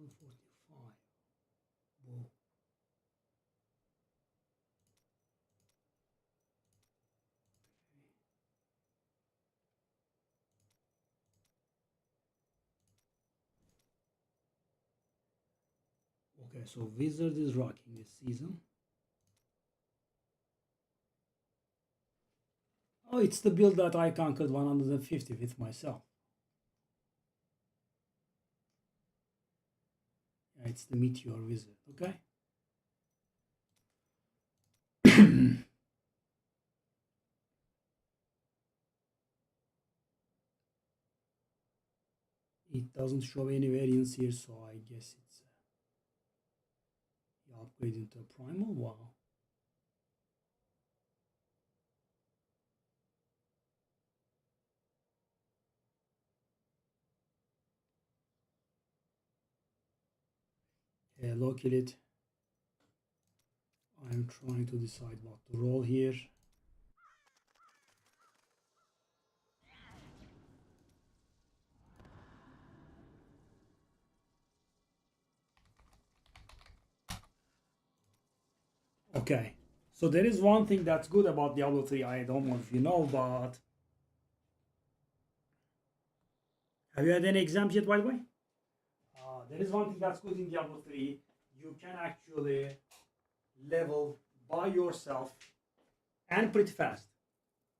145. Whoa. Okay, so Wizard is rocking this season. Oh, it's the build that I conquered 150 with myself. Yeah, it's the Meteor Wizard, okay? It doesn't show any variance here, so I guess it's upgrade into a primal. Wow. Yeah, look at it. I'm trying to decide what to roll here. Okay, so there is one thing that's good about Diablo 3. I don't know if you know, but have you had any exams yet, by the way? There is one thing that's good in Diablo 3. You can actually level by yourself and pretty fast.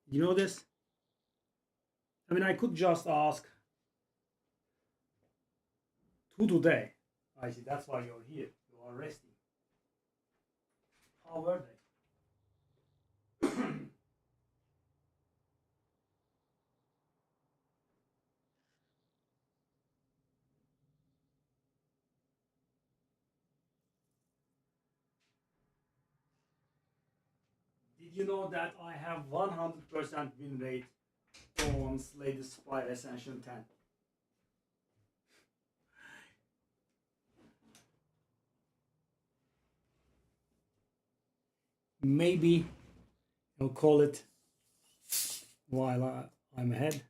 You know this? I mean, I could just ask who today. I see, that's why you're here. You are resting. How were they? Did you know that I have 100% win rate on Slay the Spire Ascension 10? Maybe I'll call it while I'm ahead.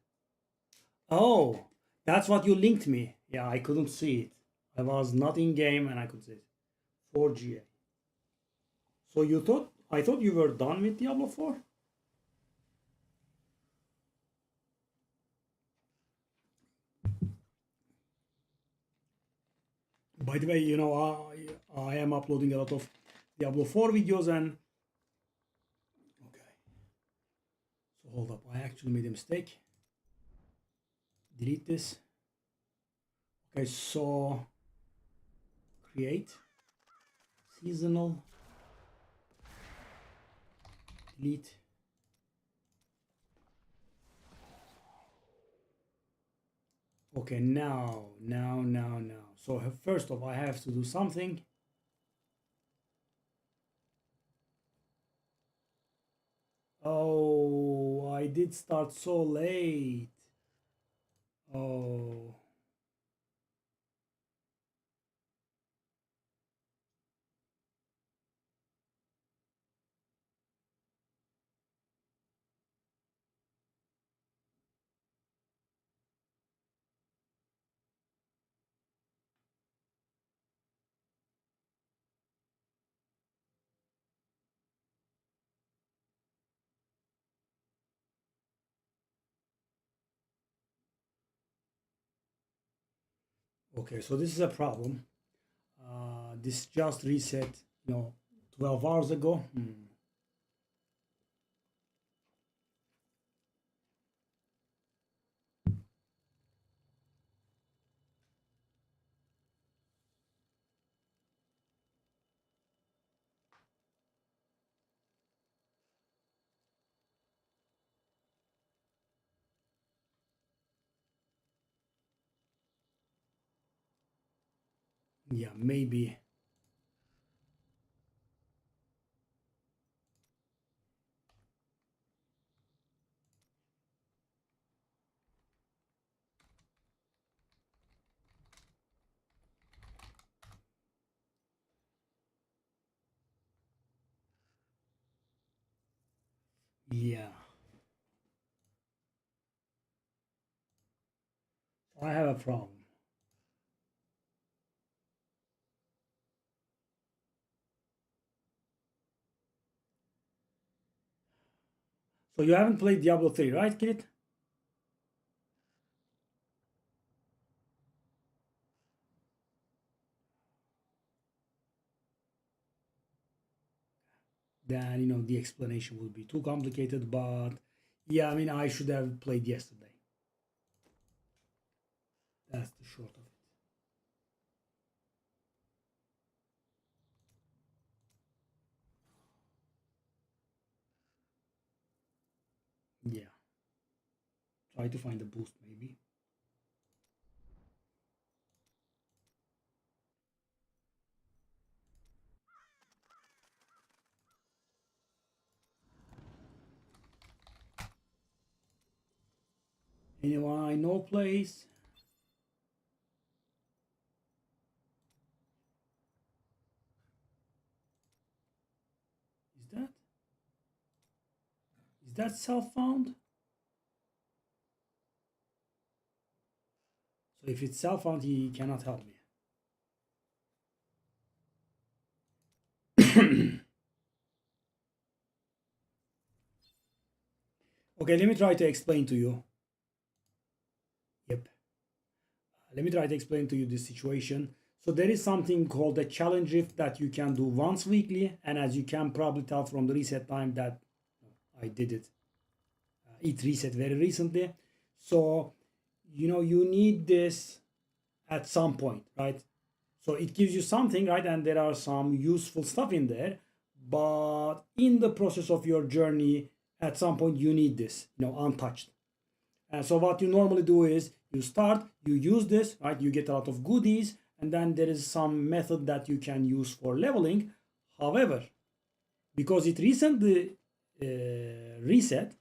Oh, that's what you linked me. Yeah, I couldn't see it. I was not in game and I could see it. 4GA. So I thought you were done with Diablo 4? By the way, you know, I am uploading a lot of Diablo 4 videos and okay. So hold up, I actually made a mistake. Delete this. Okay, so create seasonal, delete. Okay, now. So first off, I have to do something. Oh, I did start so late. Oh. Okay, so this is a problem. This just reset, 12 hours ago. Yeah, maybe. Yeah. I have a problem. So you haven't played Diablo 3, right, Kit? Then, you know, the explanation would be too complicated, but yeah, I mean, I should have played yesterday. That's the short of it. Yeah. Try to find a boost, maybe. Anyone I know plays? Is that self-found? So if it's self-found, he cannot help me. Okay, let me try to explain to you. Yep. Let me try to explain to you this situation. So there is something called a challenge rift that you can do once weekly, and as you can probably tell from the reset time that I did it, it reset very recently. So you know you need this at some point, right? So it gives you something, right? And there are some useful stuff in there, but in the process of your journey, at some point you need this, you know, untouched. And so what you normally do is you start, you use this, right? You get a lot of goodies, and then there is some method that you can use for leveling. However, because it recently reset,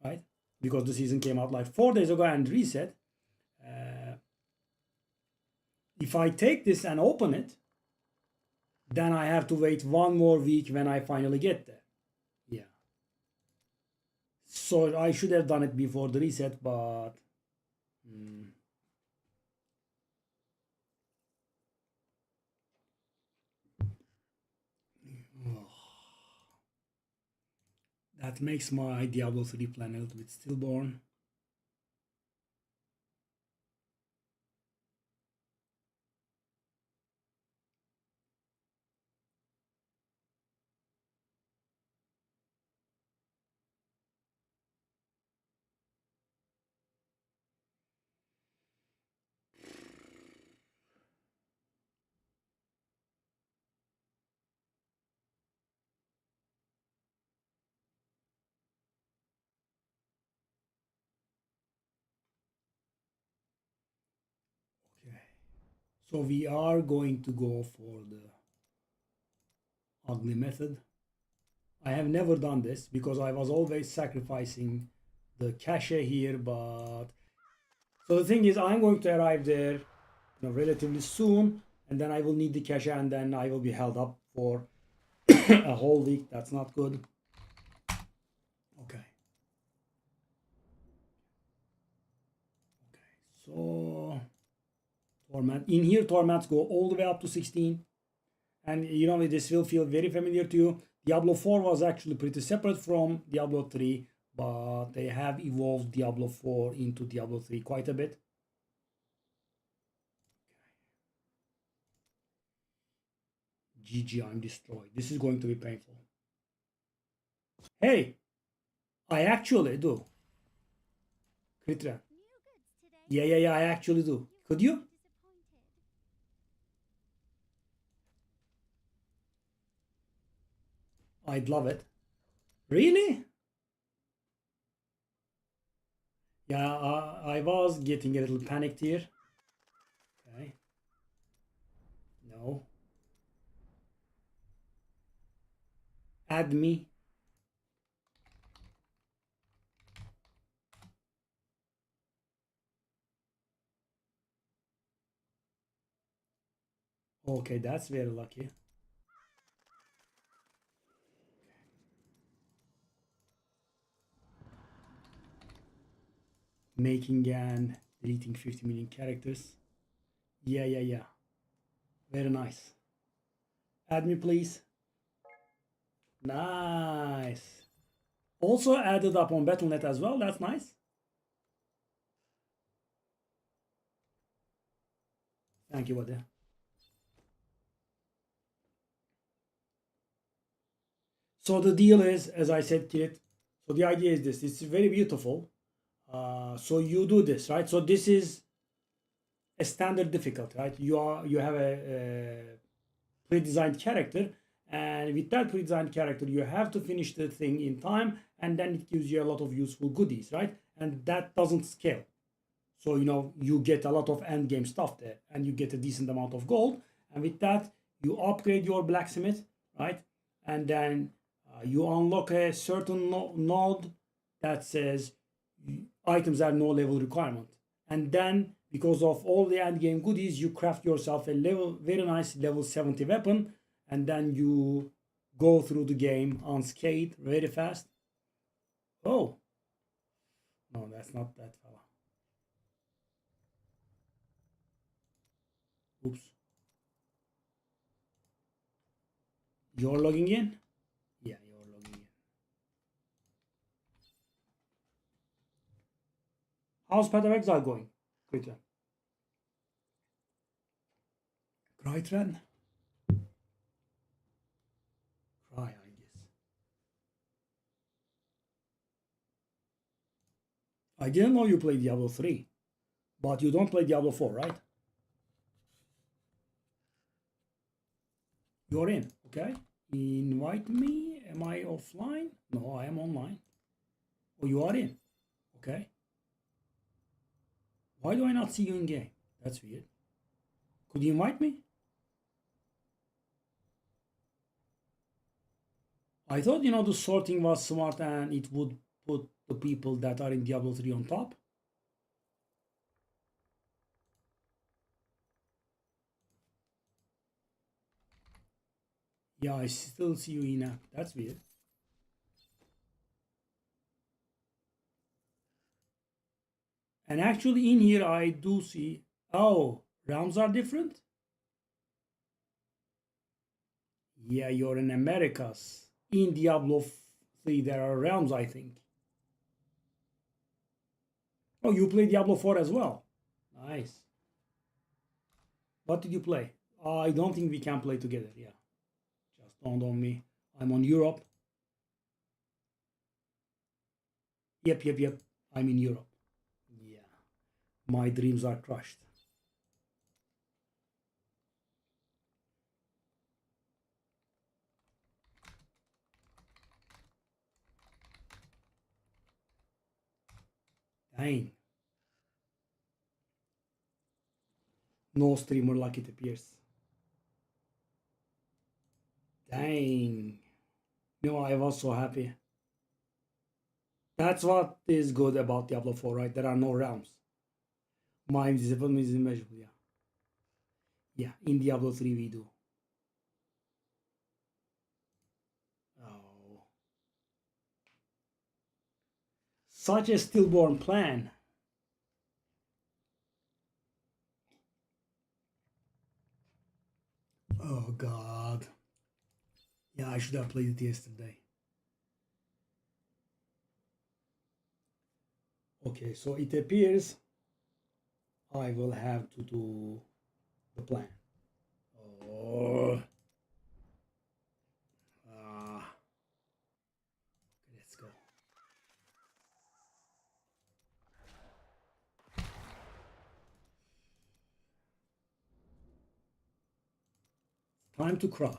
right? Because the season came out like 4 days ago and reset. If I take this and open it, then I have to wait one more week when I finally get there. Yeah. So I should have done it before the reset, but that makes my Diablo 3 plan a little bit stillborn. Okay. So we are going to go for the ugly method. I have never done this because I was always sacrificing the cache here, but so the thing is I'm going to arrive there, you know, relatively soon, and then I will need the cache, and then I will be held up for a whole week. That's not good. Okay. So torment in here, torments go all the way up to 16, and you know this will feel very familiar to you. Diablo 4 was actually pretty separate from Diablo 3, but they have evolved Diablo 4 into Diablo 3 quite a bit. GG, I'm destroyed. This is going to be painful. Hey, I actually do. Kritra. Yeah, I actually do. Could you? I'd love it. Really? Yeah, I was getting a little panicked here. Okay. No. Add me. Okay, that's very lucky. Making and deleting 50 million characters. Yeah. Very nice. Add me, please. Nice. Also added up on Battle.net as well. That's nice. Thank you, buddy. So the deal is, as I said, Kit. So the idea is this. It's very beautiful. So you do this, right? So this is a standard difficulty, right? You have a pre-designed character, and with that pre-designed character, you have to finish the thing in time, and then it gives you a lot of useful goodies, right? And that doesn't scale. So you get a lot of end game stuff there, and you get a decent amount of gold, and with that you upgrade your blacksmith, right? And then you unlock a certain node that says items are no level requirement, and then because of all the end game goodies, you craft yourself a very nice level 70 weapon, and then you go through the game unscathed very fast. Oh no, that's not that fella. Oops. You're logging in? Yeah, you're logging in. How's Path of Exile going? Great one. Great run. Cry, I guess. I didn't know you played Diablo 3, but you don't play Diablo 4, right? You're in, okay? Invite me. Am I offline? No, I am online. Oh, you are in. Okay. Why do I not see you in game? That's weird. Could you invite me? I thought, the sorting was smart and it would put the people that are in Diablo 3 on top. Yeah, I still see you in app. That's weird. And actually in here I do see, oh, realms are different? Yeah, you're in Americas. In Diablo 3 there are realms, I think. Oh, you play Diablo 4 as well. Nice. What did you play? I don't think we can play together, yeah. Just dawned on me. I'm on Europe. Yep. I'm in Europe. Yeah. My dreams are crushed. Dang. No streamer like it appears. Dang. No, I was so happy. That's what is good about Diablo 4, right? There are no realms. My invisible is immeasurable, yeah. Yeah, in Diablo 3 we do. Oh. Such a stillborn plan. Oh god. Yeah, I should have played it yesterday. Okay, so it appears I will have to do the plan. Oh. Let's go. Time to cry.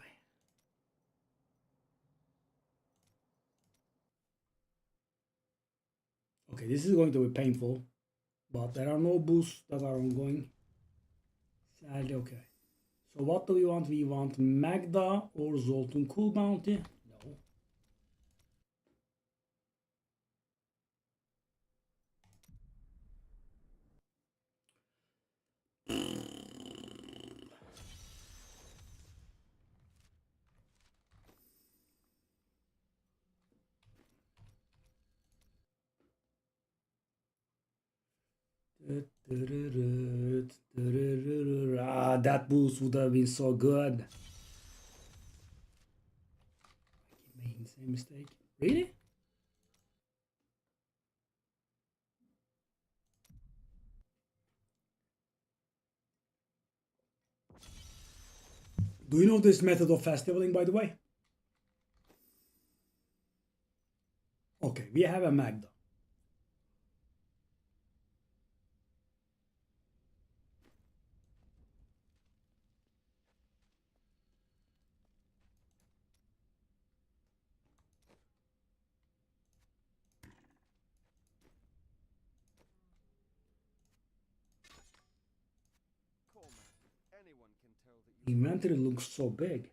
Okay, this is going to be painful, but there are no boosts that are ongoing. Sadly, okay. So what do we want? We want Magda or Zoltun Cool Bounty? No. Ah, that boost would have been so good. I keep making the same mistake. Really? Do you know this method of fast leveling, by the way? Okay, we have a Magda. Inventory looks so big.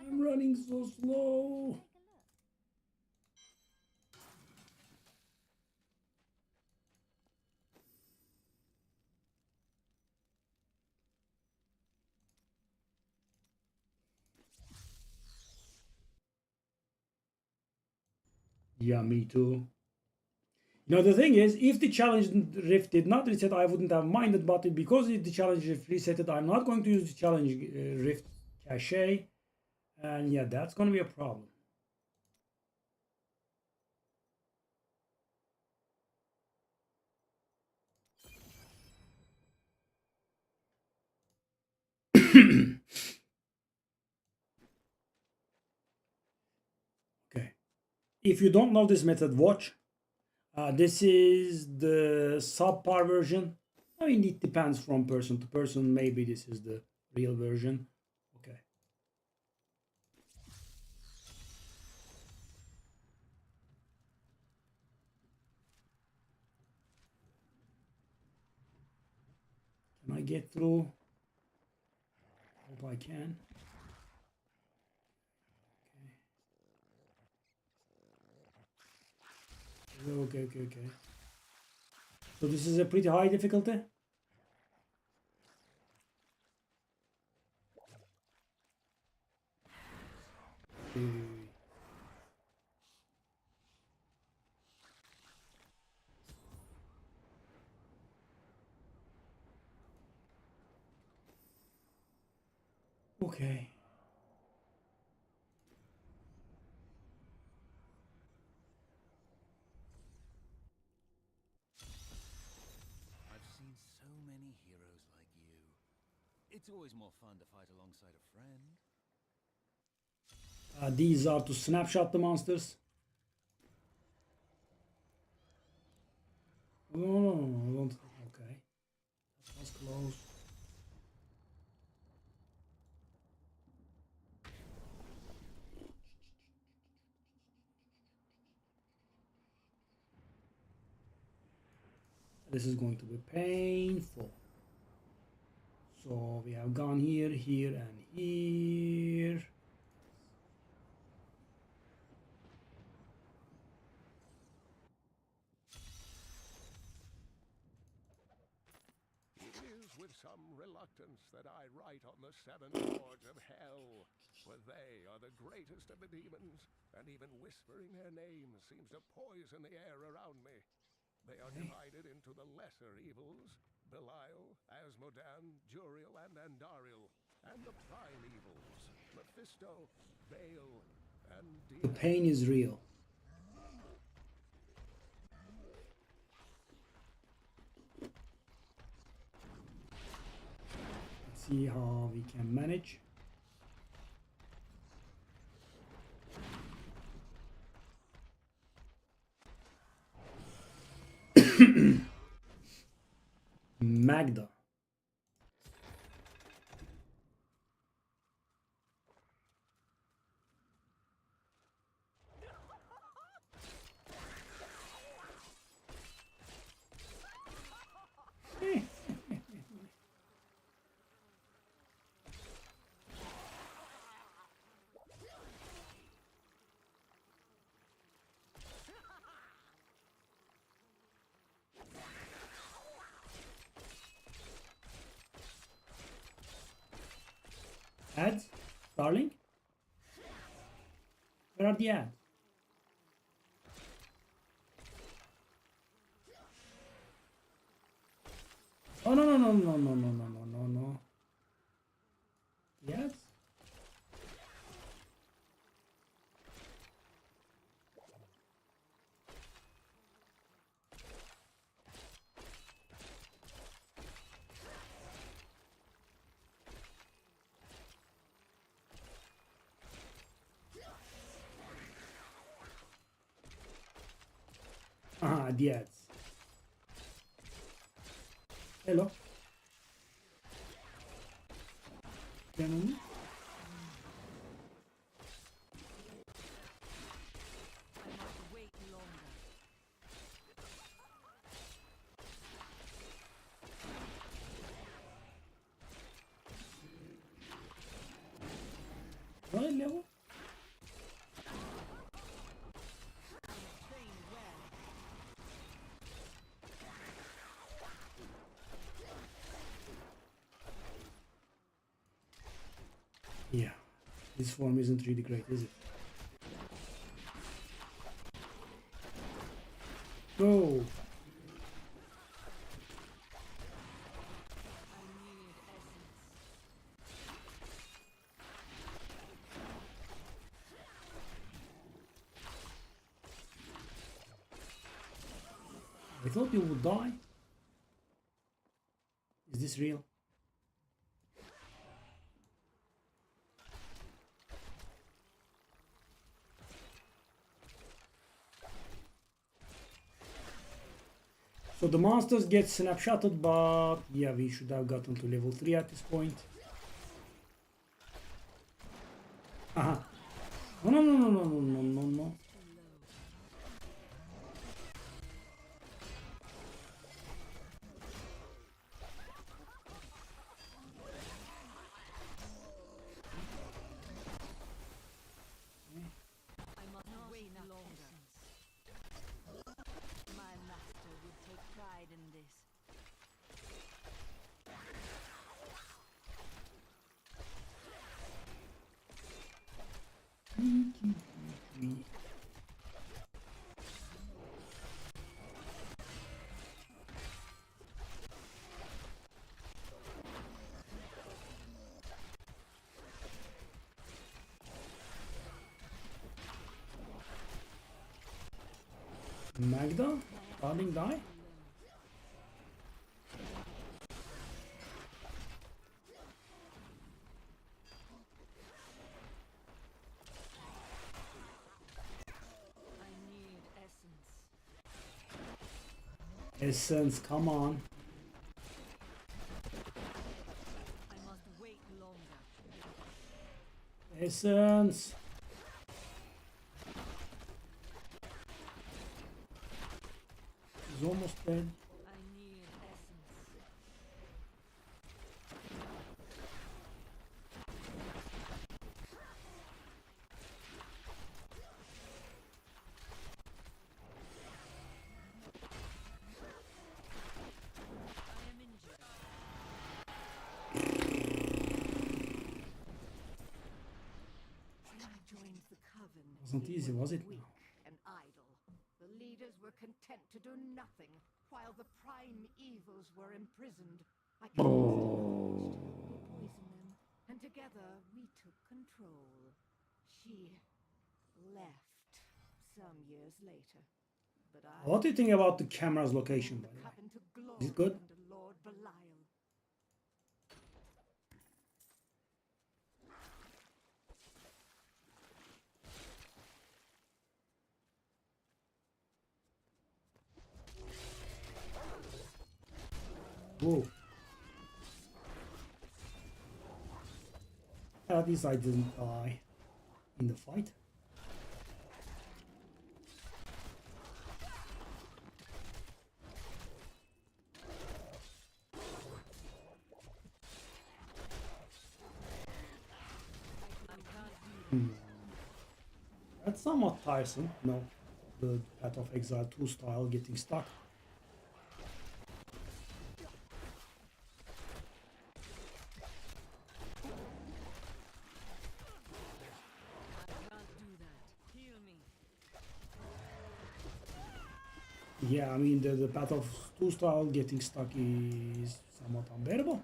I'm running so slow. Yeah, me too. You know, the thing is, if the challenge rift did not reset, I wouldn't have minded, but because the challenge rift resetted, I'm not going to use the challenge rift cache. And yeah, that's going to be a problem. Okay. If you don't know this method, watch. This is the subpar version. I mean, it depends from person to person. Maybe this is the real version. Okay. Can I get through? Hope I can. Okay. So this is a pretty high difficulty. Okay. I've seen so many heroes like you. It's always more fun to fight alongside a friend. These are to snapshot the monsters. No, I don't. Okay. That was close. This is going to be painful. So we have gone here, here, and here. It is with some reluctance that I write on the seven lords of hell, for they are the greatest of the demons, and even whispering their names seems to poison the air around me. They are divided into the lesser evils, Belial, Asmodan, Juriel, and Andariel, and the prime evils, Mephisto, Baal, and The pain is real. Let's see how we can manage. Magda. Ads? Darling? Where are the ads? Oh, no. Yes? Ah, the ads. Hello. Gentlemen. I must wait longer. What level? Train well. Yeah. This form isn't really great, is it? Go. I need essence. I thought you would die. Is this real? So the monsters get snapshotted, but yeah, we should have gotten to level 3 at this point. Aha. No, no, no, no, no, no, no, no, no. I must wait longer. My master would take pride in this. Magda? Darling, die? I need essence. Essence, come on. I must wait longer. Essence. He's almost dead. I need essence. I am injured. I joined the coven. Wasn't easy, was it? Weak and idle. The leaders were content to do nothing, while the prime evils were imprisoned. I convinced to poison them, and together we took control. She left some years later. But I What do you think about the camera's location, by the way? happened to glory Is it good? under Lord Belial. Whoa. At least I didn't die in the fight. That's somewhat tiresome. No, the Path of Exile 2 style getting stuck. I can't do that. Heal me. Yeah, I mean the Path of 2 style getting stuck is somewhat unbearable.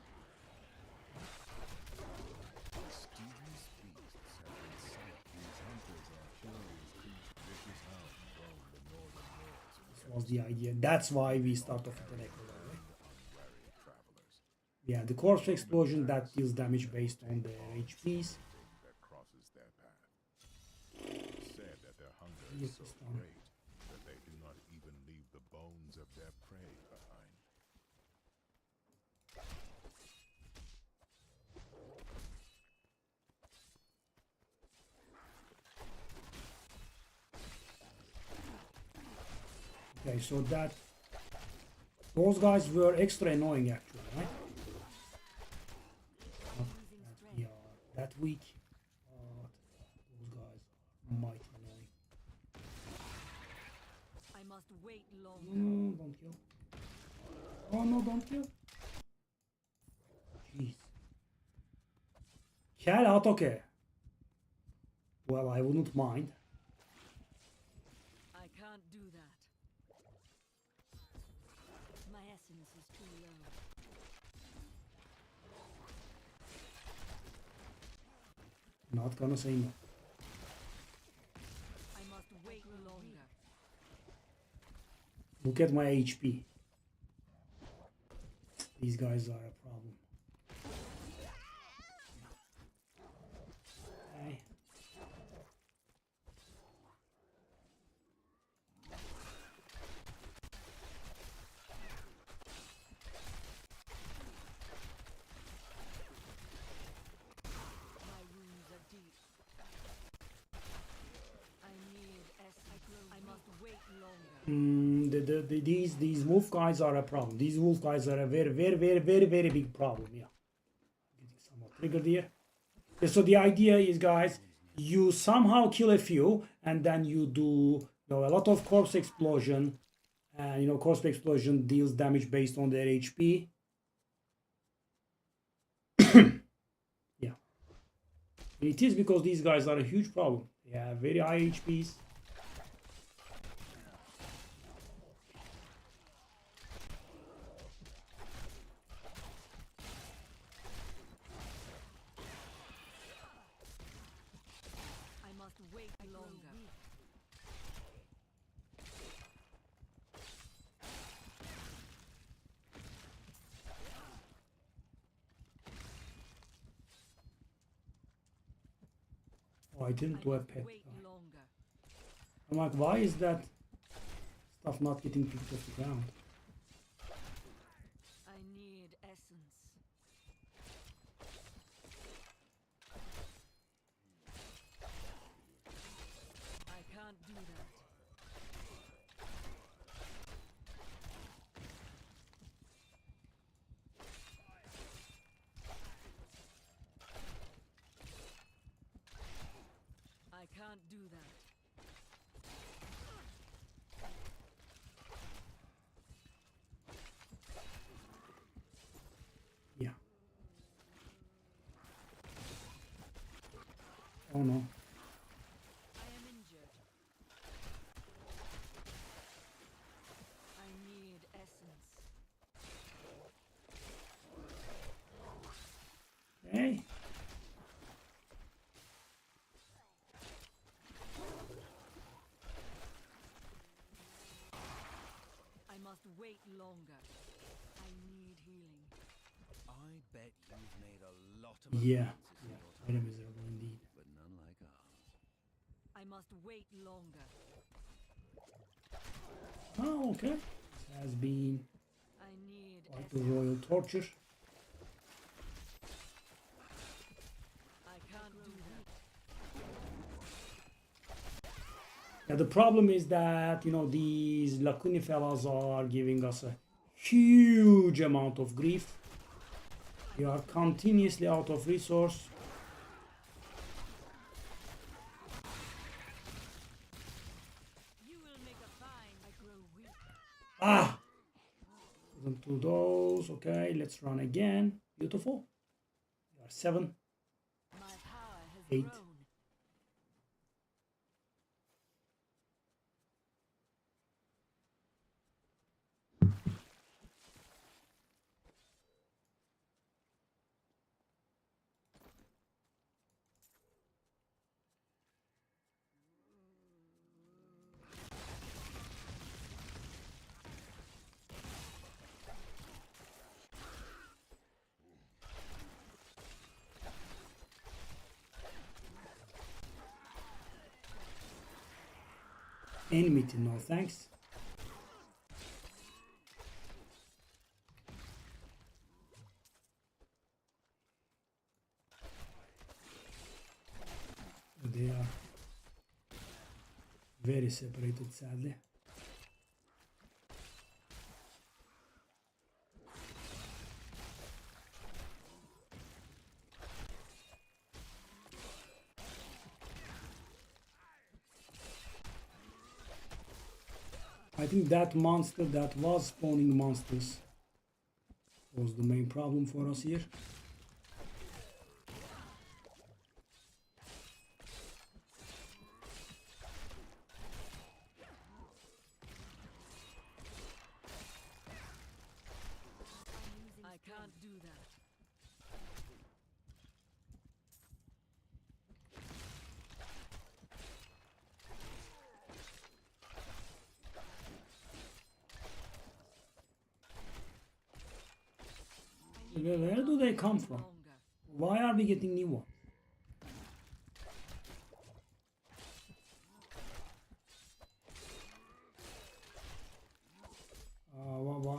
Mysterious beasts have been sent. These hunters are curious creatures, vicious hounds roam the northern hills. This was the idea. That's why we start off with the Necro. Unwary travelers. Yeah, the corpse explosion that deals damage based on their HPs. That crosses their path. Said that their hunger Yes, is so it's done. great that they do not even leave the Okay, so those guys were extra annoying actually, right? Not that we are that weak, but those guys are mighty annoying. I must wait longer. No, don't kill. Oh no, don't kill. Jeez. Kel out, okay. Well, I wouldn't mind. I can't do that. My essence is too low. Not gonna say no. I must wait longer. Look at my HP. These guys are a problem. Okay. My wounds are deep. I need essence. I must wait longer. These wolf guys are a problem. These wolf guys are a very big problem. Yeah, getting somewhat triggered here. Okay, so the idea is, guys, you somehow kill a few, and then you do a lot of corpse explosion, and corpse explosion deals damage based on their HP. Yeah, and it is because these guys are a huge problem. They have very high HPs. I must wait longer. Oh, I didn't do a pet. Wait longer. I'm like, why is that stuff not getting picked off the ground? I need essence. I can't do that. I can't do that. Yeah. Oh no. I am injured. I need essence. Hey. I must wait longer. I need healing. I bet you've made a lot of Yeah. advances in Yeah. your Very time, miserable indeed. but none like ours. I must wait longer. Oh, okay. This has been I need quite the essence. royal torture. I can't do that. Yeah, the problem is that these Lacuni fellas are giving us a huge amount of grief. We are continuously out of resource. You will make a fine. I grow weak. Ah! Couldn't do those. Okay, let's run again. Beautiful. We are 7. My power has 8. grown. Enmity, no thanks. They are very separated, sadly. I think that monster that was spawning monsters was the main problem for us here. I can't do that. Where do they come from? Longer. Why are we getting new ones?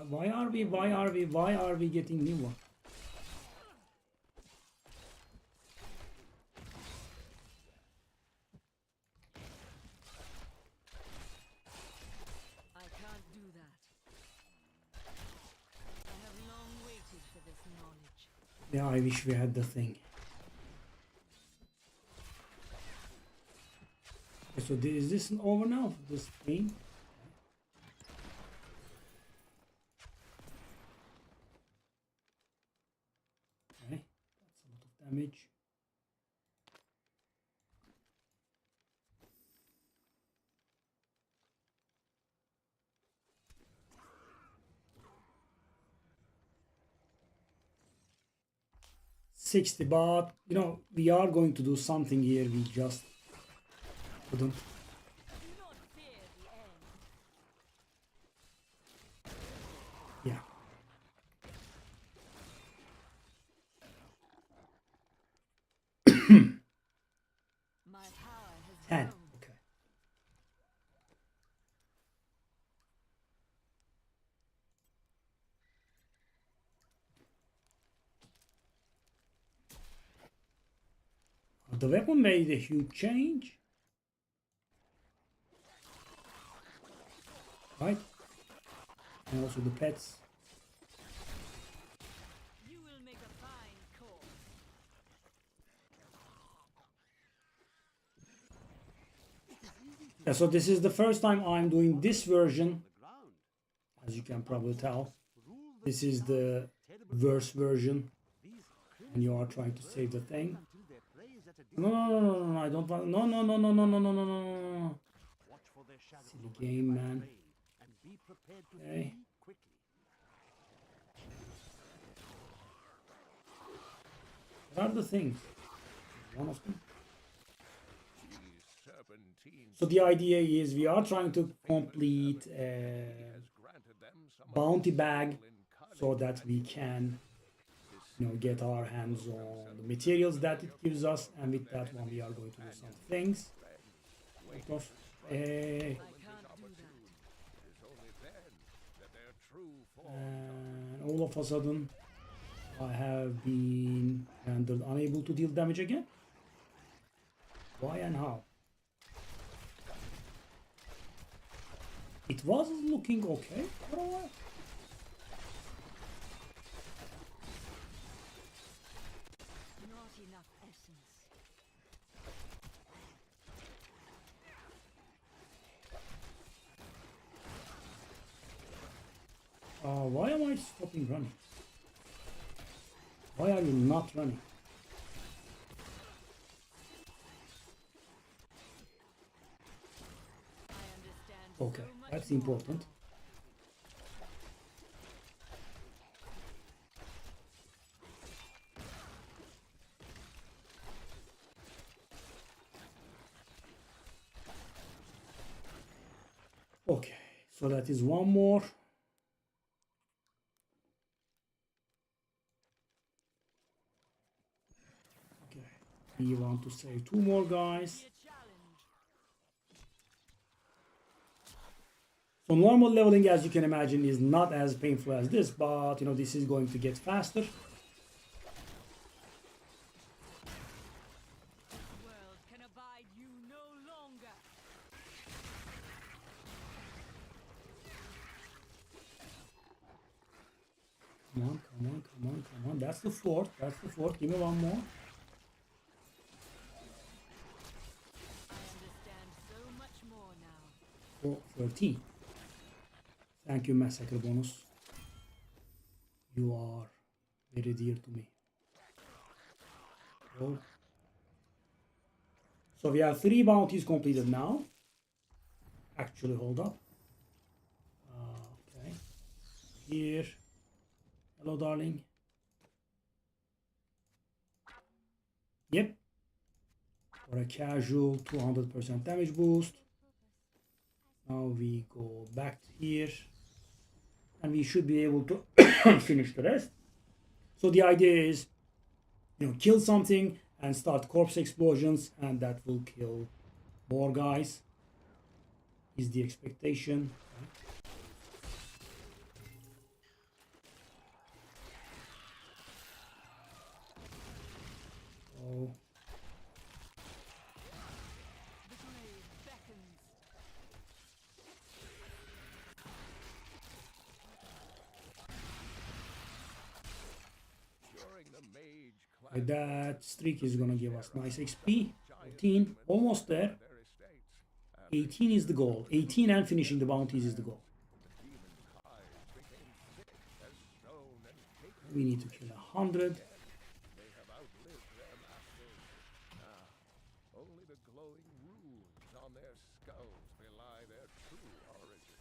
Why are we getting new ones? I can't do that. I have long waited for this knowledge. Yeah, I wish we had the thing. Okay, so is this over now? This thing? Okay, that's a lot of damage. $60, but you know we are going to do something here. We just couldn't. Do not fear the end. Yeah. My power has 10. grown. Okay. The weapon made a huge change. Right? And also the pets. You will make a fine corpse. Yeah, so this is the first time I'm doing this version. As you can probably tell. This is the worst version. And you are trying to save the thing. No, I don't want. No, no. Silly game, man. Okay. What are the things? One of them. So the idea is we are trying to complete a bounty bag so that we can, you know, get our hands on the materials that it gives us, and with that one we are going to do some things. I can't do that. And all of a sudden I have been rendered unable to deal damage again. Why and how? It was looking okay for a while. Not enough essence. Why am I stopping running? Why are you not running? I understand Okay, so much that's more important. now. Okay, so that is one more. Okay, we want to save two more guys. Be a challenge. So normal leveling, as you can imagine, is not as painful as this, but you know, this is going to get faster. The world can abide you no longer. Come on. That's the fourth. Give me one more. I understand so much more now. Oh, 13. Thank you, Massacre Bonus. You are very dear to me. Oh. So we have 3 bounties completed now. Actually, hold up. Okay. Here. Hello, darling. Yep. For a casual 200% damage boost. Now we go back here. And we should be able to finish the rest. So the idea is, kill something and start corpse explosions, and that will kill more guys. Is the expectation. Oh. Like that, streak is gonna give us nice XP. 14, almost there. 18 is the goal. 18 and finishing the bounties is the goal. We need to kill 100. Only the glowing runes on their skulls belie their true origin.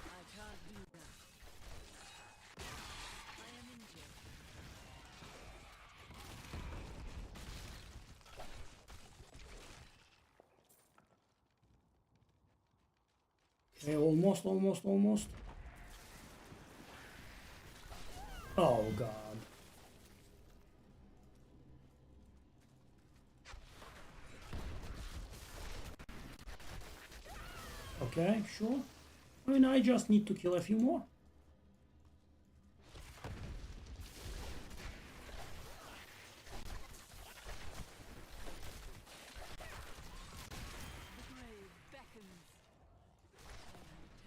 I can't do that. I am injured. Okay, almost. Oh god. Okay, sure. I mean, I just need to kill a few more. The grave beckons.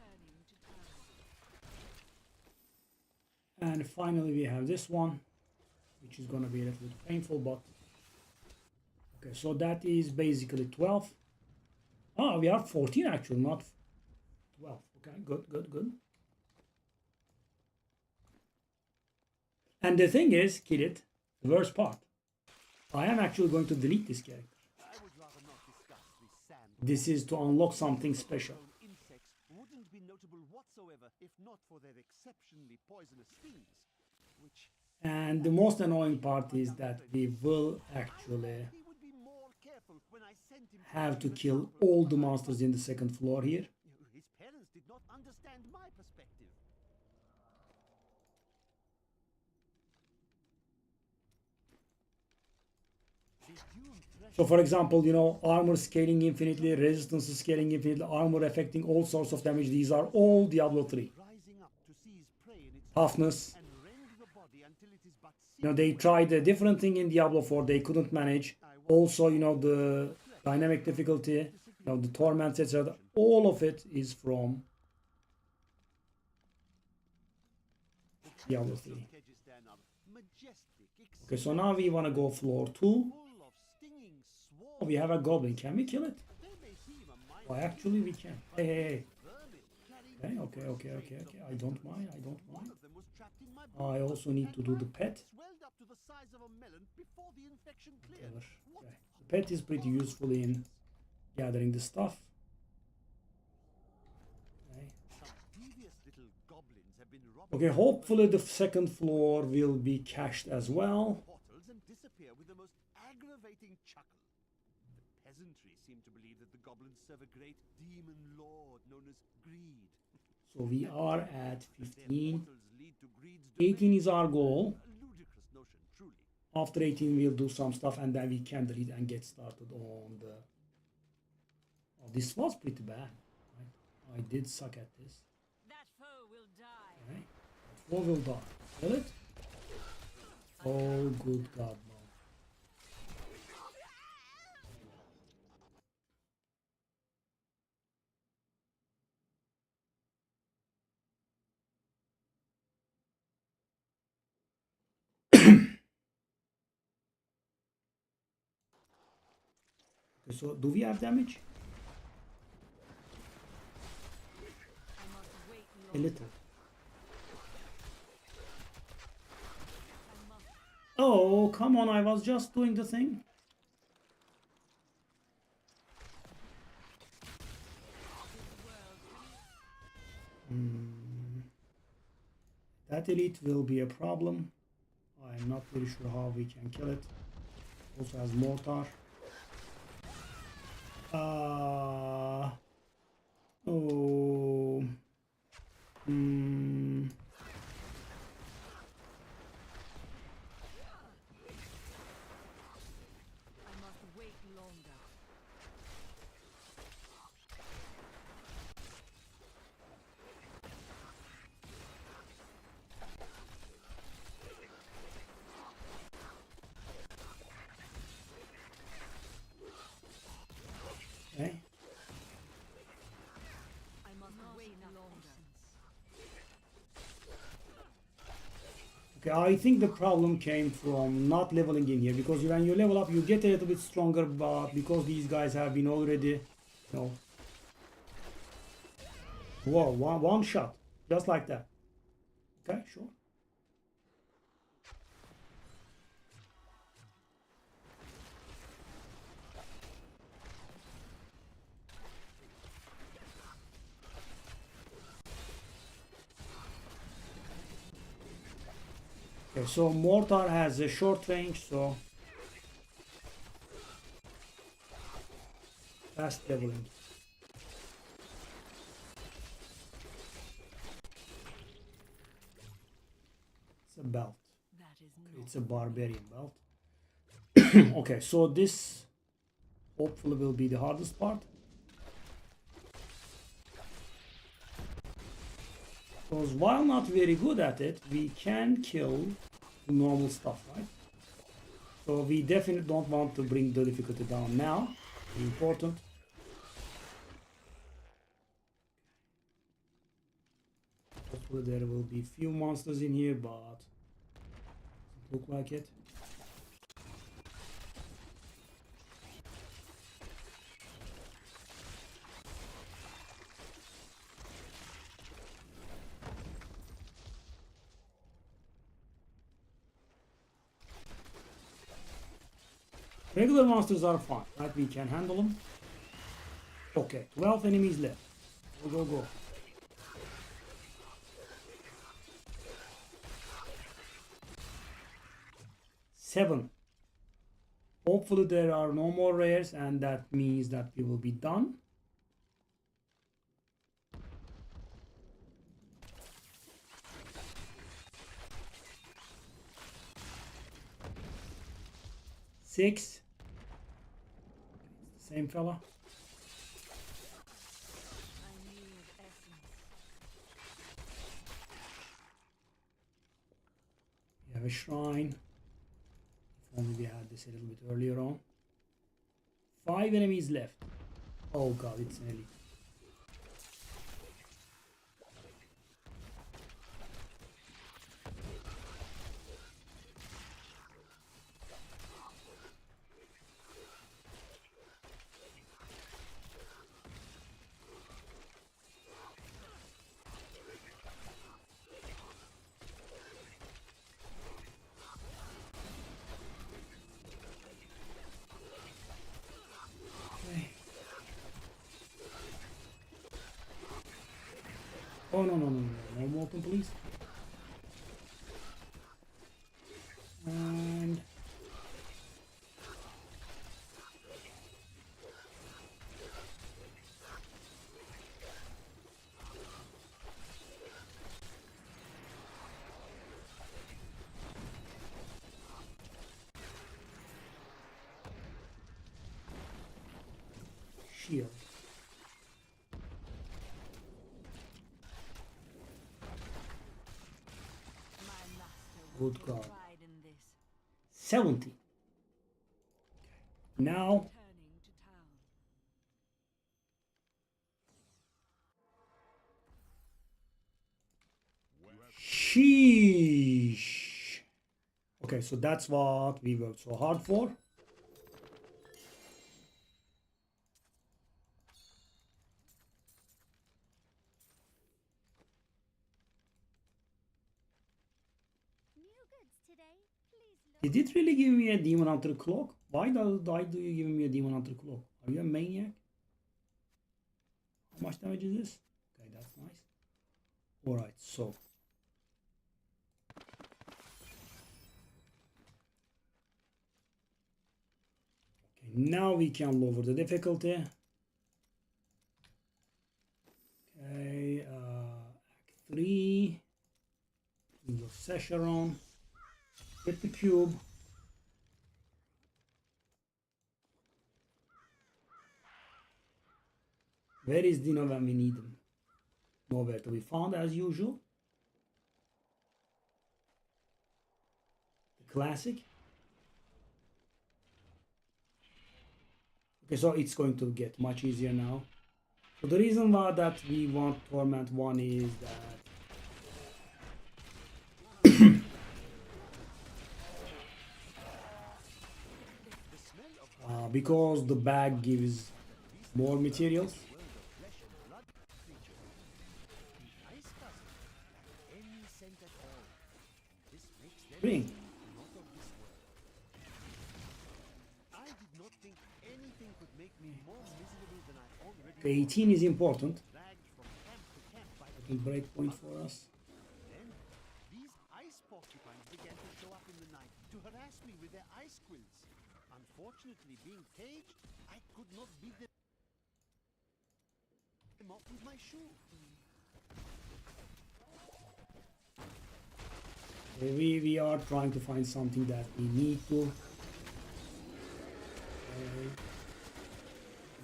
I am returning to town. And finally we have this one, which is gonna be a little bit painful, but okay, so that is basically 12. Ah, we are 14 actually, not 12. Okay, good. And the thing is, Kirit, the worst part, I am actually going to delete this character. This is to unlock something special. Insects wouldn't be notable whatsoever if not for their exceptionally poisonous stings, which And the most annoying part is that we will actually he would be more careful when I sent him have to kill all the monsters in the second floor here. His parents did not understand my perspective. So for example, armor scaling infinitely, resistance scaling infinitely, armor affecting all sorts of damage. These are all Diablo 3. Rising up to seize prey in its Toughness. and rend the body until it is but They tried a different thing in Diablo 4. They couldn't manage. Also, the dynamic difficulty, the torments, etc. All of it is from Diablo 3. Okay, so now we want to go floor 2. Oh, we have a goblin. Can we kill it? Oh, actually we can. Hey. Okay. I don't mind. I also need to do the pet. Whatever. Okay. The pet is pretty useful in gathering the stuff. Okay, hopefully the second floor will be cached as well. And disappear with the most aggravating chuckle. The peasantry seem to believe that the goblins serve a great demon lord known as Greed. So we are at Their 15. portals lead to Greed's 18 is our goal. a ludicrous notion, truly. After 18 we'll do some stuff and then we can delete and get started on the... Oh, this was pretty bad. Right? I did suck at this. That foe will die. Okay. Four will die. Will it? Oh, good God, no. Okay, so do we have damage? I must wait A longer. little. I must. Oh, come on, I was just doing the thing. That elite will be a problem. I'm not very sure how we can kill it. Also has mortar. Oh. Hmm. I must wait longer. Okay. I must wait longer. Okay, I think the problem came from not leveling in here, because when you level up you get a little bit stronger, but because these guys have been already, you know, whoa, one shot, just like that. Okay, sure. Okay, so mortar has a short range, so fast leveling. It's a belt. That is Okay, not. it's a barbarian belt. Okay, so this hopefully will be the hardest part. Because while not very good at it, we can kill the normal stuff, right? So we definitely don't want to bring the difficulty down now. Important. Hopefully there will be few monsters in here, but doesn't look like it. Regular monsters are fine, right? We can handle them. Okay, 12 enemies left. Go, go, go. Seven. Hopefully there are no more rares, and that means that we will be done. Six. Same fella. I need essence. We have a shrine. If only we had this a little bit earlier on. 5 enemies left. Oh god, it's an elite. Okay. Oh no, no, no, no, no more open, please. And shield. My master will Good take God. pride in this. 70. Now, Returning to town. sheesh. Okay, so that's what we worked so hard for. Did it really give me a Demon Hunter cloak? Why do you give me a Demon Hunter cloak? Are you a maniac? How much damage is this? Okay, that's nice. Alright, so. Okay, now we can lower the difficulty. Okay, Act 3. Your Sesharon. Get the cube. Where is Dino when we need him? Nowhere to be found as usual. The classic. Okay, so it's going to get much easier now. So the reason why that we want Torment 1 is that because the bag gives more materials. Ring. I did not think anything could make me more miserable than I already Okay, 18 is important. dragged from camp to camp by the Little breakpoint for us. Then these ice porcupines began to show up in the night to harass me with their ice quills. Unfortunately, being caged, I could not beat them off with my shoe. We are trying to find something that we need to.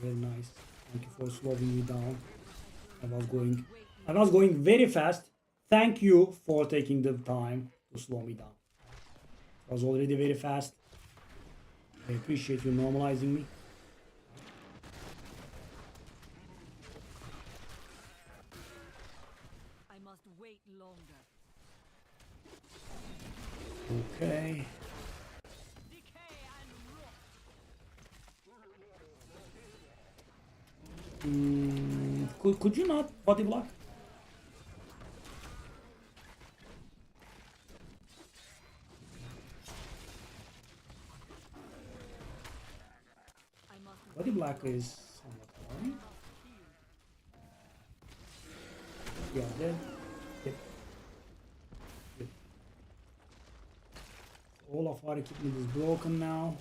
Very nice. Thank you for slowing me down. I was going very fast. Thank you for taking the time to slow me down. I was already very fast. I appreciate you normalizing me. I must wait longer. Okay. Decay and rot. Could you not body block? I must Body block is somewhat annoying. Yeah, dead. Yep. Yep. All of our equipment is broken now.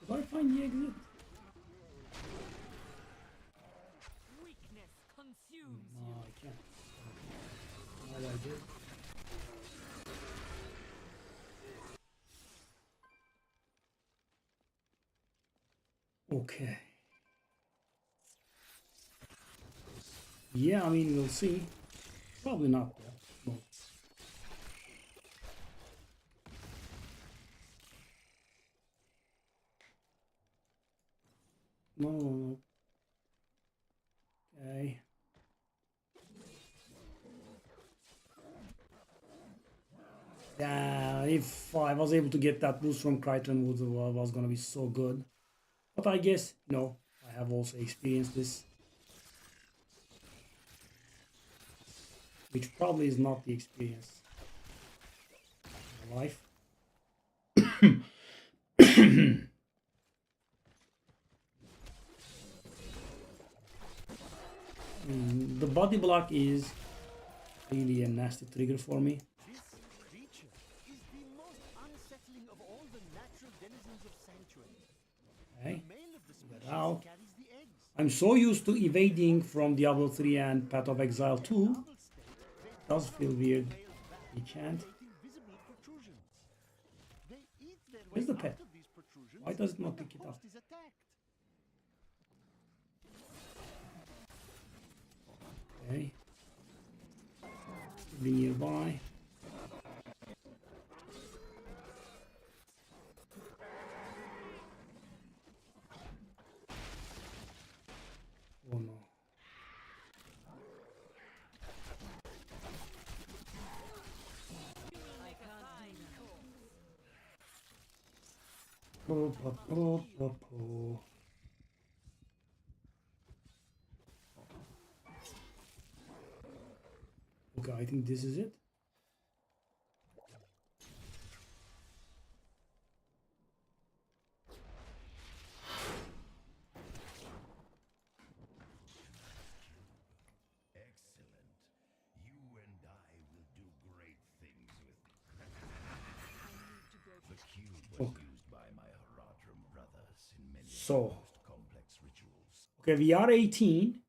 Did I find the exit? weakness consumes No, you. I can't. No, I did. Okay. Yeah, I mean, we'll see. Probably not, though. No. No. Okay. Yeah, if I was able to get that boost from Crichton, was gonna be so good. But I guess, no, I have also experienced this. Which probably is not the experience in life. The body block is really a nasty trigger for me. This creature is the most unsettling of all the natural denizens of sanctuary. Okay. The male of the species out. carries the eggs. I'm so used to evading from Diablo 3 and Path of Exile 2. Adult state, they Does feel weird. tails back, You can't. creating visible protrusions. They eat their Where's way the pet? out of these protrusions Why does it not when the pick it up? host is attacked. Okay. Be nearby. Oh no. I can't find Okay, I think this is it. Okay. used by my Haradrim brothers in many So. of the most complex rituals. Okay, we are 18.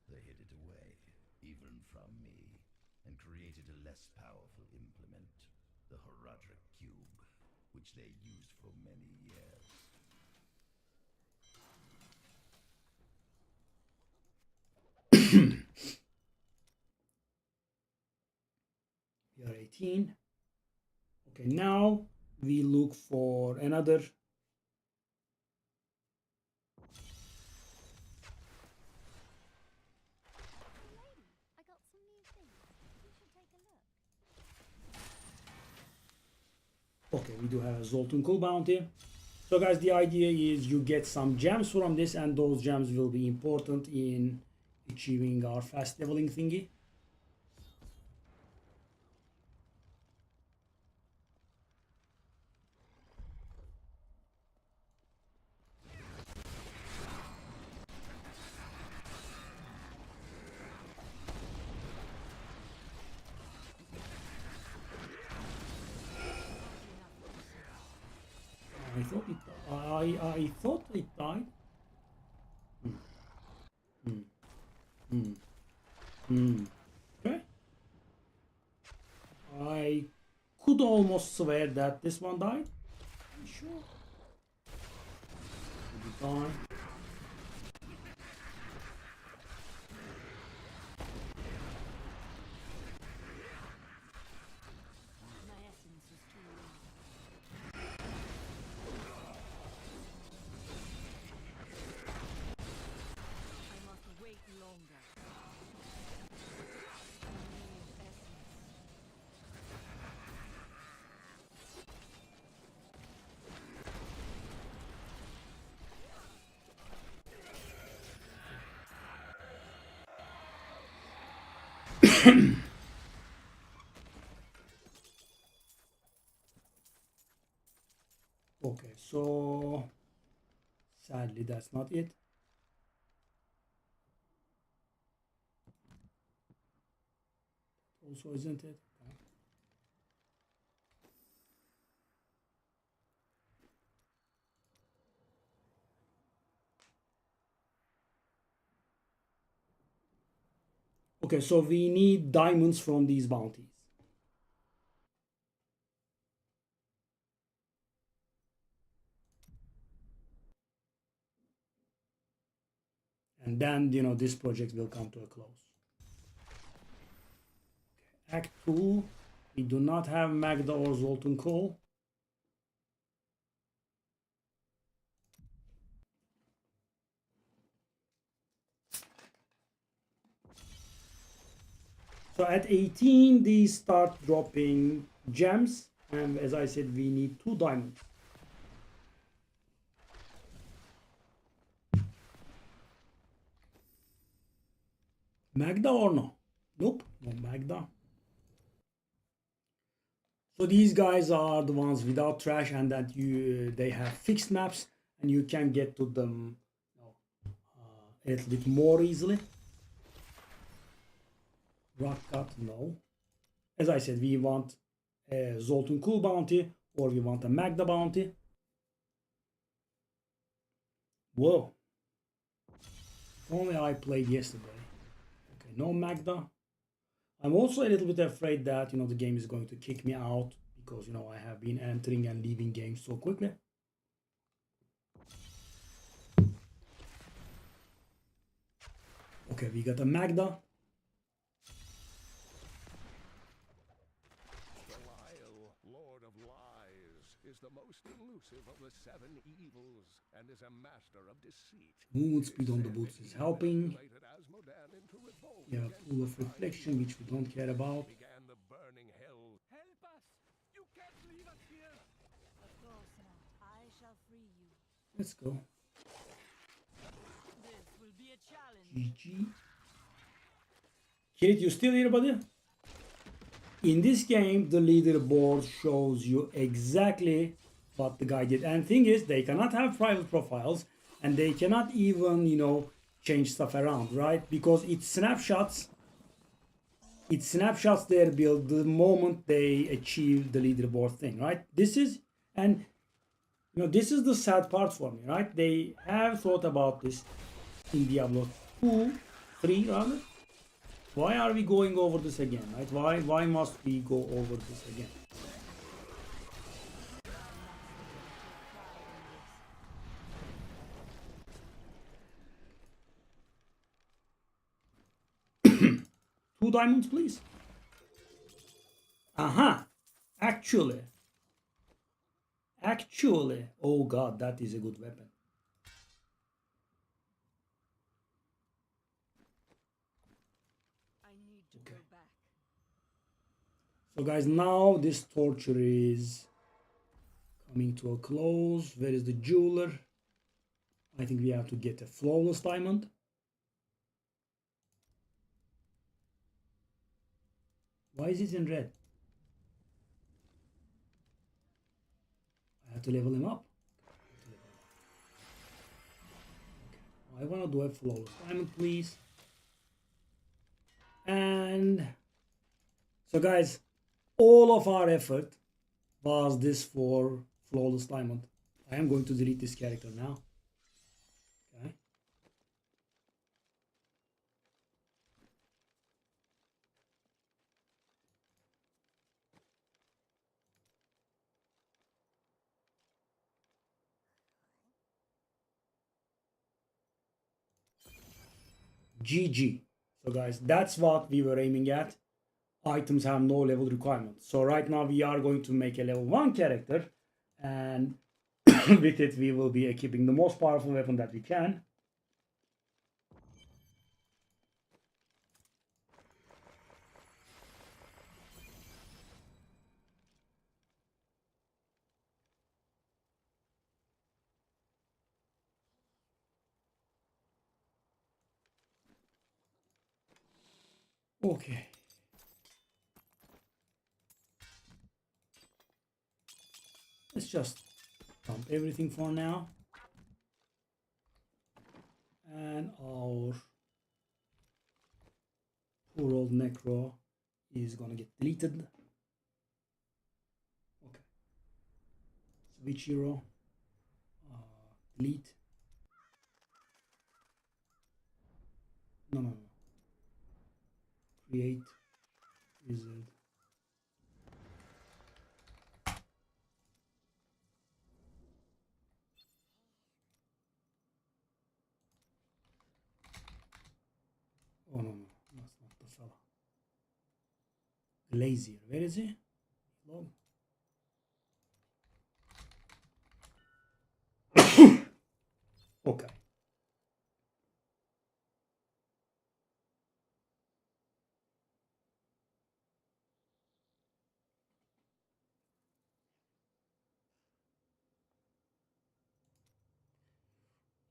They hid it away, even from me, and created a less powerful implement, the Haradrim Cube, which they used for many years. We are 18. Okay, now we look for another. Lady, I got some new things. You should take a look. Okay, we do have a Zoltun Kul bounty. So guys, the idea is you get some gems from this, and those gems will be important in achieving our fast leveling thingy. I thought it died. Okay. I could almost swear that this one died. I'm sure. Did it die? My essence is too low. I must wait longer. I need essence. Okay, so sadly that's not it. Also, isn't it? Okay, so we need diamonds from these bounties. And then, you know, this project will come to a close. Okay, Act 2, we do not have Magda or Zoltun Kul. So at 18, these start dropping gems. And as I said, we need 2 diamonds. Magda or no? Nope, no Magda. So these guys are the ones without trash, and that they have fixed maps, and you can get to them a little bit more easily. Rock cut, no. As I said, we want a Zoltun Kul bounty, or we want a Magda bounty. Whoa. If only I played yesterday. Okay, no Magda. I'm also a little bit afraid that, you know, the game is going to kick me out because, you know, I have been entering and leaving games so quickly. Okay, we got a Magda. Belial, Lord of Lies, is the most elusive of the 7 evils and is a master of deceit. Movement speed on the boots is helping. Manipulated Asmodan into revolt Yeah, against pool the of Prime reflection, which we don't care about. began the burning hell. Help us! You can't leave us here! Of course not. I shall free you. Let's go. This will be a challenge. GG. Kirit, you still here, buddy? In this game, the leaderboard shows you exactly what the guy did. And thing is, they cannot have private profiles, and they cannot even, you know, change stuff around, right? Because it snapshots it snapshots their build the moment they achieve the leaderboard thing, right? This is, and you know, this is the sad part for me, right? They have thought about this in Diablo 2, 3 rather. Why are we going over this again, right? Why must we go over this again? Two diamonds, please. Aha! Actually, oh god, that is a good weapon. I need to go back. So guys, now this torture is coming to a close. Where is the jeweler? I think we have to get a flawless diamond. Why is it in red? I have to level him up. Okay. I want to do a flawless diamond, please. And so guys, all of our effort was this for flawless diamond. I am going to delete this character now. Okay. GG. So guys, that's what we were aiming at. Items have no level requirement. So right now we are going to make a level 1 character, and with it we will be equipping the most powerful weapon that we can. Okay. Let's just dump everything for now. And our poor old Necro is gonna get deleted. Okay. Switch hero. Delete. No. Create wizard. Oh no, that's not the fella. Glazier, where is he? Log. Okay.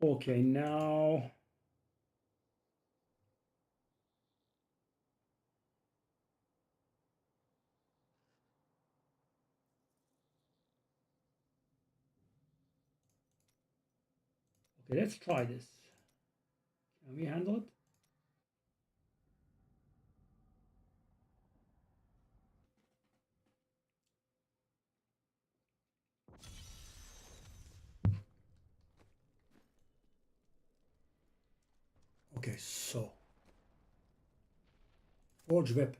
Okay, now okay, let's try this. Can we handle it? Okay, so forge weapons.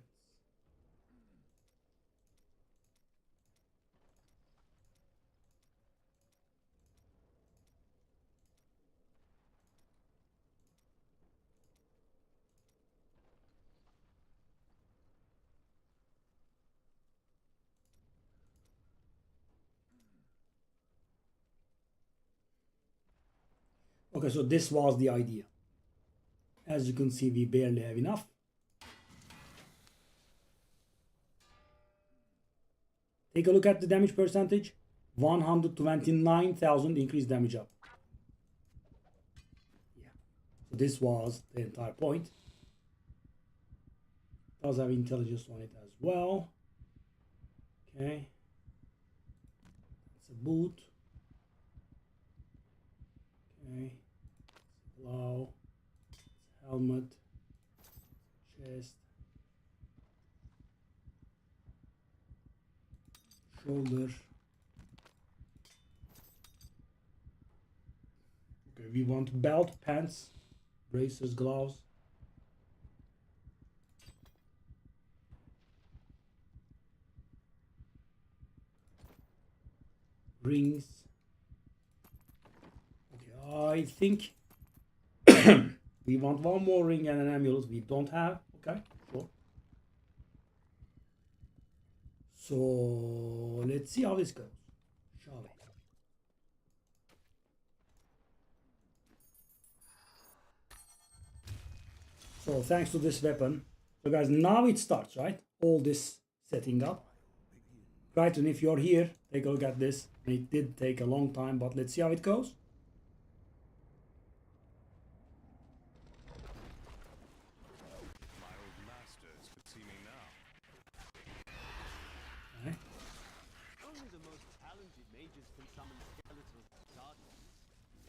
Okay, so this was the idea. As you can see, we barely have enough. Take a look at the damage percentage. 129,000 increased damage up. Yeah. So this was the entire point. Does have intelligence on it as well. Okay. It's a boot. Okay. It's a blow. It's a helmet. Chest. Shoulder. Okay, we want belt, pants, braces, gloves. Rings. Okay, I think we want one more ring and an amulet we don't have. Okay, sure. So let's see how this goes, shall we? So thanks to this weapon. So guys, now it starts, right? All this setting up. Right, and if you're here, take a look at this. It did take a long time, but let's see how it goes. My old masters could see me now. Okay. Only the most talented mages can summon skeletal guardians.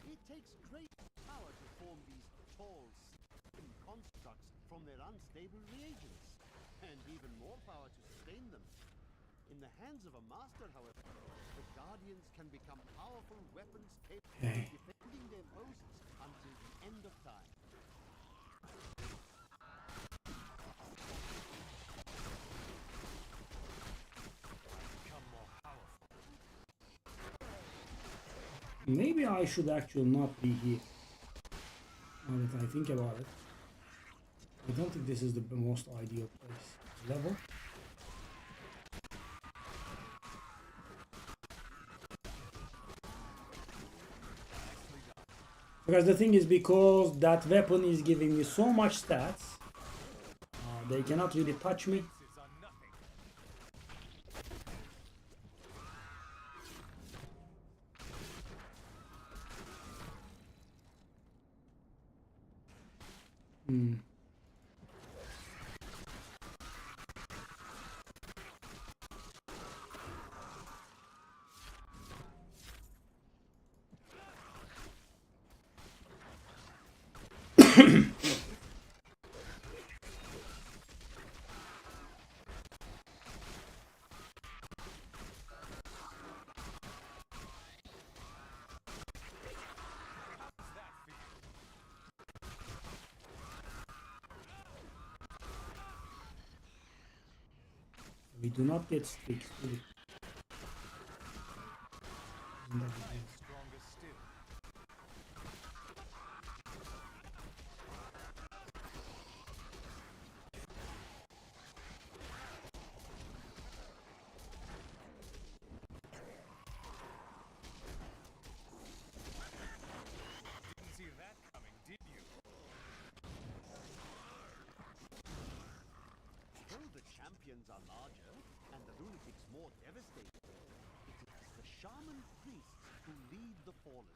It takes great power to form these tall, slim constructs from their unstable reagents, and even more power to sustain them. In the hands of a master, however, the guardians can become powerful weapons capable of defending their posts until the end of time. Become more powerful. Maybe I should actually not be here. Now that I think about it, I don't think this is the most ideal place. Level. Because the thing is, because that weapon is giving me so much stats, they cannot really touch me. This are nothing. We do not get sticks. Do we? Stronger still. Didn't see that coming, did you? Though the champions are larger and the lunatics more devastating, it is the shaman priests who lead the fallen.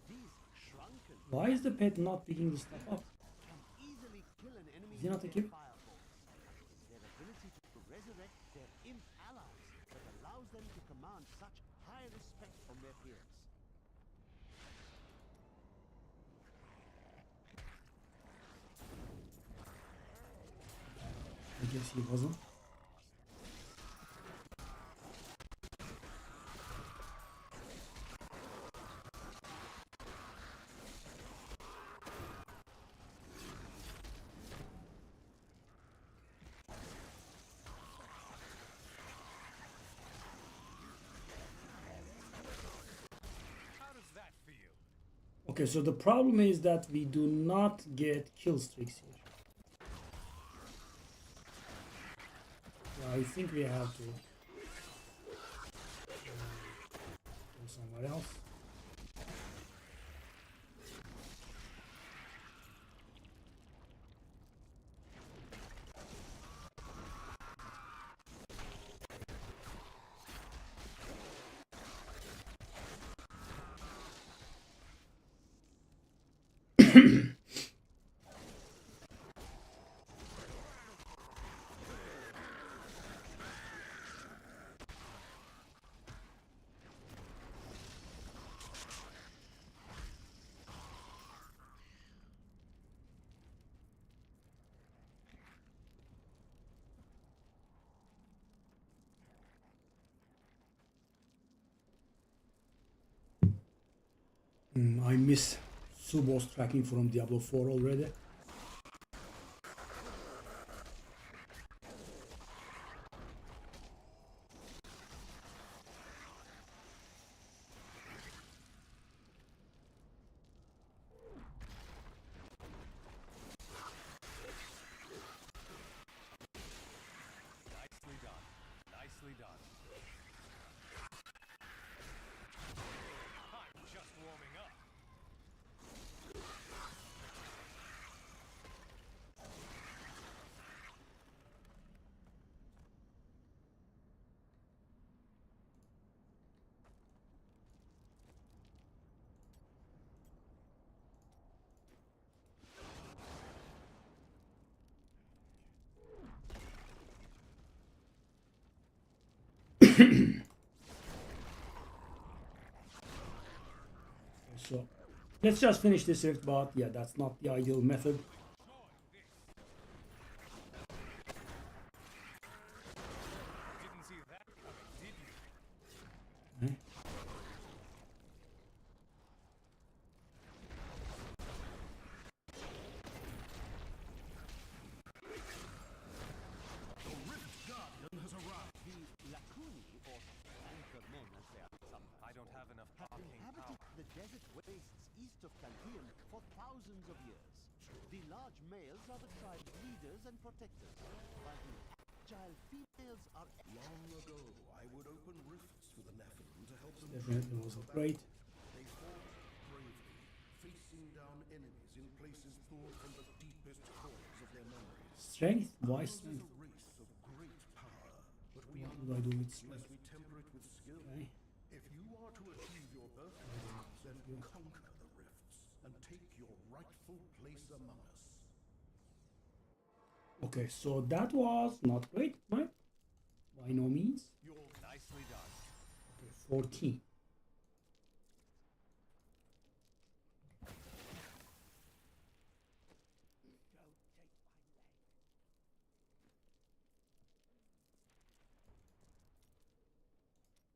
These shrunken Why is the pet not picking this stuff up? can easily kill an enemy Is he not with a their kid? fireballs. It is their ability to resurrect their imp allies that allows them to command such high respect from their peers. I guess he wasn't. How does that feel? Okay, so the problem is that we do not get kill streaks here. So I think we have to go somewhere else. I miss Subo's tracking from Diablo 4 already. Nicely done. Nicely done. I'm just warming up. So let's just finish this rift, but yeah, that's not the ideal method. Didn't see that coming, did you? Okay. The Lakuni, or anchor men as they are sometimes, I don't have enough have arcane inhabited power. the desert wastes east of Chaldean for thousands of years. The large males are the tribe's leaders and protectors, while the agile females are Long ago, I would open rifts for the Nephilim to help them. Definitely was great. They fought bravely, facing down enemies in places pulled from the deepest corners of their memories. Strength? Why Ours is strength? a race of great power, but we What are do I do with unless strength? we temper it with skill. Okay. If you are to achieve your birthright, then conquer the rifts and take your rightful place among us. Okay, so that was not great, right? By no means. You're nicely done. Okay, 14.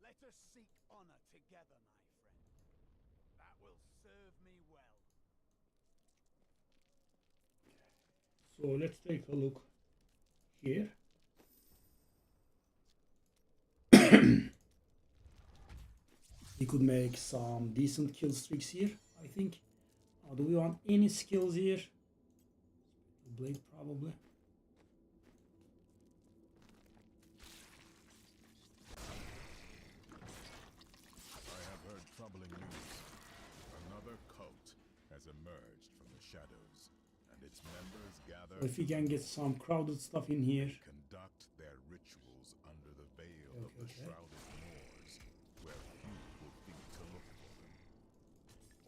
Let us seek honor together, my friend. That will serve me well. So let's take a look here. We could make some decent kill streaks here, I think. Do we want any skills here? Blade, probably. I have heard troubling news. Another cult has emerged from the shadows, and its members gather If we can get some crowded stuff in here. conduct their rituals under the veil of Okay, the okay. shrouded moors, where few will think to look for them.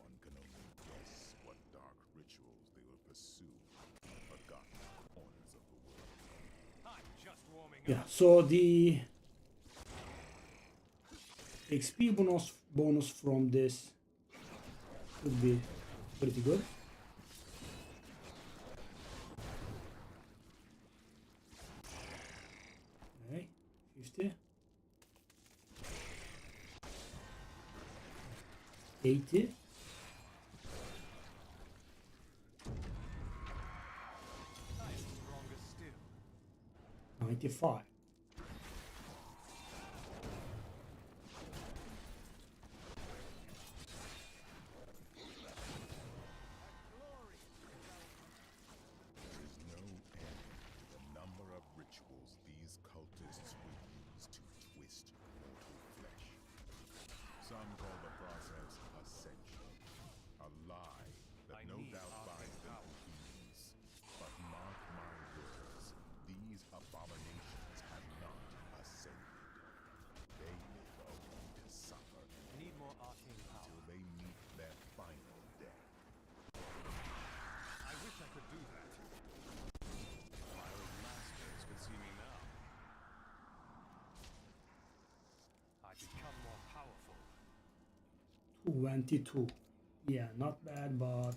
One can only guess what dark rituals they will pursue in forgotten corners of the world. I'm just warming Yeah, up. so the XP bonus from this would be pretty good. Okay, 50. 80. I'm stronger still. 95. There is no end to the number of rituals these cultists will use to twist mortal flesh. Some call the process ascension, a lie that I no need doubt arcane binds them power. to ease. But mark my words, these abominations have not ascended. They live only to suffer I need more arcane power. until they meet their final death. I wish I could do that. My old masters could see me now. I become more powerful. 22. Yeah, not bad, but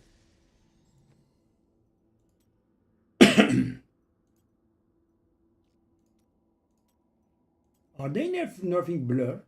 are they nerfing blur?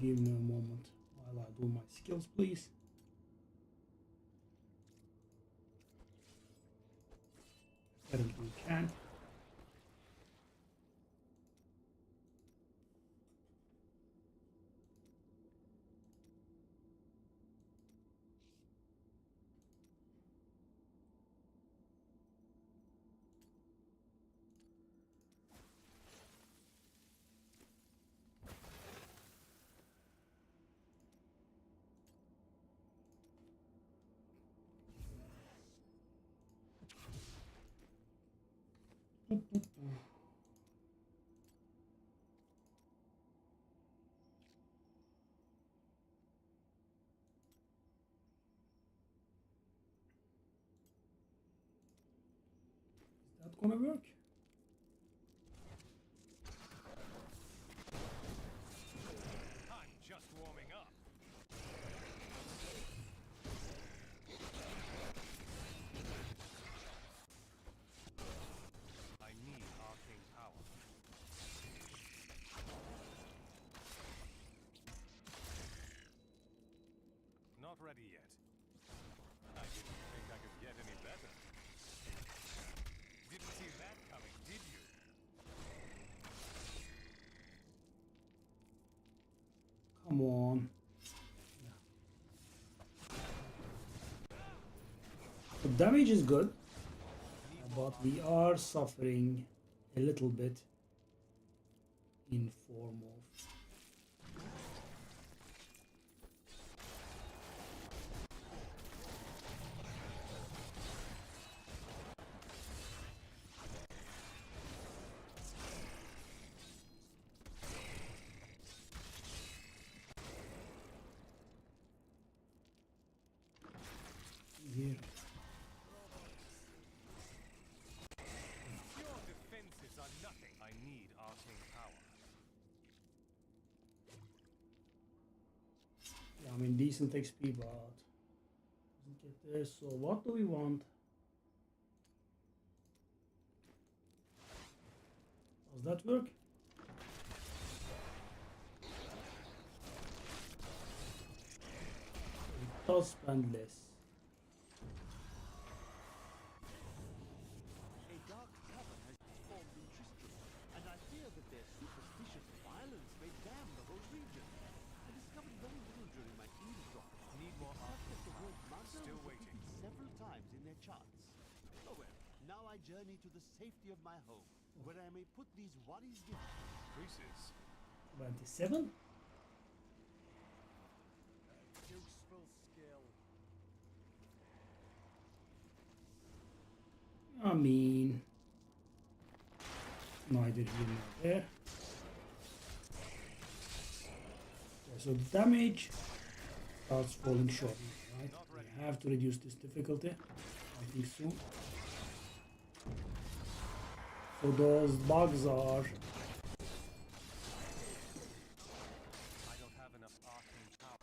give me a moment while I do my skills, please. Apparently we can. Is that gonna work? I'm just warming up. I need arcane power. Not ready yet. I didn't think I could get any better. Didn't see that coming, did you? Come on. The damage is good, but we are suffering a little bit in form of here. Your defenses are nothing. I need arcane power. Yeah, I mean decent XP, but doesn't get there. So what do we want? Does that work? It does spend less. A dark cavern has formed in Tristram, and I fear that their superstitious violence may damn the whole region. I discovered very little during my eavesdrop. Need more Except that the word mother Still was waiting. repeated several times in their charts. Oh well, now I journey to the safety of my home, where I may put these worries behind. Increases. 27? Useful skill. I mean, neither here nor there. Okay, so the damage starts falling short, right? We have to reduce this difficulty. I think so. So those bugs are I don't have enough arcane power.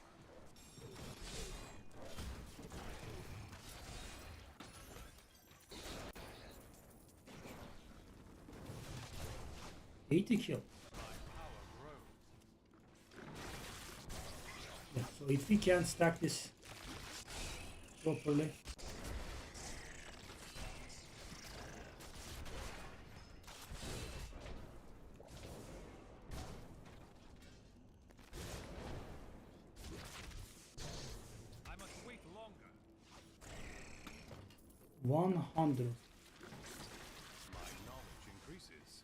80 kills. My power grows. Yeah, so if we can stack this properly. I must wait longer. 100. My knowledge increases.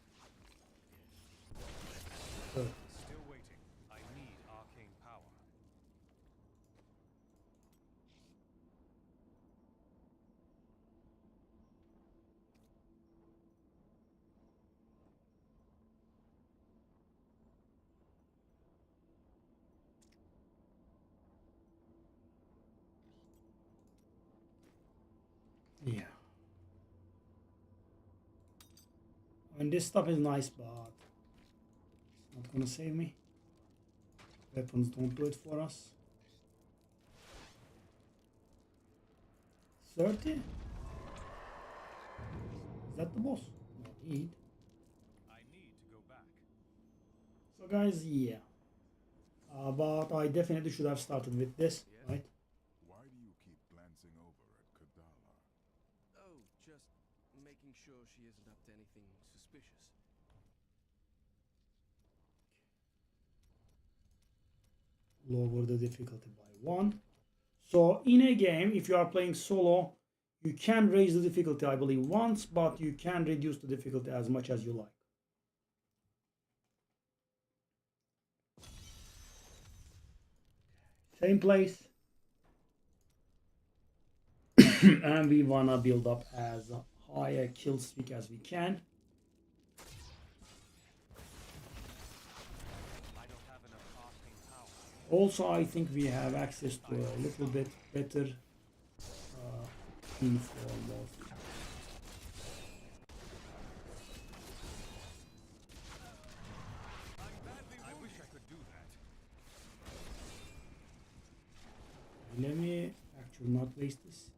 Good. Still waiting. I need arcane power. Yeah. I mean, this stuff is nice, but it's not gonna save me. Weapons don't do it for us. 30? Is that the boss? No, need. I need to go back. So guys, yeah. But I definitely should have started with this, right? Why do you keep glancing over at Kadala? Oh, just making sure she isn't up to anything suspicious. Lower the difficulty by 1. So in a game, if you are playing solo, you can raise the difficulty, I believe, once, but you can reduce the difficulty as much as you like. Same place. And we wanna build up as high a kill streak as we can. Also, I think we have access to a little bit better inform of. I wish I could do that. Let me actually not waste this.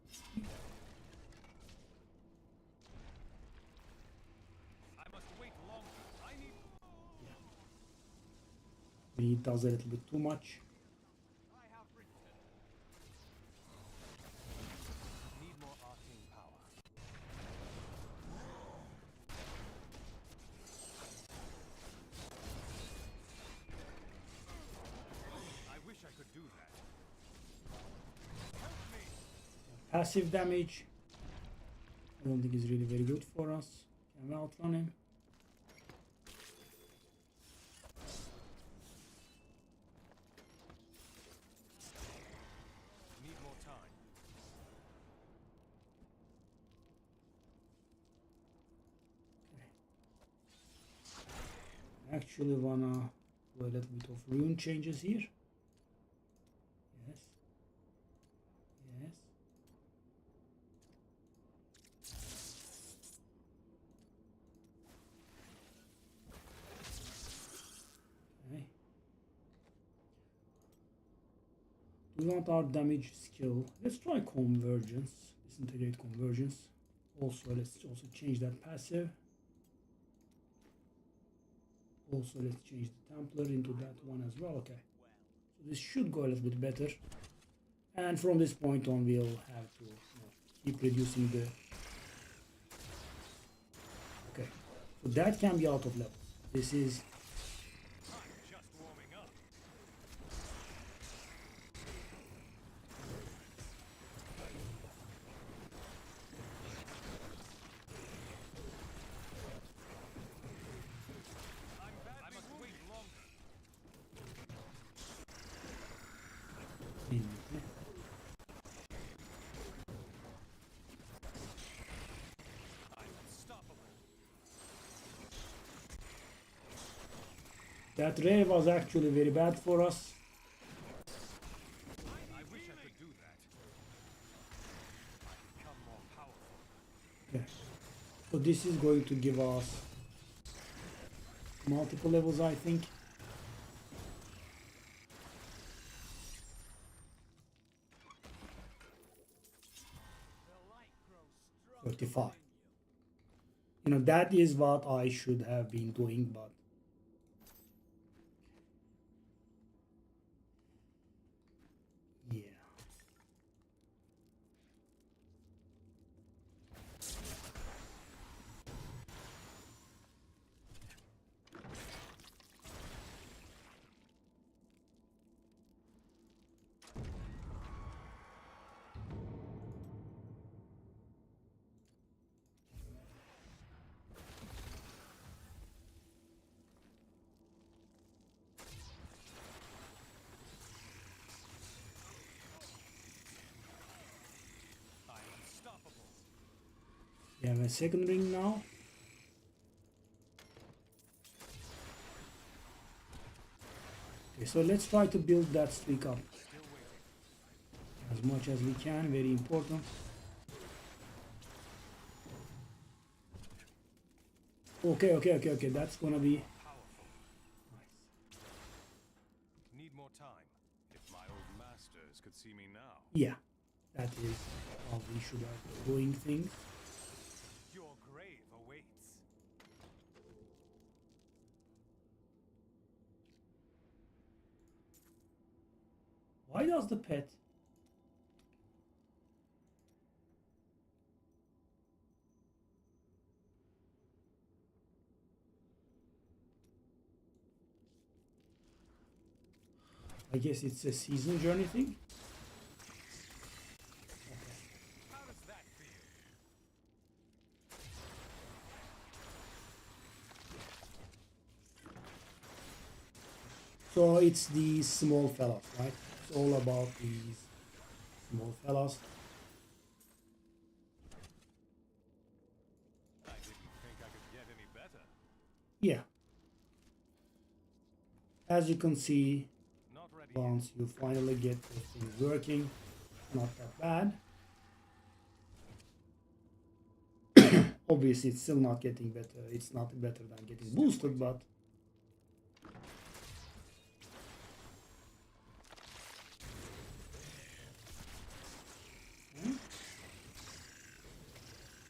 I must wait longer. I need. He does a little bit too much. I have returned. Need more arcane power. I wish I could do that. Help me. Passive damage. I don't think is really very good for us. Can we outrun him? Need more time. Actually wanna do a little bit of rune changes here. Yes. Yes. Okay. We want our damage skill. Let's try convergence. Disintegrate convergence. Also, let's also change that passive. Also, let's change the Templar into that one as well. Okay. So this should go a little bit better. And from this point on, we'll have to keep reducing the... Okay. So that can be out of level. This is... I'm just warming up. I must wait longer. I'm unstoppable. That ray was actually very bad for us. I wish I could do that. I become more powerful. Okay. So this is going to give us multiple levels, I think. The light grows strong. 35. You know, that is what I should have been doing, but yeah. I'm unstoppable. We have a second ring now. Okay, so let's try to build that streak up Still waiting. as much as we can. Very important. Okay. That's gonna be Powerful. nice. Need more time. If my old masters could see me now. Yeah, that is how we should have been doing things. Your grave awaits. Why does the pet? I guess it's a season journey thing. How does that feel? So it's these small fellas, right? It's all about these small fellas. I didn't think I could get any better. Yeah. As you can see, Not ready. once you finally get the thing working, not that bad. Obviously, it's still not getting better. It's not better than getting boosted, but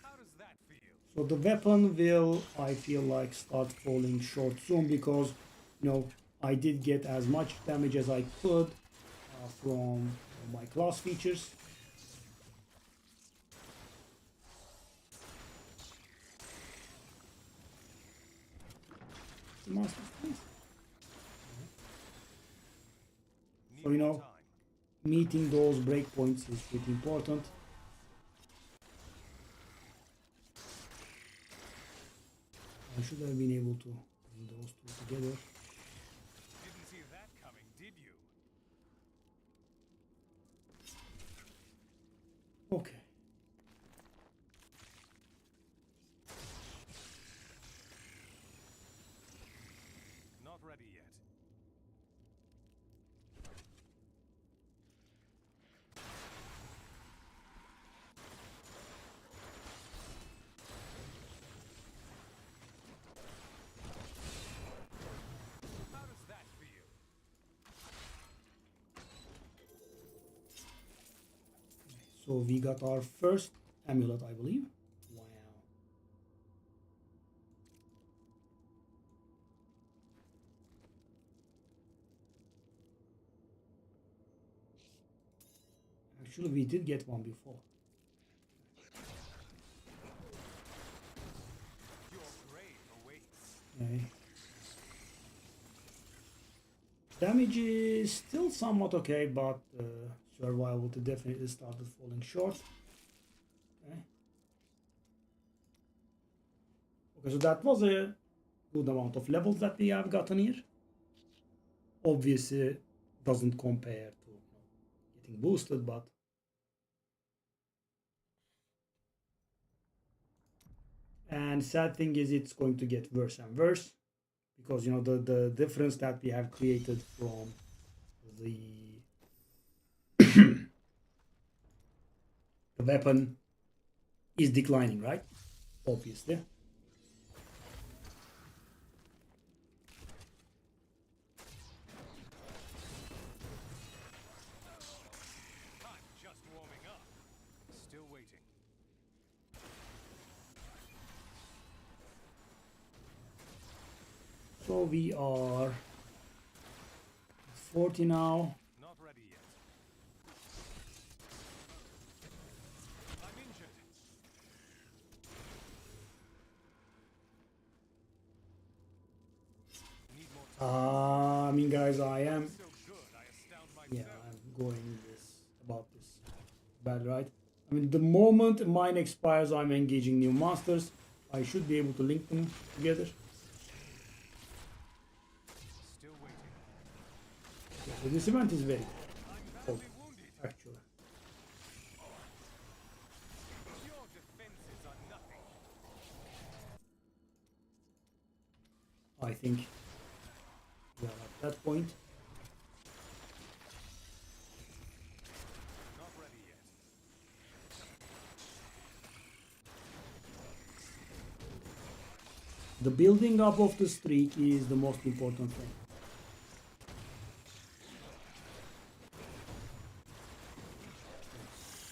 How does that feel? so the weapon will, I feel like, start falling short soon because, you know, I did get as much damage as I could from my class features. Master Space. So, you know, meeting those breakpoints is pretty important. I should have been able to bring those two together. Didn't see that coming, did you? Okay. Not ready yet. How does that feel? So we got our first amulet, I believe. Wow. Actually, we did get one before. Your grave awaits. Okay. Damage is still somewhat okay, but survival definitely started falling short. Okay. Okay, so that was a good amount of levels that we have gotten here. Obviously, doesn't compare to getting boosted, but and sad thing is it's going to get worse and worse because, you know, the difference that we have created from the the weapon is declining, right? Obviously. I'm just warming up. Still waiting. So we are 40 now. Not ready yet. I'm injured. Need more time. I mean, guys, I am. So good, I astound Yeah, myself. I'm going about this bad, right? I mean, the moment mine expires, I'm engaging new monsters. I should be able to link them together. Still waiting. Yeah, so this event is very I'm cool, badly wounded. actually. Your defenses are nothing. I think we are at that point. Not ready yet. The building up of the streak is the most important thing.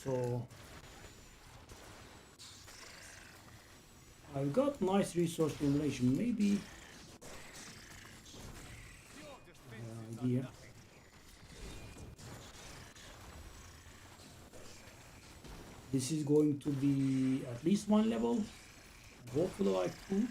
So I've got nice resource generation. Maybe Your defenses are idea. nothing. This is going to be at least 1 level. Hopefully like 2.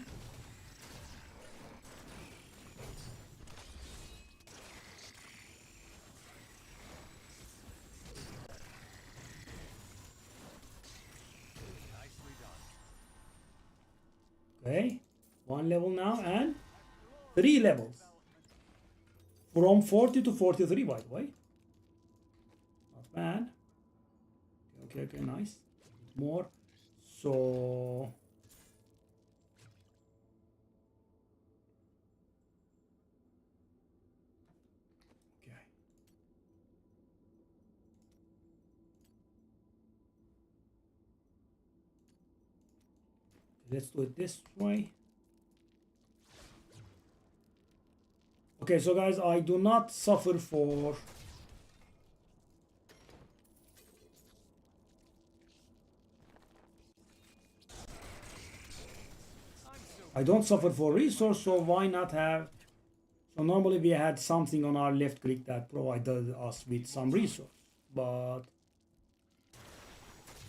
Okay, 1 level now and 3 levels. From 40 to 43, by the way. Not bad. Okay, nice. More. So... Okay. Let's do it this way. Okay, so guys, I do not suffer for... I don't suffer for resource, so why not have... So normally we had something on our left click that provided us with some resource. But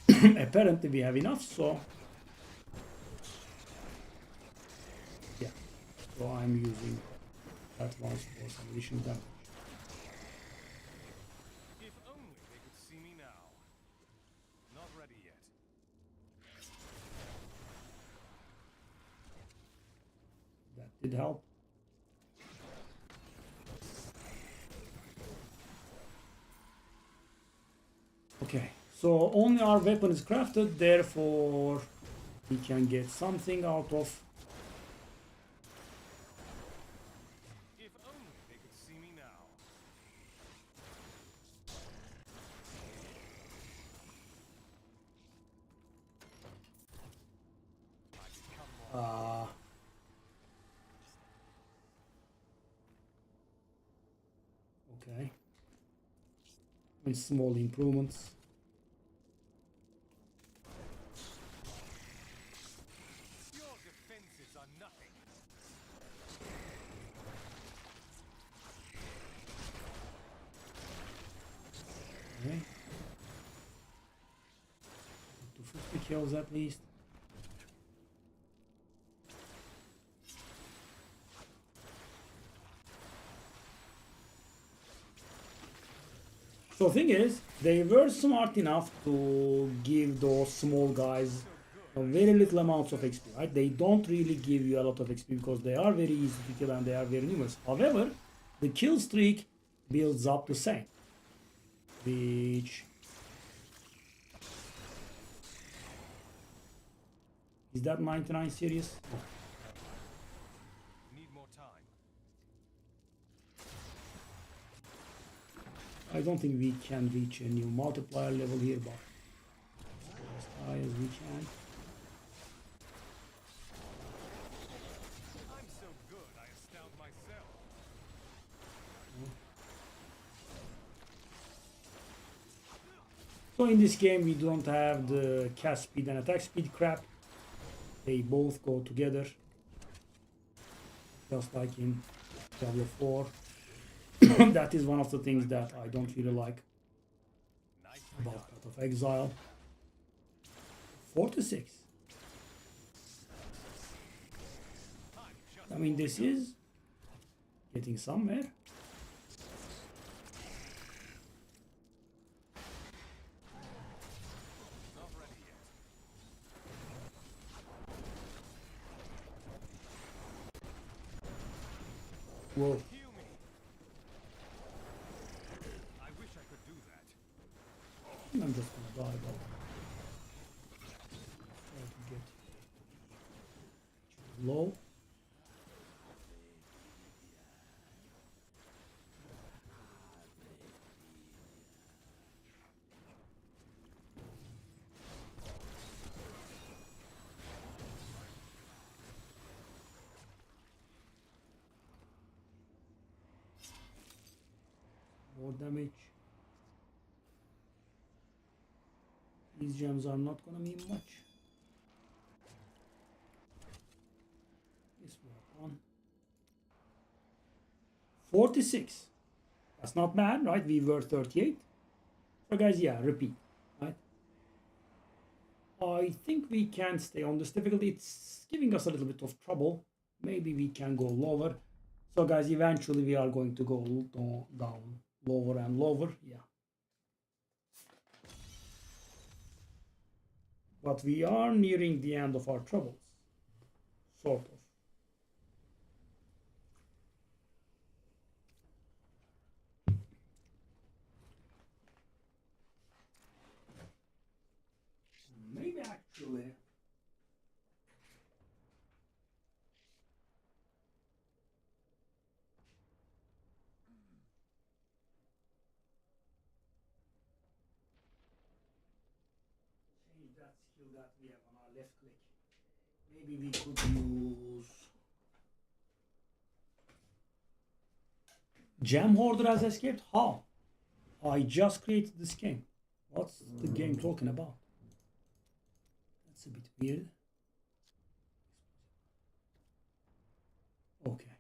apparently we have enough, so... Yeah. So I'm using that one for some additional damage. If only they could see me now. Not ready yet. That did help. Okay, so only our weapon is crafted, therefore we can get something out of... If only they could see me now. Okay. With small improvements. Your defenses are nothing. Okay. To 50 kills at least. So the thing is, they were smart enough to give those small guys a very little amounts of XP, right? They don't really give you a lot of XP because they are very easy to kill and they are very numerous. However, the kill streak builds up the same, which is that 99 serious? Oh. Need more time. I don't think we can reach a new multiplier level here, but as high as we can. I'm so good, I astound myself. So in this game we don't have the cast speed and attack speed crap. They both go together. Just like in Diablo 4. That is one of the things that I don't really like about Path of Exile. 46. I mean, this is getting somewhere. Not ready yet. Whoa. Heal me. I wish I could do that. I'm just gonna die, but try to get low. More damage. These gems are not gonna mean much. This one. 46. That's not bad, right? We were 38. So guys, yeah, repeat, right? I think we can stay on this difficulty. It's giving us a little bit of trouble. Maybe we can go lower. So guys, eventually we are going to go down lower and lower. Yeah. But we are nearing the end of our troubles. Sort of. Maybe actually. Change that skill that we have on our left click. Maybe we could use Gem Hoarder has escaped? How? I just created this game. What's the game talking about? That's a bit weird. Okay.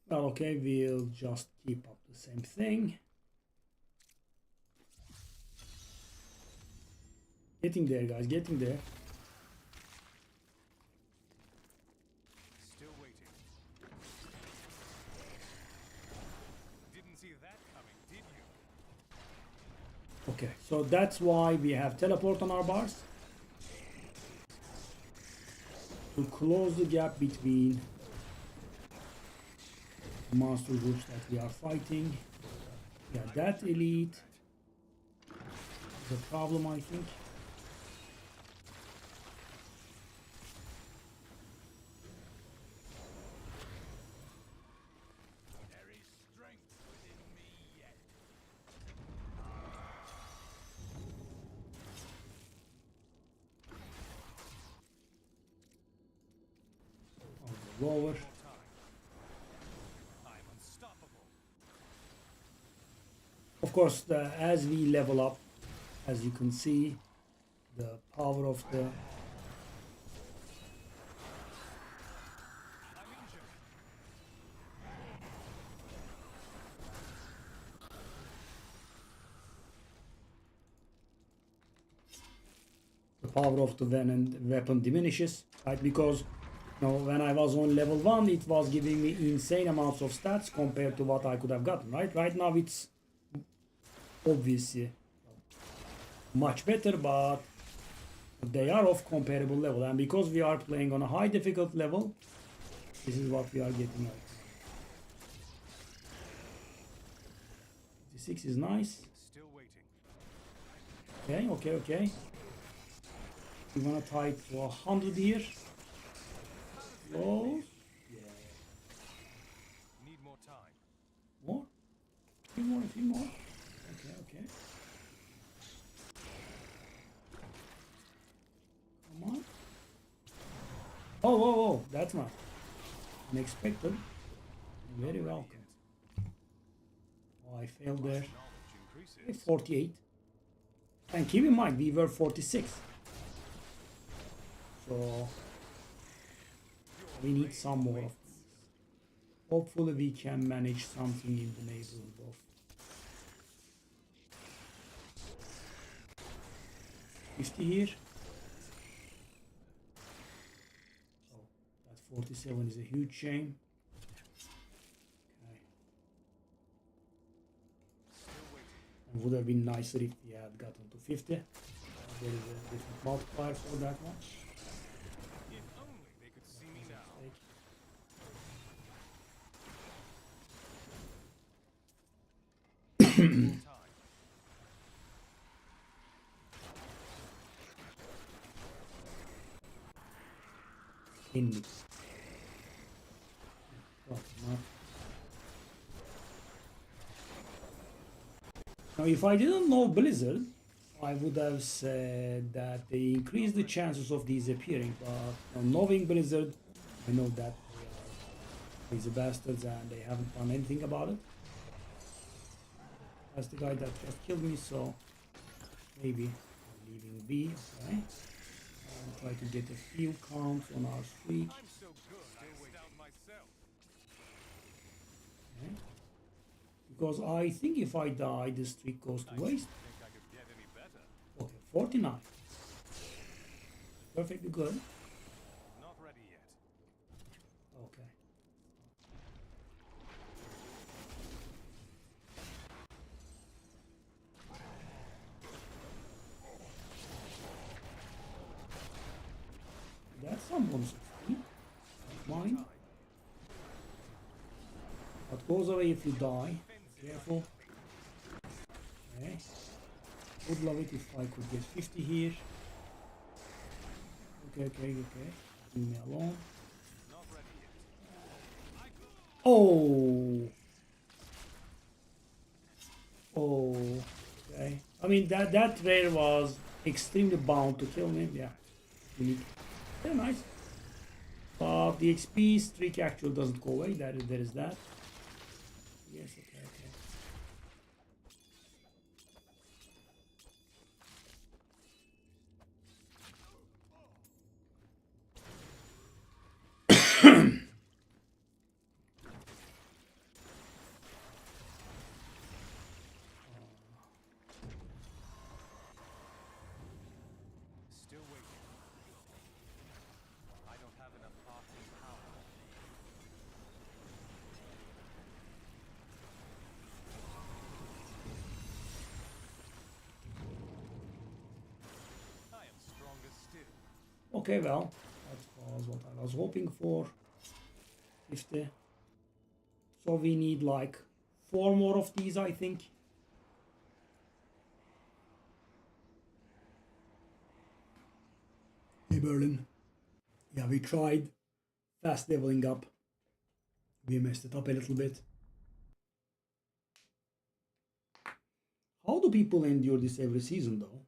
Well, okay, we'll just keep up the same thing. Getting there, guys, getting there. Still waiting. Didn't see that coming, did you? Okay, so that's why we have teleport on our bars. To close the gap between monster groups that we are fighting. Yeah, that elite is a problem, I think. There is strength within me yet. I'll go lower. Of course, as we level up, as you can see, the power of the weapon diminishes, right? Because when I was on level 1, it was giving me insane amounts of stats compared to what I could have gotten, right? Right now it's obviously much better, but they are of comparable level, and because we are playing on a high difficult level, this is what we are getting out. 56 is nice. Still waiting. Okay. We wanna tie it to 100 here. Close. Need more time. More? A few more. Okay. Come on. Oh, that's not unexpected. Very welcome. Oh, I failed there. 48. And keep in mind, we were 46. So we need some more of these. Hopefully we can manage something in the neighborhood of 50 here. So that 47 is a huge shame. Okay. And would have been nicer if we had gotten to 50. There is a different multiplier for that one. If only they could see me now. In me. Now, if I didn't know Blizzard, I would have said that they increase the chances of these appearing, but knowing Blizzard, I know that they are crazy bastards and they haven't done anything about it. That's the guy that just killed me, so maybe I'm leaving B, okay? And try to get a few counts on our streak. I'm so good, I stout myself. Okay. Because I think if I die, the streak goes to waste. Okay, 49. Perfectly good. Not ready yet. Okay. That's some bonus of me. Mine. What goes away if you die? Careful. Okay. Would love it if I could get 50 here. Okay. Leave me alone. Oh. Oh. Okay. I mean that rare was extremely bound to kill me. Yeah. Unique. Very nice. But the XP streak actually doesn't go away. There is that. Yes. Okay. Still waiting. I don't have enough arcane power. I am stronger still. Okay, well, that was what I was hoping for. 50. So we need like 4 more of these, I think. Hey, Berlin. Yeah, we tried fast leveling up. We messed it up a little bit. How do people endure this every season, though?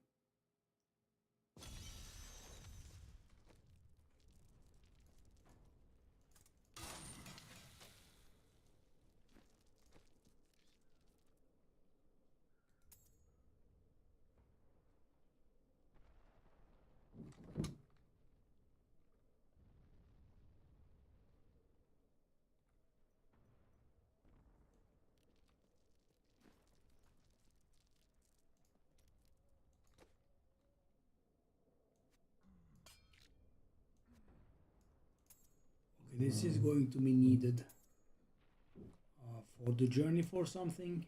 Okay, this is going to be needed for the journey for something.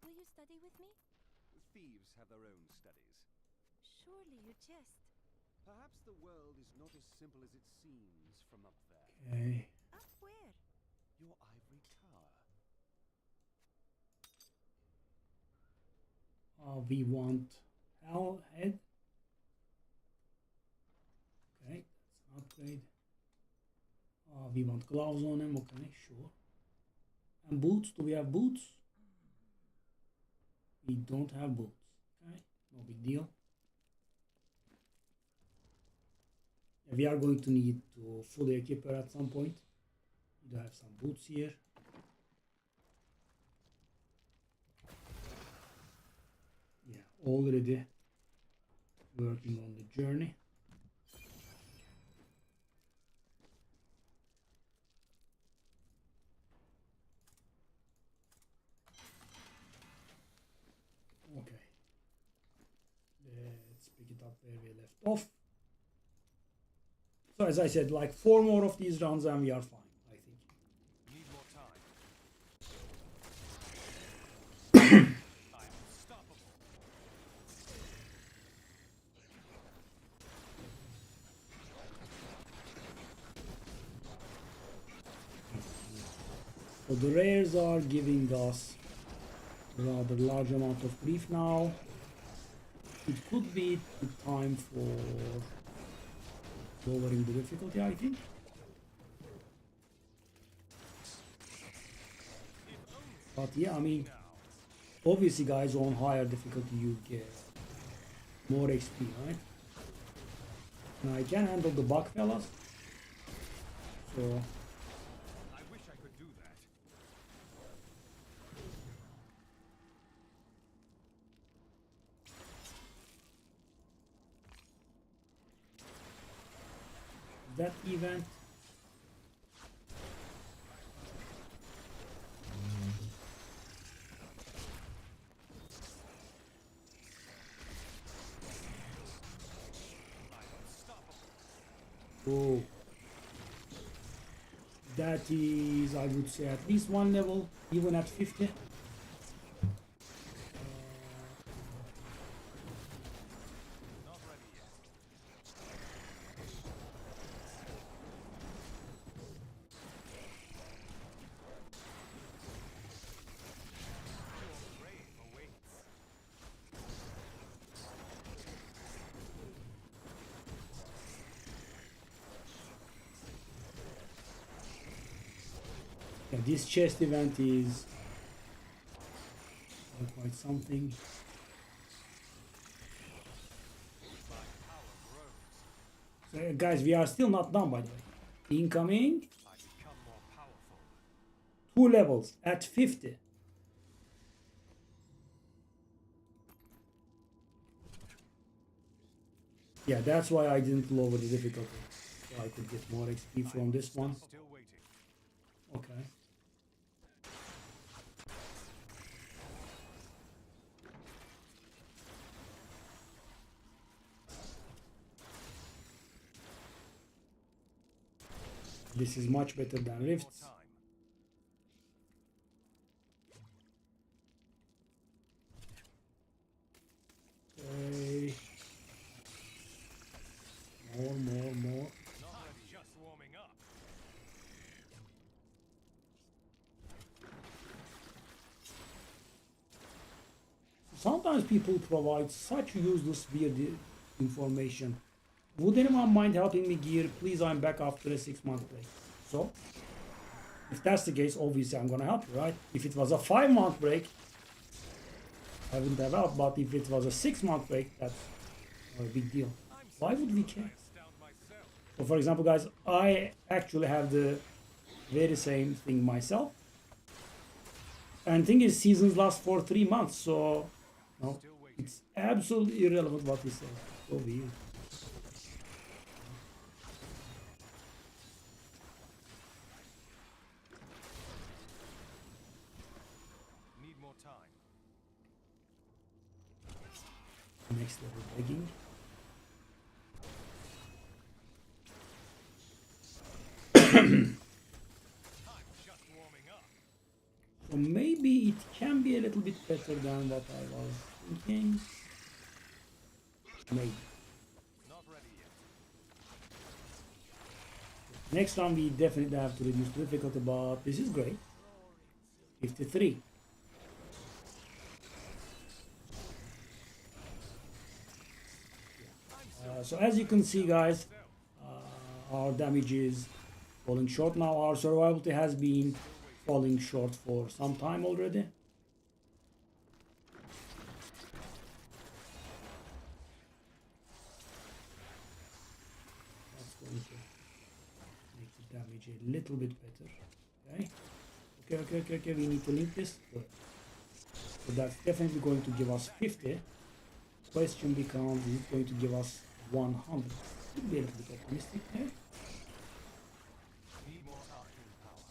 Will you study with me? Thieves have their own studies. Surely you jest. Perhaps the world is not as simple as it seems from up there. Okay. Up where? Your ivory tower. We want hell head. Okay, that's an upgrade. We want gloves on him. Okay, sure. And boots. Do we have boots? We don't have boots. Okay, no big deal. Yeah, we are going to need to fully equip her at some point. We do have some boots here. Yeah, already working on the journey. Okay, let's pick it up where we left off. So as I said, like 4 more of these rounds and we are fine, I think. Need more time. I am unstoppable. So the rares are giving us a rather large amount of grief now. It could be the time for lowering the difficulty, I think. But yeah, I mean, obviously guys, on higher difficulty you get more XP, right? Now I can handle the bug fellas. So I wish I could do that. that event. Oh. That is, I would say, at least one level, even at 50. Yeah, this chest event is quite something. So, guys, we are still not done, by the way. Incoming. 2 levels at 50. Yeah, that's why I didn't lower the difficulty. So I could get more XP from this one. Okay. This is much better than Rifts. Okay. More. Sometimes people provide such useless weird information. Would anyone mind helping me gear? Please, I'm back after a 6-month break. So, if that's the case, obviously I'm gonna help you, right? If it was a 5-month break, I wouldn't have helped, but if it was a 6-month break, that's not a big deal. Why would we care? So for example, guys, I actually have the very same thing myself. And the thing is, seasons last for 3 months, so no, it's absolutely irrelevant what he says. So weird. Need more time. Next level begging. So maybe it can be a little bit better than what I was thinking. Maybe. Not ready yet. Next time we definitely have to reduce difficulty, but this is great. 53. So as you can see, guys, our damage is falling short now. Our survivability has been falling short for some time already. That's going to make the damage a little bit better. Okay. We need to link this. Good. So that's definitely going to give us 50. Question becomes, is it going to give us 100? Could be a little bit optimistic there. Need more talking power.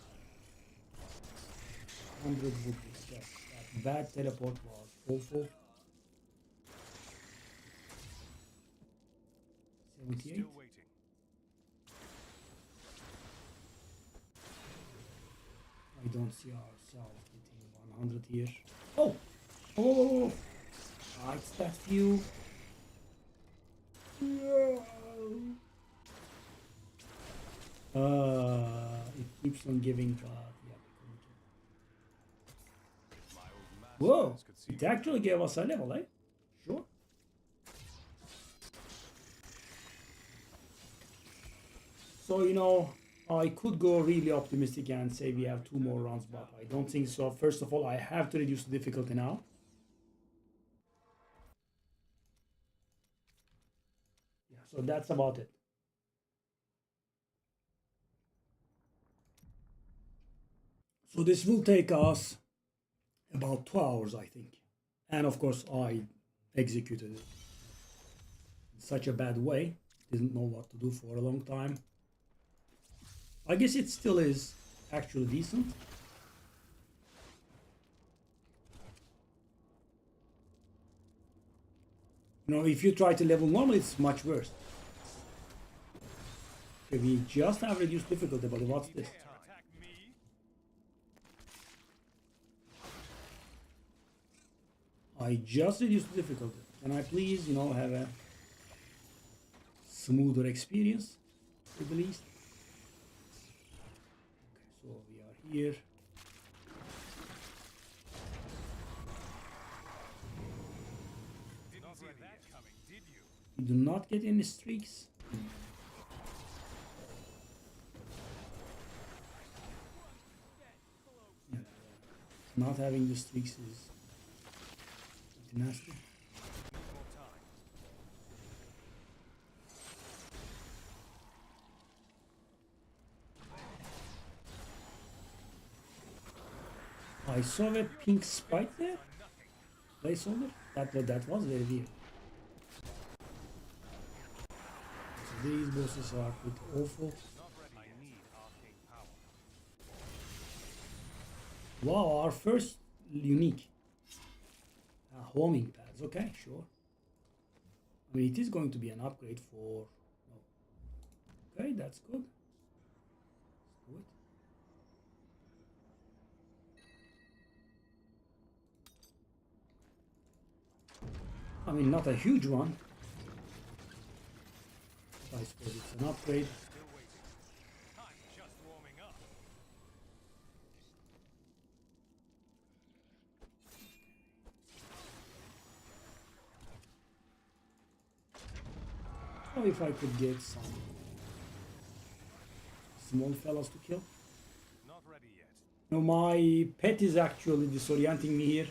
100 would be just that bad teleport was awful. 78. Still waiting. I don't see ourselves getting 100 here. Oh! Ah, it's that few. It keeps on giving, but yeah, we couldn't. Whoa! It actually gave us a level, eh? Sure. So, you know, I could go really optimistic and say we have 2 more rounds, but I don't think so. First of all, I have to reduce the difficulty now. Yeah, so that's about it. So this will take us about 2 hours, I think. And of course, I executed it in such a bad way. Didn't know what to do for a long time. I guess it still is actually decent. You know, if you try to level normal, it's much worse. Okay, we just have reduced difficulty, but what's this? I just reduced difficulty. Can I please, you know, have a smoother experience, at the least? Okay, so we are here. Didn't see that coming, did you? We do not get any streaks. Yeah. Not having the streaks is pretty nasty. I saw a pink spike there. Placeholder. That was very weird. So these bosses are pretty awful. Wow, our first unique homing pads. Okay, sure. I mean, it is going to be an upgrade for. Okay, that's good. Let's do it. I mean, not a huge one. I suppose it's an upgrade. Still waiting. I'm just warming up. Oh, if I could get some small fellas to kill. Not ready yet. No, my pet is actually disorienting me here.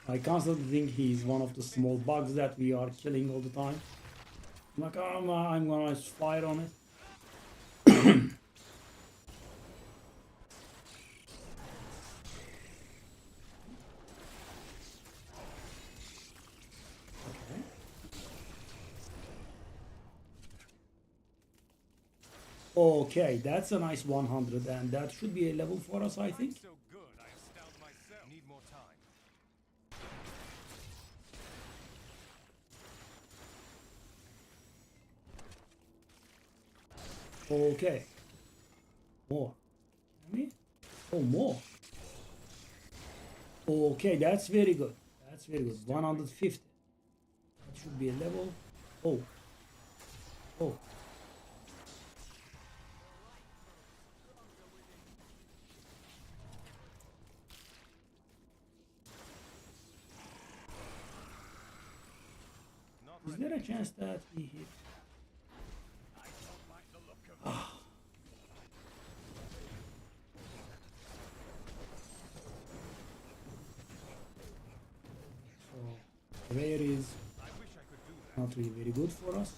I constantly think he's one of the small bugs that we are killing all the time. I'm like, oh, I'm gonna fire on it. Okay, that's a nice 100, and that should be a level for us, I think. So good, I astound myself. Need more time. Okay. More. Oh, more. Okay, that's very good. That's very good. 150. That should be a level. Oh. Oh. Is there a chance that we hit? I don't like the look of So, rare is I wish I could do that. not really very good for us.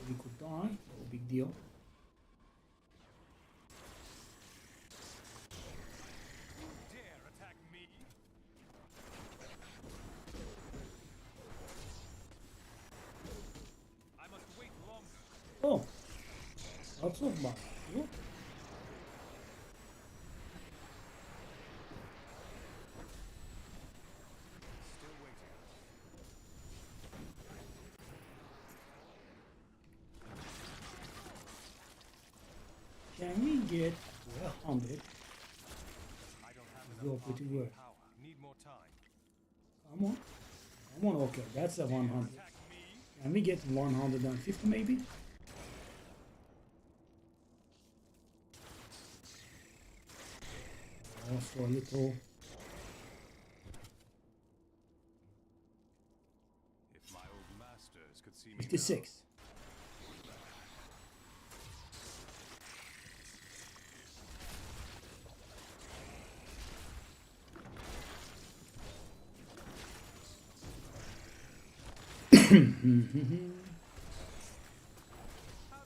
We could die, no big deal. Dare attack me? I must wait longer. Oh, lots of bugs. Look. Still waiting. Can we get 100? I don't have Go enough pretty arcane well. power. Need more time. Come on. Come on, okay, that's a 100. Attack me? Can we get 150 maybe? Also a little. If my old masters could see me 56. How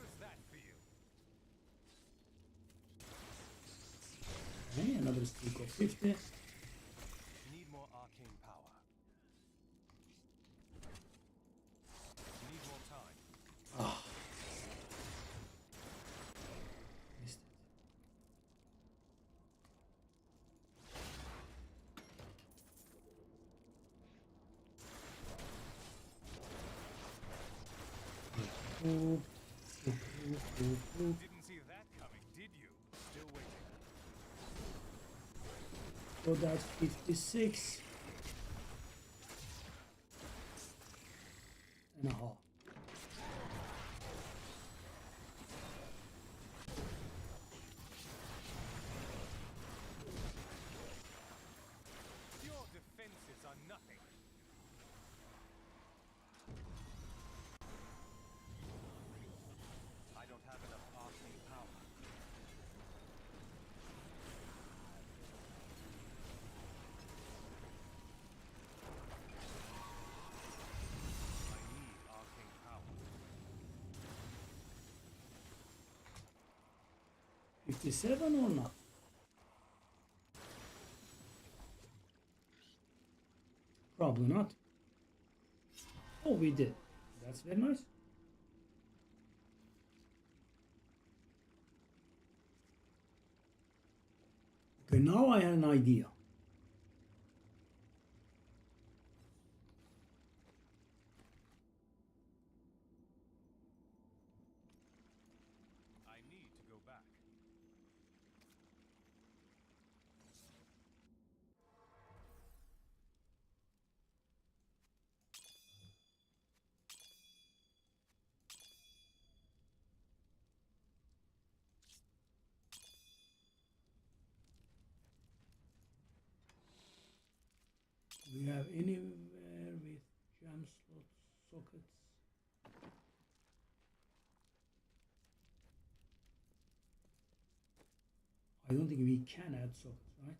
does that feel? Okay, another streak of 50. Need more arcane power. Need more time. Missed it. Oh, Didn't see that coming, did you? Still waiting. So that's 56 and a half. Your defenses are nothing. I don't have enough arcane power. I need arcane power. 57 or not? Probably not. Oh, we did. That's very nice. Okay, now I have an idea. I need to go back. Do we have anywhere with jam slot sockets? I don't think we can add sockets, right?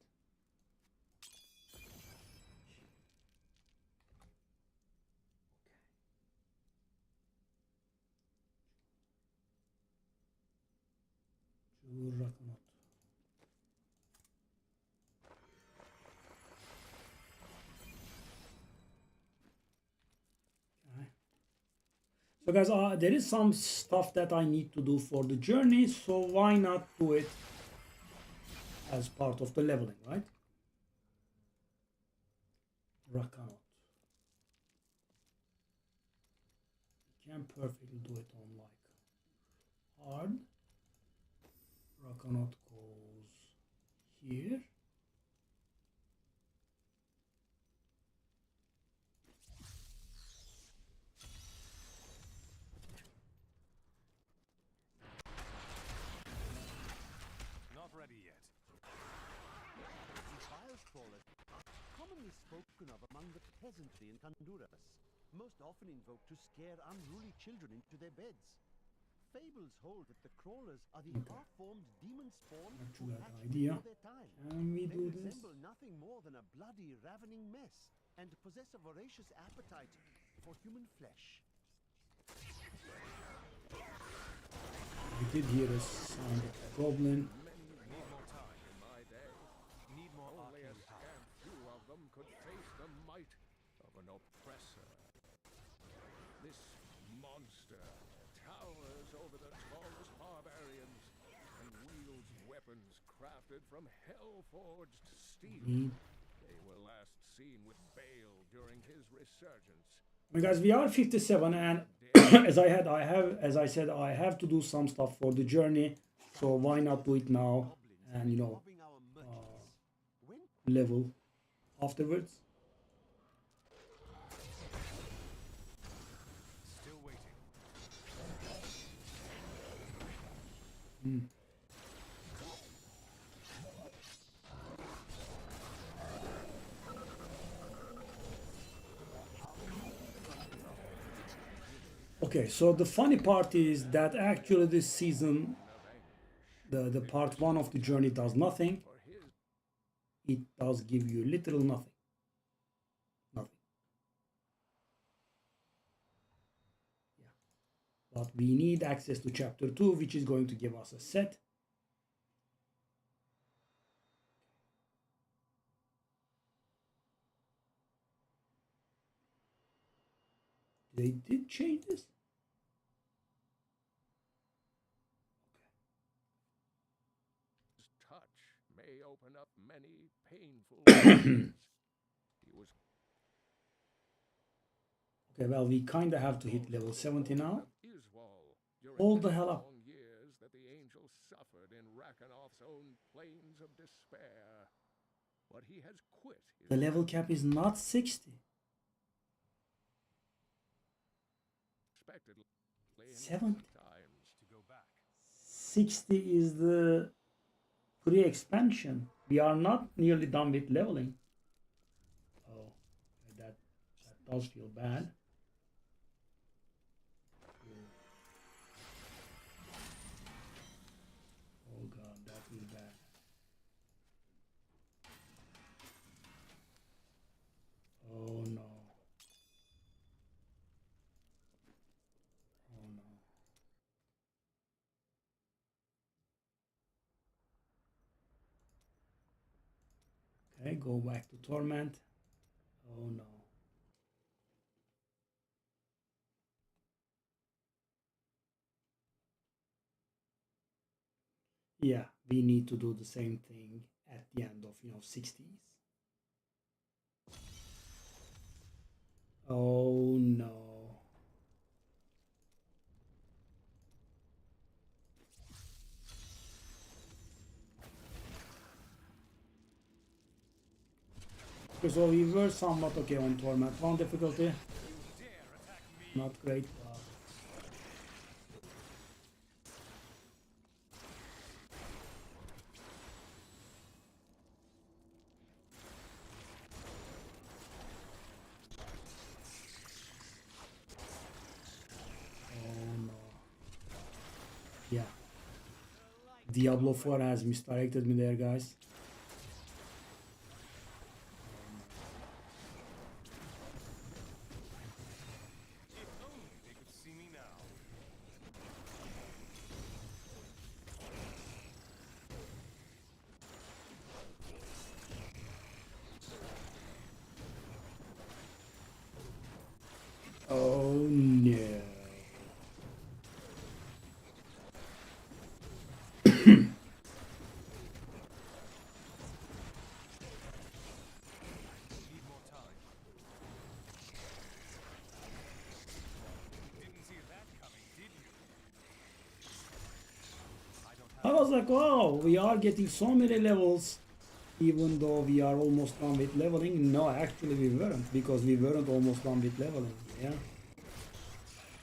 Okay. So guys, there is some stuff that I need to do for the journey, so why not do it as part of the leveling, right? Rakanot. You can perfectly do it on like hard. Rakanot goes here. Not ready yet. The fire crawlers are commonly spoken of among the peasantry in Honduras, most often invoked to scare unruly children into their beds. Fables hold that the crawlers are the half-formed demon spawn who Not hatch bad idea. before their time. Can we They do this? resemble nothing more than a bloody, ravening mess, and possess a voracious appetite for human flesh. I did hear a sound of a goblin. Need more time. In my day, Need more only a arcane power. scant few of them could face the might of an oppressor. This monster towers over the tallest barbarians and wields weapons crafted from hell-forged steel. They were last seen with Bale during his resurgence. I mean, guys, we are 57, and as I said, I have to do some stuff for the journey. So why not do it now, and you know, Robbing our merchants. When level afterwards. Still waiting. Okay, so the funny part is that actually this season, the part 1 of the journey does nothing. It does give you literal nothing. Nothing. Yeah. But we need access to chapter 2, which is going to give us a set. They did change this? His touch may open up many painful wounds. He was Okay, well, we kind of have to hit level 70 now. Iswal, Hold the hell up. long years that the angel suffered in Rakanoth's own plains of despair. But he has quit his The level cap is not 60. expectedly in 70. times. To go back. 60 is the pre-expansion. We are not nearly done with leveling. Oh, that does feel bad. Oh god, that is bad. Oh no. Oh no. Okay, go back to Torment. Oh no. Yeah, we need to do the same thing at the end of 60s. Oh no. Okay, so we were somewhat okay on Torment 1 difficulty. Not great. Oh no. Yeah. Diablo 4 has misdirected me there, guys. If only they could see me now. Oh no. Need more time. Didn't see that coming, did you? I don't I have was like, wow, we are getting so many levels, even though we are almost done with leveling. No, actually we weren't, because we weren't almost done with leveling. Yeah.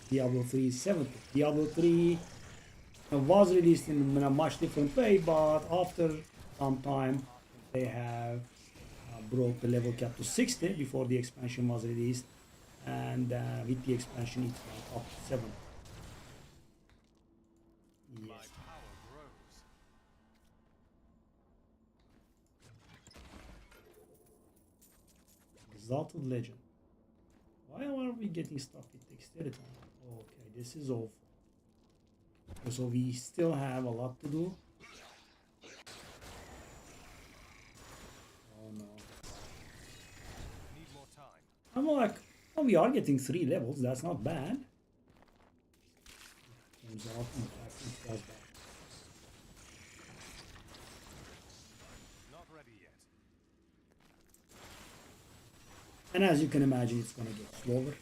Diablo 3 is 70. Diablo 3 was released in a much different way, but after some time they have brought the level cap to 60 before the expansion was released, and with the expansion it went up to 70. my Yes. power grows. Exalted Legend. Why are we getting stuff with dexterity? Okay, this is awful. So we still have a lot to do. Oh no. Need more time. I'm like, oh, we are getting 3 levels. That's not bad. Turns out, in fact, it was bad. Not ready yet. And as you can imagine, it's gonna get slower.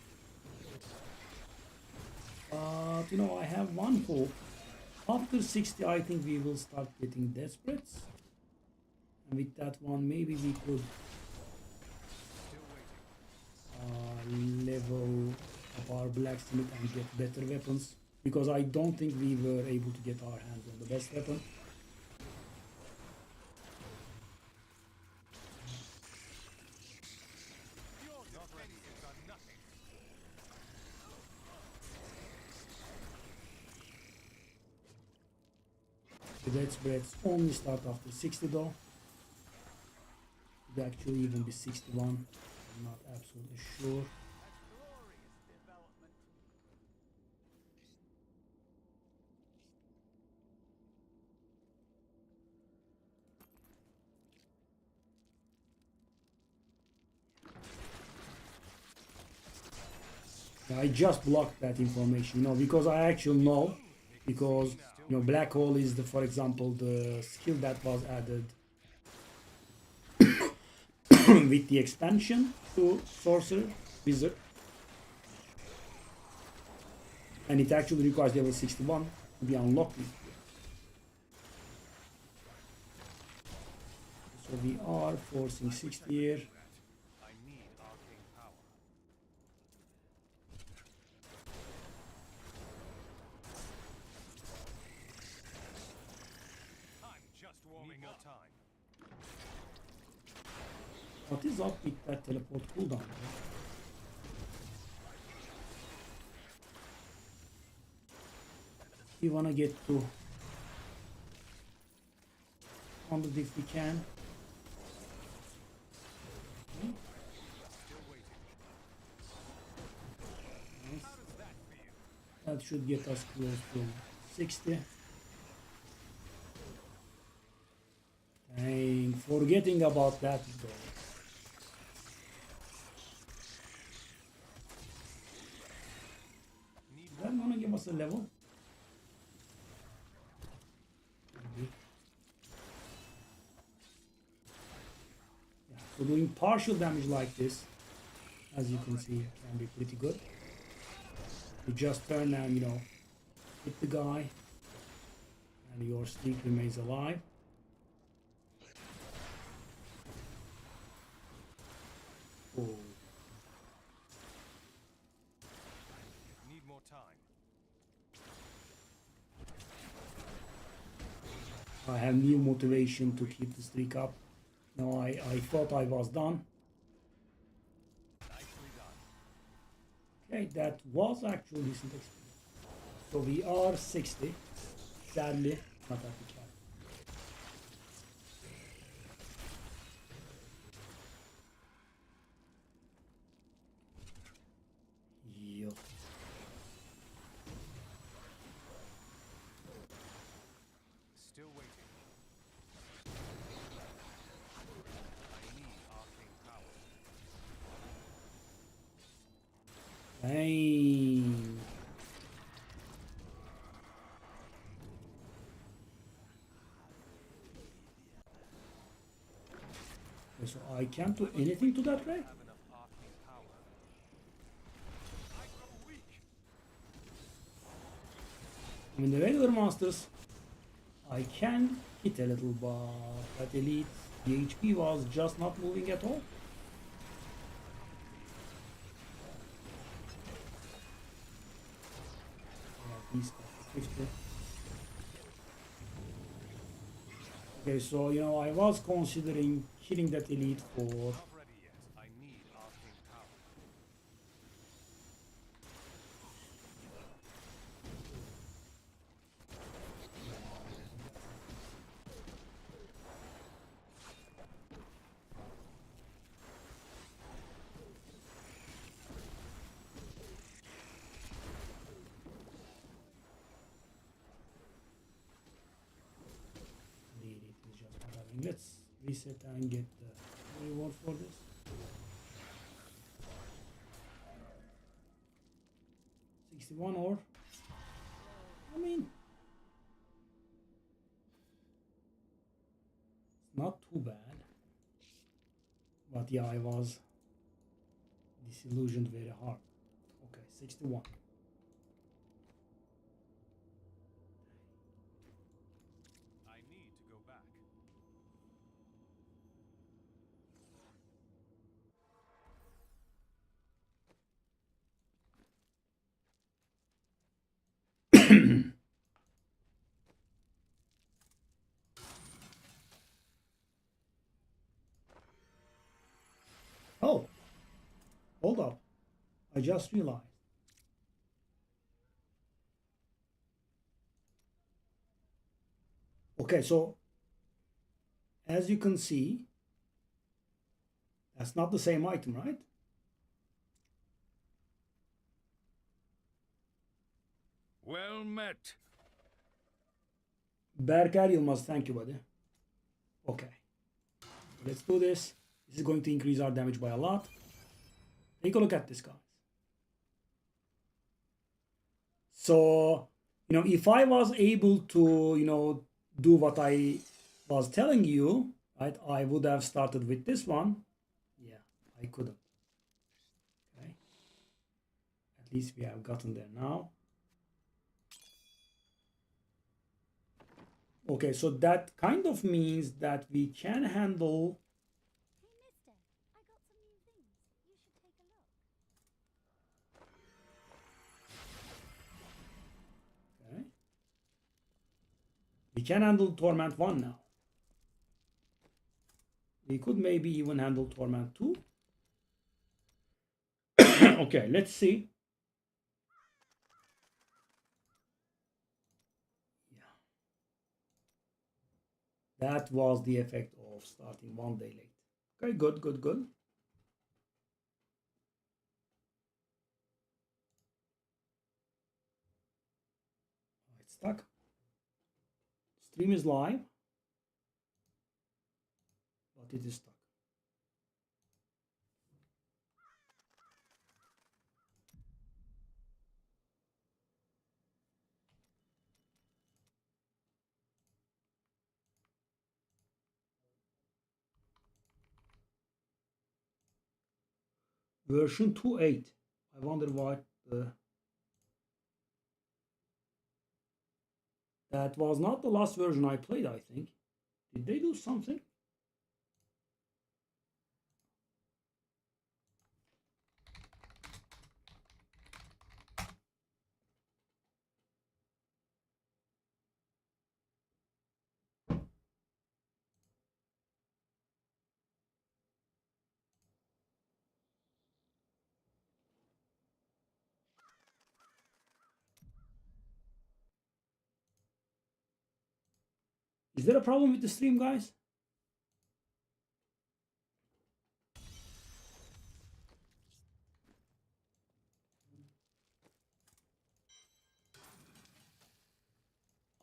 But I have one hope. After 60, I think we will start getting Desperates. And with that one, maybe we could Still waiting. level up our blacksmith and get better weapons. Because I don't think we were able to get our hands on the best weapon. Not ready yet. Done nothing. The Desperates only start after 60 though. It could actually even be 61. I'm not absolutely sure. I just blocked that information, because I actually know, because Black Hole is for example, the skill that was added with the expansion to Sorcerer Wizard. And it actually requires level 61 to be unlocked. So we are forcing 60 here. I need arcane power. I'm just warming up. Time. What is up with that teleport cooldown? We wanna get to 100 if we can. Still waiting. Nice. How does that feel? That should get us close to 60. Dang, forgetting about that goal. Need Is that gonna give us a level? Maybe. Yeah, so doing partial damage like this, as you can see, can be pretty good. You just turn and, you know, hit the guy, and your streak remains alive. Oh. Need more time. I have new motivation to keep the streak up. No, I thought I was done. Nicely done. Okay, that was actually decent experience. So we are 60. Sadly, not at the cap. Yup. Still waiting. I need arcane power. Dang. Okay, so I can't do anything to that ray? Have enough arcane power. I grow weak. I mean, the regular monsters, I can hit a little, but that elite, the HP was just not moving at all. Yeah, these guys, 50. Okay, so, you know, I was considering hitting that elite for Not ready yet. I need arcane power. the elite is just not having. Let's reset and get the reward for this. $61 or, I mean, it's not too bad. But yeah, I was disillusioned very hard. Okay, 61. I need to go back. Oh, hold up. I just realized. Okay, so as you can see, that's not the same item, right? Well met. Berker Yılmaz, thank you, buddy. Okay, let's do this. This is going to increase our damage by a lot. Take a look at this, guys. So, you know, if I was able to, you know, do what I was telling you, right, I would have started with this one. Yeah, I couldn't. Okay. At least we have gotten there now. Okay, so that kind of means that we can handle. Hey, mister, I got some new things. You should take a look. Okay. We can handle Torment 1 now. We could maybe even handle Torment 2. Okay, let's see. Yeah. That was the effect of starting 1 day late. Okay, good, good, good. It's stuck. Stream is live, but it is stuck. Version 2.8. I wonder what that was not the last version I played, I think. Did they do something? Is there a problem with the stream, guys?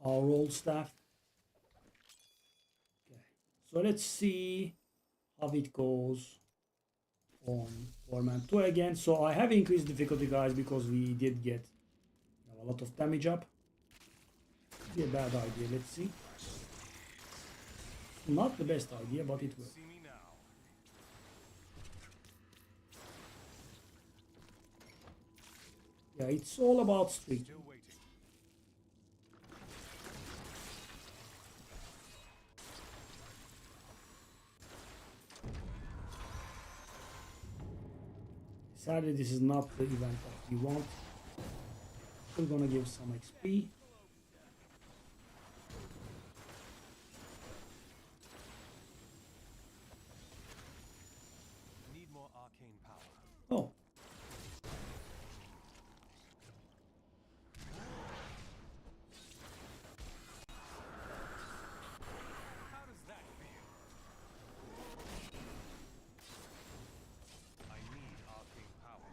Our old staff. Okay, so let's see how it goes on Torment 2 again. So I have increased difficulty, guys, because we did get a lot of damage up. Could be a bad idea. Let's see. Not the best idea, but it will. See me now. Yeah, it's all about streak. Still waiting. Sadly, this is not the event that we want. We're gonna give some XP. Need more arcane power. Oh, How does that feel? I need arcane power.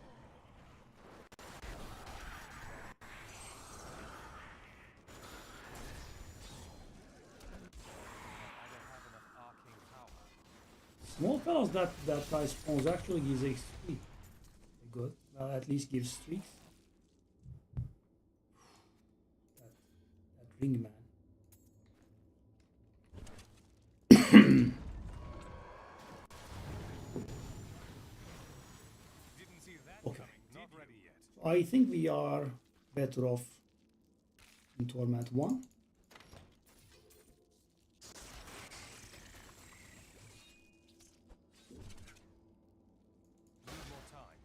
I don't have enough arcane power. small fellows that guy spawns actually gives XP. Good. Well, at least gives streaks. That ring man. Didn't see that Okay. coming. Not ready yet. I think we are better off in Torment 1. Need more time.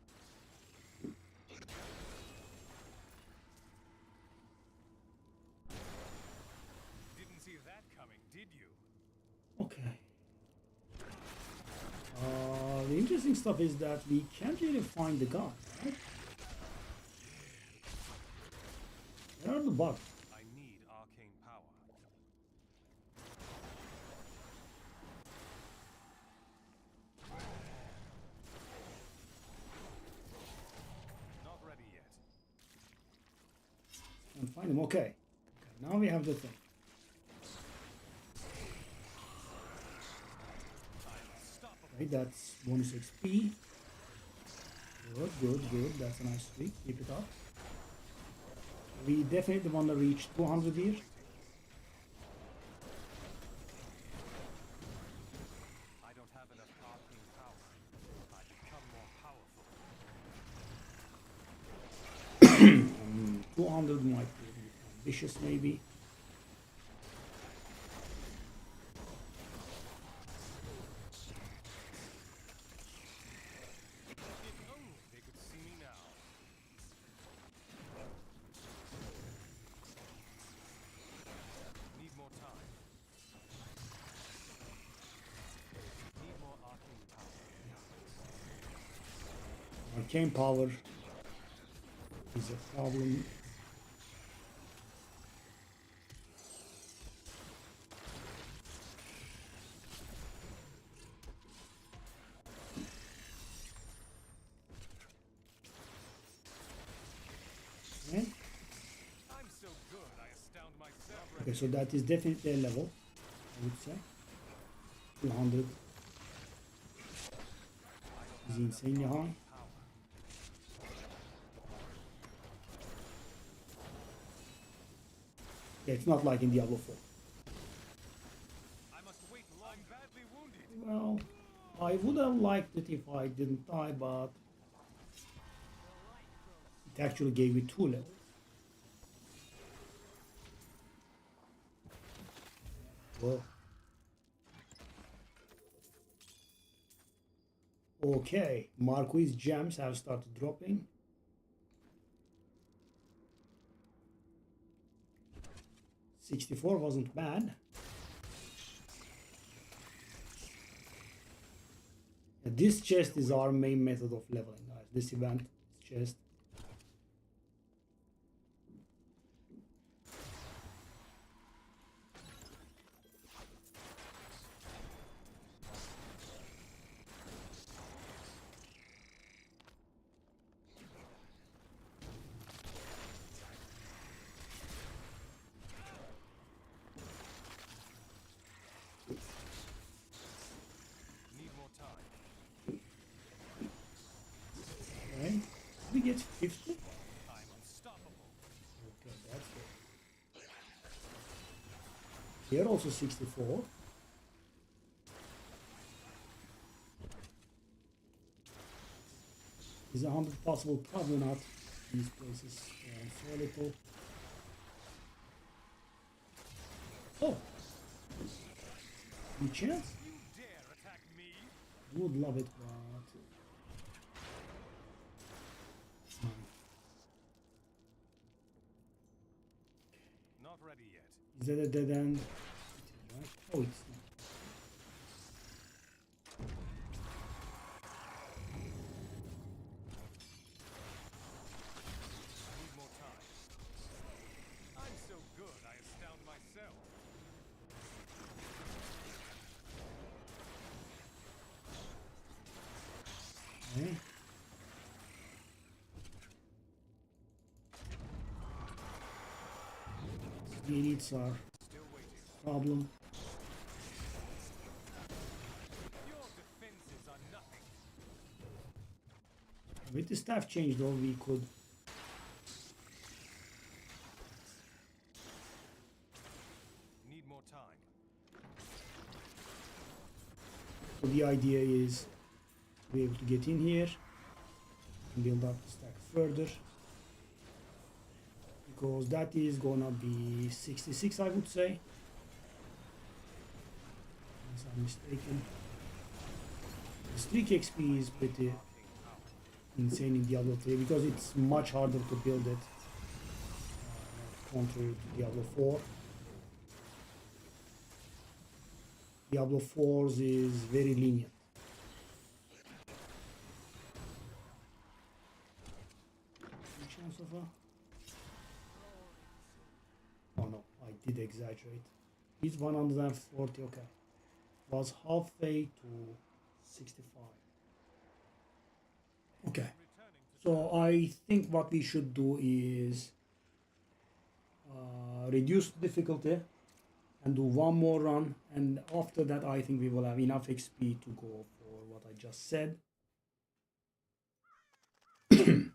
Didn't see that coming, did you? Okay. The interesting stuff is that we can't really find the gun, right? Where are the bugs? I need arcane power. Not ready yet. Can't find them. Okay. Now we have the thing. Okay, that's bonus XP. Good, good, good. That's a nice streak. Keep it up. We definitely want to reach 200 here. I don't have enough arcane power. I become more powerful. 200 might be ambitious, maybe. arcane power is a problem. Okay. I'm so good, I astound myself. Okay, so that is definitely a level, I would say. 200 is insanely high. Yeah, it's not like in Diablo 4. I must wait long. I'm badly wounded. Well, I would have liked it if I didn't die, but it actually gave me 2 levels. Whoa. Okay, Marquis gems have started dropping. $64 wasn't bad. And this chest is our main method of leveling, guys. This event chest. Need more time. Okay. We get 50. I'm unstoppable. Okay, that's good. Here also 64. Is 100 possible? Probably not. These places so little. Oh, any chance? You dare attack me? Would love it, but Not ready yet. is that a dead end? It is, right? Oh, it's not. Need more time. I'm so good, I astound myself. Okay. The elites are Still waiting. problem. Your defenses are nothing. With the staff change though, we could Need more time. so the idea is to be able to get in here and build up the stack further, because that is gonna be 66, I would say, unless I'm mistaken. The streak XP is pretty insane in Diablo 3 because it's much harder to build it contrary to Diablo 4. Diablo 4's is very lenient. Any chance of a... Oh no, I did exaggerate. It's 140, okay. Was halfway to 65. Okay. So I think what we should do is reduce the difficulty and do one more run, and after that I think we will have enough XP to go for what I just said. Torment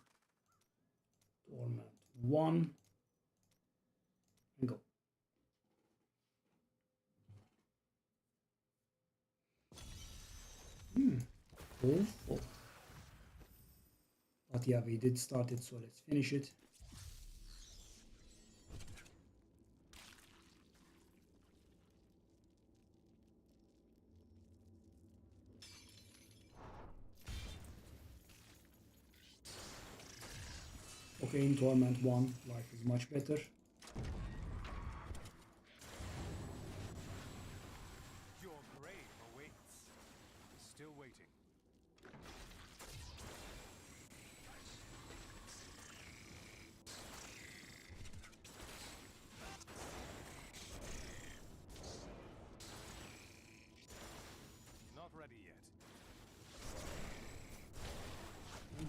1 and go. Awful. But yeah, we did start it, so let's finish it. Okay, in Torment 1, life is much better. Your grave awaits. Still waiting.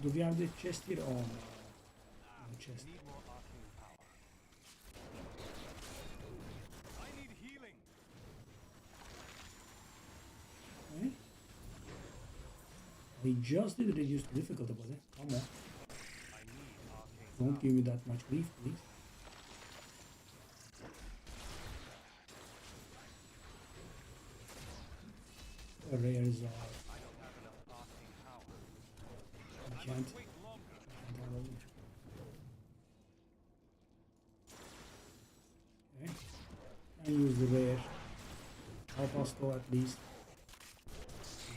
Do we have the chest here? Oh no. No chest. Need more arcane power. I need healing. Okay. We just did reduce the difficulty, but come on. I need arcane Don't give me that much grief, please. The rares are. I don't have enough arcane power. I I can't. must wait longer. Can't have all. Okay. And use the rare. Help us go at least.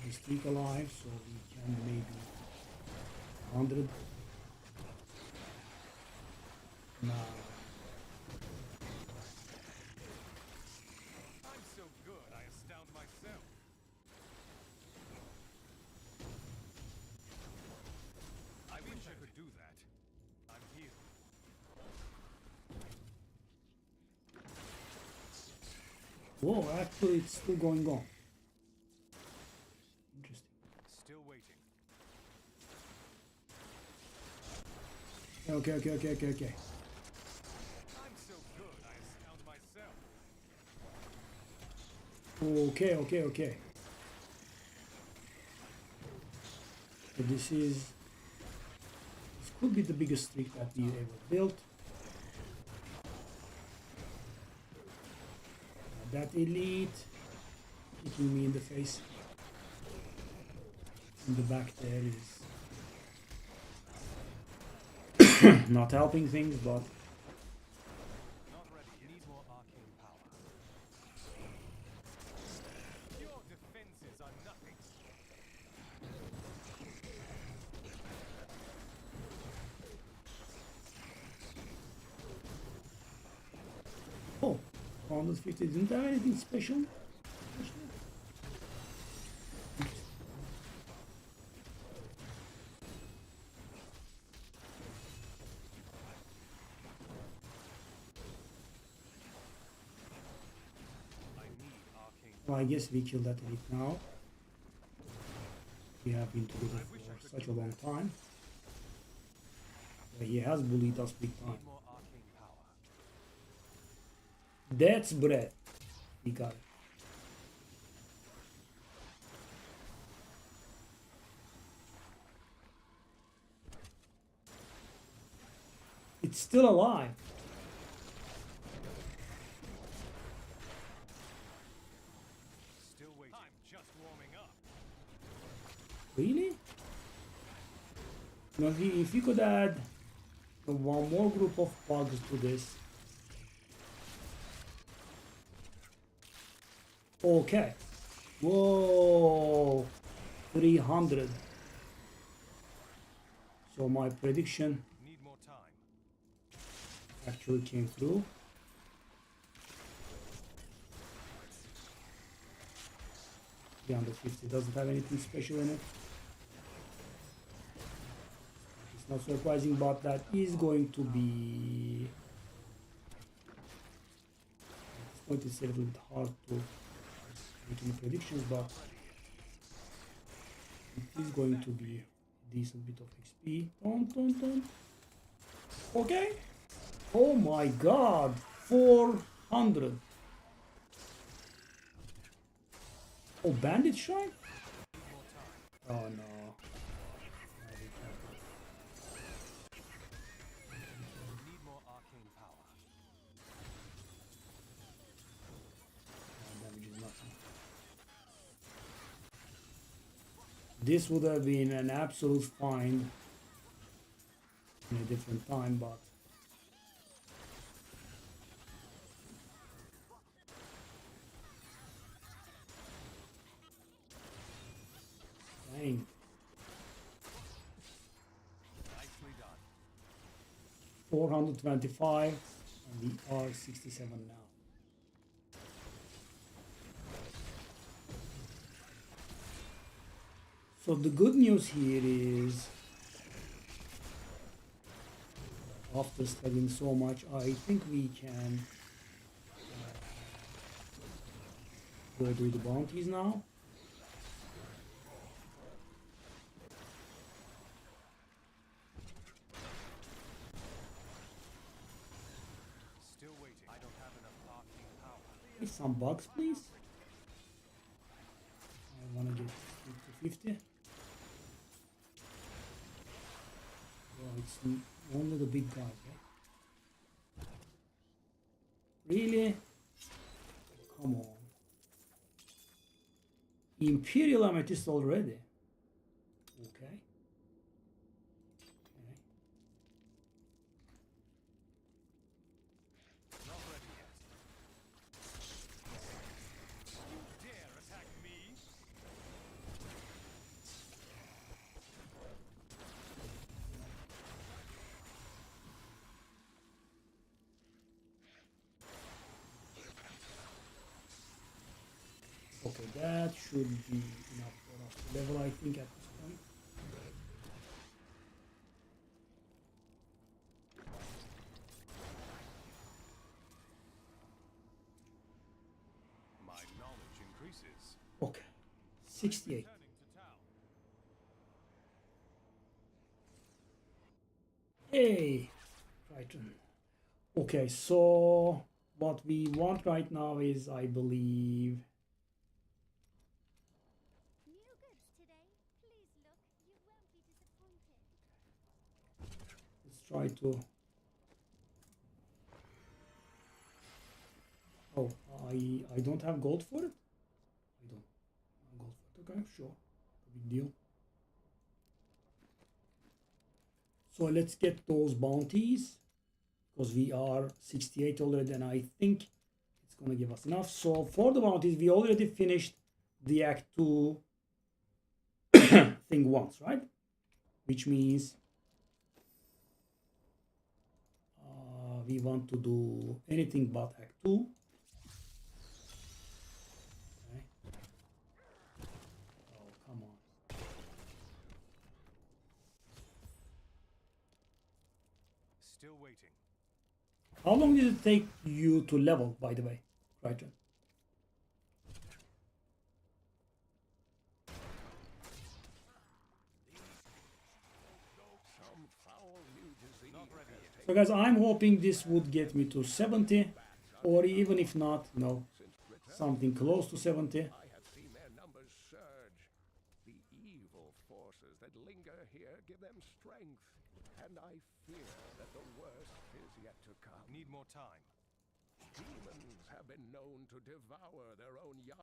Keep the streak alive so we can maybe 100. Nah. I'm so good, I astound myself. I wish I could do that. I'm healed. Whoa, actually it's still going on. Interesting. Still waiting. Okay. I'm so good, I astound myself. Okay. So this could be the biggest streak that we ever built. That elite hitting me in the face. In the back there is not helping things, but Not ready. Need more arcane power. Your defenses are nothing. oh, 150 didn't have anything special. I need arcane. Well, I guess we killed that elite now. We have been together for such a long time. But he has bullied us big time. Need more arcane power. That's bread. He got it. It's still alive. Still waiting. I'm just warming up. Really? Now, if you could add one more group of bugs to this. Okay. Whoa. 300. So my prediction Need more time. actually came through. The 150 doesn't have anything special in it. It's not surprising, but that is going to be. At this point, it's a little bit hard to make any predictions, but it is going to be a decent bit of XP. Dun. Okay. Oh my god, 400. Oh, bandit shrine? Oh no. Need more arcane power. Damage is nothing. This would have been an absolute find in a different time, but dang. Nicely done. 425 and we are 67 now. So the good news here is after studying so much, I think we can go do the bounties now. some bugs, please. I wanna get to 50. Well, it's only the big guys, right? Really? Come on. Imperial Amethyst already. Okay. Okay. Not ready yet. You dare attack me? Okay, that should be enough for us to level, I think, at this point. My knowledge increases. Okay. 68. Returning to town. Hey! Right. Okay, so what we want right now is, I believe, New goods today. Please look. You won't be disappointed. let's try to. Oh, I don't have gold for it. I don't have gold for it. Okay, sure, no big deal. So let's get those bounties because we are 68 already, and I think it's gonna give us enough. So for the bounties, we already finished the Act 2 thing once, right? Which means we want to do anything but Act 2. Okay. Oh, come on. Still waiting. How long did it take you to level, by the way, right? Some foul new disease Not ready has yet. So guys, I'm hoping this would get me to 70, or even if not, something close to 70. I have seen their numbers surge. The evil forces that linger here give them strength, and I fear that the worst is yet to come. Need more time. Demons have been known to devour their own young.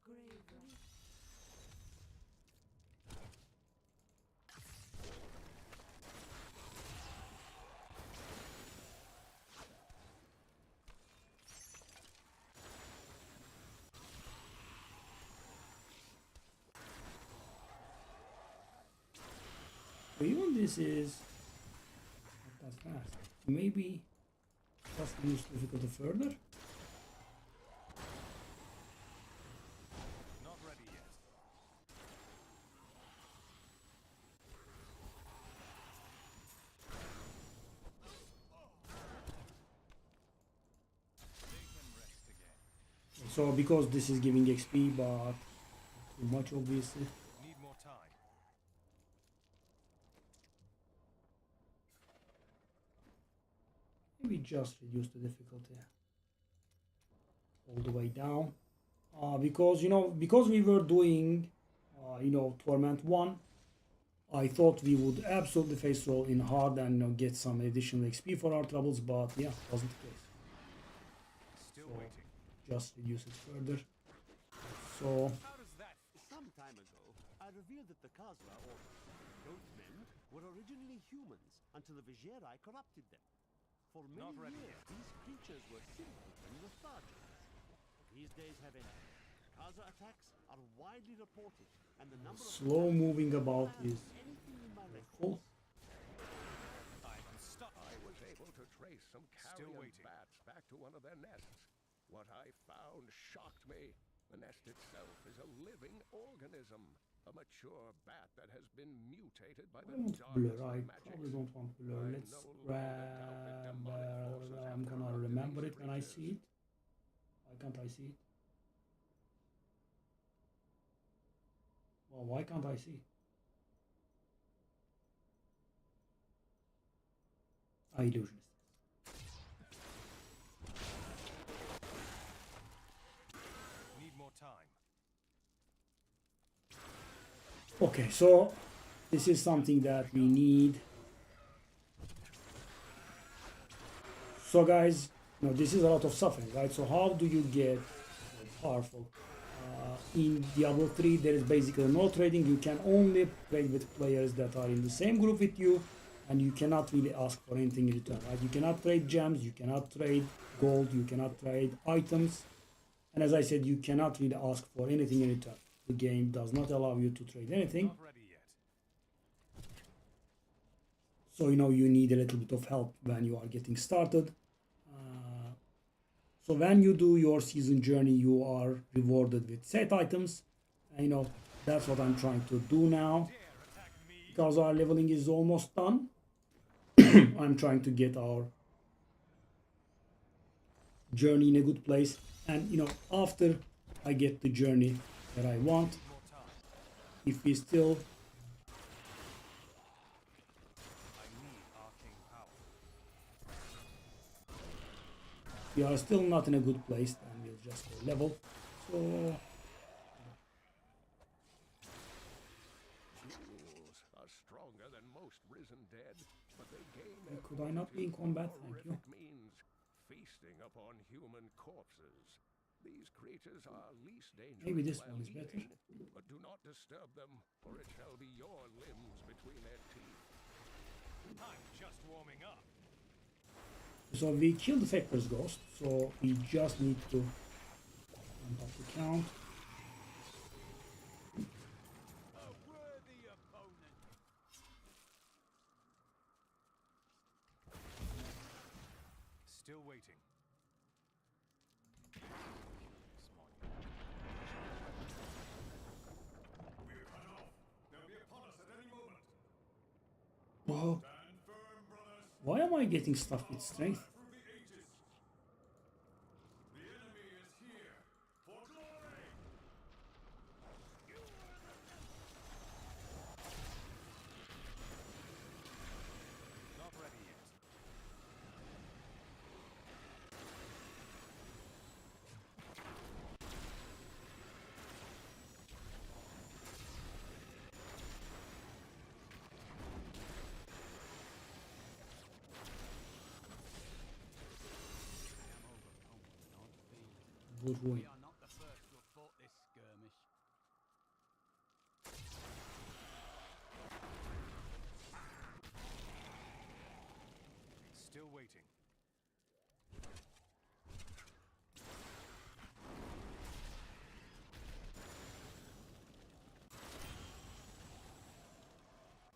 So even this is not that fast. Maybe just use difficulty further. Not ready yet. They can rest again. So because this is giving XP, but too much obviously. Need more time. Maybe just reduce the difficulty all the way down. Because because we were doing Torment 1, I thought we would absolutely face roll in hard and get some additional XP for our troubles, but yeah, wasn't the case. Still So waiting. just reduce it further. So How does that? Some time ago, I revealed that the Khazra, or goatmen, were originally humans until the Vizieri corrupted them. For Not many ready years, yet. these creatures were simple and lethargic. These days have ended. Khazra attacks are widely reported, and the number of slow moving about is anything in my record. full. I can stop. I was able to trace some Still carrion waiting. bats back to one of their nests. What I found shocked me. The nest itself is a living organism. A mature bat that has been mutated by I the want darkness blur. I of magic. probably don't want blur. I Let's no longer grab. doubt that demonic forces have I'm gonna corrupted remember these it when I creatures. see it. Why can't I see it? Well, why can't I see it? Illusionist. Okay, so this is something that we need. So guys, you know, this is a lot of suffering, right? So how do you get powerful? In Diablo 3, there is basically no trading. You can only trade with players that are in the same group with you, and you cannot really ask for anything in return, right? You cannot trade gems, you cannot trade gold, you cannot trade items, and as I said, you cannot really ask for anything in return. The game does not allow you to trade anything. Not ready yet. So, you know, you need a little bit of help when you are getting started. So when you do your season journey, you are rewarded with set items. And, you know, that's what I'm trying to do now. Because our leveling is almost done. I'm trying to get our journey in a good place. And, you know, after I get the journey that I want, if we still we are still not in a good place, then we'll just go level. So Jewels are stronger than most risen dead, but they gain their could I not be in combat? Thank you. horrific means, feasting upon human corpses. These creatures are least dangerous Maybe this while one is better. eating, but do not disturb them, or it shall be your limbs between their teeth. I'm just warming up. So we killed the Factor's Ghost, so we just need to ramp up the count. A worthy opponent. Still waiting. We're cut off. They'll be upon us at any moment. Whoa. Stand firm, brothers. Why am I getting stuff with strength? Through the ages. The enemy is here for glory. Not ready yet. Good win. We are not the first to have fought this skirmish. Still waiting.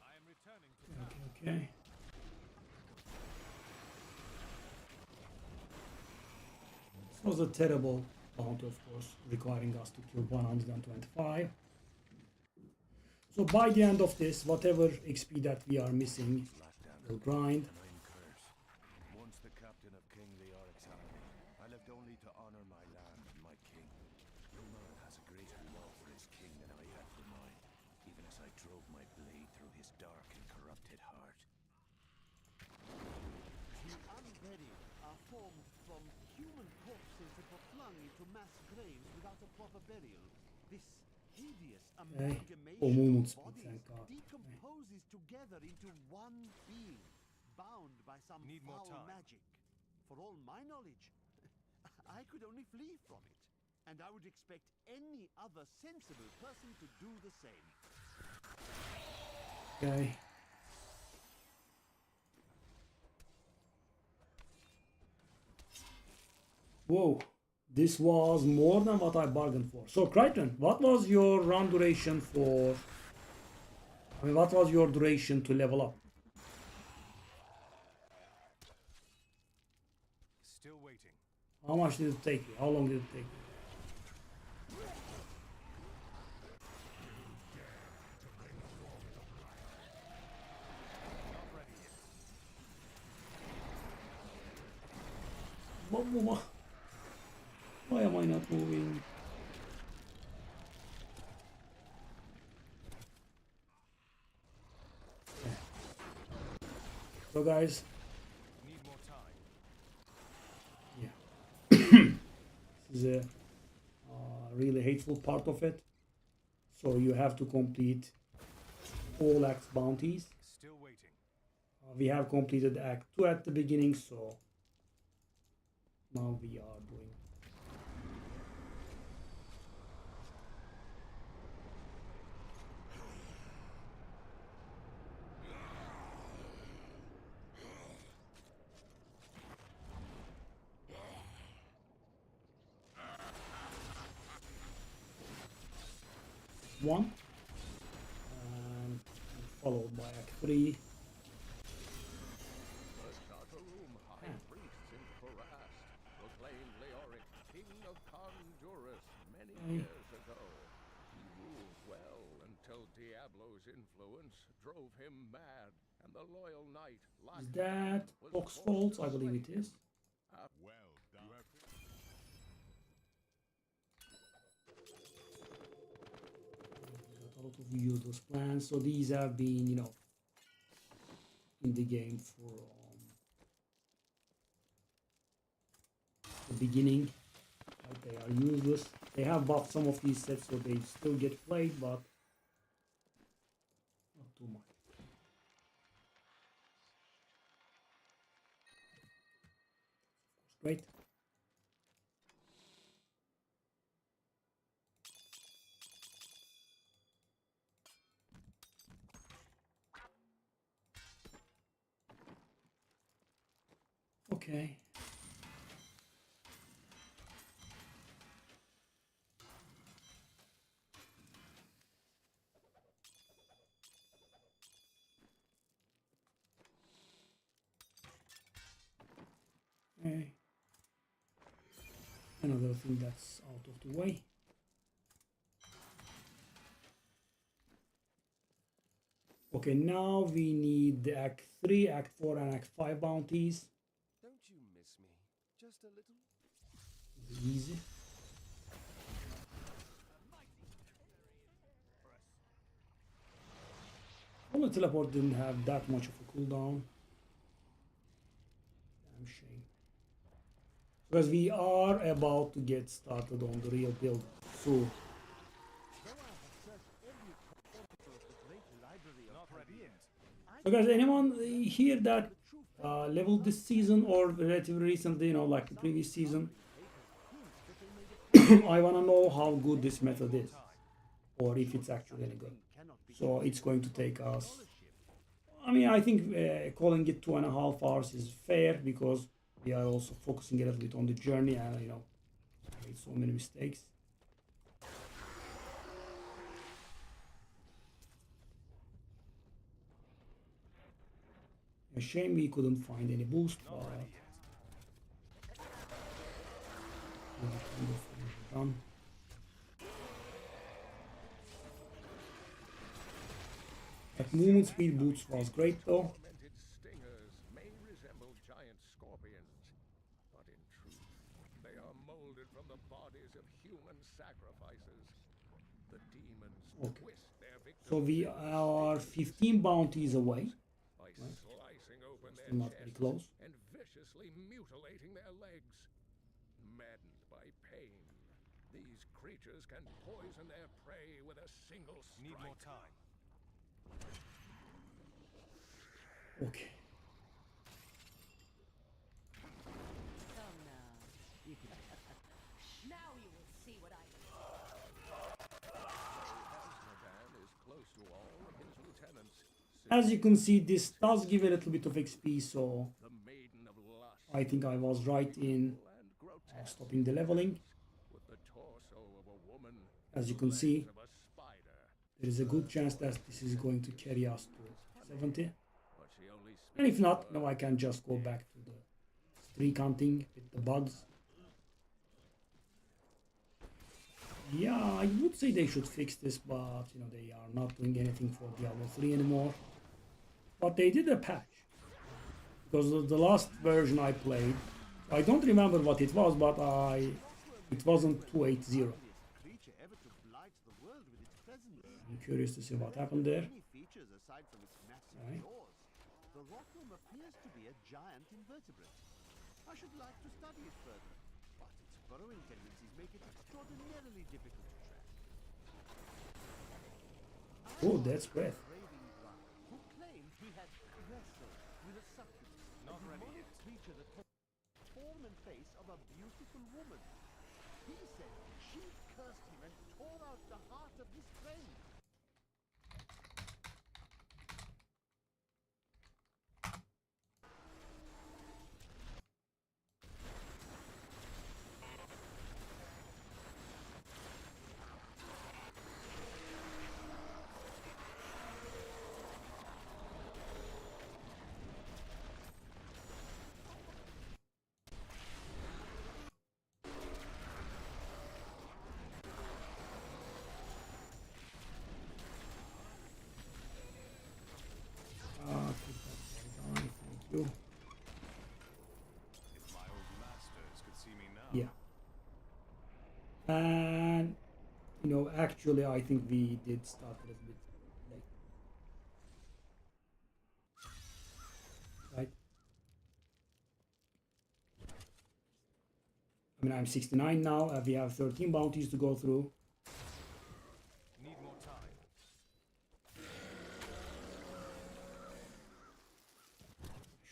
I am returning to town. Okay. This was a terrible bounty, of course, requiring us to kill 125. So by the end of this, whatever XP that we are missing will grind. Once the captain of King Leoric's army, I lived only to honor my land and my king. No man has a greater love for his king than I had for mine, even as I drove my blade through his dark and corrupted heart. The unburied are formed from human corpses that were flung into mass graves without a proper burial. This hideous amalgamation Oh, movement of speed, bodies thank God. decomposes together into one being, bound by some Need more foul time. magic. For all my knowledge, I could only flee from it, and I would expect any other sensible person to do the same. Okay. Whoa, this was more than what I bargained for. So Crichton, what was your run duration for? I mean, what was your duration to level up? Still waiting. How much did it take you? How long did it take you? Not ready yet. Why am I not moving? So guys, Need more time. yeah, this is a really hateful part of it. So you have to complete all acts bounties. Still waiting. We have completed Act 2 at the beginning, so now we are doing. One, and followed by Act 3. The Shataroom High Priests in Farast proclaimed Leoric King of Kondurus many years ago. He ruled well until Diablo's influence drove him mad, and the loyal knight Is that Foxfault? I believe it is. Well done. You have Got a lot of useless plans, so these have been, you know, in the game for the beginning. But they are useless. They have buffed some of these sets, so they still get played, but not too much. Great. Okay. Okay. Another thing that's out of the way. Okay, now we need the Act 3, Act 4, and Act 5 bounties. Don't you miss me? Just a little? Easy. Well, the teleport didn't have that much of a cooldown. Damn shame. Because we are about to get started on the real build soon. So guys, anyone here that leveled this season or relatively recently, you know, like the previous season? I want to know how good this method is, or if it's actually any good. So it's going to take us, I mean, I think calling it 2.5 hours is fair, because we are also focusing a little bit on the journey, and, you know, I made so many mistakes. A shame we couldn't find any boost, but done. That movement speed boost was great though. tormented stingers may resemble giant scorpions, but in truth, they are molded from the bodies of human sacrifices. The demons twist their victims So we are 15 bounties away. by slicing open their Still not very chests close. and viciously mutilating their legs. Maddened by pain, these creatures can poison their prey with a single strike. Need more time. Okay. Come now. Now you will see what I do. Nadan is close to all of his lieutenants. As you can see, this does give a little bit of XP, so The maiden of lust I think I was right in and grotesque, stopping the leveling. with the torso of a woman, As you can see, of a spider. there is a good chance that this is going to carry us to 70. But she only And if not, now I can just go back to the streak hunting with the bugs. Yeah, I would say they should fix this, but you know, they are not doing anything for Diablo 3 anymore. But they did a patch. Because the last version I played, I don't remember what it was, but it wasn't 2.8.0. Creature ever to blight the world with its presence. I'm curious to see what happened there. Many features aside from its massive Right. jaws. The rock room appears to be a giant invertebrate. I should like to study it further, but its burrowing tendencies make it extraordinarily difficult to track. Oh, that's breath. Craving with a succubus, Not a ready demonic yet. creature that took the form and face of a beautiful woman. He said she cursed him and tore out the heart of his friend. Keep that guy down, thank you. If my old masters could see me now. Yeah. And you know, actually, I think we did start a little bit late. Right? I mean, I'm 69 now. We have 13 bounties to go through. Need more time.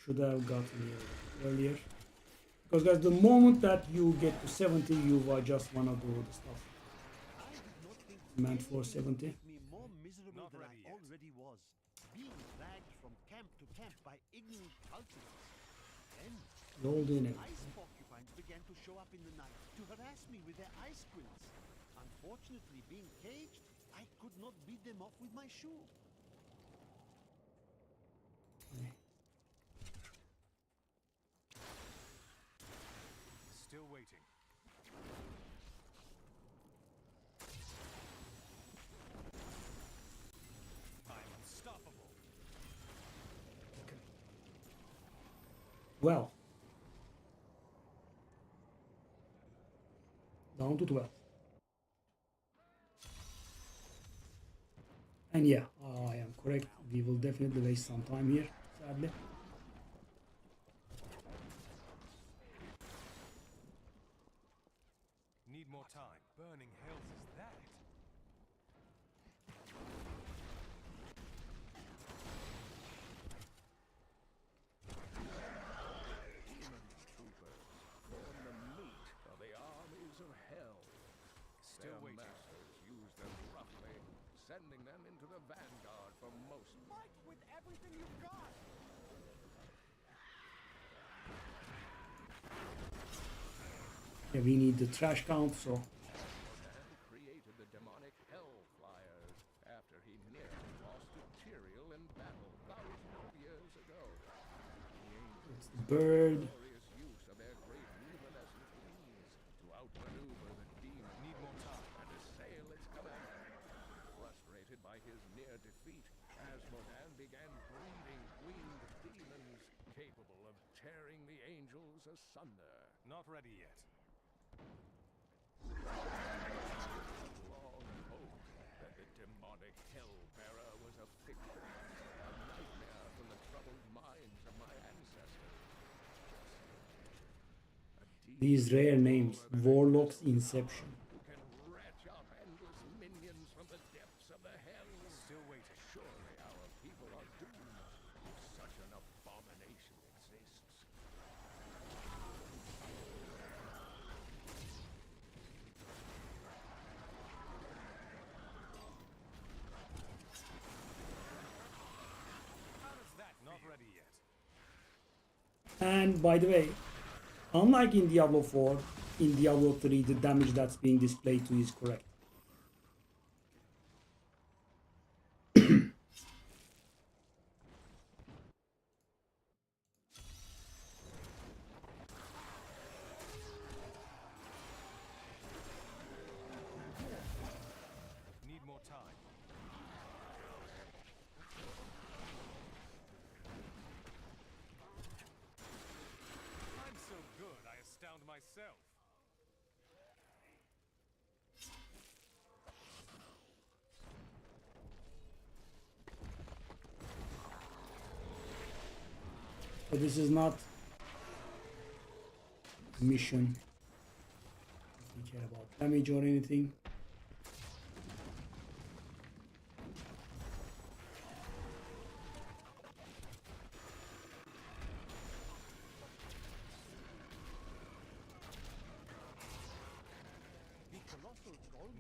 Should have gotten here earlier. Because guys, the moment that you get to 70, you just wanna do the stuff I did not think meant for anything 70. would make me more miserable Not than I ready yet. already was. Being dragged from camp to camp by ignorant cultists. Then Roll in it. ice porcupines began to show up in the night to harass me with their ice quills. Unfortunately, being caged, I could not beat them off with my shoe. Still waiting. I'm unstoppable. Well, down to 12. And yeah, I am correct. We will definitely waste some time here, sadly. Need more time. Burning hells is that? Troopers form the meat of the armies of hell. Still Their waiting. masters use them roughly, sending them into the vanguard for most. Fight with everything you've got! Yeah, we need the trash count, so And created the demonic hell flyers after he nearly lost to Tyrael in battle thousands of years ago. The it's the bird. glorious use of their great luminescent wings to outmaneuver the demon. Need more time. And assail its commander. Frustrated by his near defeat, Asmodan began breeding winged demons capable of tearing the angels asunder. Not ready yet. Long hoped that the demonic hell-bearer was a fiction, a nightmare from the troubled minds of my ancestors. A These rare names, Warlock's Inception. who can retch up endless minions from the depths of the hells. Still waiting. Surely our people are doomed if such an abomination exists. How does that Not ready yet. And by the way, unlike in Diablo 4, in Diablo 3, the damage that's being displayed to is correct. Need more time. I'm so good, I astound myself. But this is not a mission. Doesn't care about damage or anything.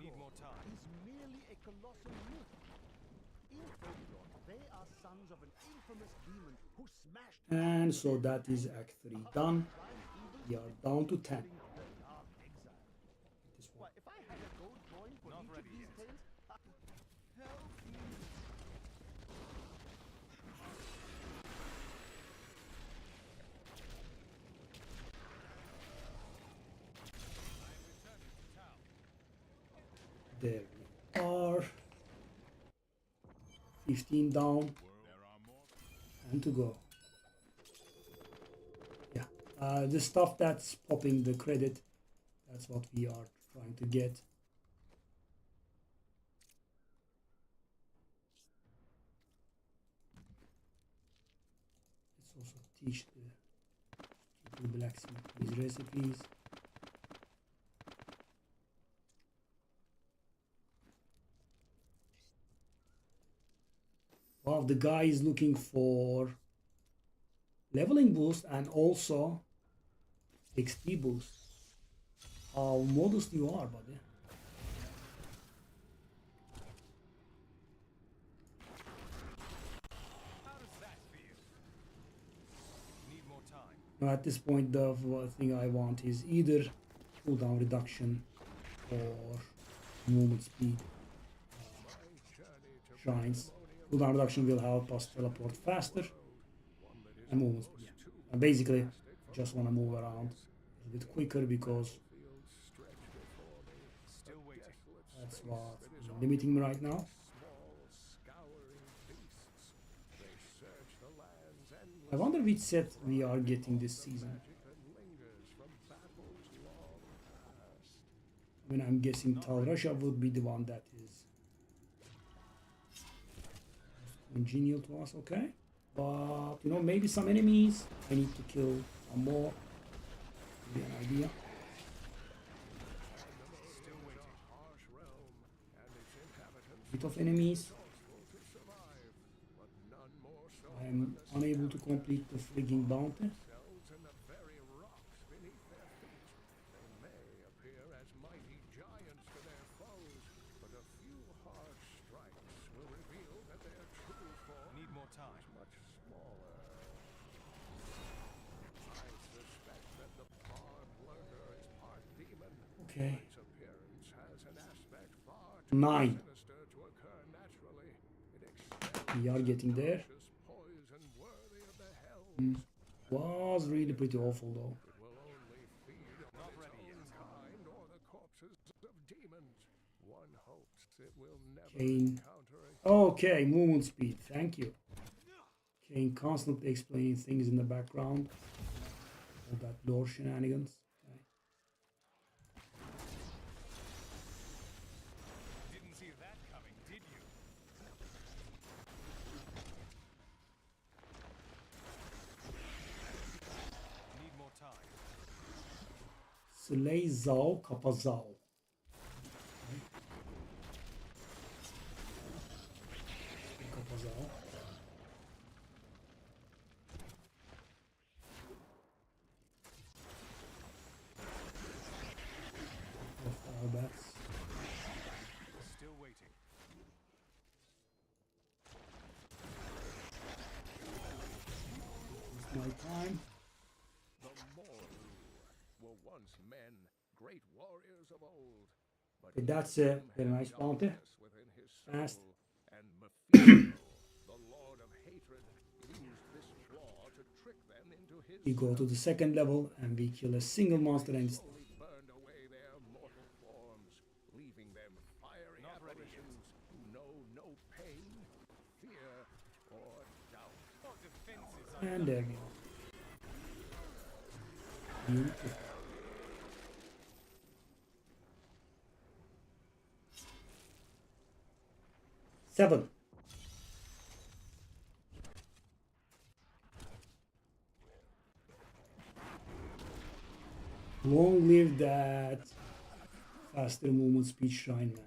Need more time. is merely a colossal myth. In folklore, they are sons of an infamous demon who smashed And so that is Act 3 done. prime evil We are down to 10. during the Dark Exile. This Why, one. if I had a gold coin for Not each of ready these yet. tales, help me. I'm returning to town. There we are. 15 down There are more. and to go. Yeah, the stuff that's popping the credit, that's what we are trying to get. Let's also teach the blacksmith these recipes. Wow, the guy is looking for leveling boost and also XP boost. How modest you are, buddy. How does that feel? Need more time. Now at this point, the thing I want is either cooldown reduction or movement speed. Shrines. Cooldown reduction will help us teleport faster, and movement speed. And basically, just want to move around a bit quicker because Still waiting. that's what's limiting me right now. I wonder which set we are getting this season. I mean, I'm guessing Tal Russia would be the one that is congenial to us, okay? But, you know, maybe some enemies. I need to kill some more. Maybe an idea. Still waiting. Bit of enemies. I'm unable to complete the frigging bounty. Need more time. Okay. 9. We are getting there. Was really pretty awful though. Not ready yet. Kane. Okay, movement speed. Thank you. Kane constantly explaining things in the background. All that door shenanigans. Okay. Didn't see that coming, did you? Need more time. Slay Zao, Kapa Zao. Okay. Kapa Zao. Fire bats. Still waiting. It's my time. The Moru were once men, great warriors of old. But Okay, that's each a of them very had nice bounty. darkness within his Fast. soul, and Mephisto, the Lord of Hatred, used this flaw to trick them into his We go to the second level and we kill a single monster and it's slowly burned away their mortal forms, leaving them fiery Not ready yet. apparitions who know no pain, fear, or doubt. Our defenses are and there we go. Beautiful. Seven. Long live that faster movement speed shrine, man.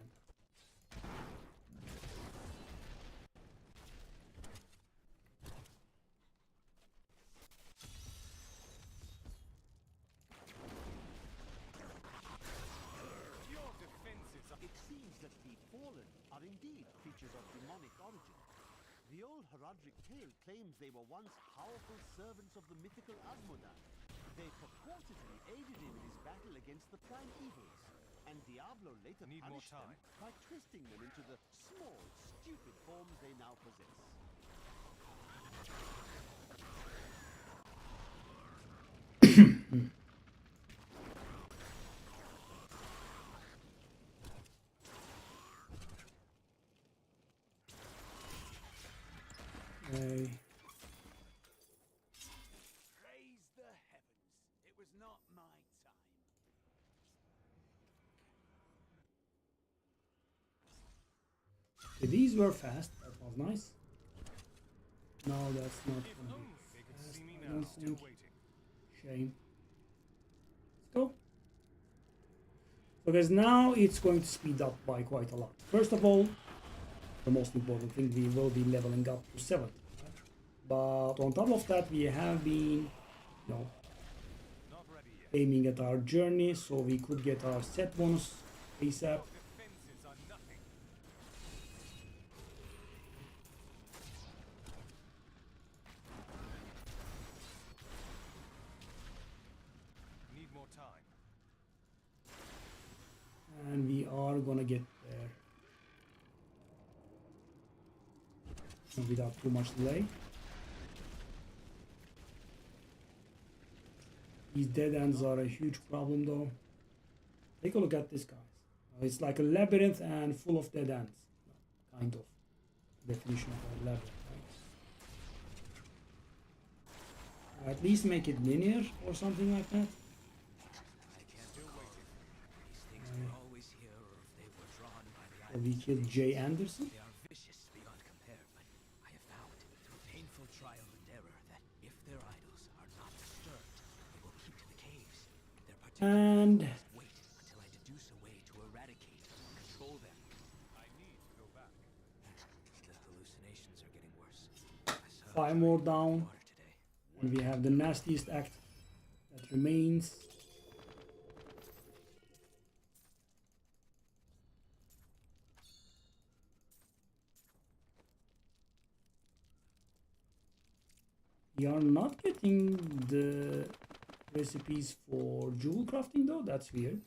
your defenses are... indeed creatures of demonic origin. The old heraldic tale claims they were once powerful servants of the mythical Asmodan. They purportedly aided him in his battle against the prime evils, and Diablo later punished them by twisting them into the small, stupid forms they now possess. Okay. Praise the heavens. It was not my time. Okay, these were fast. That was nice. No, that's not If gonna only be they could fast. see me I now, don't still think. waiting. Shame. Let's go. Because now it's going to speed up by quite a lot. First of all, the most important thing, we will be leveling up to 70. Right? But on top of that, we have been, Not ready yet. aiming at our journey, so we could get our set bonus ASAP. Your defenses are nothing. Need more time. And we are gonna get there without too much delay. These dead ends are a huge problem though. Take a look at this, guys. It's like a labyrinth and full of dead ends. Kind of. Definition of a labyrinth, right? At least make it linear or something like that. I can't do waiting. These things were always here, or if they were drawn by the So we killed Jay Anderson. They are vicious beyond compare, but I have found through painful trial and error that if their idols are not disturbed, they will keep to the caves. Their particular And must wait until I deduce a way to eradicate or control them. I need to go back. The hallucinations are getting worse. 5 more down. Water today. And we have the nastiest act that remains. We are not getting the recipes for jewel crafting though. That's weird.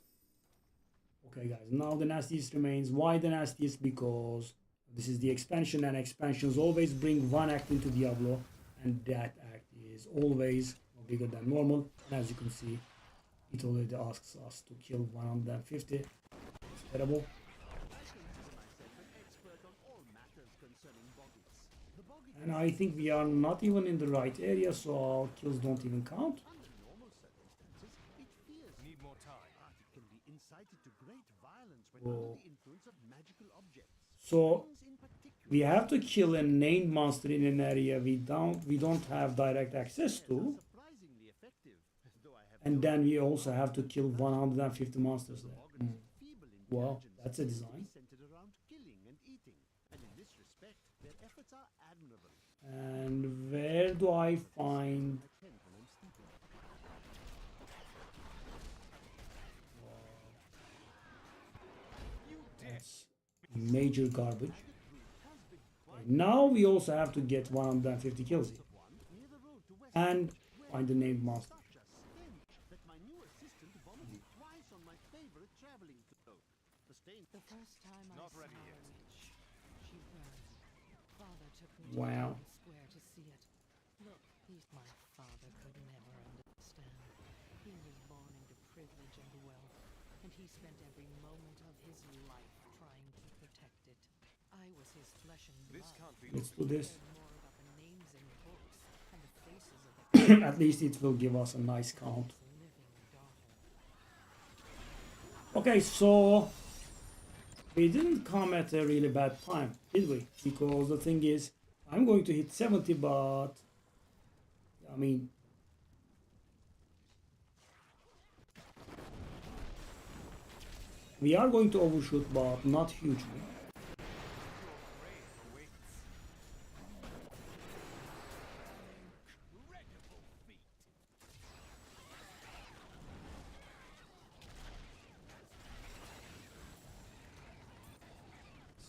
Okay guys, now the nastiest remains. Why the nastiest? Because this is the expansion, and expansions always bring one act into Diablo, and that act is always bigger than normal. And as you can see, it already asks us to kill 150. It's terrible. And I think we are not even in the right area, so our kills don't even count. Under normal circumstances, it fears Need more time. but it can be incited to great violence when Whoa. under the influence of magical objects. So Things in particular we have to kill a named monster in an area we don't have direct access are to, surprisingly effective, though I have and no then we also have to kill 150 monsters there. organs of feeble Wow, intelligence that's a seem to be design. centered around killing and eating, and in this respect, their efforts are admirable. And where do I find? I tend when I'm sleeping. That's major garbage. Okay, now we also have to get 150 kills here. Near the road to West And find the named monster. such a stench that my new assistant vomited twice on my favorite traveling cloak. The stain. The first time Not I ready saw yet. a witch, she burned. Father took me to Wow. the square to see it. Look, my father could never understand. He was born into privilege and wealth, and he spent every moment of his life trying to protect it. I was his flesh and blood. This can't be Let's do this. Cared more about the names in books and the faces of the At least it will give us a nice count. living daughter. Okay, so we didn't come at a really bad time, did we? Because the thing is, I'm going to hit 70, but I mean, we are going to overshoot, but not hugely.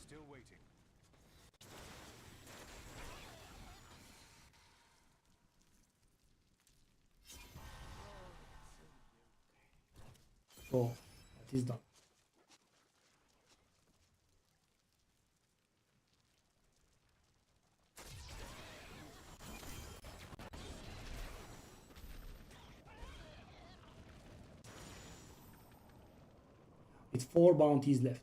Still waiting. So that is done. It's 4 bounties left.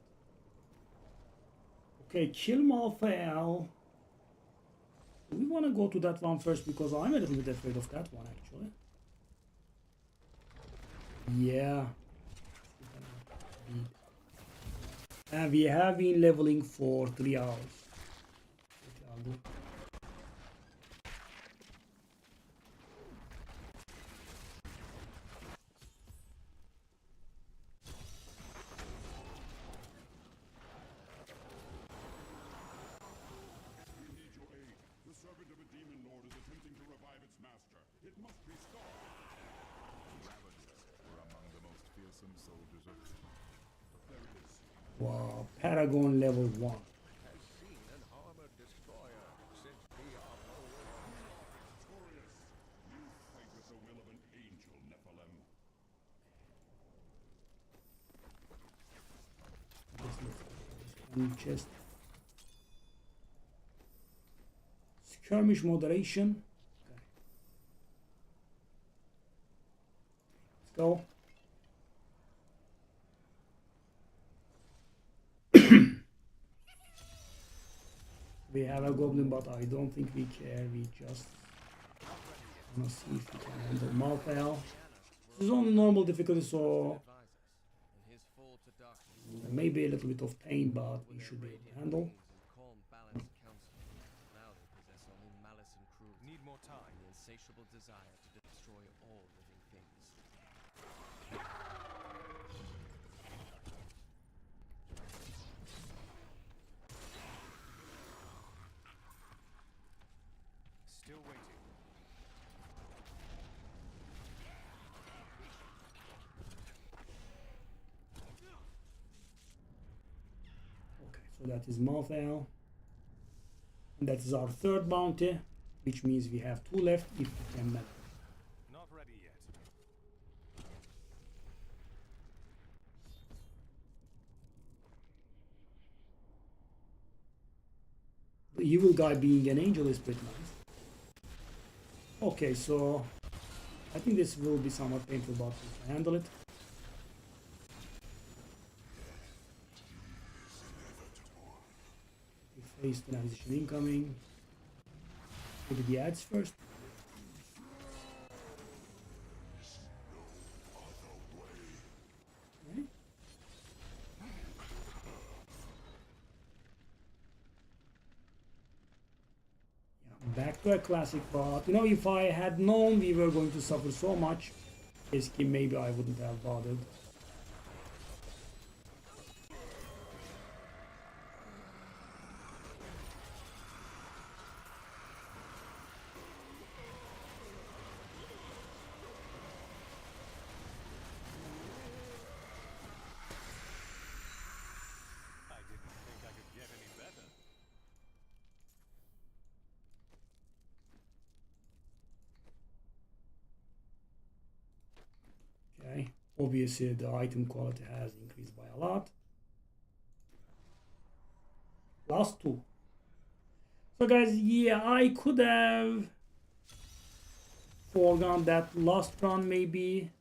Okay, kill Malfael. Do we want to go to that one first? Because I'm a little bit afraid of that one, actually. Yeah. And we have been leveling for 3 hours. Okay, I'll do. Wow, Paragon level 1. Has seen an armored destroyer since Diablo. Victorious, you fight with the will of an angel, Nephilim. And just skirmish moderation. Okay. Let's go. We have a goblin, but I don't think we care. We just wanna see if we can handle Malfael. This is on normal difficulty, so maybe a little bit of pain, but we should be able to handle. Need more time. The insatiable desire to destroy all living things. Still waiting. Okay, so that is Malfael. And that is our 3rd bounty, which means we have 2 left if we can manage. Not ready yet. The evil guy being an angel is pretty nice. Okay, so I think this will be somewhat painful, but we can handle it. We face the transition incoming. Maybe the ads first. Okay. Back to a classic, but you know, if I had known we were going to suffer so much, this game, maybe I wouldn't have bothered. I didn't think I could get any better. Okay, obviously the item quality has increased by a lot. Last 2. So guys, yeah, I could have foregone that last run maybe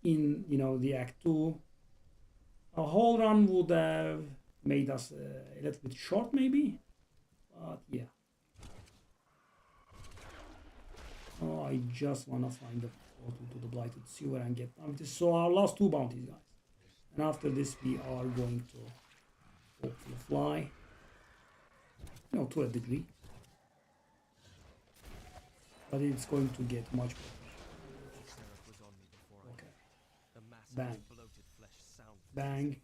in, you know, the Act 2. A whole run would have made us a little bit short maybe, but yeah. Oh, I just want to find the portal to the Blighted Sewer and get bounties. So our last 2 bounties, guys. And after this, we are going to hopefully fly. You know, to a degree. But it's going to get much better. Okay. Bang. Bang.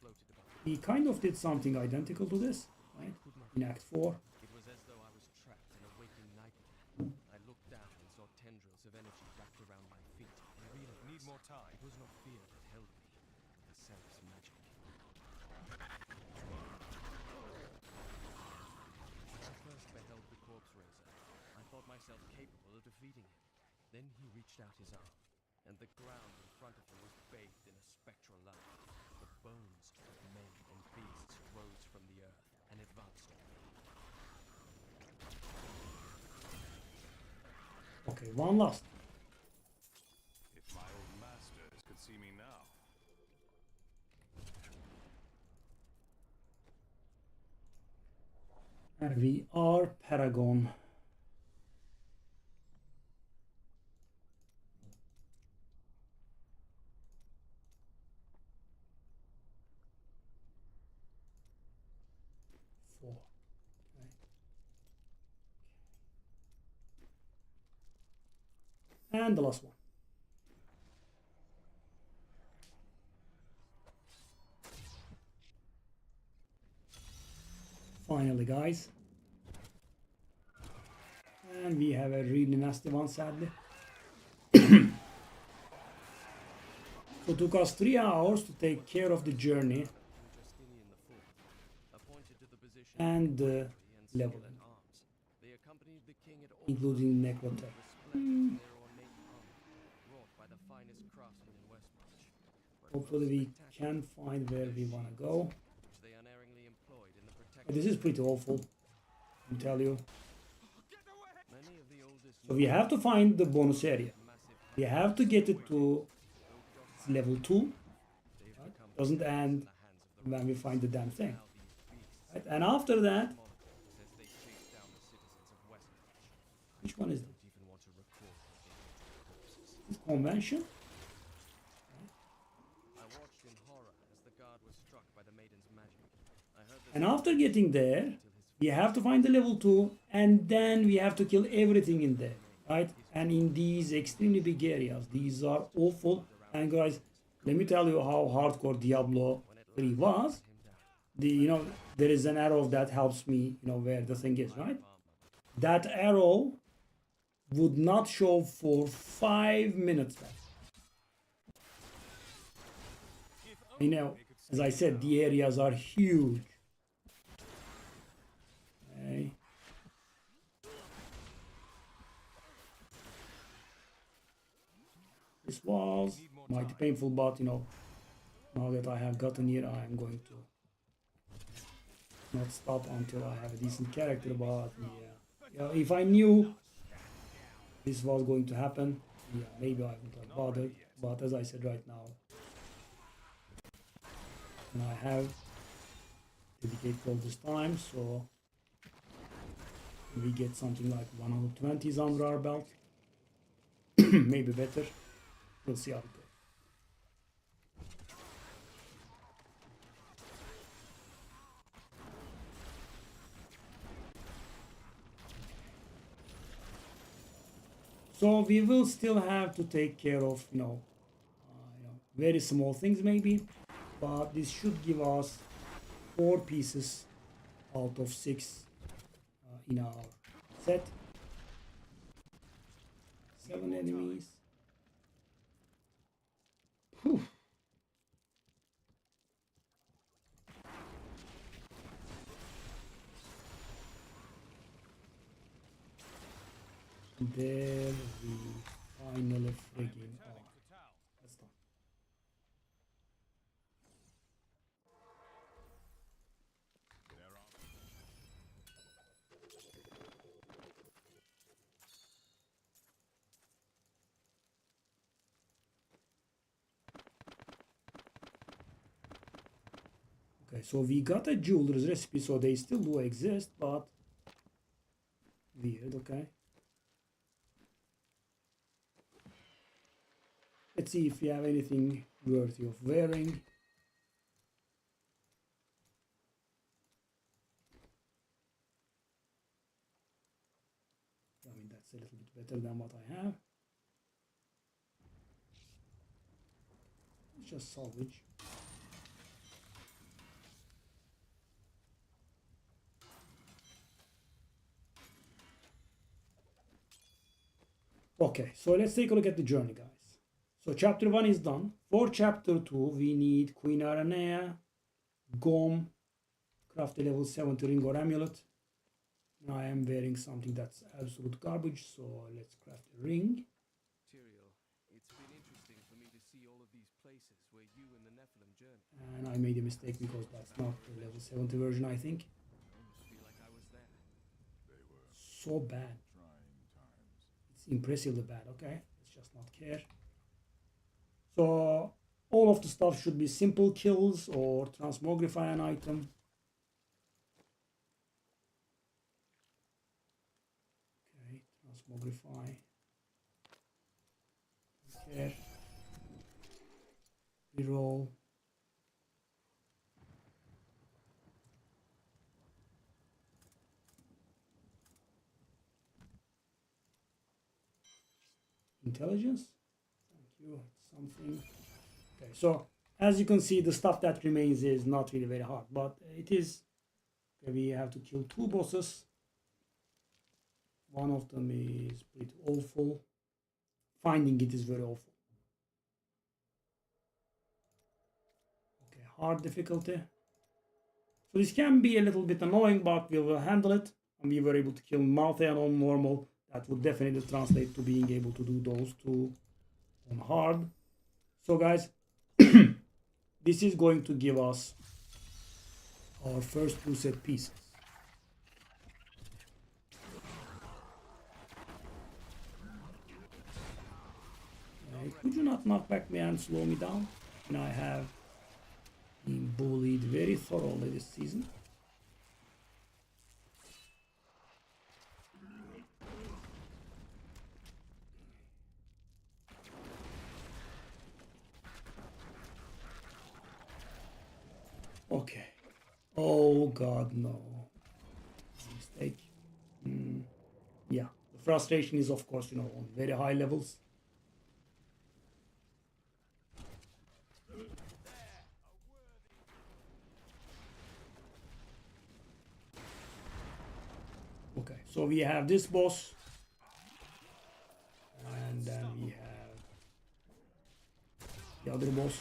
He kind of did something identical to this, right? In Act 4. It was as though I was trapped in a waking nightmare. I looked down and saw tendrils of energy wrapped around my feet. I realized Need more time. it was not fear that held me. The sense magic. When I first beheld the corpse raiser, I thought myself capable of defeating him. Then he reached out his arm, and the ground in front of him was bathed in a spectral light. The bones of men and beasts rose from the earth and advanced on me. Okay, one last. If my old masters could see me now. And we are Paragon. Four. Okay. And the last one. Finally, guys. And we have a really nasty one, sadly. So it took us 3 hours to take care of the journey and the leveling, including necrotech. Hopefully we can find where we want to go. But this is pretty awful, I tell you. So we have to find the bonus area. We have to get it to level 2. Right? Doesn't end when we find the damn thing. Right? And after that, which one is it? This convention? And after getting there, we have to find the level 2, and then we have to kill everything in there, right? And in these extremely big areas, these are awful. And guys, let me tell you how hardcore Diablo 3 was. There is an arrow that helps me, where the thing is, right? That arrow would not show for 5 minutes. As I said, the areas are huge. Okay. This was mighty painful, but now that I have gotten here, I am going to not stop until I have a decent character. But yeah, if I knew this was going to happen, yeah, maybe I wouldn't have bothered. But as I said right now, and I have dedicated all this time, so we get something like 120s under our belt. Maybe better. We'll see how it goes. So we will still have to take care of, very small things maybe, but this should give us 4 pieces out of 6 in our set. 7 enemies. Whew. There we finally friggin' are. That's done. Okay, so we got a jeweler's recipe, so they still do exist, but weird, okay. Let's see if we have anything worthy of wearing. I mean, that's a little bit better than what I have. Let's just salvage. Okay, so let's take a look at the journey, guys. So chapter 1 is done. For chapter 2, we need Queen Aranea, Gom, craft a level 70 ring or amulet. I am wearing something that's absolute garbage, so let's craft a ring. Tyrael, it's been interesting places where you and the Nephilim journeyed. And I made a mistake because that's not the level 70 version, I think. Almost feel like I was there. They were So bad. trying times. It's impressively bad. Okay, let's just not care. So all of the stuff should be simple kills or transmogrify an item. Okay, transmogrify. Don't care. Reroll. Intelligence. Thank you. It's something. Okay, so as you can see, the stuff that remains is not really very hard, but it is. Okay, we have to kill 2 bosses. One of them is pretty awful. Finding it is very awful. Okay, hard difficulty. So this can be a little bit annoying, but we will handle it. And we were able to kill Malthaeon on normal. That would definitely translate to being able to do those 2 on hard. So guys, this is going to give us our first 2 set pieces. Okay, could you not knock back me and slow me down? And I have been bullied very thoroughly this season. Okay. Oh god, no. Mistake. Yeah. The frustration is, of course, on very high levels. Okay, so we have this boss. And then we have the other boss,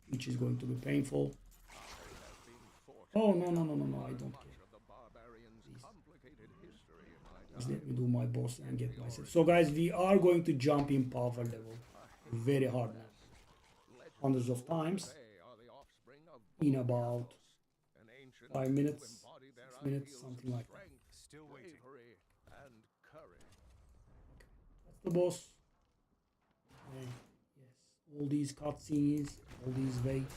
which is going to be painful. Oh, no, I don't care. Please let me do my boss and get myself. So guys, we are going to jump in power level very hard now. Hundreds of times. In about 5 minutes, 6 minutes, something like that. Still waiting. That's the boss. Okay, yes, all these cutscenes, all these waits.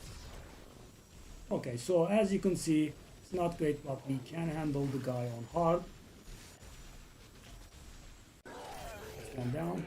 Okay, so as you can see, it's not great, but we can handle the guy on hard. That's one down.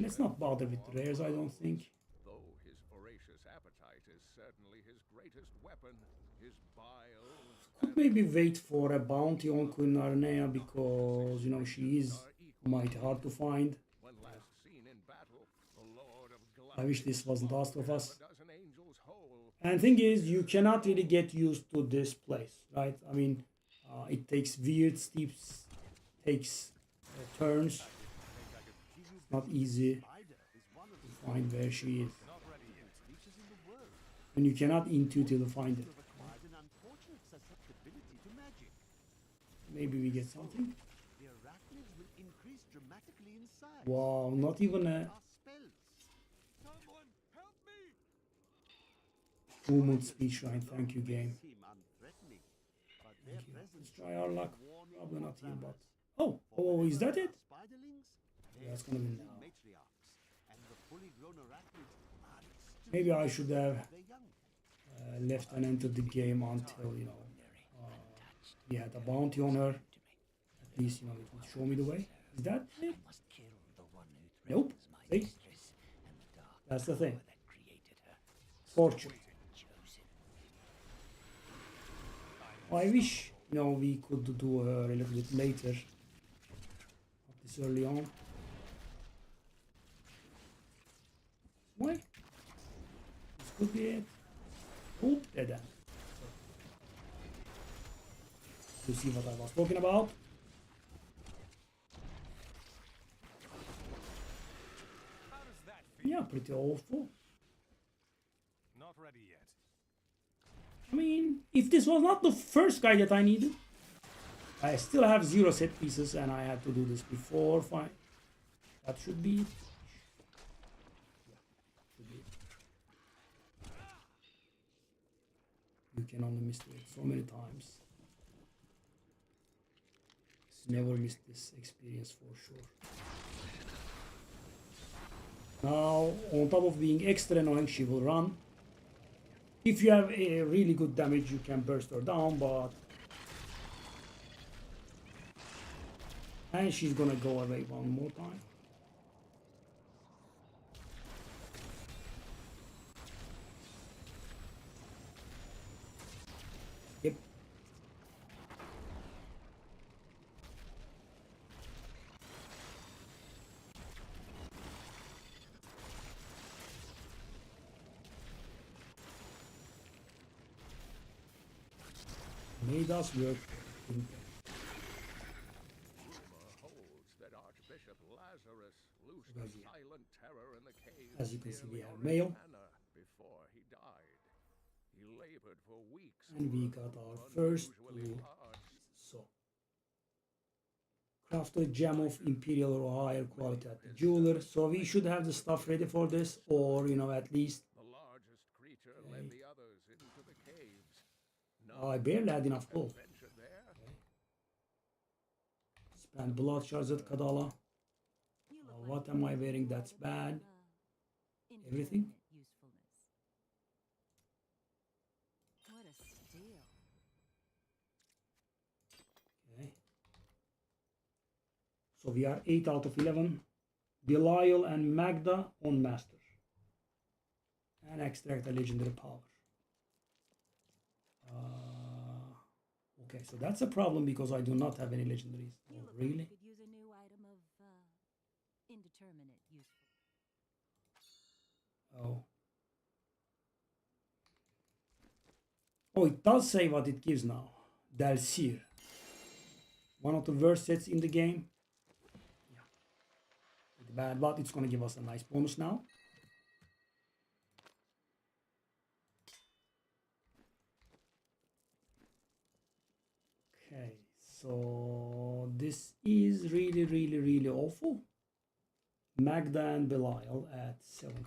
Let's not bother with the rares, I don't think. Though his voracious appetite is certainly his greatest weapon, his bile. Could maybe wait for a bounty on Queen Arnea because, she is mighty hard to find. When last seen in battle, the Lord of I wish this wasn't Last of Us. a dozen angels whole. And the thing is, you cannot really get used to this place, right? I mean, it takes weird steeps, takes turns. It's not easy to find where she is. And you cannot intuitively find it. Maybe we get something. Wow, not even a movement speed shrine. Thank you, game. Thank you. Let's try our luck. Probably not here, but oh, is that it? Yeah, that's gonna be now. Maybe I should have left and entered the game until we had a bounty on her. At least it would show me the way. Is that it? Nope. See? That's the thing. Fortune. I wish we could do her a little bit later. Not this early on. Why? This could be it. Oh, dead end. You see what I was talking about? How does that feel? Yeah, pretty awful. Not ready yet. I mean, if this was not the first guy that I needed, I still have 0 set pieces and I had to do this before. Fine. That should be it. Yeah, should be it. You can only miss it so many times. Never miss this experience for sure. Now, on top of being extra annoying, she will run. If you have a really good damage, you can burst her down, but... And she's gonna go away one more time. Yep. Made us work. As you can see, we have mail. Before he died. He labored for weeks. And we got our first tool. So, craft a gem of imperial or higher quality at the jeweler. So we should have the stuff ready for this, or you know, at least. The largest creature led the others into the caves. I barely had enough gold. Okay. Spend blood shards at Kadala. What am I wearing? That's bad. Everything. What a steal. Okay. So we are 8 out of 11. Belial and Magda on master. And extract a legendary power. Okay, so that's a problem because I do not have any legendaries. Oh, really? Could use a new item of indeterminate useful. Oh. Oh, it does say what it gives now. Dalsir. One of the worst sets in the game. Yeah. Pretty bad, but it's going to give us a nice bonus now. Okay, so this is really awful. Magda and Belial at 70.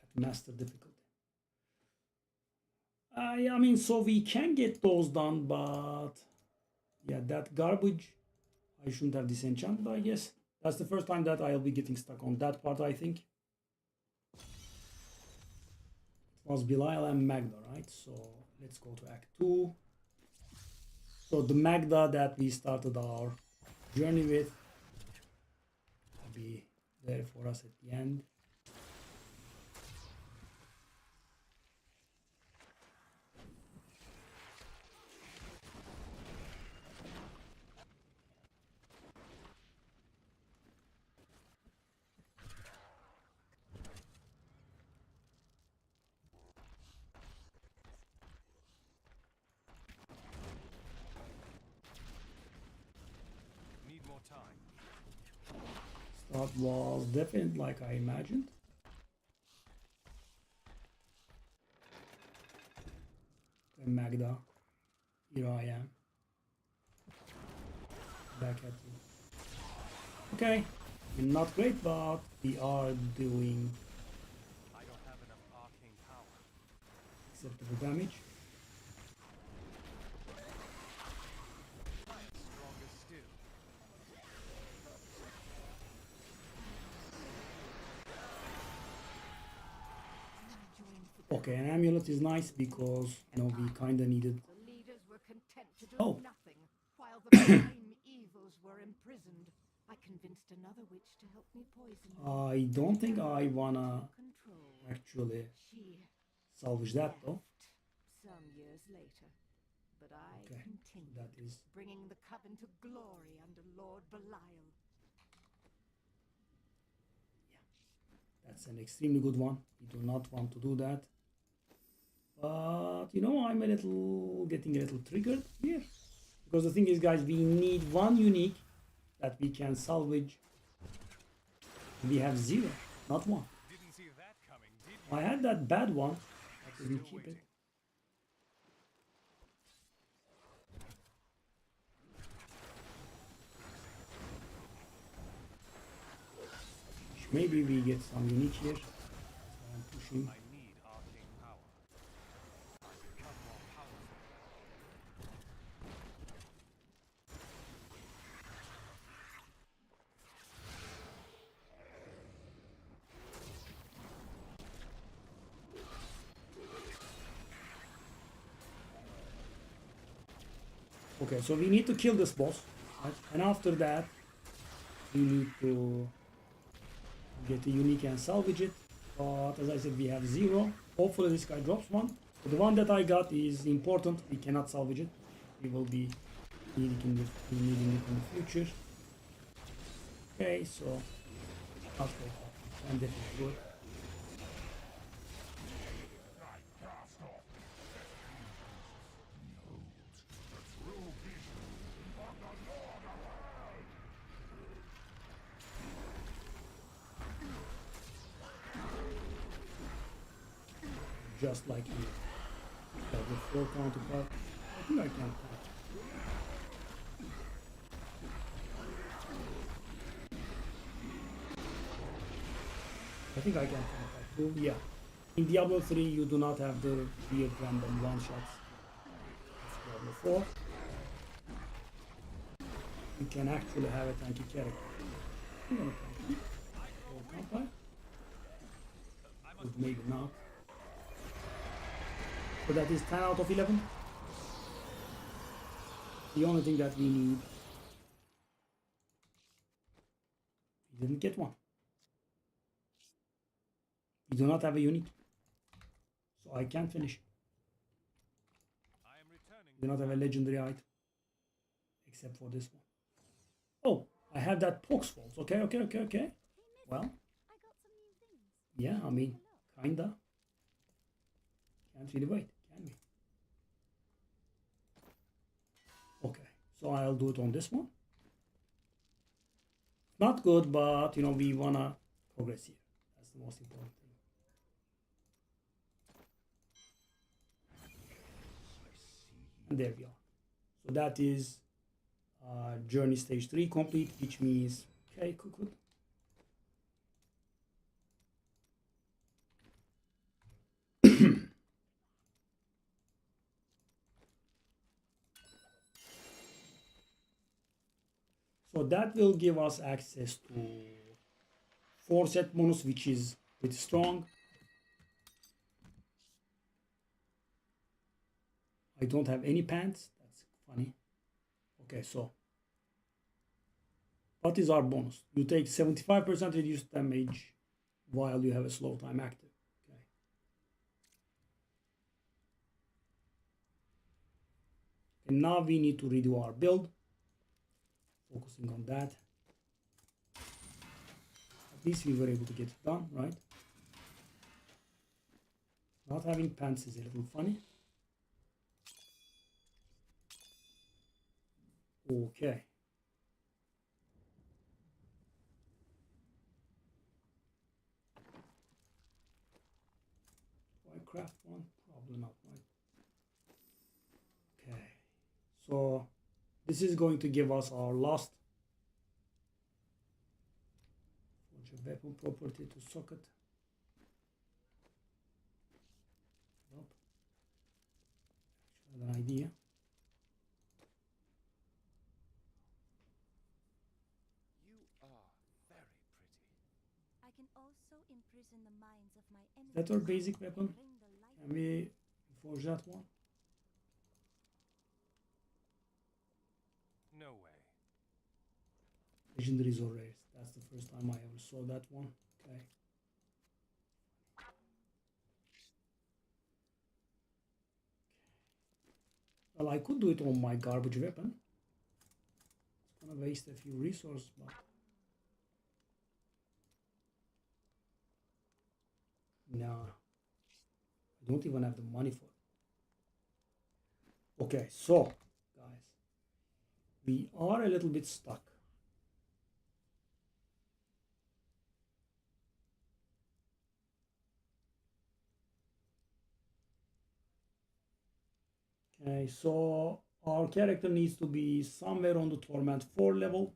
At master difficulty. I mean, so we can get those done, but yeah, that garbage, I shouldn't have disenchanted, I guess. That's the first time that I'll be getting stuck on that part, I think. It was Belial and Magda, right? So let's go to Act 2. So the Magda that we started our journey with will be there for us at the end. That was definitely like I imagined. Okay, Magda, here I am. Back at you. Okay, not great, but we are doing I don't have enough arcane power. acceptable damage. Stronger still. Okay, an amulet is nice because you know we kind of needed. The leaders were content to do Oh. nothing while the prime evils were imprisoned. I convinced another witch to help me poison them. I don't think I wanna Control. actually She salvage that though. left some years later, but I Okay, continued, that is bringing the coven to glory under Lord Belial. that's an extremely good one. We do not want to do that. But you know, I'm getting a little triggered here. Because the thing is, guys, we need one unique that we can salvage. We have 0, not 1. Didn't see that coming, did you? I had that bad one. I couldn't keep it. Maybe we get some unique here. So I'm pushing. I need arcane power. I become more powerful. Okay, so we need to kill this boss, right? And after that, we need to get a unique and salvage it. But as I said, we have 0. Hopefully this guy drops 1. But the one that I got is important. We cannot salvage it. We will be needing it in the future. Okay, so not great. And definitely good. Just like here. Got the 4 counterpart. I think I can attack. I think I can attack too. Yeah. In Diablo 3 you do not have the weird random one shots. Diablo 4. You can actually have a tanky character. I'm gonna tank it. Or can't I? But maybe not. So that is 10 out of 11. The only thing that we need. We didn't get one. We do not have a unique. So I can't finish. I am returning. We do not have a legendary item. Except for this one. Oh, I have that Pox Falls. Okay. Well. I got some new things. Yeah, I mean, kinda. Can't really wait, can we? Okay, so I'll do it on this one. Not good, but you know, we wanna progress here. That's the most important thing. And there we are. So that is journey stage 3 complete, which means, okay, good. So that will give us access to 4 set bonus, which is pretty strong. I don't have any pants. That's funny. Okay, so what is our bonus? You take 75% reduced damage while you have a slow time active. Okay. And now we need to redo our build. Focusing on that. At least we were able to get it done, right? Not having pants is a little funny. Okay. Why craft one? Probably not, right? Okay. So this is going to give us our last forge a weapon property to socket. Nope. Actually, I have an idea. You are very pretty. I can also imprison the minds of my enemies. Is that our basic weapon? Bring the light. Can we forge that one? No way. Legendaries or rares. That's the first time I ever saw that one. Okay. Well, I could do it on my garbage weapon. It's gonna waste a few resources, but no, I I don't even have the money for it. Okay, so guys, we are a little bit stuck. Okay, so our character needs to be somewhere on the Torment 4 level.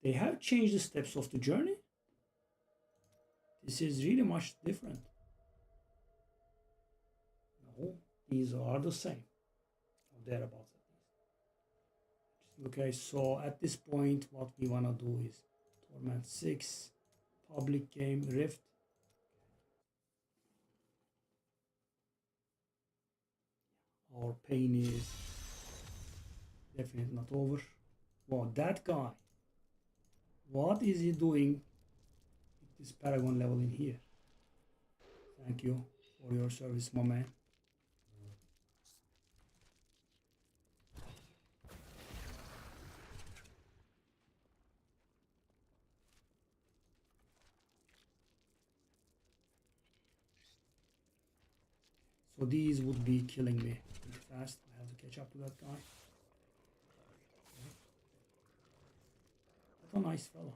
They have changed the steps of the journey. This is really much different. No, these are the same. Or thereabouts at least. Okay, so at this point, what we want to do is Torment 6, public game, Rift. Our pain is definitely not over. Wow, that guy. What is he doing with this Paragon level in here? Thank you for your service, my man. So these would be killing me pretty fast. I have to catch up to that guy. What a nice fella.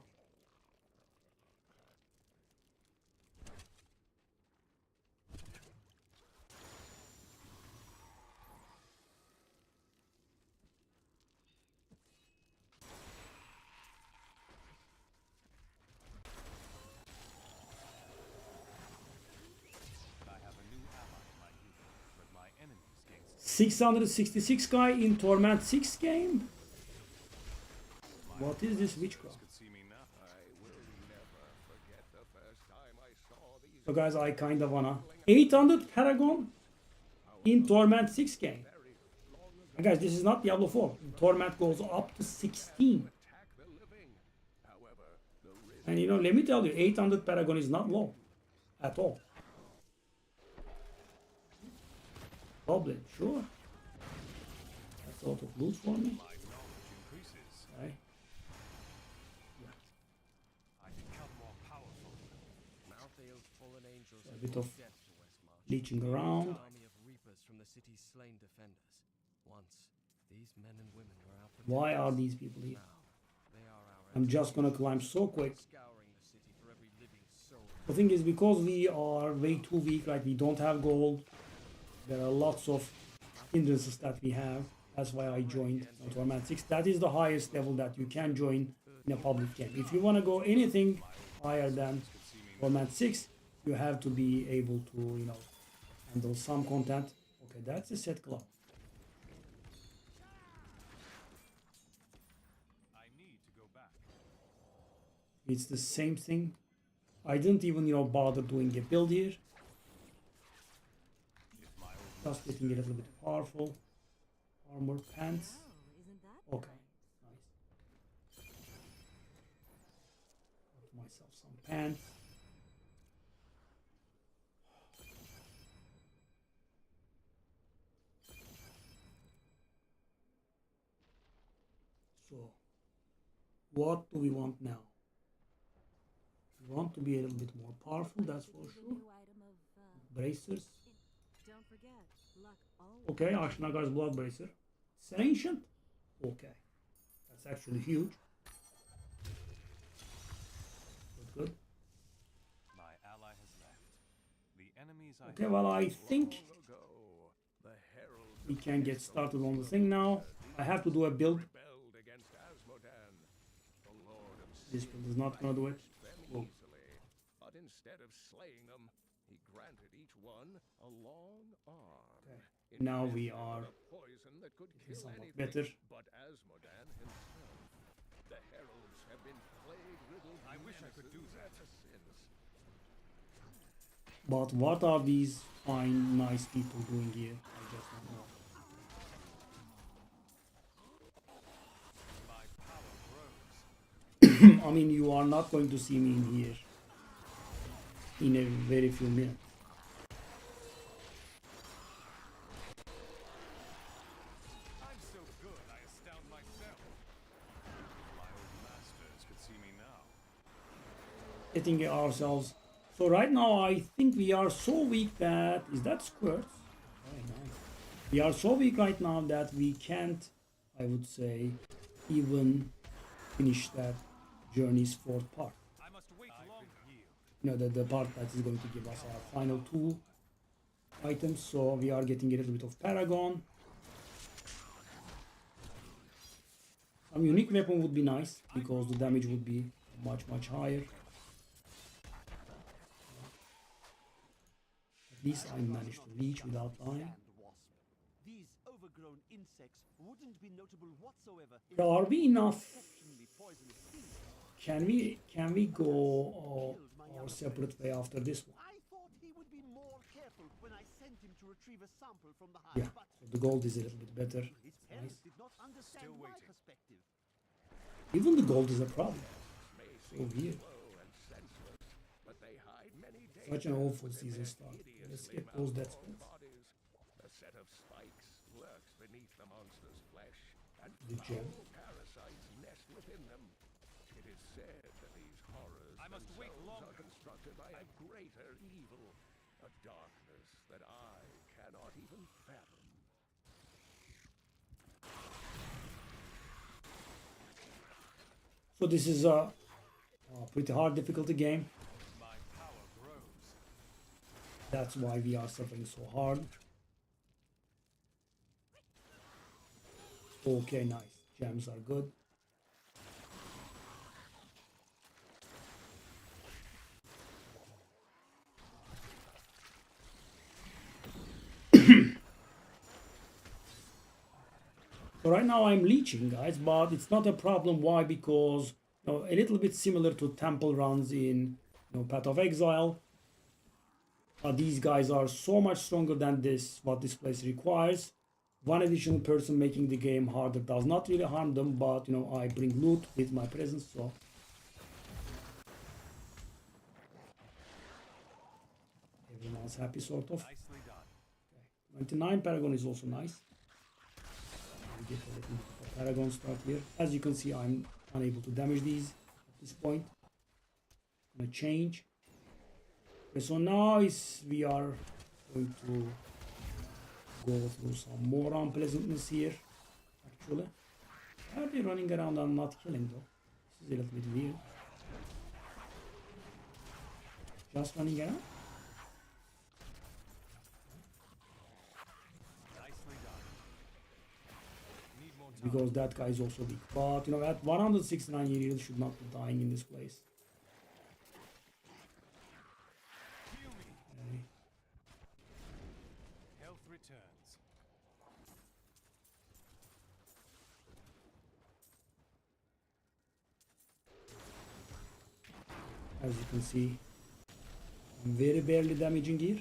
I have a new ally in my group, but my enemies gain 666 guy in Torment 6 game? What is this witchcraft? could see me now. I will never forget the first time I saw these. So guys, I kinda wanna 800 Paragon in Torment 6 game. And guys, this is not Diablo 4. Torment goes up to 16. Attack the living. However, the risk And you know, let me tell you, 800 Paragon is not low at all. Goblin, sure. That's a lot of loot for me. My knowledge increases. Okay. I become more powerful. Malthael's fallen angels A have bit brought of death to Westmarch. leeching around. An army of reapers from the city's slain defenders. Once, these men and women were our Why are protectors. these people here? Now, they are our I'm just gonna climb so quick. scouring the city for every living soul. The thing is, because we are way too weak, like we don't have gold, there are lots of hindrances that we have. That's why I joined Torment 6. That is the highest level that you can join in a public game. If you want to go anything higher than Torment 6, you have to be able to, you know, handle some content. Okay, that's a set club. I need to go back. It's the same thing. I didn't even, you know, bother doing a build here. If my old Just getting a little bit powerful. Armor pants. Okay, nice. Got myself some pants. So, what do we want now? We want to be a little bit more powerful, that's for sure. Bracers. Don't forget, luck always. Okay, Ashnaga's Blood Bracer. It's an ancient. Okay. That's actually huge. Good. My ally has left. The enemies I Okay, well, I think ago, the heralds we can get started on the thing now. I have to do a build. rebelled against Asmodan. The Lord of This Sin build is not gonna do it. them Oh. easily, but instead of slaying them, he granted each one a long arm. Okay. In Now death we they are were a poison that could getting kill somewhat anything better. but Asmodan himself. The heralds have been plague-riddled I wish I could do menaces that. ever since. But what are these fine, nice people doing here? I just don't know. my power grows. I mean, you are not going to see me in here in a very few minutes. I'm so good I astound myself. My old masters could see me now. getting ourselves. So right now I think we are so weak that is that squirts? Very nice. We are so weak right now that we can't, I would say, even finish that journey's fourth part. I must wait longer. You know, the part that is going to give us our final two items. So we are getting a little bit of Paragon. Some unique weapon would be nice because the damage would be much higher. At least I managed to reach without dying. These overgrown insects wouldn't be notable whatsoever if Well, are we enough? exceptionally poisonous things. Can we go our separate way after this one? I thought he would be more careful when I sent him to retrieve a sample from the hive, Yeah, but so the gold is a little bit better. his Nice. parents did not understand Still my waiting. perspective. Even the gold is a problem. May So seem weird. slow and senseless, but they hide many Such an dangers awful within season their start. Let's hideously get those death malformed spells. bodies. A set of spikes lurks beneath the monster's flesh, and The gem. foul parasites nest within them. It is said that these horrors I must wait themselves longer. are constructed by a greater evil, a darkness that I cannot even fathom. So this is a pretty hard difficulty game. My power grows. That's why we are suffering so hard. Okay, nice. Gems are good. So right now I'm leeching, guys, but it's not a problem. Why? Because a little bit similar to temple runs in Path of Exile. These guys are so much stronger than what this place requires. One additional person making the game harder does not really harm them, but I bring loot with my presence, so everyone's happy, sort of. Nicely done. Okay. 99 Paragon is also nice. We get a little bit of Paragon start here. As you can see, I'm unable to damage these at this point. Gonna change. Okay, so now we are going to go through some more unpleasantness here. Actually, why are they running around and not killing though? This is a little bit weird. Just running around. Nicely done. Need more time. Because that guy is also weak. But at 169 you really should not be dying in this place. Heal me. Okay. Health returns. As you can see, I'm very barely damaging here.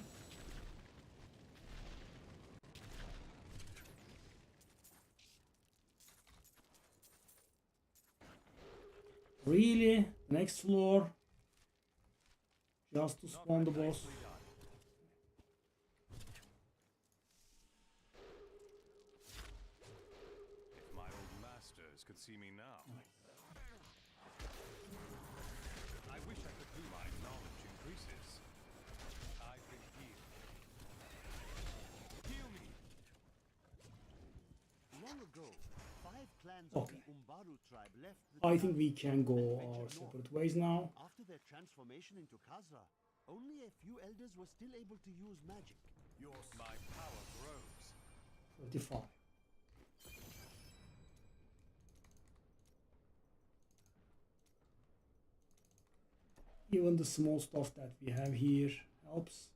Really? Next floor? Just to spawn the boss? Nicely done. If my old masters could see me now. I wish I could do my knowledge increases. I've been healed. Heal me. Long ago, 5 clans Okay. of the Umbaru tribe left the I think tribe we can go and our ventured north. separate ways now. After their transformation into Khazra, only a few elders were still able to use magic. My power grows. 35. Even the small stuff that we have here helps.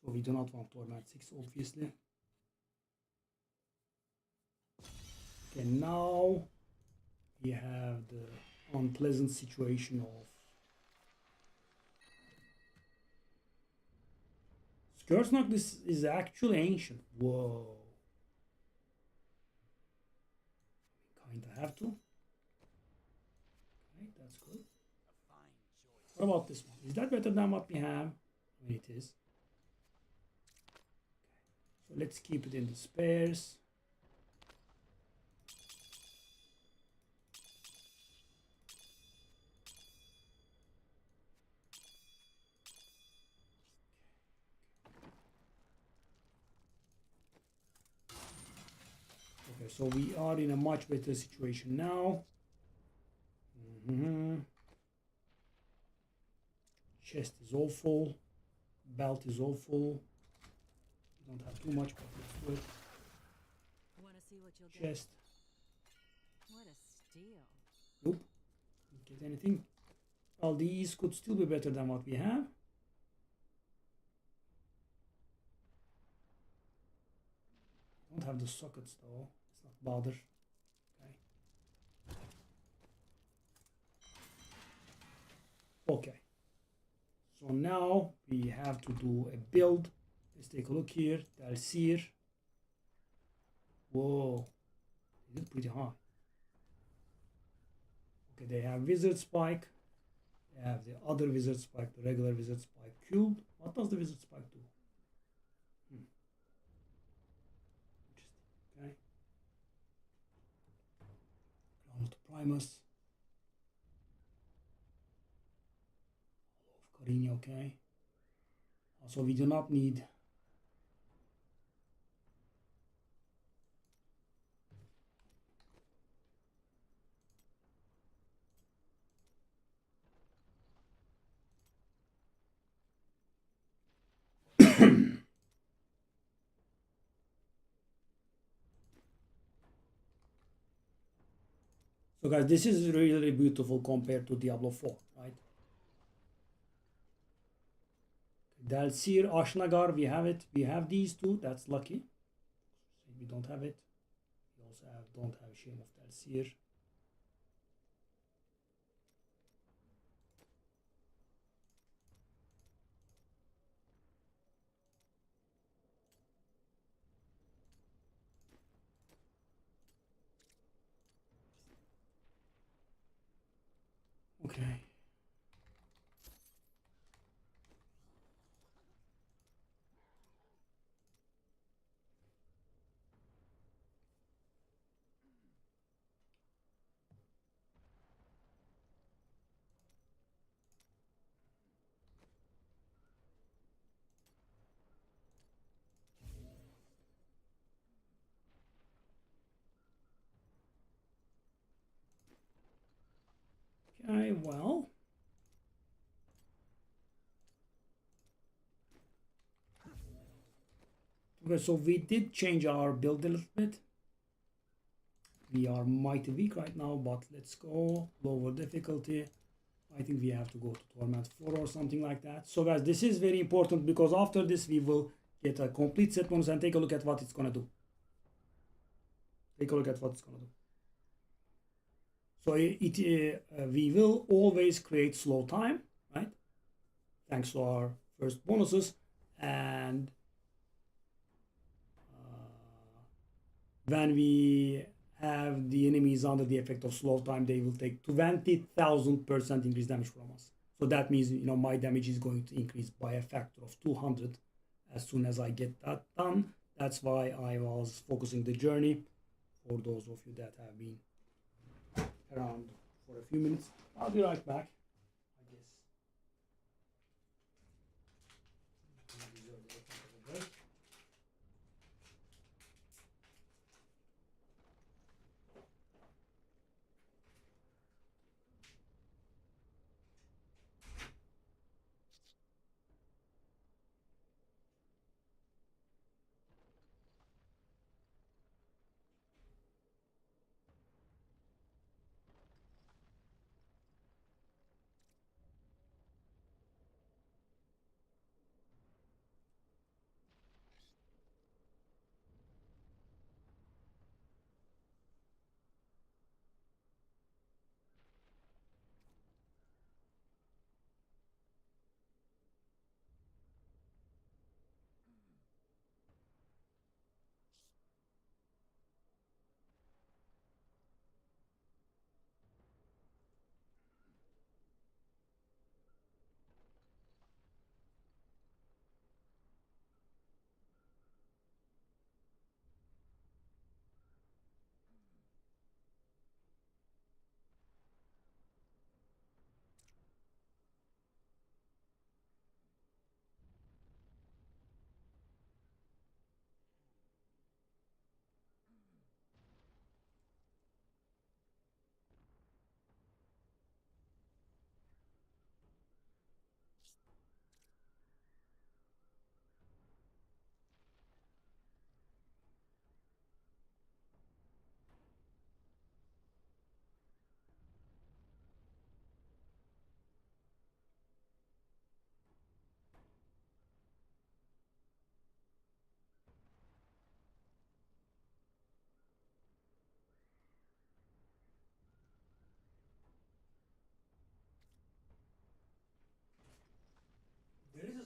So we do not want Torment 6, obviously. Okay, now we have the unpleasant situation of Skurznok. This is actually ancient. Whoa. Kinda have to. Okay, that's good. A fine choice. What about this one? Is that better than what we have? I mean, it is. So let's keep it in the spares. Okay, so we are in a much better situation now. Chest is all full. Belt is all full. We don't have too much, but let's do it. Wanna see what you'll Chest. get? What a steal. Nope. Didn't get anything. Well, these could still be better than what we have. Don't have the sockets though. It's not bother. Okay. So now we have to do a build. Let's take a look here. Dalsir. Whoa. This is pretty high. Okay, they have Wizard Spike. They have the other Wizard Spike, the regular Wizard Spike cubed. What does the Wizard Spike do? Interesting. Okay. Crown of the Primus. Carini, okay. So we do not need So guys, this is really beautiful compared to Diablo 4, right? Dalsir, Ashnagar, we have it. We have these two. That's lucky. We don't have it. We also don't have Shame of Dalsir. Okay. Okay, well. Okay, so we did change our build a little bit. We are mighty weak right now, but let's go lower difficulty. I think we have to go to Torment 4 or something like that. So guys, this is very important because after this we will get a complete set bonus and take a look at what it's gonna do. Take a look at what it's gonna do. So we will always create slow time, right? Thanks to our first bonuses. And when we have the enemies under the effect of slow time, they will take 20,000% increased damage from us. So that means, you know, my damage is going to increase by a factor of 200 as soon as I get that done. That's why I was focusing the journey for those of you that have been around for a few minutes. I'll be right back, I guess.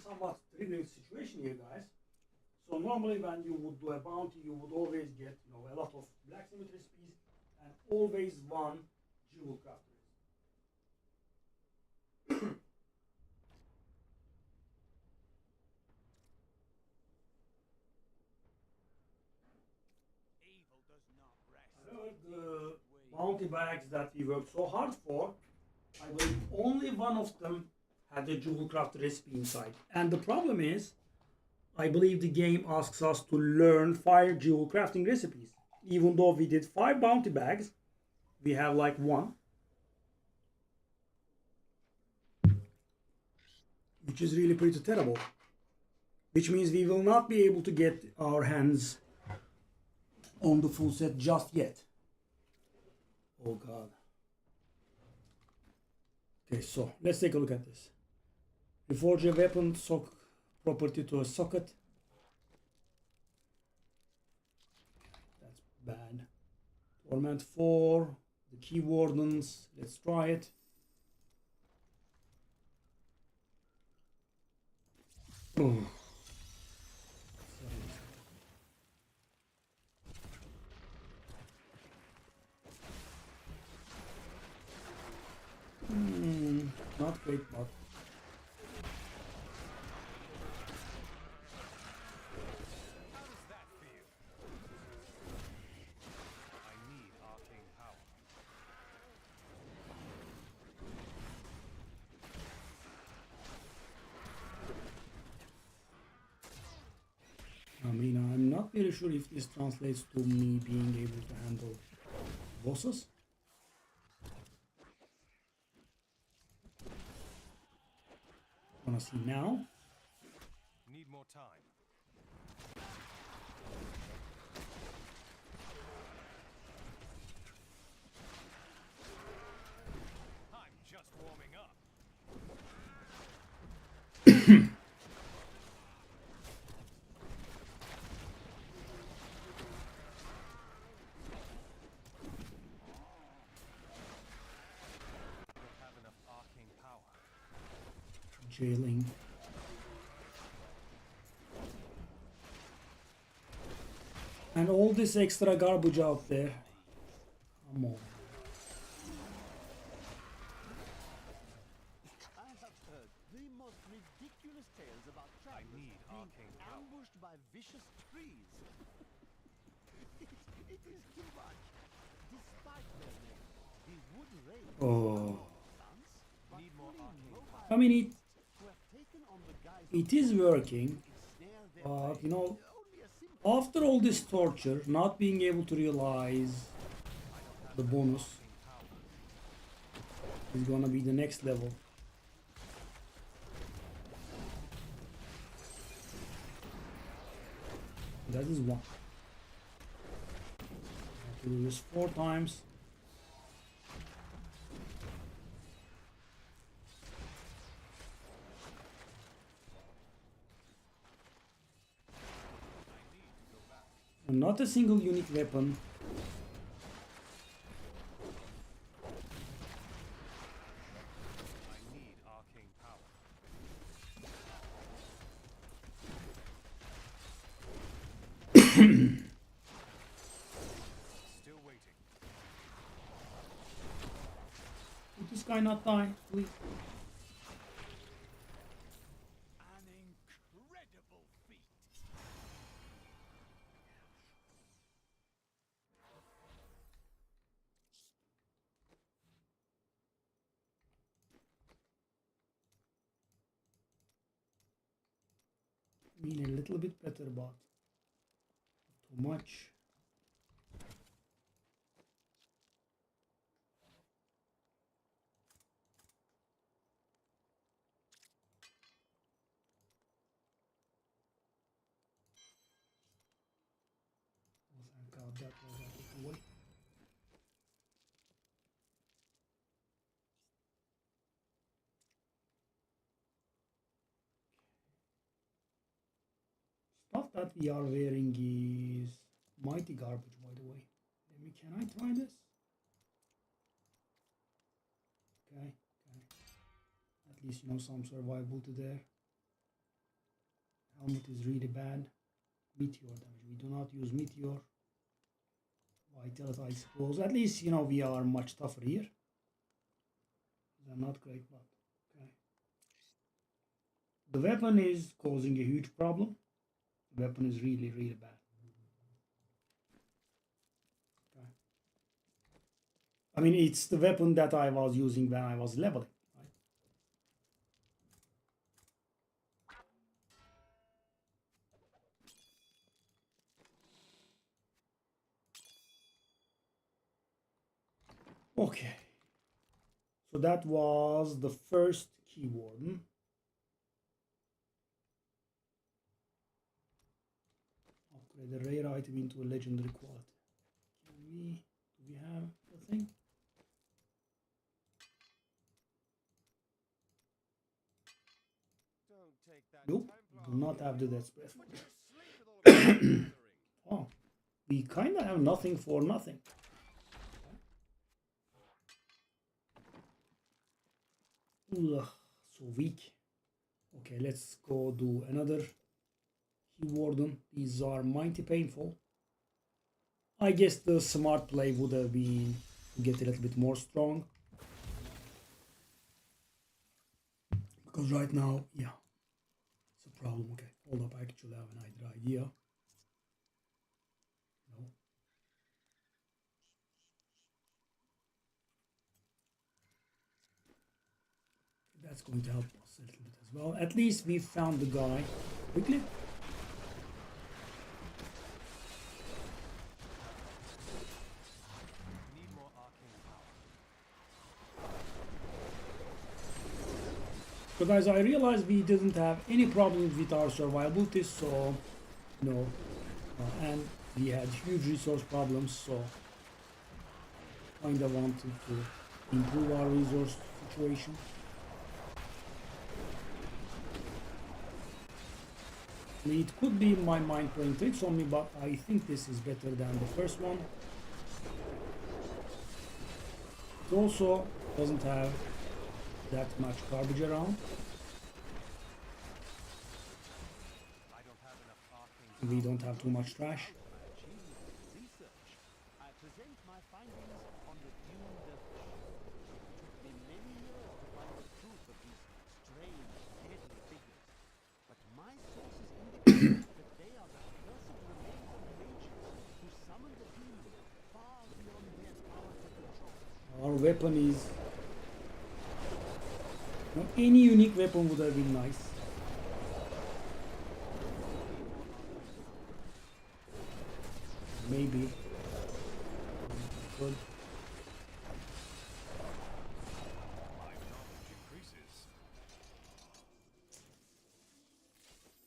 somewhat triggering situation here, guys. So normally when you would do a bounty, you would always get, you know, a lot of blacksmith recipes and always one jewel craft recipe. Evil does not rest. However, the bounty bags that we worked so hard for, I believe only one of them had the jewel craft recipe inside. And the problem is, I believe the game asks us to learn 5 jewel crafting recipes. Even though we did 5 bounty bags, we have like 1. Which is really pretty terrible. Which means we will not be able to get our hands on the full set just yet. Oh god. Okay, so let's take a look at this. Reforge a weapon sock property to a socket. That's bad. Torment 4. The key wardens. Let's try it. Oh. Not great, but How does that feel? I need arcane power. I mean, I'm not very sure if this translates to me being able to handle bosses. Wanna see now? Need more time. I'm just warming up. I don't have enough arcane power. Jailing. And all this extra garbage out there. Come on. I have heard the most ridiculous tales about travelers need being arcane power. ambushed by vicious trees. It is too much. Despite their name, the wood raid Oh. but Need more fully arcane mobile I mean, who have taken on the guise it is working, snare their but you prey. know, Only a simple after all this torture, not being able to realize the bonus is gonna be the next level. That is 1. I have to do this 4 times. And not a single unique weapon. I need arcane power. Still waiting. Would this guy not die, please? an incredible feat. I mean, a little bit better, but too much. Oh, thank God that was out of the way. Stuff that we are wearing is mighty garbage, by the way. Let me, can I try this? Okay, okay. At least, you know, some survivability there. Combat is really bad. Meteor damage. We do not use meteor. Vitality, I suppose. At least, you know, we are much tougher here. They're not great, but okay. The weapon is causing a huge problem. The weapon is really, really bad. Okay. I mean, it's the weapon that I was using when I was leveling. Right? Okay. So that was the first key warden. Upgrade the rare item into a legendary quality. Do we have the thing? Nope, do not have the Death's Breath. Oh, we kind of have nothing for nothing. Ugh, so weak. Okay, let's go do another Key Warden. These are mighty painful. I guess the smart play would have been to get a little bit more strong. Because right now, yeah, it's a problem. Okay, hold up, I actually have an idea. No. That's going to help us a little bit as well. At least we found the guy quickly. So guys, I realized we didn't have any problems with our survivability, so no, and we had huge resource problems, so kinda wanted to improve our resource situation. It could be my mind playing tricks on me, but I think this is better than the first one. It also doesn't have that much garbage around. We don't have too much trash. I present my findings on the Dune Devil. It took me many years to find the proof of these strange, deadly figures. But my sources indicate that they are the cursed remains of mages who summon the demon far beyond their power to control. Our weapon is... Now, any unique weapon would have been nice. Maybe. Good.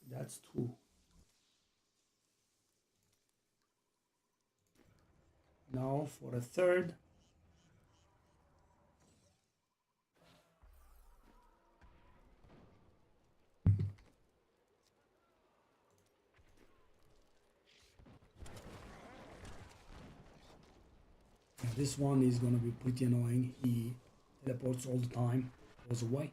That's two. Now for a third. This one is gonna be pretty annoying. He teleports all the time, goes away.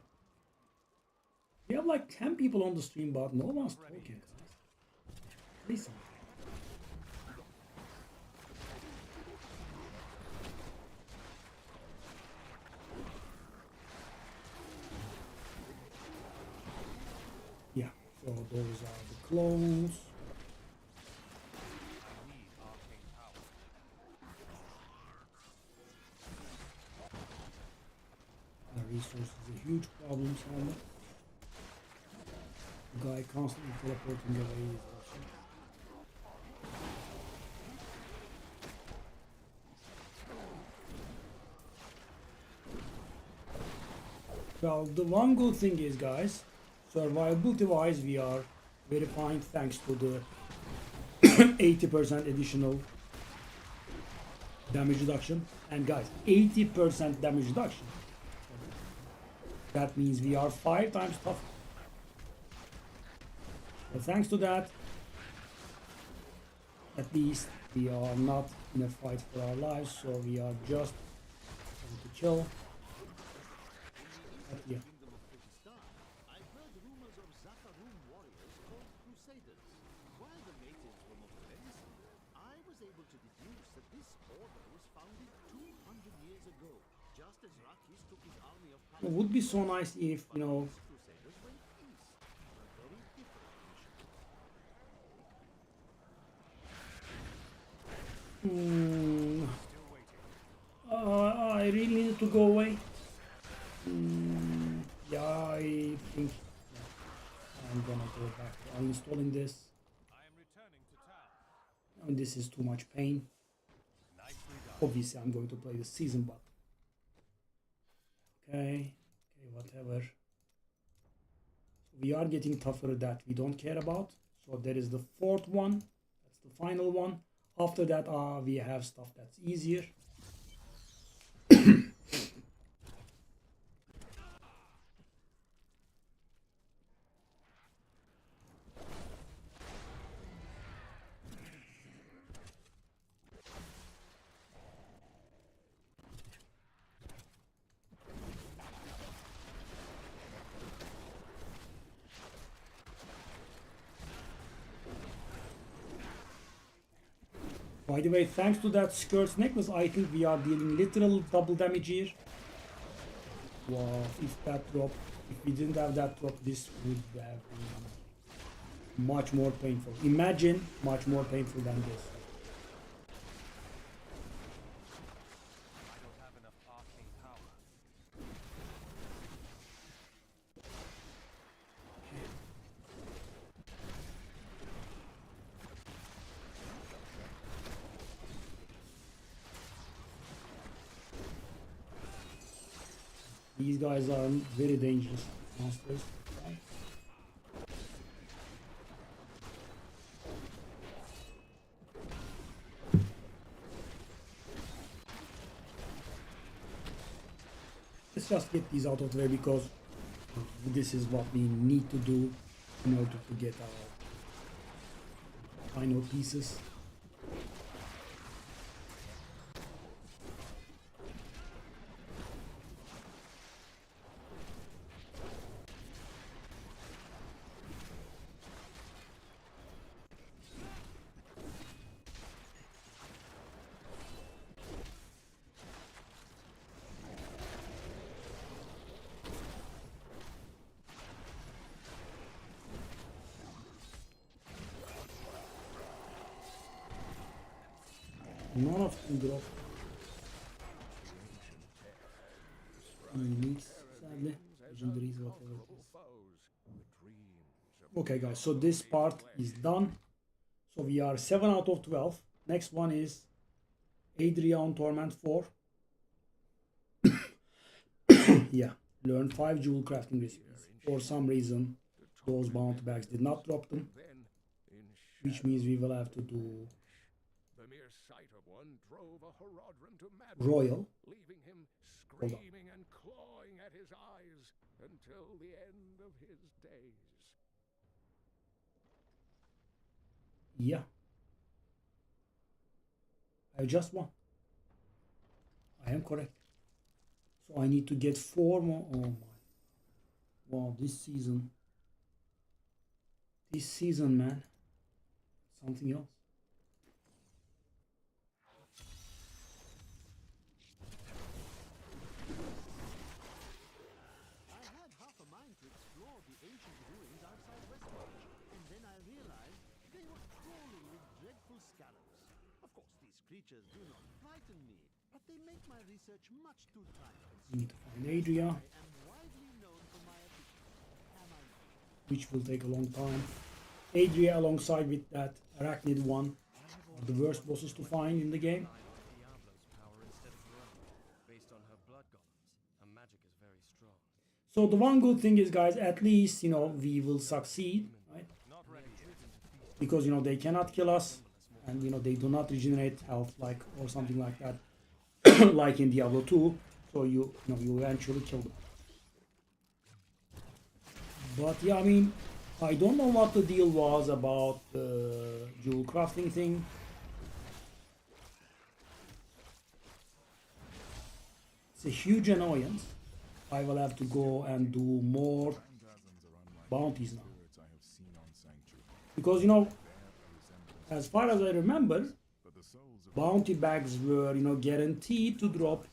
We have like 10 people on the stream, but no one's talking, guys. Listen. Yeah, so those are the clones. Resources a huge problem solver. The guy constantly teleporting away is awesome. Well, the one good thing is, guys, survivability wise we are very fine thanks to the 80% additional damage reduction. And guys, 80% damage reduction. That means we are 5 times tougher. But thanks to that, at least we are not in a fight for our lives, so we are just trying to chill. But yeah. Crusaders. While the natives were more venison, I was able to deduce that this order was founded 200 years ago, just as Rakis took his army of It would be so nice if, you know, Crusaders went east, a very different mission. I really need to go away. Yeah, I think I'm gonna go back to uninstalling this. I am returning to town. And this is too much pain. Nicely done. Obviously, I'm going to play the season, but okay, whatever. So we are getting tougher that we don't care about. So there is the fourth one. That's the final one. After that, we have stuff that's easier. By the way, thanks to that skirt's necklace, I think we are dealing literal double damage here. Wow, if that drop, if we didn't have that drop, this would have been much more painful. Imagine much more painful than this. I don't have enough arcane power. These guys are very dangerous monsters. Let's just get these out of the way because this is what we need to do in order to get our final pieces. None of them drop. Needs, sadly. Legendaries, whatever it is. Okay guys, so this part is done. So we are 7 out of 12. Next one is Adria on Torment 4. Yeah, learn 5 jewel crafting recipes. For some reason, those bounty bags did not drop them. Which means we will have to do Royal. Leaving him screaming and clawing at his eyes until the end of his days. Yeah. I just won. I am correct. So I need to get 4 more. Oh my. Wow, this season. This season, man. Something else. Creatures do not frighten me, but they make my research much too time-consuming. We need to find Adria, I am widely known for my efficiency. which will take a long time. Adria alongside with that Arachnid one are the worst bosses to find in the game. Diablo's power instead of her own. Based on her blood golems, her magic is very strong. So the one good thing is, guys, at least, you know, we will succeed, right? Not ready yet. Because, you know, they cannot kill us. And you know they do not regenerate health like or something like that, like in Diablo 2. So you eventually kill them. But yeah, I mean, I don't know what the deal was about the jewel crafting thing. It's a huge annoyance. I will have to go and do more bounties now. I have seen on Because, as far as I remember, bounty bags were, guaranteed to drop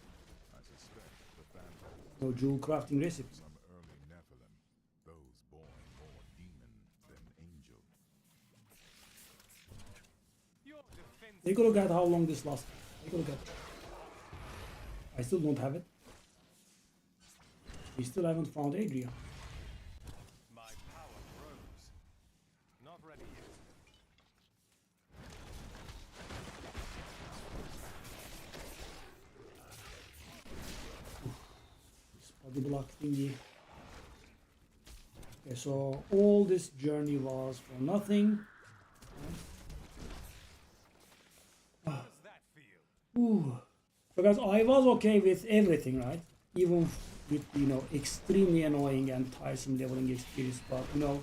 jewel crafting recipes. Some early Nephilim, those born more demon than angel. Take a look at how long this lasts. Take a look at it. I still don't have it. We still haven't found Adria. My power grows. Not ready yet. This body block thingy. Okay, so all this journey was for nothing. How does that feel? Ooh. Because I was okay with everything, right? Even with, extremely annoying and tiresome leveling experience, but, Adria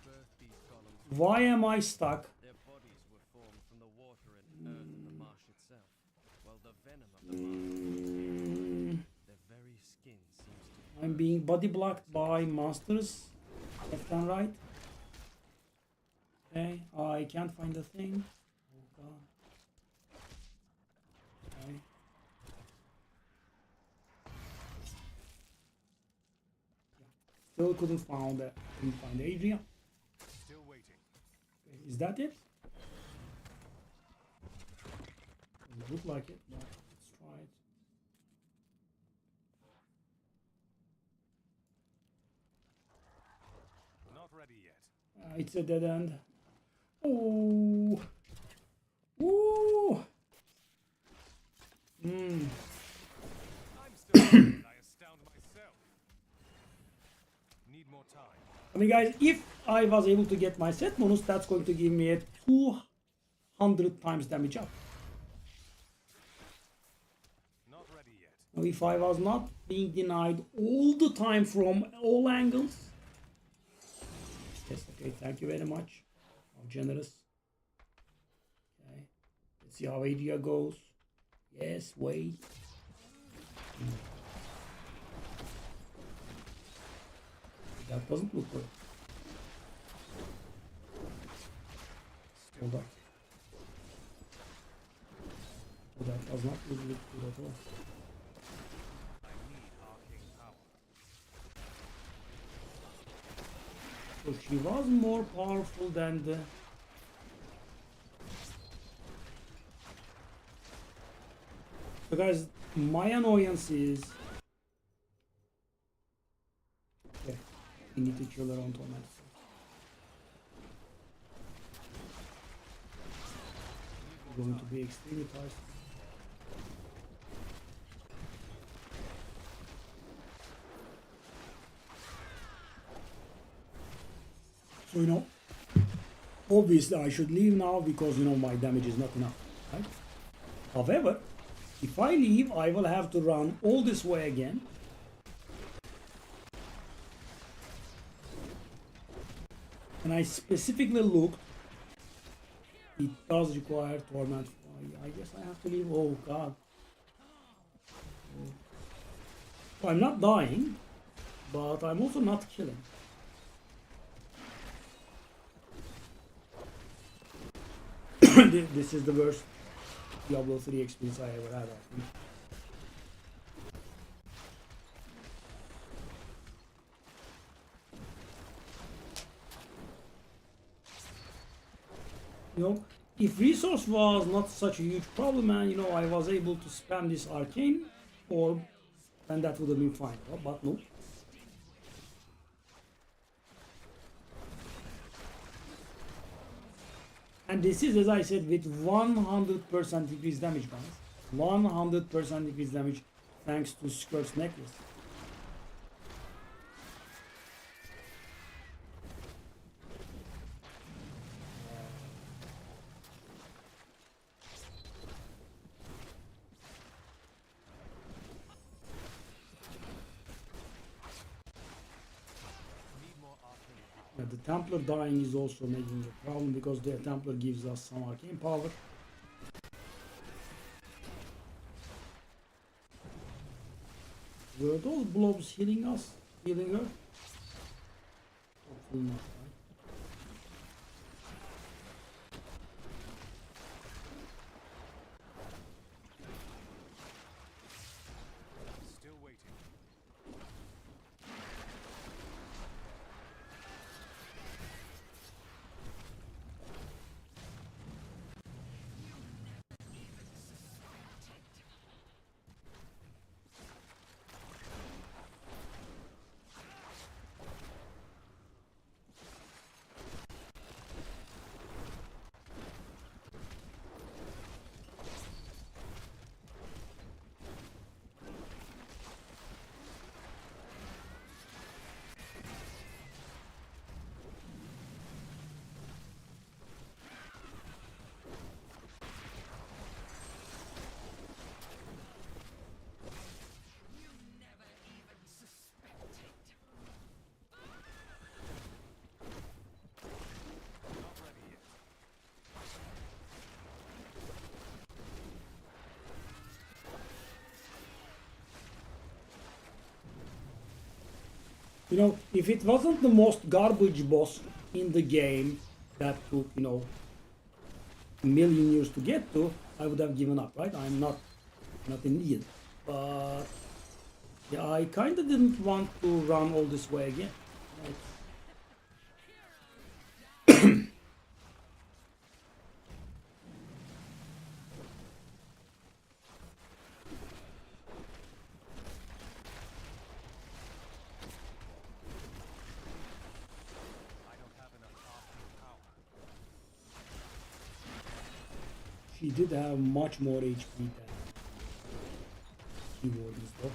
birthed these golems. why am I stuck? Their bodies were formed from the water and earth in the marsh itself, while the venom of the monsters, their very skin seems to... I'm being body blocked by monsters, left and right. Okay, I can't find the thing. Oh god. Okay. Still couldn't find Adria. Still waiting. Okay, is that it? Doesn't look like it, but let's try it. Not ready yet. It's a dead end. Oh. Ooh. I'm still waiting. I astound myself. Need more time. I mean, guys, if I was able to get my set bonus, that's going to give me a 200 times damage up. Not ready yet. Now, if I was not being denied all the time from all angles. Yes, okay, thank you very much. How generous. Okay, let's see how Adria goes. Yes, wait. That doesn't look good. Hold on. Oh, that does not look good at all. I need arcane power. So she was more powerful than the... So guys, my annoyance is... Okay, we need to kill her on torment. It's going to be extremely tight. So, obviously I should leave now because, my damage is not enough, right? However, if I leave, I will have to run all this way again. And I specifically looked. It does require torment. I guess I have to leave. Oh, God. So I'm not dying, but I'm also not killing. This is the worst Diablo 3 experience I ever had, I think. If resource was not such a huge problem and, I was able to spam this arcane orb, then that would have been fine. But no. And this is, as I said, with 100% increased damage, guys. 100% increased damage thanks to Skirt's necklace. The Templar dying is also making a problem because the Templar gives us some arcane power. Were those blobs healing us? Healing her? Hopefully not, right? You know, if it wasn't the most garbage boss in the game that took, you know, a million years to get to, I would have given up, right? I'm not in need. But yeah, I kind of didn't want to run all this way again. Right? She did have much more HP than keyboardist though.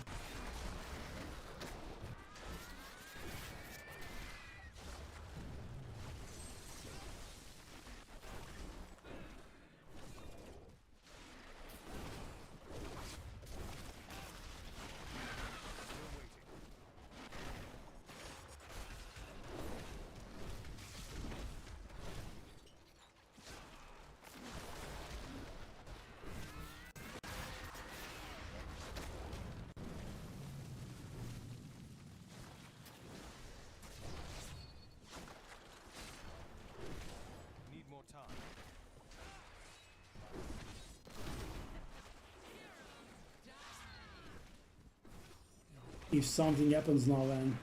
Need more time. If something happens now, then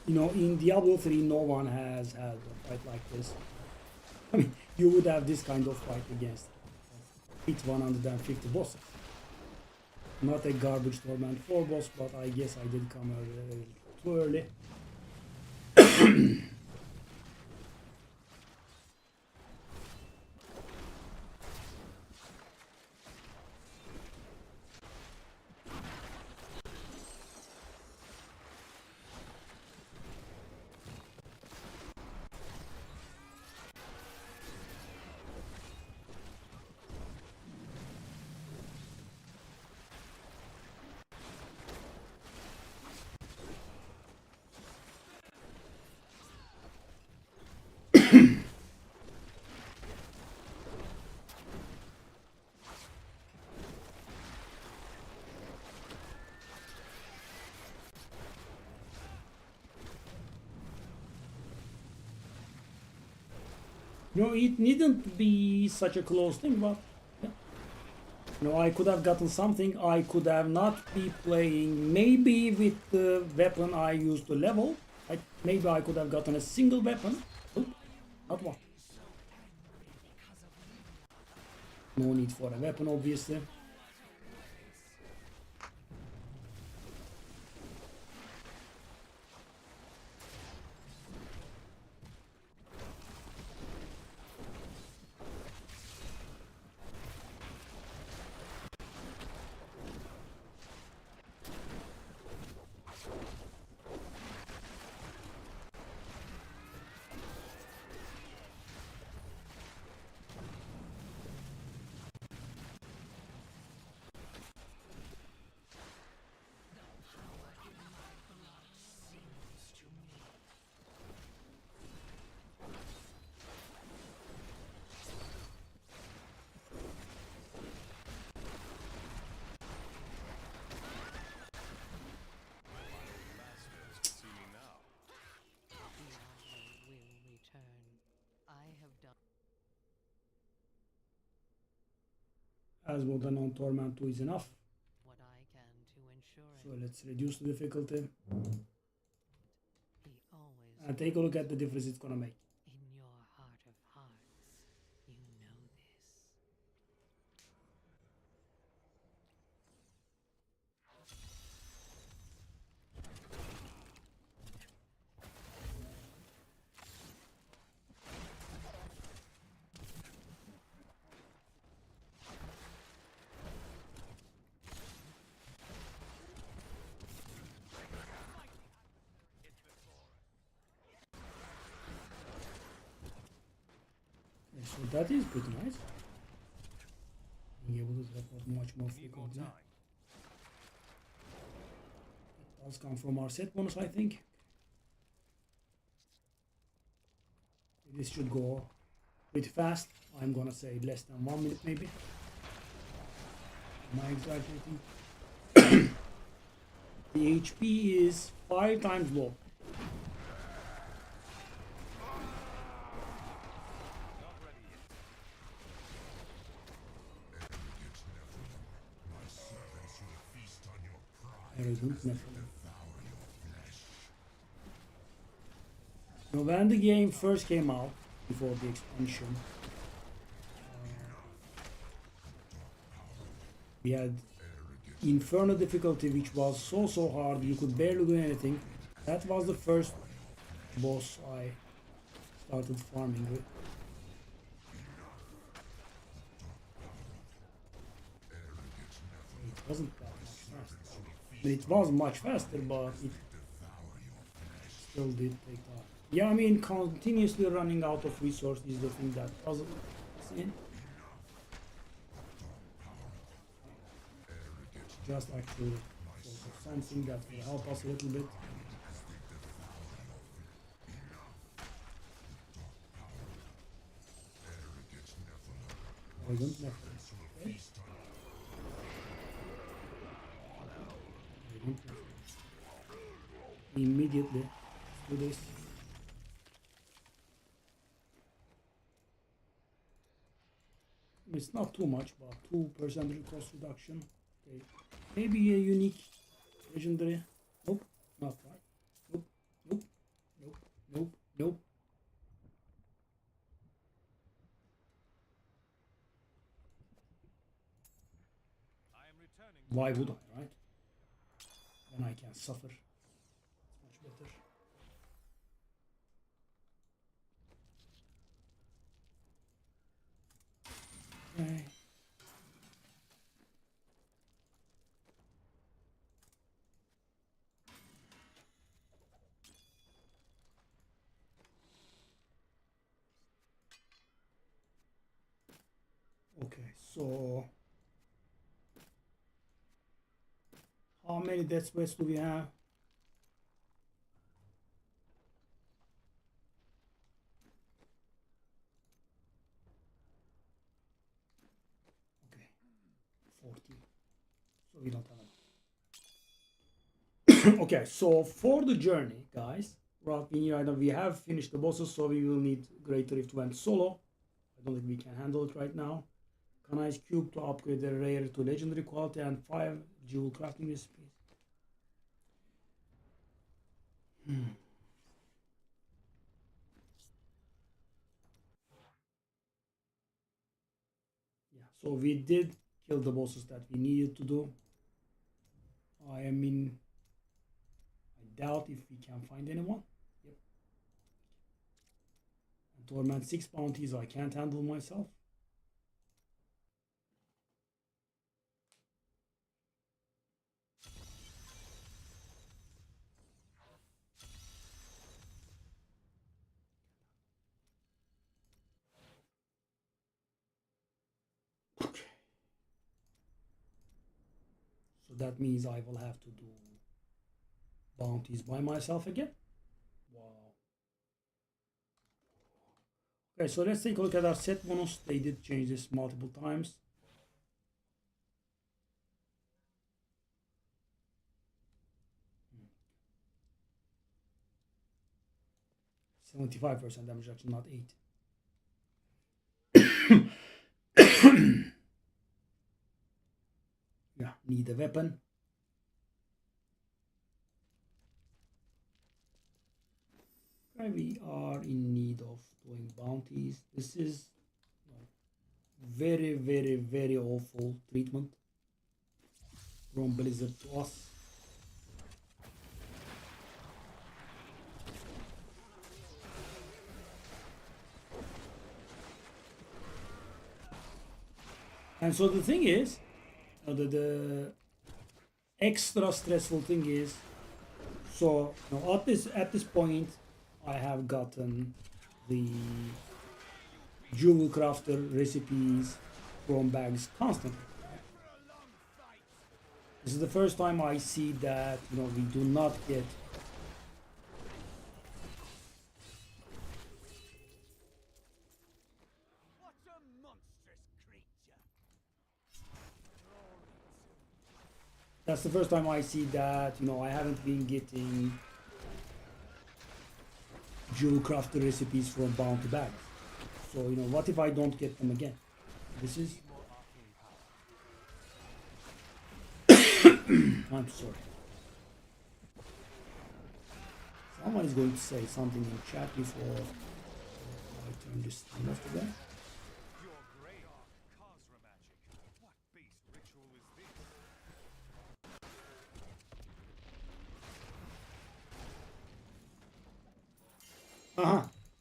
you know, in Diablo 3, no one has had a fight like this. I mean, you would have this kind of fight against each 150 bosses. Not a garbage Torment 4 boss, but I guess I did come too early. You know, it needn't be such a close thing, but yeah. You know, I could have gotten something. I could have not be playing maybe with the weapon I used to level. Maybe I could have gotten a single weapon. Oop, not one. No need for a weapon, obviously. As well done on Torment 2 is enough. What I can to ensure So let's reduce the difficulty. he always And take a look at the difference it's gonna make. in your heart of hearts. You know this. So that is pretty nice. Being able to teleport much more frequently. Does come from our set bonus, I think. This should go pretty fast. I'm gonna say less than 1 minute maybe. Am I exaggerating? The HP is 5 times low. Arrogant Nephilim. Now, when the game first came out, before the expansion, we had Inferno difficulty, which was so hard you could barely do anything. That was the first boss I started farming with. It wasn't that much faster. I mean, it was much faster, but it still did take time. Yeah, I mean, continuously running out of resources is the thing that puzzles in. Just actually something that will help us a little bit. Arrogant Nephilim. Okay. Arrogant Nephilim. Immediately do this. It's not too much, but 2% cost reduction. Okay. Maybe a unique legendary. Nope, not right. Nope, nope, nope, nope, nope. I am returning. Why would I, right? When I can suffer. It's much better. Okay. Okay, so how many death sweats do we have? Okay, 40. So we don't have enough. Okay, so for the journey, guys, right now we have finished the bosses, so we will need Greater Rift Went solo. I don't think we can handle it right now. Kanai's cube to upgrade the rare to legendary quality and 5 jewel crafting recipes. Yeah, so we did kill the bosses that we needed to do. I doubt if we can find anyone. Yep. And Torment 6 bounties I can't handle myself. Okay. So that means I will have to do bounties by myself again. Wow. Okay, so let's take a look at our set bonus. They did change this multiple times. Hmm. 75% damage reduction, not 8. Yeah, need a weapon. Okay, we are in need of doing bounties. This is very awful treatment from Blizzard to us. And so the thing is, the extra stressful thing is, so at this point, I have gotten the jewel crafter recipes from bags constantly. This is the first time I see that, you know, we do not get What a monstrous creature! that's the first time I see that, you know, I haven't been getting jewel crafter recipes from bounty bags. So, you know, what if I don't get them again? This is... I'm sorry. Someone is going to say something in chat before I turn this thing off again. Your grey arc, Khazra magic. What base ritual is this?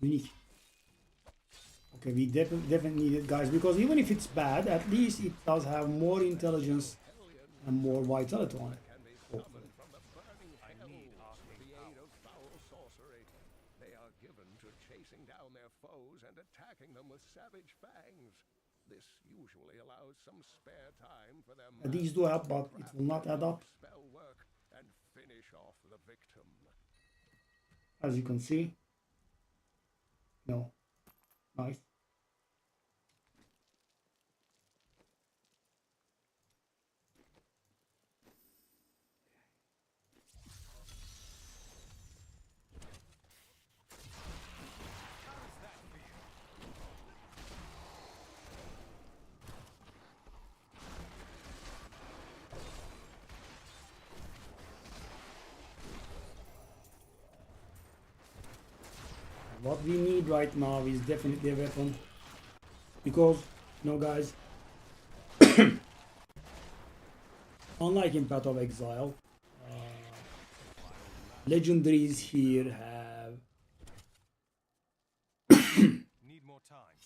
Unique. Okay, we definitely need it, guys, because even if it's bad, at least it does have more intelligence and more vitality on it. Hopefully. I need arcane the aid of foul sorcery. They are given to chasing down their foes and attacking them with savage fangs. This usually allows some spare time for them. These do help, but it will not add up. Spell work and finish off the victim. As you can see. No. Nice. What we need right now is definitely a weapon, because, you know, guys, unlike in Path of Exile, legendaries here have Need more time.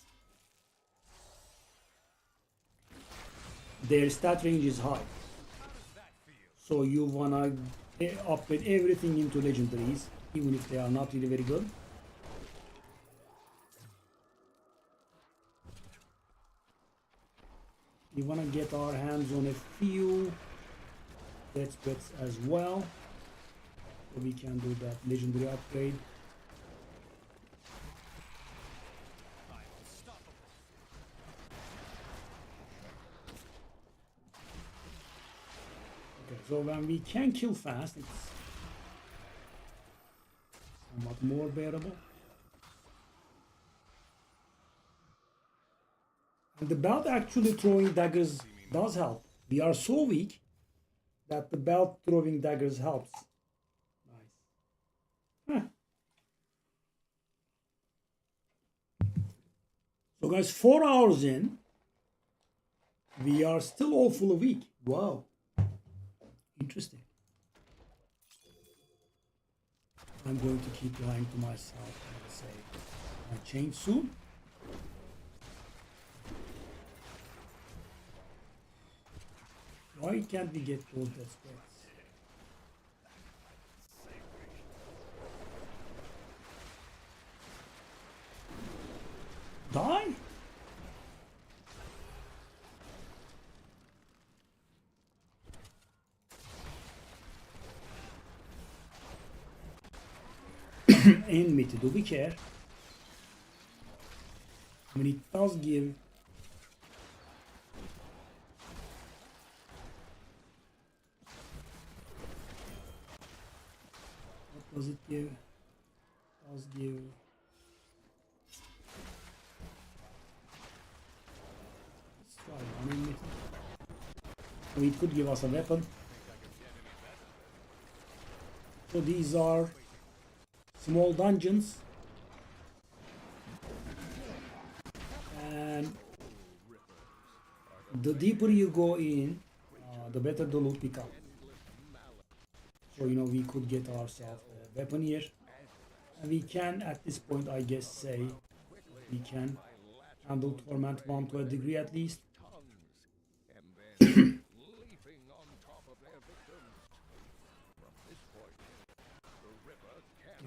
their stat range is high, so you wanna upgrade everything into legendaries, even if they are not really very good. We want to get our hands on a few death spreads as well, so we can do that legendary upgrade. Okay, so when we can kill fast, it's somewhat more bearable. And the belt actually throwing daggers does help. We are so weak that the belt throwing daggers helps. Nice. Huh. So guys, 4 hours in, we are still awfully weak. Wow. Interesting. I'm going to keep lying to myself and say I'll change soon. Why can't we get those death spreads? Die? Enmity, do we care? I mean, it does give does it give? Does give? Let's try one enmity. So it could give us a weapon. So these are small dungeons, and the deeper you go in, the better the loot becomes. So, you know, we could get ourselves a weapon here, and we can at this point, I guess, say we can handle Torment 1 to a degree at least.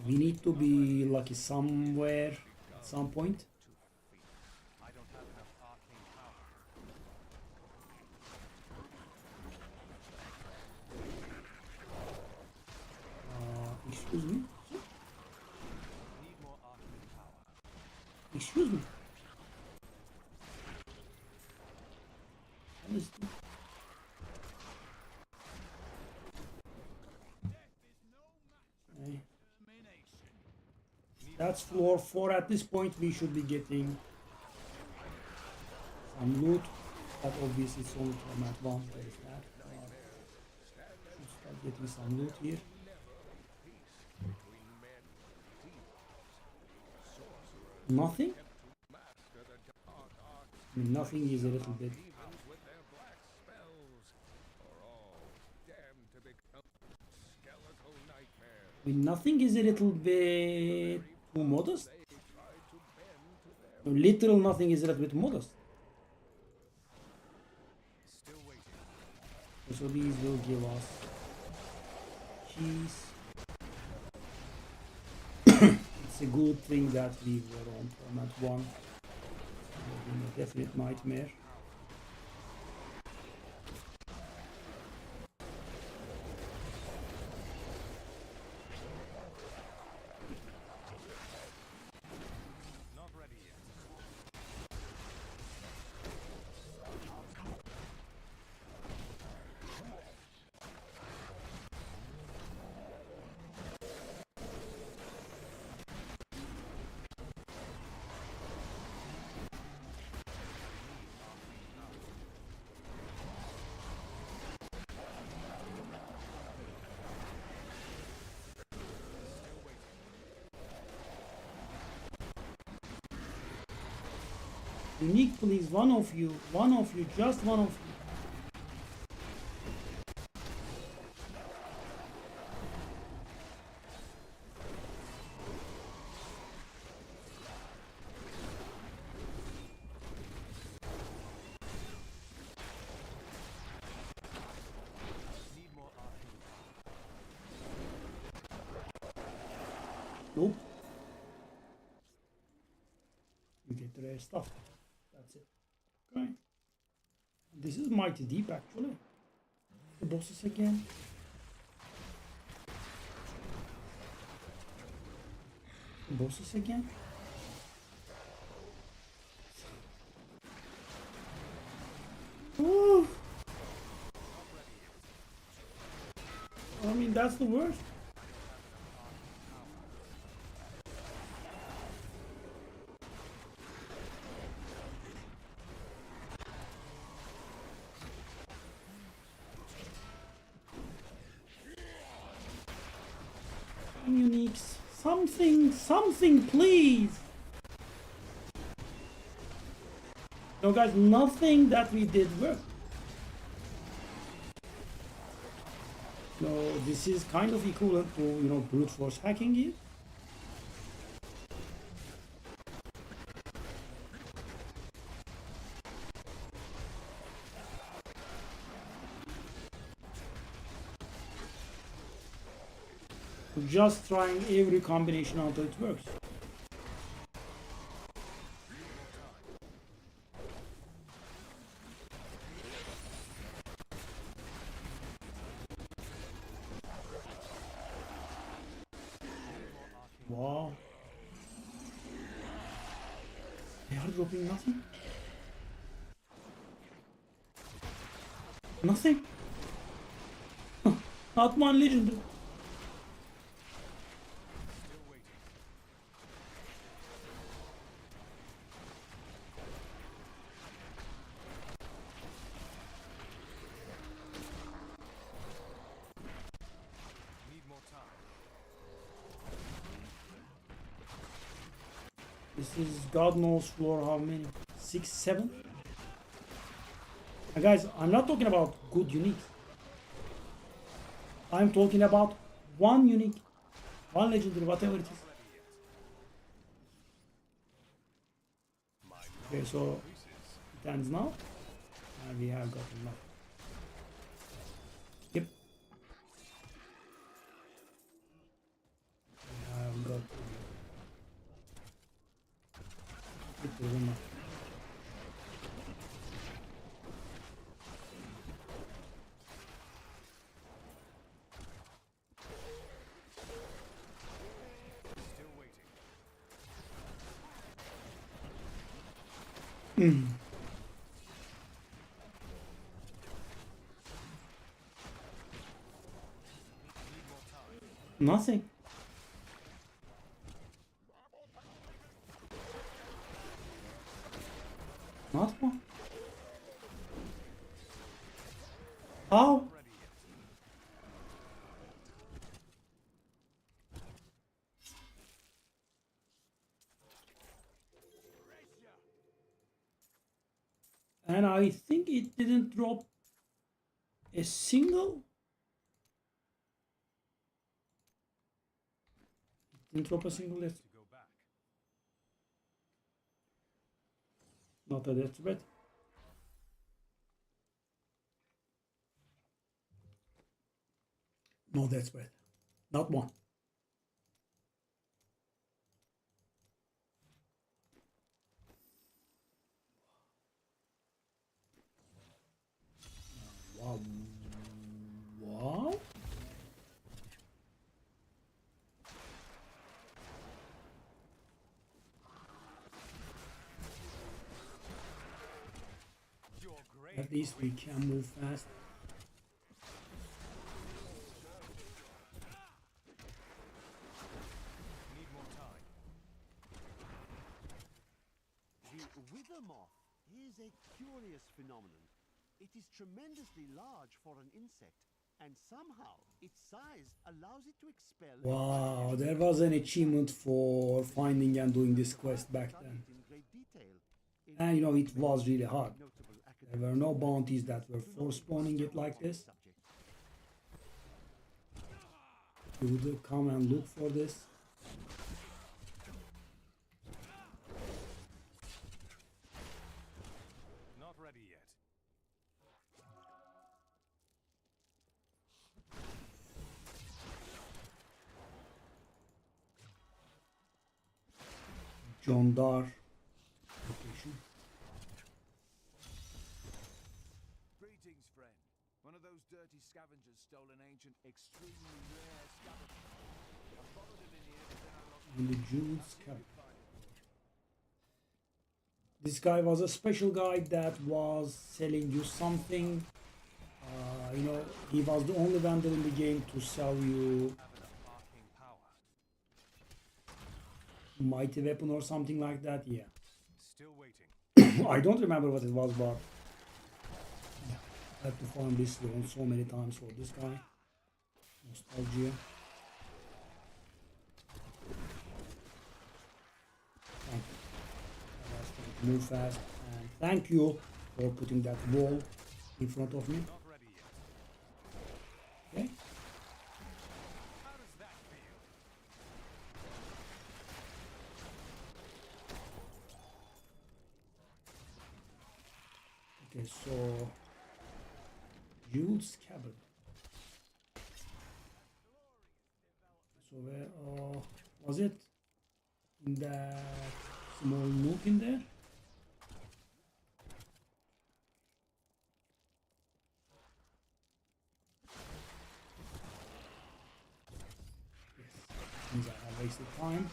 We need to be lucky somewhere at some point. I don't have enough arcane power. Excuse me. Need more arcane power. Excuse me. What is this? Okay. That's floor 4. At this point we should be getting some loot, but obviously it's only from at 1. There is that. Should start getting some loot here. Nothing? I mean, nothing is a little bit. I mean, nothing is a little bit too modest. No, literal nothing is a little bit modest. Still waiting. So these will give us keys. It's a good thing that we were on format 1. It would have been a definite nightmare. Not ready yet. Unique, please, one of you, just one of you. Need more arcane power. Nope. You get the rare stuff. That's it. Okay. This is mighty deep actually. The bosses again. The bosses again. Ooh. I mean, that's the worst. Uniques. Something, please. No, guys, nothing that we did worked. So this is kind of equivalent to, you know, brute force hacking here. Just trying every combination until it works. Wow. They are dropping nothing? Nothing? Not one legendary. This is God knows for how many? 6, 7? And guys, I'm not talking about good unique. I'm talking about one unique, one legendary, whatever it is. Okay, so it ends now. And we have got enough. Yep. We have got it is enough. Nothing. Not one. How? And I think it didn't drop a single. It didn't drop a single death. To go back. Not a death threat. No death threat. Not one. Wow. Wow. You're great. At least we can move fast. Need more time. The wither moth is a curious phenomenon. It is tremendously large for an insect, and somehow its size allows it to expel. Wow, there was an achievement for finding and doing this quest back then. In great detail. In And you know, it was really hard. notable There were no bounties that were force spawning it like this. subject. You would come and look for this. Not ready yet. John Dar location. Greetings, friend. One of those dirty scavengers stole an ancient, extremely rare scavenger. I followed him in here, but then I lost In the Jules cabin. This guy was a special guy that was selling you something. You know, he was the only vendor in the game to sell you Have enough arcane power. mighty weapon or something like that. Yeah. Still waiting. I don't remember what it was, but I have to find this one so many times for this guy. Nostalgia. Thank you. I was trying to move fast, and thank you for putting that wall in front of me. Not ready yet. Okay. How does that feel? Okay, so Jules cabin. So where was it? In that small nook in there? Yes. Means I have wasted time.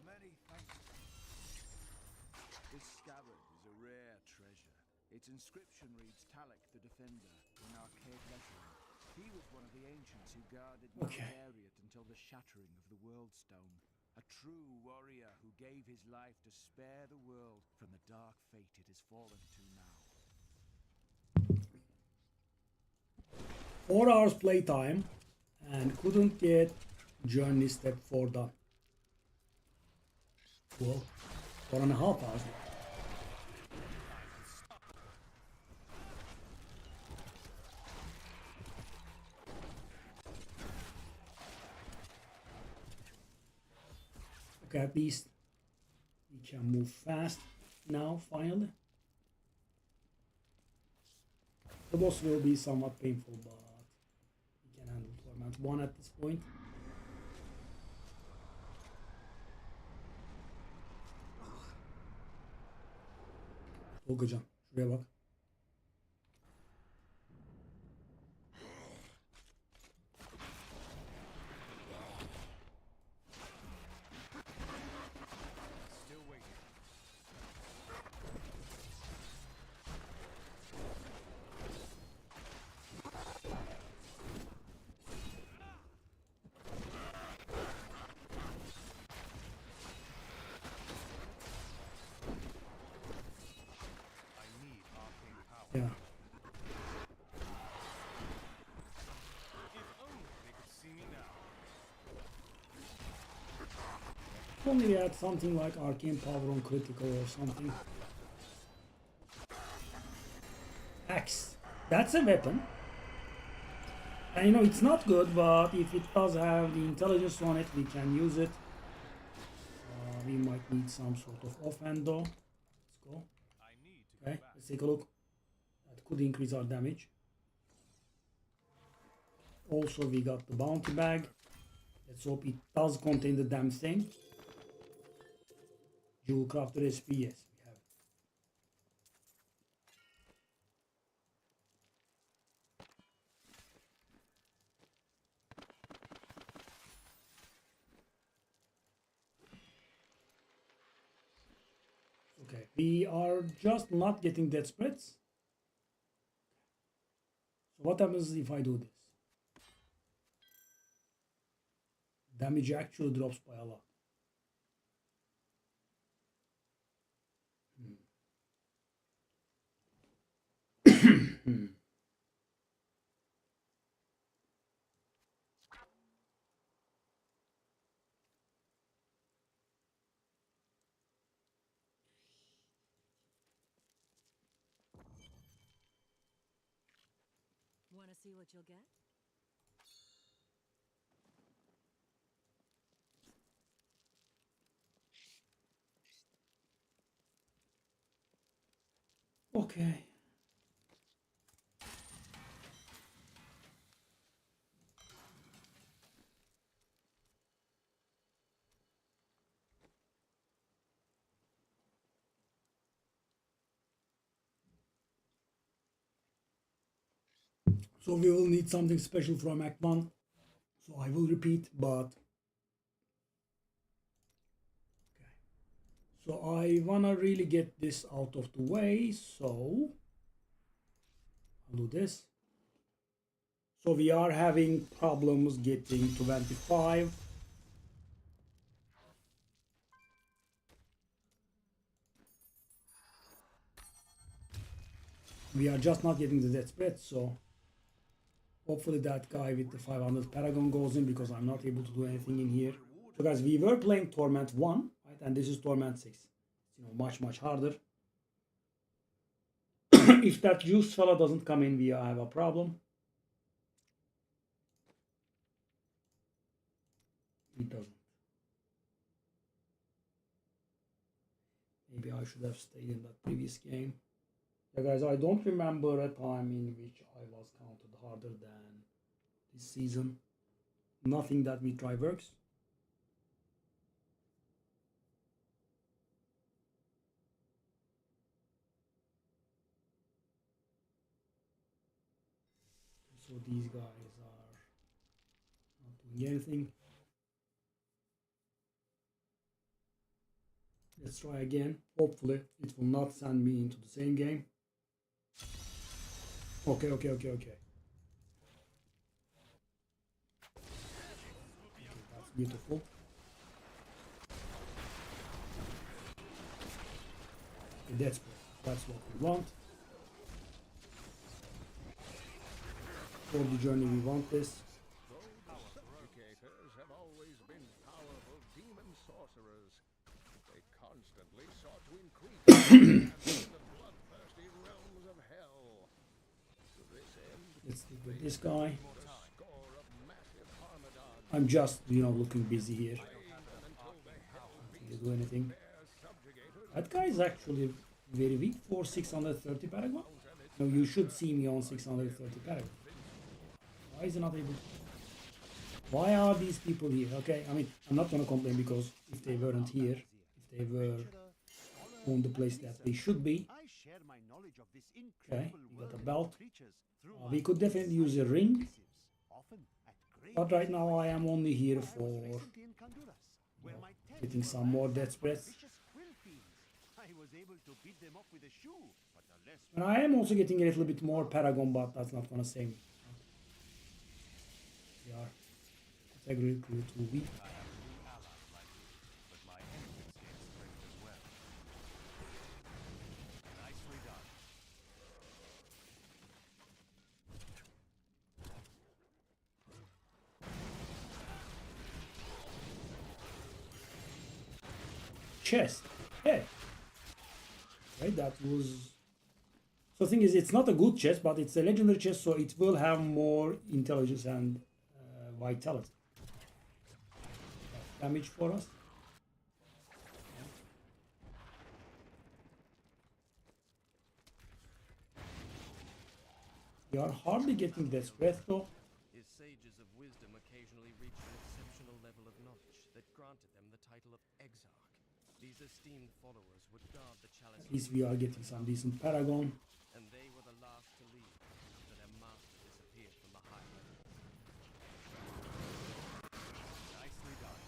many thanks. This scabbard is a rare treasure. Its inscription reads Talek the Defender, an archaic legend. He was one of the ancients who guarded Mount Okay. Ariat until the shattering of the World Stone. A true warrior who gave his life to spare the world from the dark fate it has fallen to now. 4 hours playtime and couldn't get journey step 4 done. Well, 4.5 hours. Okay, at least we can move fast now, finally. The boss will be somewhat painful, but we can handle Torment 1 at this point. Tolgacan, şuraya bak. Only we had something like arcane power on critical or something. Axe. That's a weapon. And you know, it's not good, but if it does have the intelligence on it, we can use it. We might need some sort of offhand though. Let's go. Okay, let's take a look. That could increase our damage. Also, we got the bounty bag. Let's hope it does contain the damn thing. Jewel crafter SP, yes, we have it. Okay, we are just not getting death spreads. So what happens if I do this? Damage actually drops by a lot. Wanna see what you'll get? Okay. So we will need something special from Act 1. So I will repeat, but... Okay. So I wanna really get this out of the way, so... I'll do this. So we are having problems getting 25. We are just not getting the death spread, so... Hopefully that guy with the 500 Paragon goes in because I'm not able to do anything in here. So guys, we were playing Torment 1, right? And this is Torment 6. You know, much harder. If that juice fella doesn't come in, we have a problem. It doesn't. Maybe I should have stayed in that previous game. Yeah, guys, I don't remember a time in which I was counted harder than this season. Nothing that we try works. So these guys are not doing anything. Let's try again. Hopefully it will not send me into the same game. Okay. That's beautiful. Okay, that's what we want. For the journey we want this. Subjugators have always been powerful demon sorcerers. They constantly sought to increase the bloodthirsty realms of hell. To this end, Let's stick with this guy. a score of massive Harmadons I'm just, looking busy here. Can't do anything. That guy is actually very weak for 630 Paragon. No, you should see me on 630 Paragon. Why is he not able to? Why are these people here? Okay, I mean, I'm not gonna complain because if they weren't here, if they were on the place that they should be. Okay, we got a belt. We could definitely use a ring. But right now I am only here for getting some more death spreads. And I am also getting a little bit more Paragon, but that's not gonna save me. We are categorically too weak. chest. Hey. Right, that was... So the thing is, it's not a good chest, but it's a legendary chest, so it will have more intelligence and vitality. Damage for us. We are hardly getting this breath though. His sages of wisdom occasionally reached an exceptional level of knowledge that granted them the title of Exarch. These esteemed followers would guard the chalice. At least we are getting some decent Paragon. And they were the last to leave after their master disappeared from the high level. Nicely done.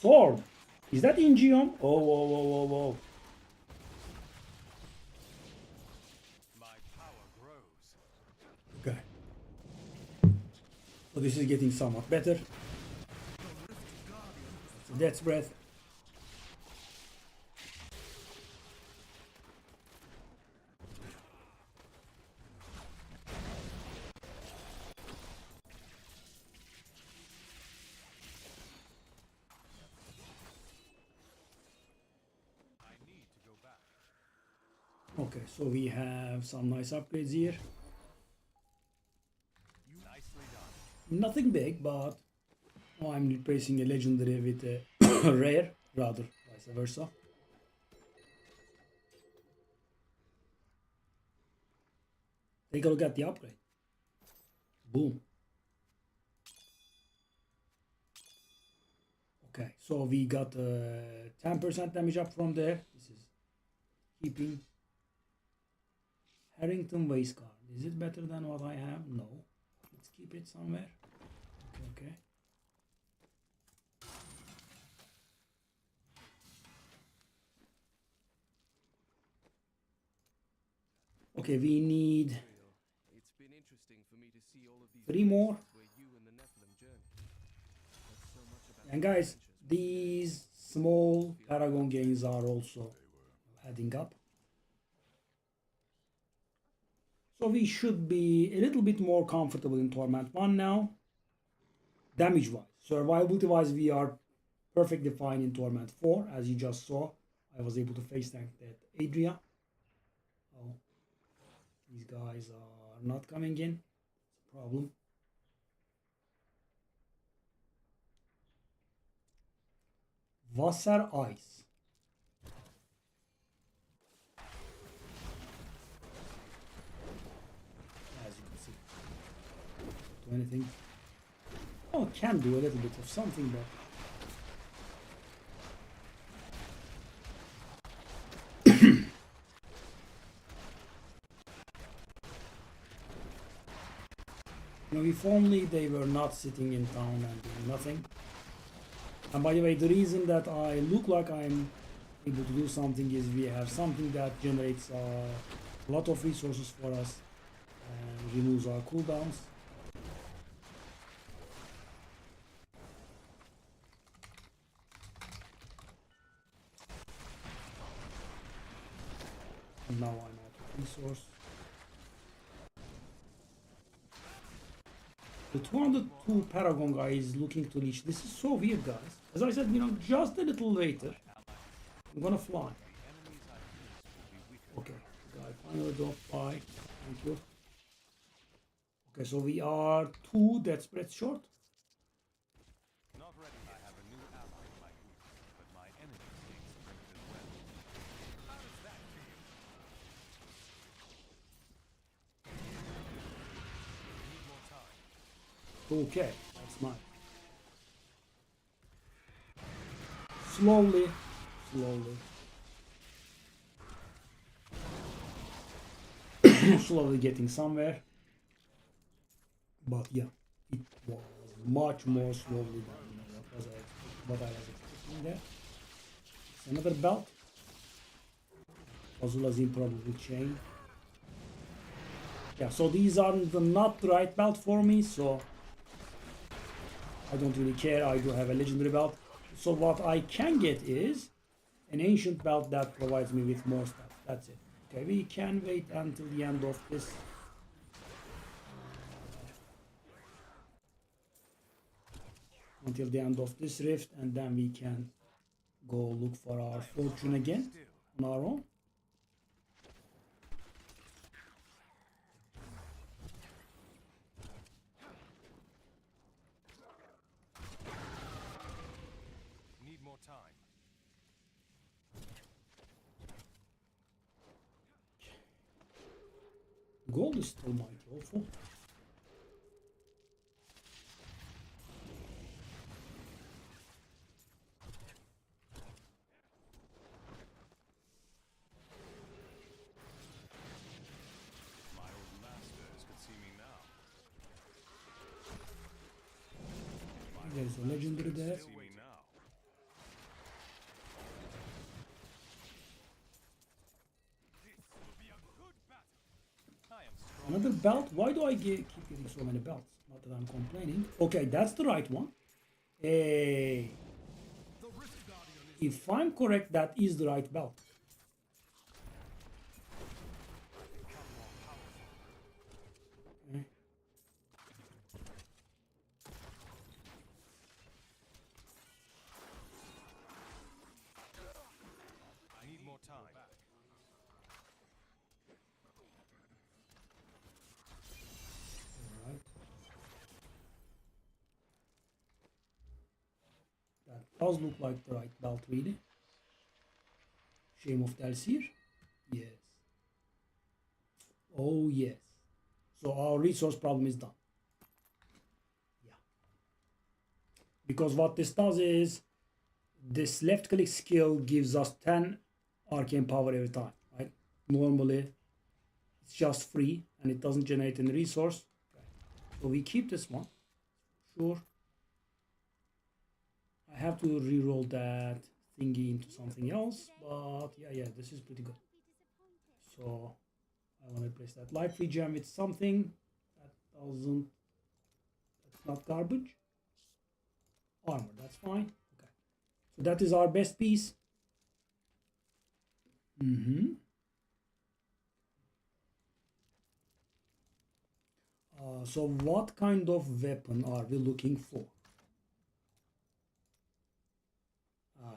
Sword! Is that Ingeum? Oh, whoa, whoa, whoa, whoa. My power grows. Okay. So this is getting somewhat better. So Death's Breath. Okay, so we have some nice upgrades here. Nicely done. Nothing big, but I'm replacing a legendary with a rare, rather vice versa. Take a look at the upgrade. Boom. Okay, so we got 10% damage up from there. This is keeping Harrington Waistguard. Is it better than what I have? No. Let's keep it somewhere. Okay. Okay, we need It's been interesting for me to see all of these 3 more. where you and the Nephilim journey. There's so much about And guys, these small Paragon gains are also adding up. So we should be a little bit more comfortable in Torment 1 now. Damage wise, survivability wise, we are perfectly fine in Torment 4. As you just saw, I was able to face tank that Adria. Oh, these guys are not coming in. It's a problem. Wasser Ice. As you can see. Do anything? Oh, it can do a little bit of something, but you know, if only they were not sitting in town and doing nothing. And by the way, the reason that I look like I'm able to do something is we have something that generates a lot of resources for us and removes our cooldowns. And now I'm out of resource. The 202 Paragon guy is looking to leech. This is so weird, guys. As I said, you know, just a little later, I'm gonna fly. Okay, guy finally don't fly. Thank you. Okay, so we are 2 death spreads short. Not ready. I have a new ally in my group, but my enemies gain strength as well. How does that feel? Need more time. Okay, that's nice. Slowly. Slowly getting somewhere. But yeah, it was much more slowly than what I was expecting there. It's another belt. Azula's improbable chain. Yeah, so these are not the right belt for me, so I don't really care. I do have a legendary belt. So what I can get is an ancient belt that provides me with more stuff. That's it. Okay, we can wait until the end of this. Until the end of this rift, and then we can go look for our fortune again on our own. Need more time. Gold is still mighty awful. My old masters could see me now. There's a legendary there. See me now. This will be a good battle. I am strong. Another belt? Why do I keep getting so many belts? Not that I'm complaining. Okay, that's the right one. Hey. If I'm correct, that is the right belt. Okay. I need more time. Alright. That does look like the right belt, really. Shame of Dalsir? Yes. Oh, yes. So our resource problem is done. Yeah. Because what this does is, this left click skill gives us 10 arcane power every time, right? Normally, it's just free and it doesn't generate any resource. Okay. So we keep this one. Sure. I have to reroll that thingy into something else, but yeah, this is pretty good. So I want to replace that life free gem with something that's not garbage. Armor, that's fine. Okay. So that is our best piece. So what kind of weapon are we looking for?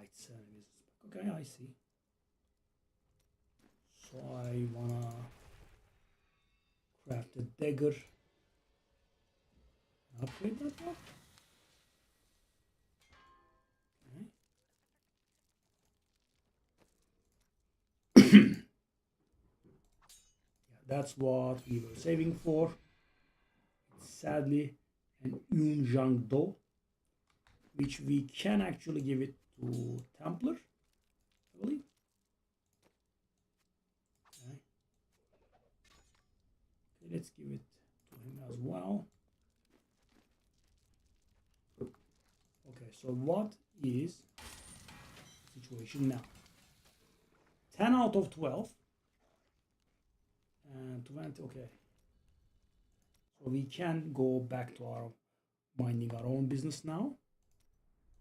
It's okay, I see. So I wanna craft a dagger. Upgrade that one. Okay. Yeah, that's what we were saving for. Sadly, an Yunjiang Do, which we can actually give it to Templar, I believe. Okay. Let's give it to him as well. Okay, so what is the situation now? 10 out of 12 and 20. Okay, so we can go back to our minding our own business now.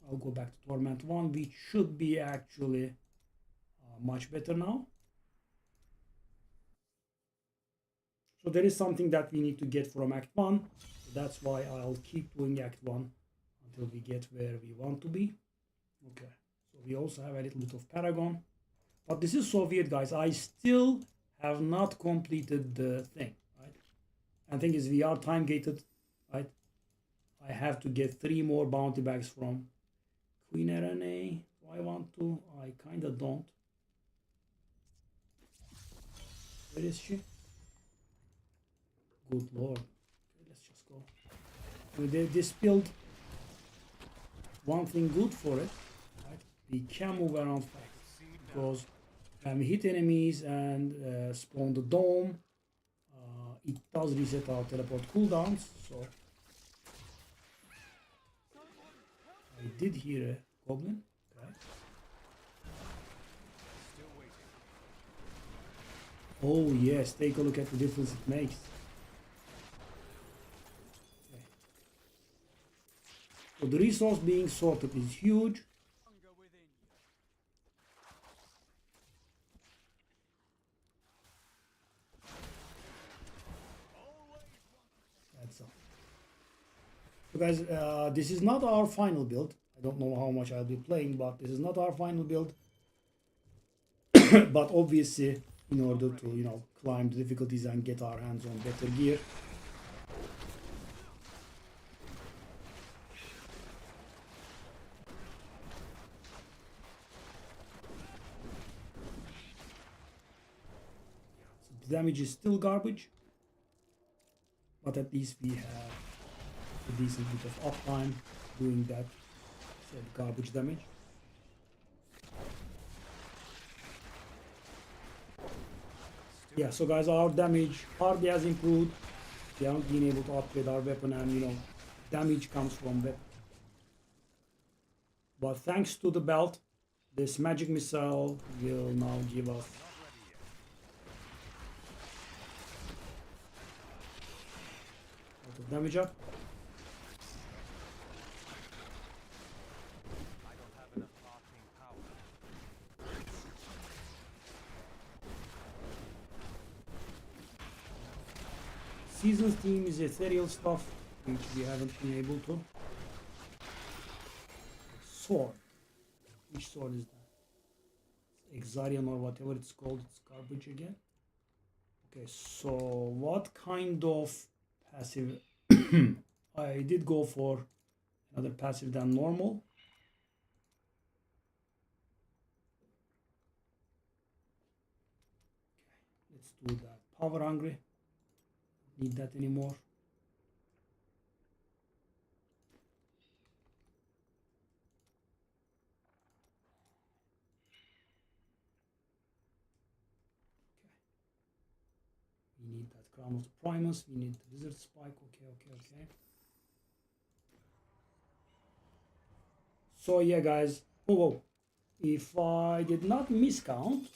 I'll go back to Torment 1, which should be actually much better now. So there is something that we need to get from Act 1. So that's why I'll keep doing Act 1 until we get where we want to be. Okay, so we also have a little bit of Paragon. But this is so weird, guys. I still have not completed the thing, right? And the thing is, we are time gated, right? I have to get 3 more bounty bags from Queen Arena. Do I want to? I kind of don't. Where is she? Good lord. Okay, let's just go. This build, one thing good for it, right? We can move around fast because when we hit enemies and spawn the dome, it does reset our teleport cooldowns. So I did hear a goblin. Okay. Oh yes, take a look at the difference it makes. Okay. So the resource being sorted is huge. guys, this is not our final build. I don't know how much I'll be playing, but this is not our final build. But obviously, in order to, you know, climb the difficulties and get our hands on better gear, so the damage is still garbage, but at least we have a decent bit of uptime doing that said garbage damage. Yeah, so guys, our damage hardly has improved. We haven't been able to upgrade our weapon, and you know, damage comes from weapon. But thanks to the belt, this magic missile will now give us a lot of damage up. I don't have enough arcane power. Season's theme is ethereal stuff, which we haven't been able to. Sword. Which sword is that? Exarian or whatever it's called. It's garbage again. Okay, so what kind of passive? I did go for another passive than normal. Okay, let's do that. Power hungry. Need that anymore. We need that crown of the Primus. We need the wizard spike. Okay. So yeah, guys. Oh, if I did not miscount,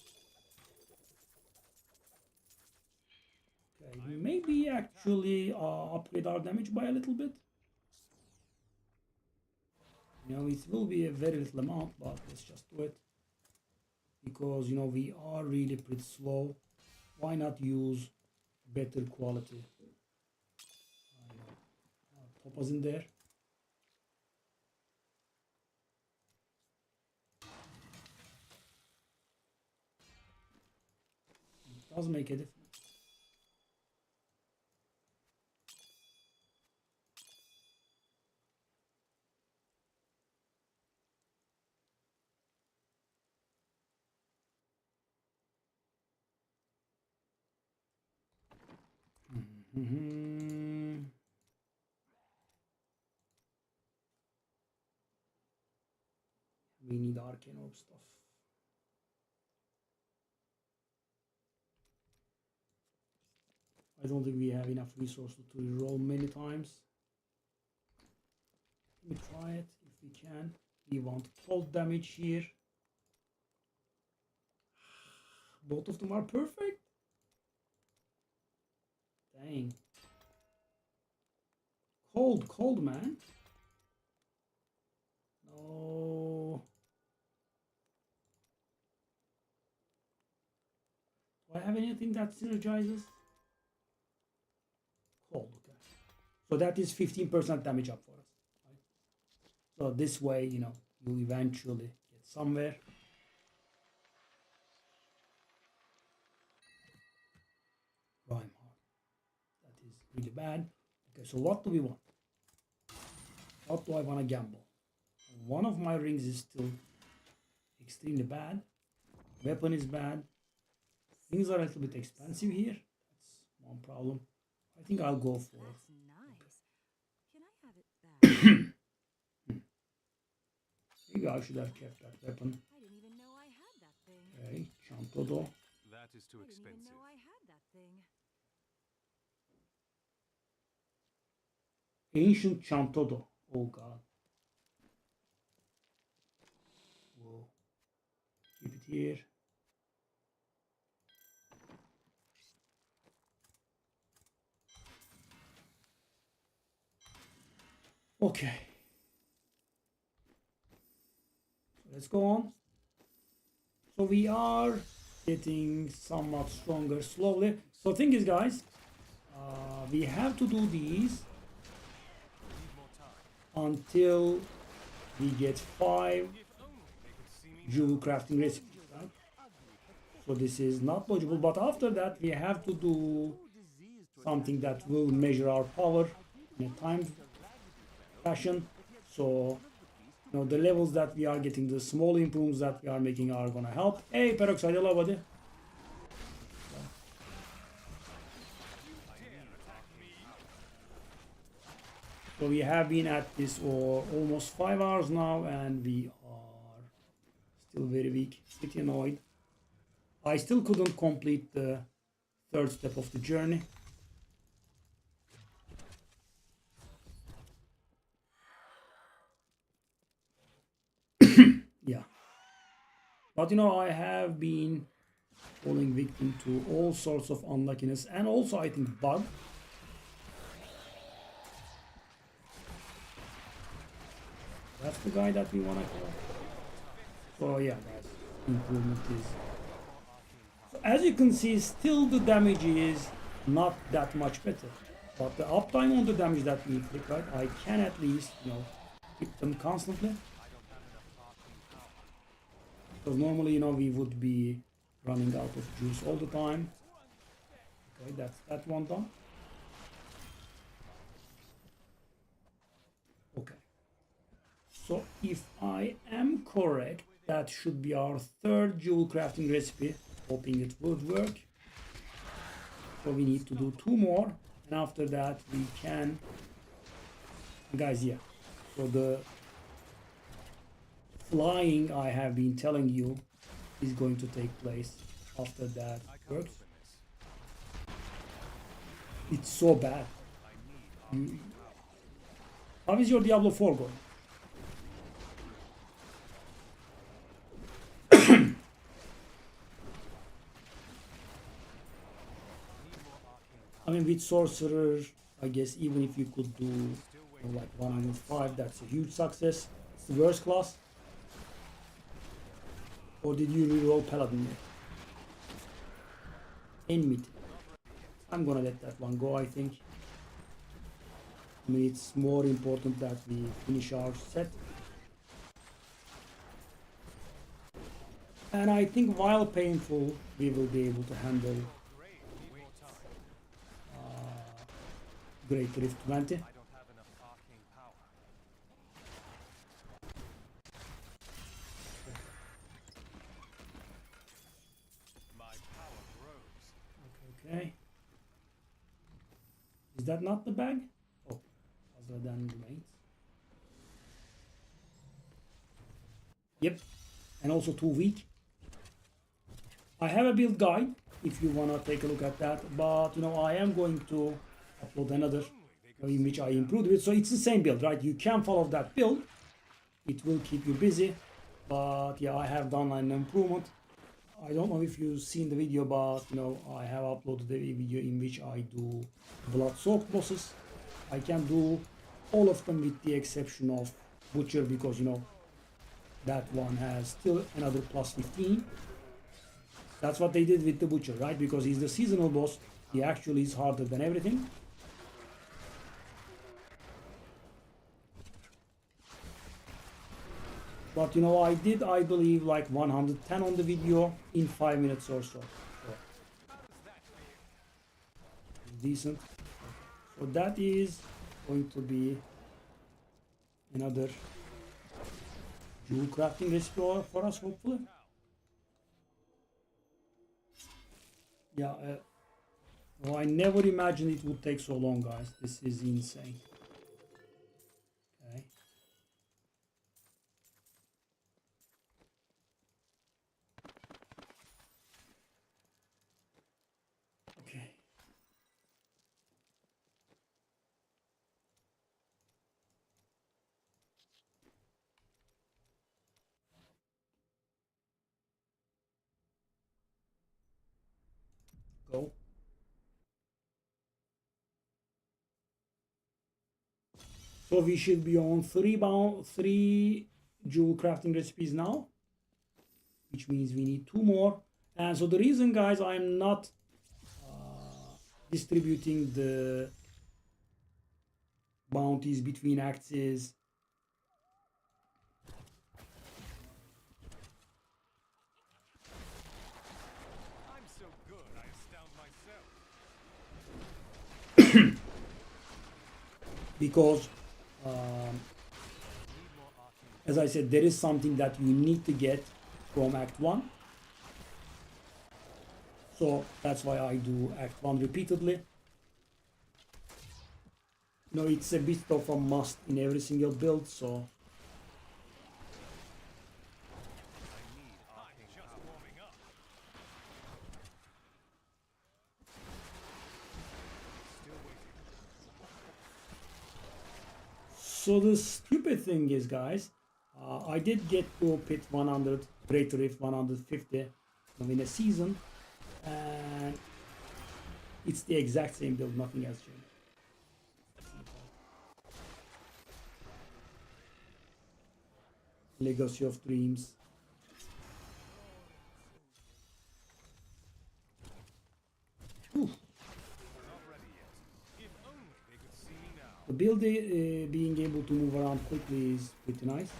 okay, maybe actually upgrade our damage by a little bit. You know, it will be a very little amount, but let's just do it because you know we are really pretty slow. Why not use better quality? Topaz in there. It does make a difference. We need arcane orb stuff. I don't think we have enough resources to reroll many times. Let me try it if we can. We want cold damage here. Both of them are perfect. Dang. Cold, man. No. Do I have anything that synergizes? Cold, okay. So that is 15% damage up for us. Right? So this way, you know, you'll eventually get somewhere. Rhyme hard. That is really bad. Okay, so what do we want? What do I want to gamble? One of my rings is still extremely bad. Weapon is bad. Things are a little bit expensive here. That's one problem. I think I'll go for. That's nice. Can I have it back? Maybe I should have kept that weapon. I didn't even know I had that thing. Okay, Chantodo. That is too I didn't even expensive. know I had that thing. Ancient Chantodo. Oh god. Whoa. Keep it here. Okay. So let's go on. So we are getting somewhat stronger slowly. So thing is, guys, we have to do these until we get 5 jewel crafting recipes, right? So this is not logical, but after that we have to do something that will measure our power in a time fashion. So you know, the levels that we are getting, the small improvements that we are making are gonna help. Hey Peroxide, hello buddy. So we have been at this for almost 5 hours now, and we are still very weak, pretty annoyed. I still couldn't complete the 3rd step of the journey. Yeah. But you know, I have been falling victim to all sorts of unluckiness and also I think bug. That's the guy that we wanna kill. So yeah, guys, improvement is. So as you can see, still the damage is not that much better. But the uptime on the damage that we inflict, right, I can at least, you know, hit them constantly. Because normally, you know, we would be running out of juice all the time. Okay, that's that one done. Okay. So if I am correct, that should be our 3rd jewel crafting recipe. Hoping it would work. So we need to do 2 more. And after that we can... Guys, yeah. So the flying I have been telling you is going to take place after that works. It's so bad. How is your Diablo 4 going? I mean, with Sorcerer, I guess even if you could do, you know, like 105, that's a huge success. It's the worst class. Or did you reroll Paladin yet? Enmity. I'm gonna let that one go, I think. I mean, it's more important that we finish our set. And I think while painful, we will be able to handle Great Rift 20. Okay. Is that not the bag? Oh, other than remains. Yep. And also too weak. I have a build guide if you wanna take a look at that, but you know, I am going to upload another in which I improved it. So it's the same build, right? You can follow that build. It will keep you busy. But yeah, I have done an improvement. I don't know if you've seen the video, but you know, I have uploaded a video in which I do blood-soaked bosses. I can do all of them with the exception of Butcher, because you know, that one has still another plus 15. That's what they did with the Butcher, right? Because he's the seasonal boss. He actually is harder than everything. But you know, I did, I believe, like 110 on the video in 5 minutes or so. Decent. So that is going to be another jewel crafting recipe for us, hopefully. Yeah, well, I never imagined it would take so long, guys. This is insane. Okay. Okay. Go. So we should be on 3 jewel crafting recipes now, which means we need 2 more. And so the reason, guys, I'm not distributing the bounties between acts is because as I said, there is something that you need to get from Act 1. So that's why I do Act 1 repeatedly. You know, it's a bit of a must in every single build, so so the stupid thing is, guys, I did get to pit 100, Great Rift 150 in a season, and it's the exact same build, nothing has changed. Legacy of Dreams. Whew. The build being able to move around quickly is pretty nice,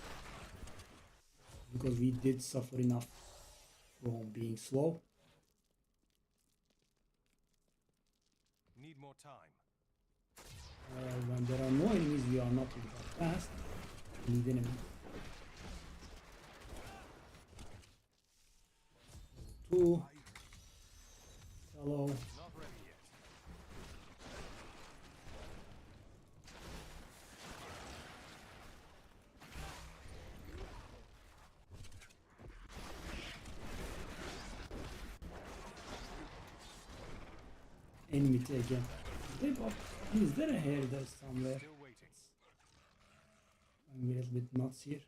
because we did suffer enough from being slow. Need more time. When there are no enemies, we are not really that fast. We need enemies. Two. Hello. Not ready yet. Enemy again. Is there a hair there somewhere? Still waiting. I'm a little bit nuts here.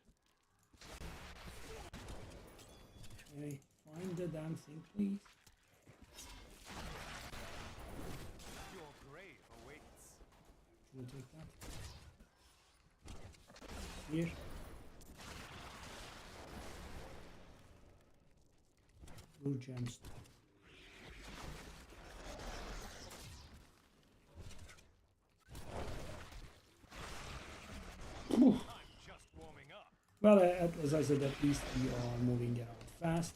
Okay, find the damn thing, please. Your grave awaits. We'll take that. Here. Blue gemstone. I'm just warming up. Well, as I said, at least we are moving around fast.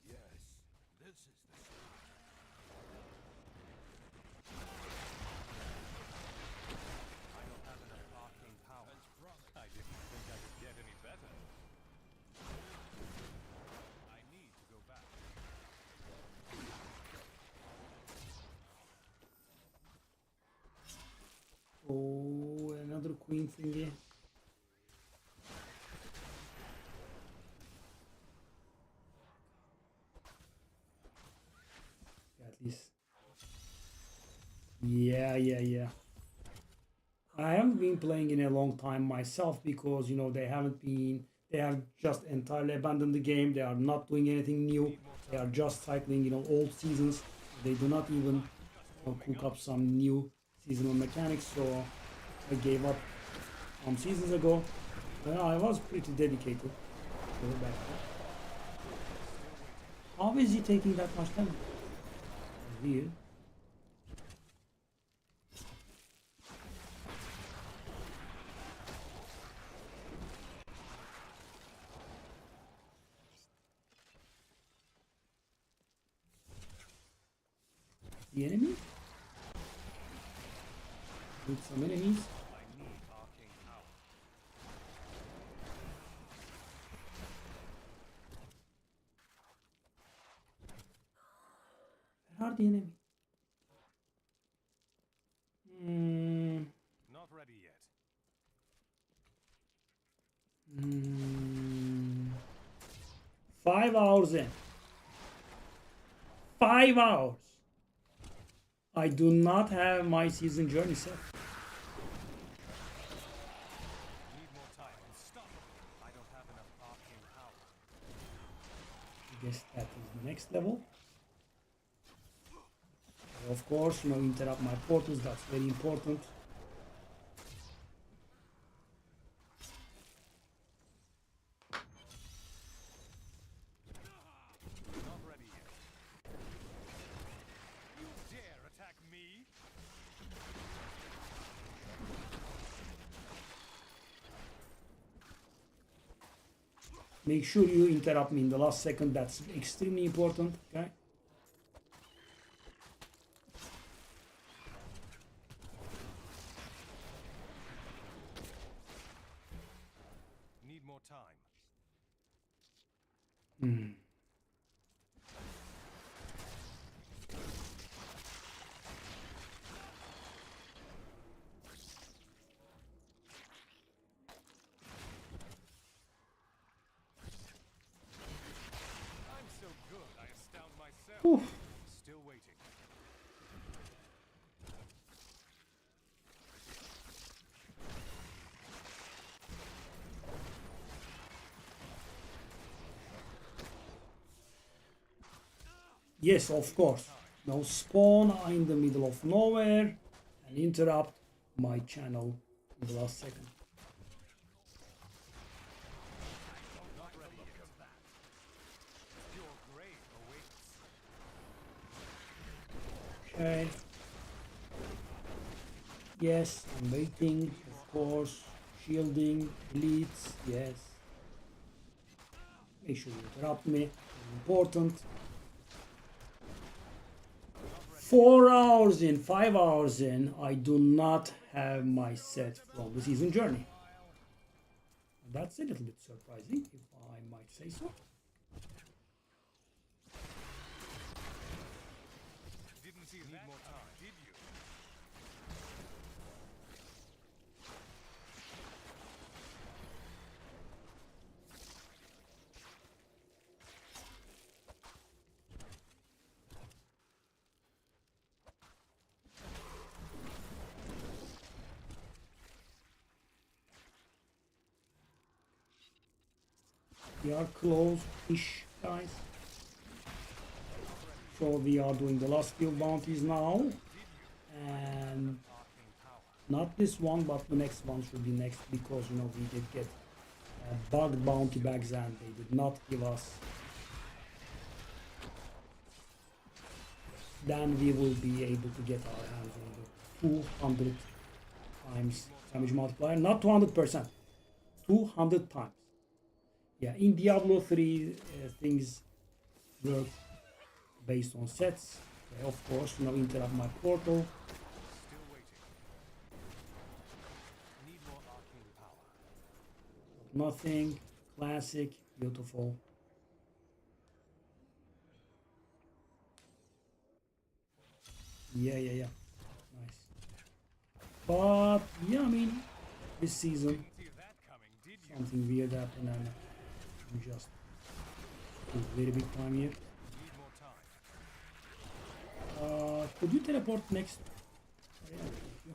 Yes, this is the start. I don't have enough arcane power. I didn't think I could get any better. I need to go back. Oh, another queen thingy. At least. Yeah. I haven't been playing in a long time myself because, you know, they have just entirely abandoned the game. They are not doing anything new. They are just cycling, you know, old seasons. They do not even cook up some new seasonal mechanics, so I gave up some seasons ago. I was pretty dedicated. How is he taking that much damage? Weird. The enemy? With some enemies. I need arcane power. Where are the enemy? Not ready yet. 5 hours in. 5 hours. I do not have my season journey set. Need more time. Stop. I don't have enough arcane power. I guess that is the next level. Of course, you know, interrupt my portals, that's very important. Not ready yet. You dare attack me? Make sure you interrupt me in the last second. That's extremely important. Okay. Need more time. I'm so good, I astound myself. Oof. Still waiting. Yes, of course. Now spawn in the middle of nowhere and interrupt my channel in the last second. Not ready yet. Your grave awaits. Okay. Yes, I'm waiting, of course. Shielding, elites, yes. Make sure you interrupt me. Important. 4 hours in, 5 hours in, I do not have my set from the season journey. That's a little bit surprising, if I might say so. Didn't see that more time, did you? We are close-ish, guys. So we are doing the last few bounties now. And not this one, but the next one should be next, because you know we did get bugged bounty bags and they did not give us. Then we will be able to get our hands on the 200 times damage multiplier. Not 200%, 200 times. Yeah, in Diablo 3 things work based on sets. Okay, of course, now interrupt my portal. Still waiting. Need more arcane power. Nothing. Classic. Beautiful. Yeah. Nice. But, yeah, I mean, this season, See that coming, did you? something weird happened and I'm just a very big time here. Need more time. Could you teleport next? Oh, yeah, thank you.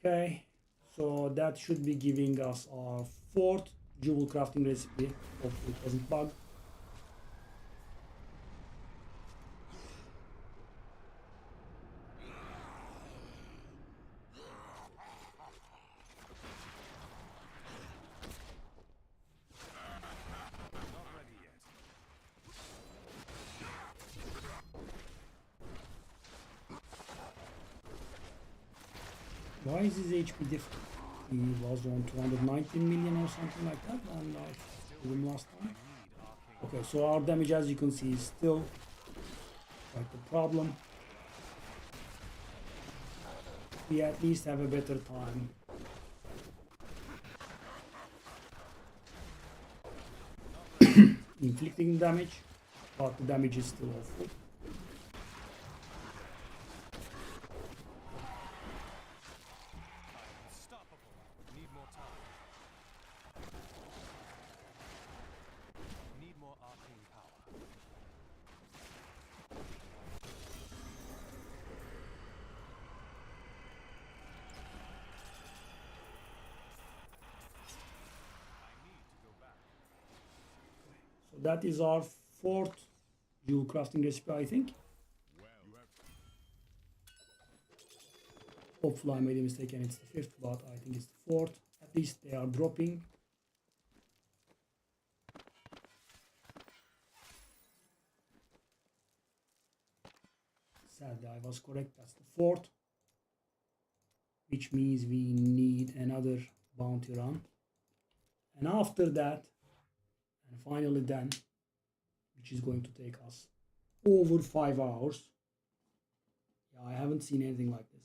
Okay, so that should be giving us our 4th jewel crafting recipe. Hopefully it doesn't bug. Not ready yet. Why is his HP different? He was on 219 million or something like that, and I did him last time. Okay, so our damage, as you can see, is still quite the problem. We at least have a better time. Inflicting damage, but the damage is still awful. Unstoppable. Need more time. Need more arcane power. I need to go back. So that is our 4th jewel crafting recipe, I think. Hopefully I made a mistake and it's the 5th, but I think it's the 4th. At least they are dropping. sadly I was correct. That's the fourth, which means we need another bounty run. And after that, and finally then, which is going to take us over 5 hours. Yeah, I haven't seen anything like this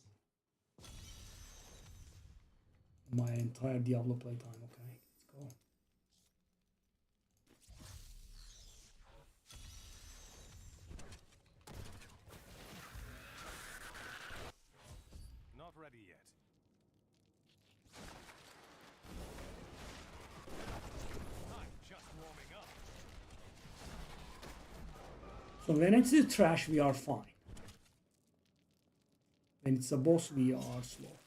in my entire Diablo playtime. Okay, let's go. Not ready yet. I'm just warming up. So when it's the trash, we are fine. When it's a boss, we are slow.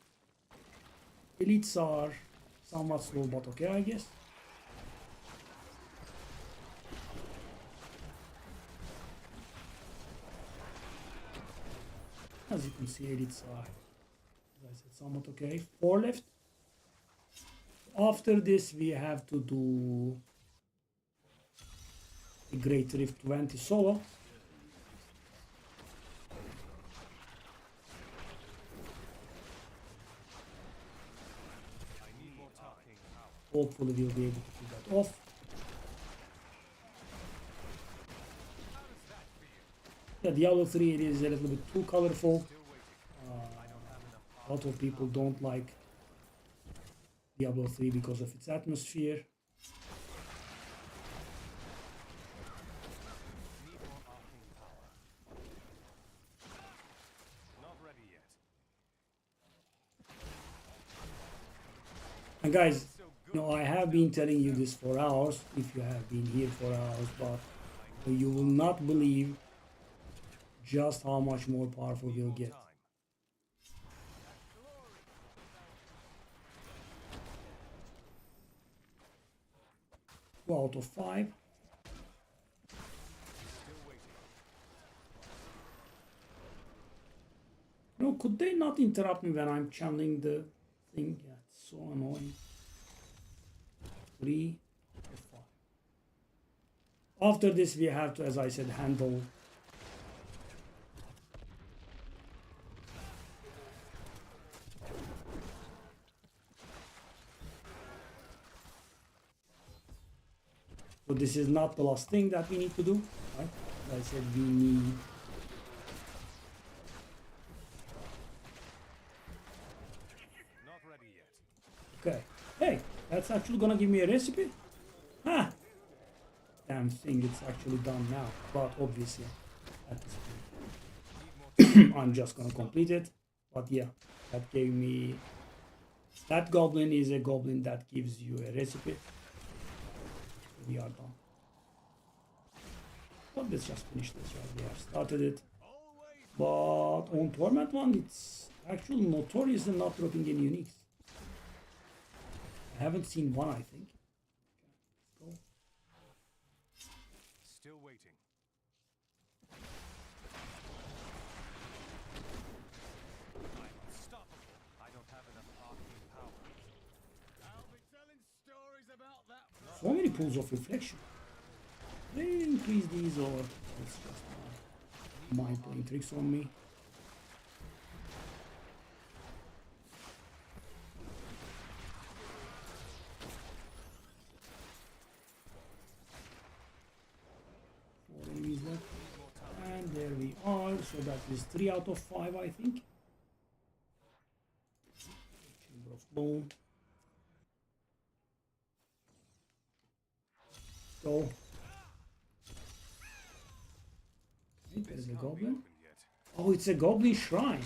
Elites are somewhat slow, but okay, I guess. As you can see, elites are, as I said, somewhat okay. 4 left. After this, we have to do a Great Rift 20 solo. Hopefully we'll be able to pull that off. Yeah, Diablo 3 it is a little bit too colorful. A lot of people don't like Diablo 3 because of its atmosphere. And guys, I have been telling you this for hours, if you have been here for hours, but you will not believe just how much more powerful we'll get. 2 out of 5. No, could they not interrupt me when I'm channeling the thing? Yeah, it's so annoying. 3 or 5. After this, we have to, as I said, handle so this is not the last thing that we need to do, right? As I said, we need okay. Hey, that's actually gonna give me a recipe? Ah! Damn thing, it's actually done now. But obviously, at this point, I'm just gonna complete it. But yeah, that gave me... That goblin is a goblin that gives you a recipe. We are done. But let's just finish this, right? We have started it. But on Torment 1, it's actually notoriously not dropping any uniques. I haven't seen one, I think. Okay, let's go. Still waiting. I'm unstoppable. I don't have enough arcane power. I'll be telling stories about that. So many pools of reflection. They increase these, or it's just my mind playing tricks on me. And there we are, so that is 3 out of 5, I think. Chamber of Bone. So, okay, there's a goblin. Oh, it's a goblin shrine.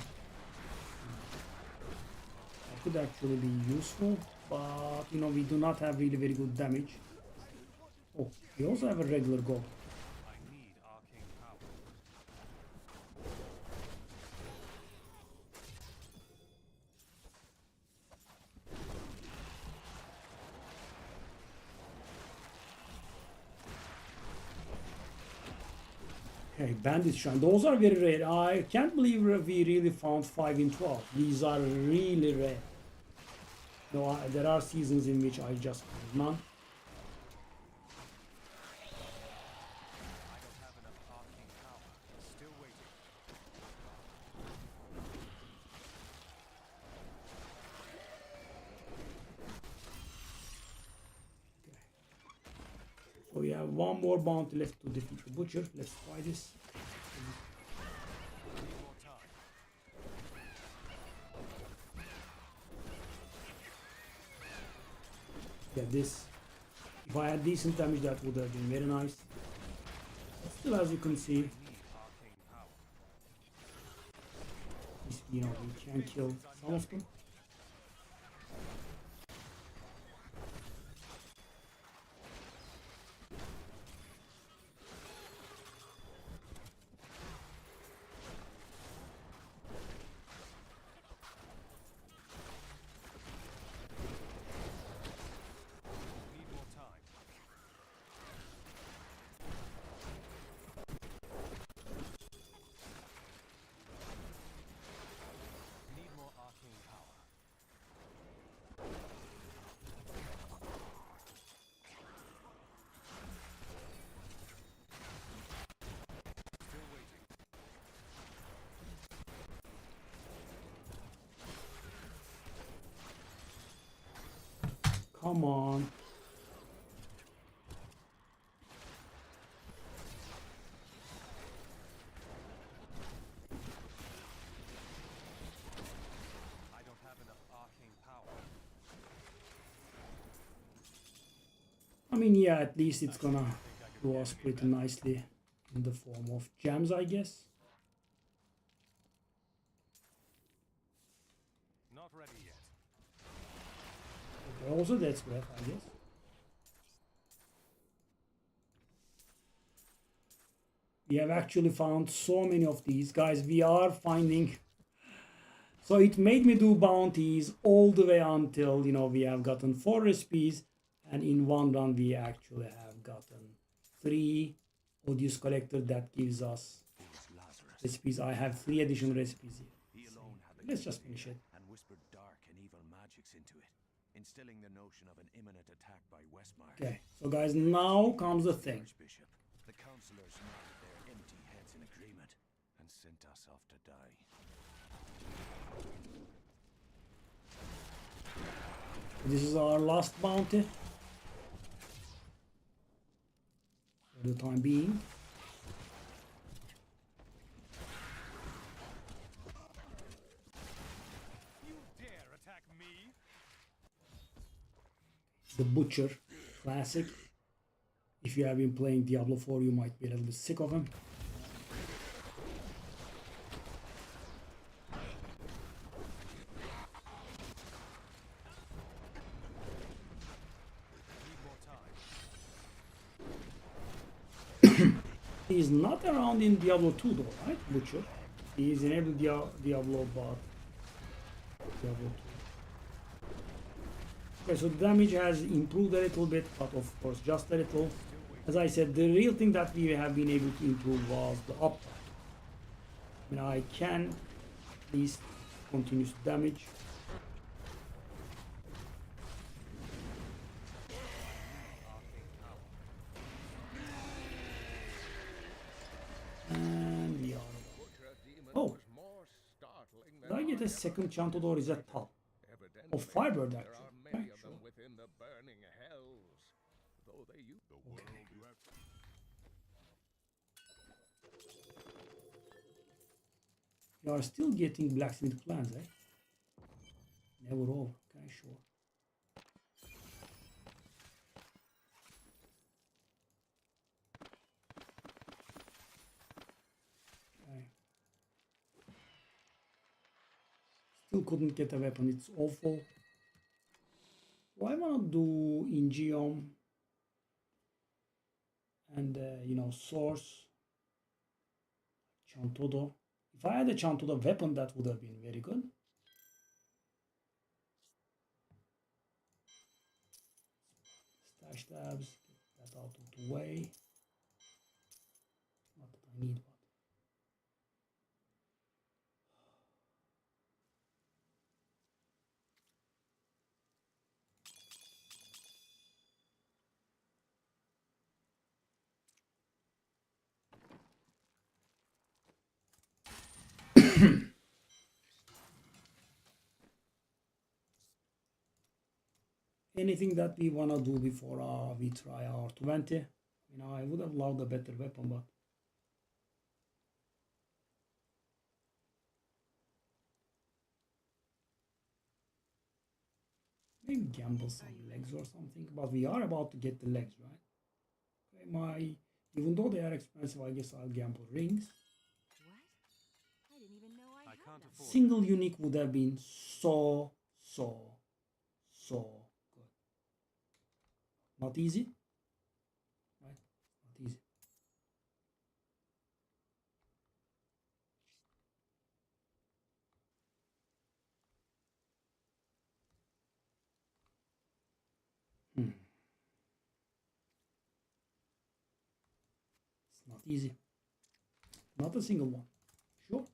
That could actually be useful, but we do not have really very good damage. Oh, we also have a regular goblin. Okay, Bandit Shrine. Those are very rare. I can't believe we really found 5 in 12. These are really rare. No, there are seasons in which I just found none. have one more bounty left to defeat the butcher. Let's try this. Yeah, this. If I had decent damage, that would have been very nice. But still, as you can see, you know, we can kill some of them. Come on. I don't have enough arcane power. I mean, yeah, at least it's gonna do us pretty nicely in the form of gems, I guess. Not ready yet. Okay, also that's breath, I guess. We have actually found so many of these guys. We are finding. So it made me do bounties all the way until, you know, we have gotten 4 recipes, and in one run we actually have gotten 3 Odious Collector. That gives us recipes. I have 3 additional recipes here. Let's just finish it. And whispered dark and evil magics into it, instilling the notion of an imminent attack by Westmark. Okay, so guys, now comes the thing. Archbishop, the councillors nodded their empty heads in agreement and sent us off to die. This is our last bounty for the time being. You dare attack me? The Butcher, classic. If you have been playing Diablo 4, you might be a little bit sick of him. He's not around in Diablo 2 though, right? Butcher. He is in every Diablo but Diablo 2. Okay, so the damage has improved a little bit, but of course just a little. As I said, the real thing that we have been able to improve was the uptime. I mean, I can at least continuous damage. And we are. Oh! Did I get a second Chantodor? Is that top? Oh, Firebird actually. Okay, sure. Within the burning hells, though they use the world you have. You are still getting blacksmith plans, eh? Never over. Okay, sure. Okay. Still couldn't get a weapon. It's awful. So I want to do Ingeum and, you know, Source, Chantodo. If I had a Chantodo weapon, that would have been very good. Stash tabs, get that out of the way. Not that I need, but. Anything that we want to do before we try our 20? I You know, I would have loved a better weapon, but maybe gamble some legs or something. But we are about to get the legs, right? Okay, even though they are expensive, I guess I'll gamble rings. I didn't even know I can't afford Single unique would have been so good. Not easy, right? Not easy. It's not easy. Not a single one. Sure.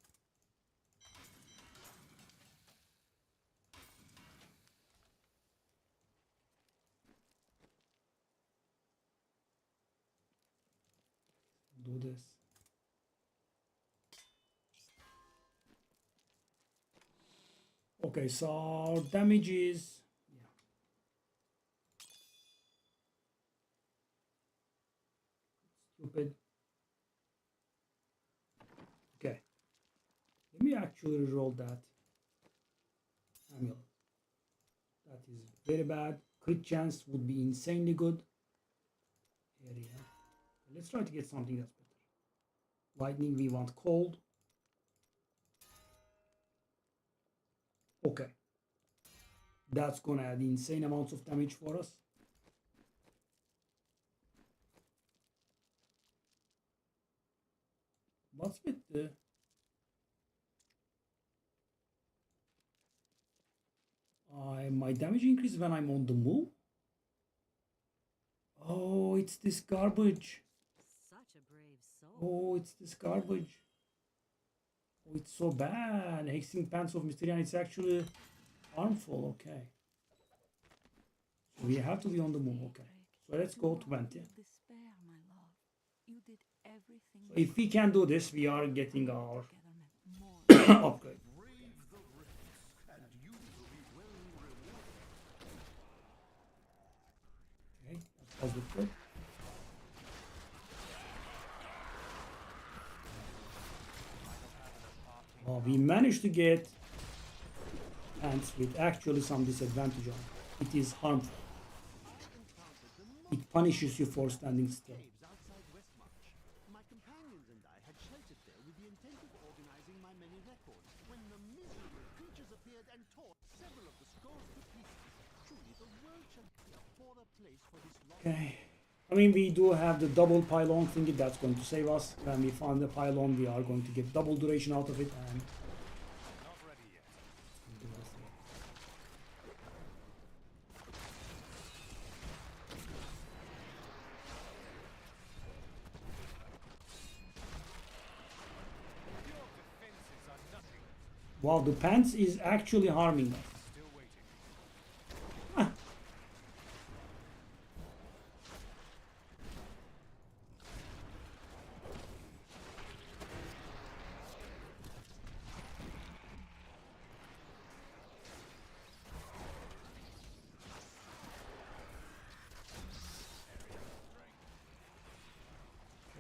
Do this. Okay, so damage is stupid. Okay, let me actually roll that amulet. That is very bad. Crit chance would be insanely good. Area. Let's try to get something that's better. Lightning, we want cold. Okay. That's gonna add insane amounts of damage for us. What's with the... my damage increases when I'm on the move? Oh, it's this garbage. Such a brave soul. Oh, it's this garbage. Oh, it's so bad. Hexing Pants of Mysterian, it's actually harmful. Okay. So we have to be on the move. Okay. So let's go 20. Despair, my love. You did everything. So if we can do this, we are getting our upgrade. Okay, that's positive. We managed to get pants with actually some disadvantage on it. It is harmful. It punishes you for standing still. My companions and I had sheltered there with the intent of organizing my many records when the miserable creatures appeared and tore several of the scrolls to pieces. Truly, the world shall be a poorer place for this long. Okay. I mean, we do have the double pylon thingy that's going to save us. When we find the pylon, we are going to get double duration out of it and... Not ready yet. Your defenses are nothing. Wow, the pants is actually harming us. Still waiting.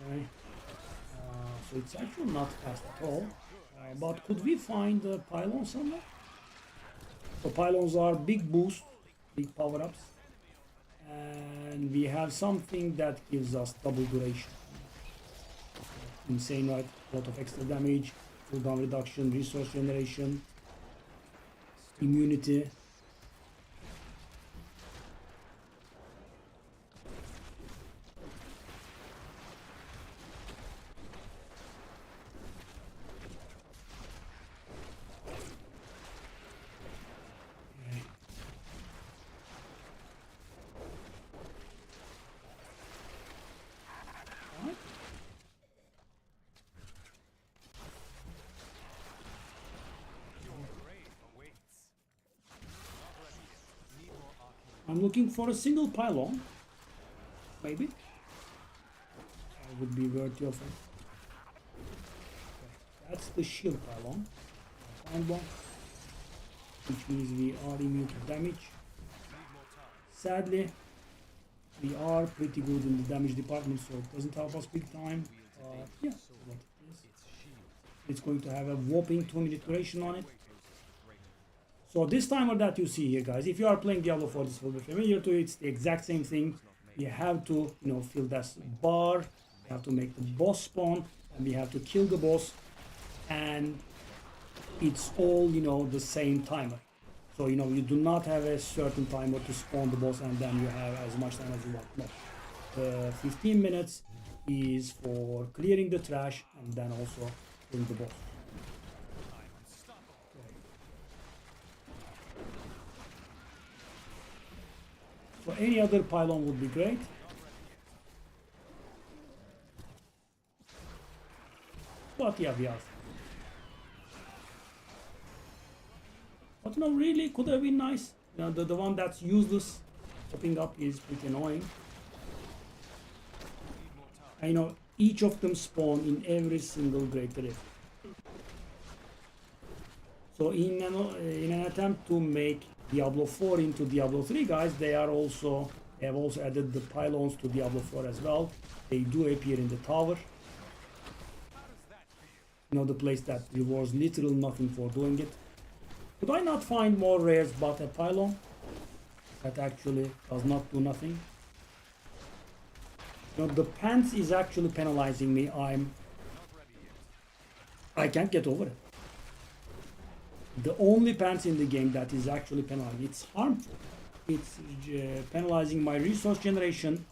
Okay. So it's actually not fast at all. But could we find the pylon somewhere? The pylons are big boost, big power-ups. And we have something that gives us double duration. Insane, right? A lot of extra damage, cooldown reduction, resource generation, immunity. I'm looking for a single pylon. Maybe. That would be worthy of it. Okay. That's the shield pylon. I found one. Which means we are immune to damage. Sadly, we are pretty good in the damage department, so it doesn't help us big time. Yeah, what it is. It's going to have a whopping 2-minute duration on it. So this timer that you see here, guys, if you are playing Diablo 4, this will be familiar to you. It's the exact same thing. You have to, fill that bar. You have to make the boss spawn, and we have to kill the boss. And it's all, the same timer. So, you do not have a certain timer to spawn the boss, and then you have as much time as you want. No. The 15 minutes is for clearing the trash, and then also killing the boss. So any other pylon would be great. But yeah, we are. But really, could have been nice. The one that's useless popping up is pretty annoying. And each of them spawn in every single greater rift. So in an attempt to make Diablo 4 into Diablo 3, guys, they have also added the pylons to Diablo 4 as well. They do appear in the tower. The place that rewards literally nothing for doing it. Could I not find more rares but a pylon that actually does not do nothing? The pants is actually penalizing me. I can't get over it. The only pants in the game that is actually penalizing. It's harmful. It's penalizing my resource generation.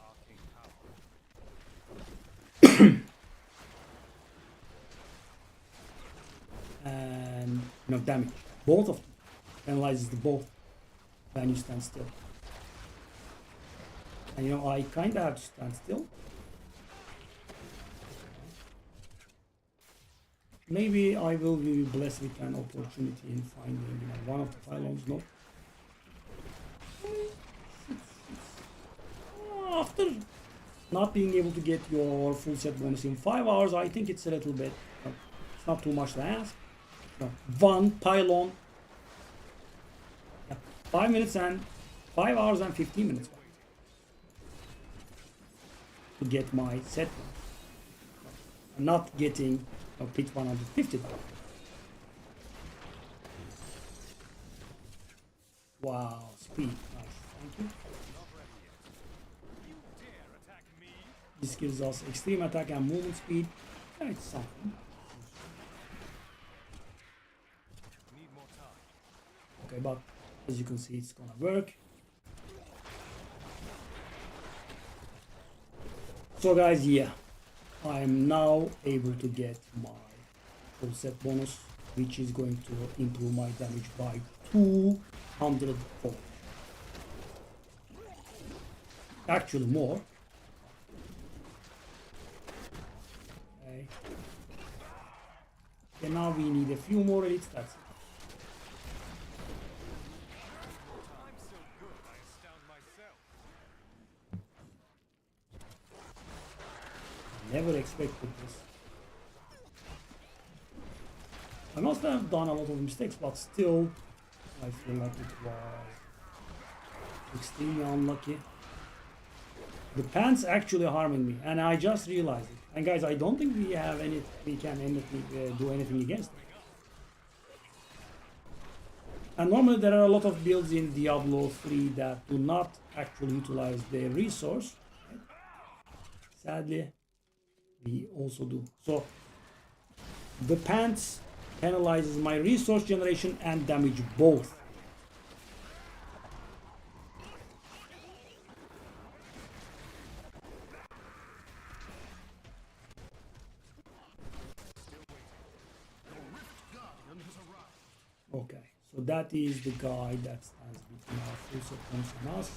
And damage. Both of them penalizes the both when you stand still. And I kind of have to stand still. Maybe I will be blessed with an opportunity in finding one of the pylons. No. After not being able to get your full set bonus in 5 hours, I think it's a little bit. It's not too much to ask. One pylon. 5 minutes and 5 hours and 15 minutes to get my set. I'm not getting a pitch 150. Wow, speed. Nice. Thank you. This gives us extreme attack and movement speed. Yeah, it's something. Okay, but as you can see, it's gonna work. So guys, yeah, I am now able to get my full set bonus, which is going to improve my damage by 200-fold. Actually more. Okay. And now we need a few more elites, that's it. Never expected this. I must have done a lot of mistakes, but still, I feel like it was extremely unlucky. The pants actually harming me, and I just realized it. And guys, I don't think we can do anything against it. And normally there are a lot of builds in Diablo 3 that do not actually utilize their resource. Right? Sadly, we also do. So the pants penalizes my resource generation and damage both. Okay, so that is the guy that stands between our full sequence and us.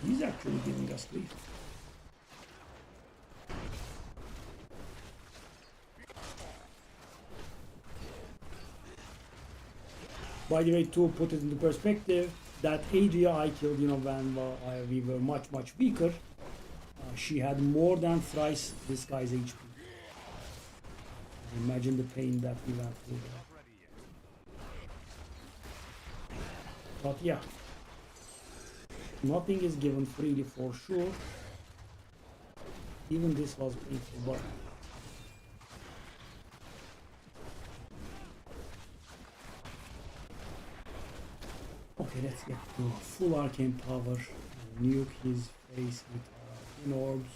He's actually giving us lead. By the way, to put it into perspective, that Adria I killed, you know, when we were much weaker, she had more than thrice this guy's HP. Imagine the pain that we went through there. But yeah, nothing is given freely for sure. Even this was painful, but okay, let's get to full arcane power and nuke his face with our arcane orbs.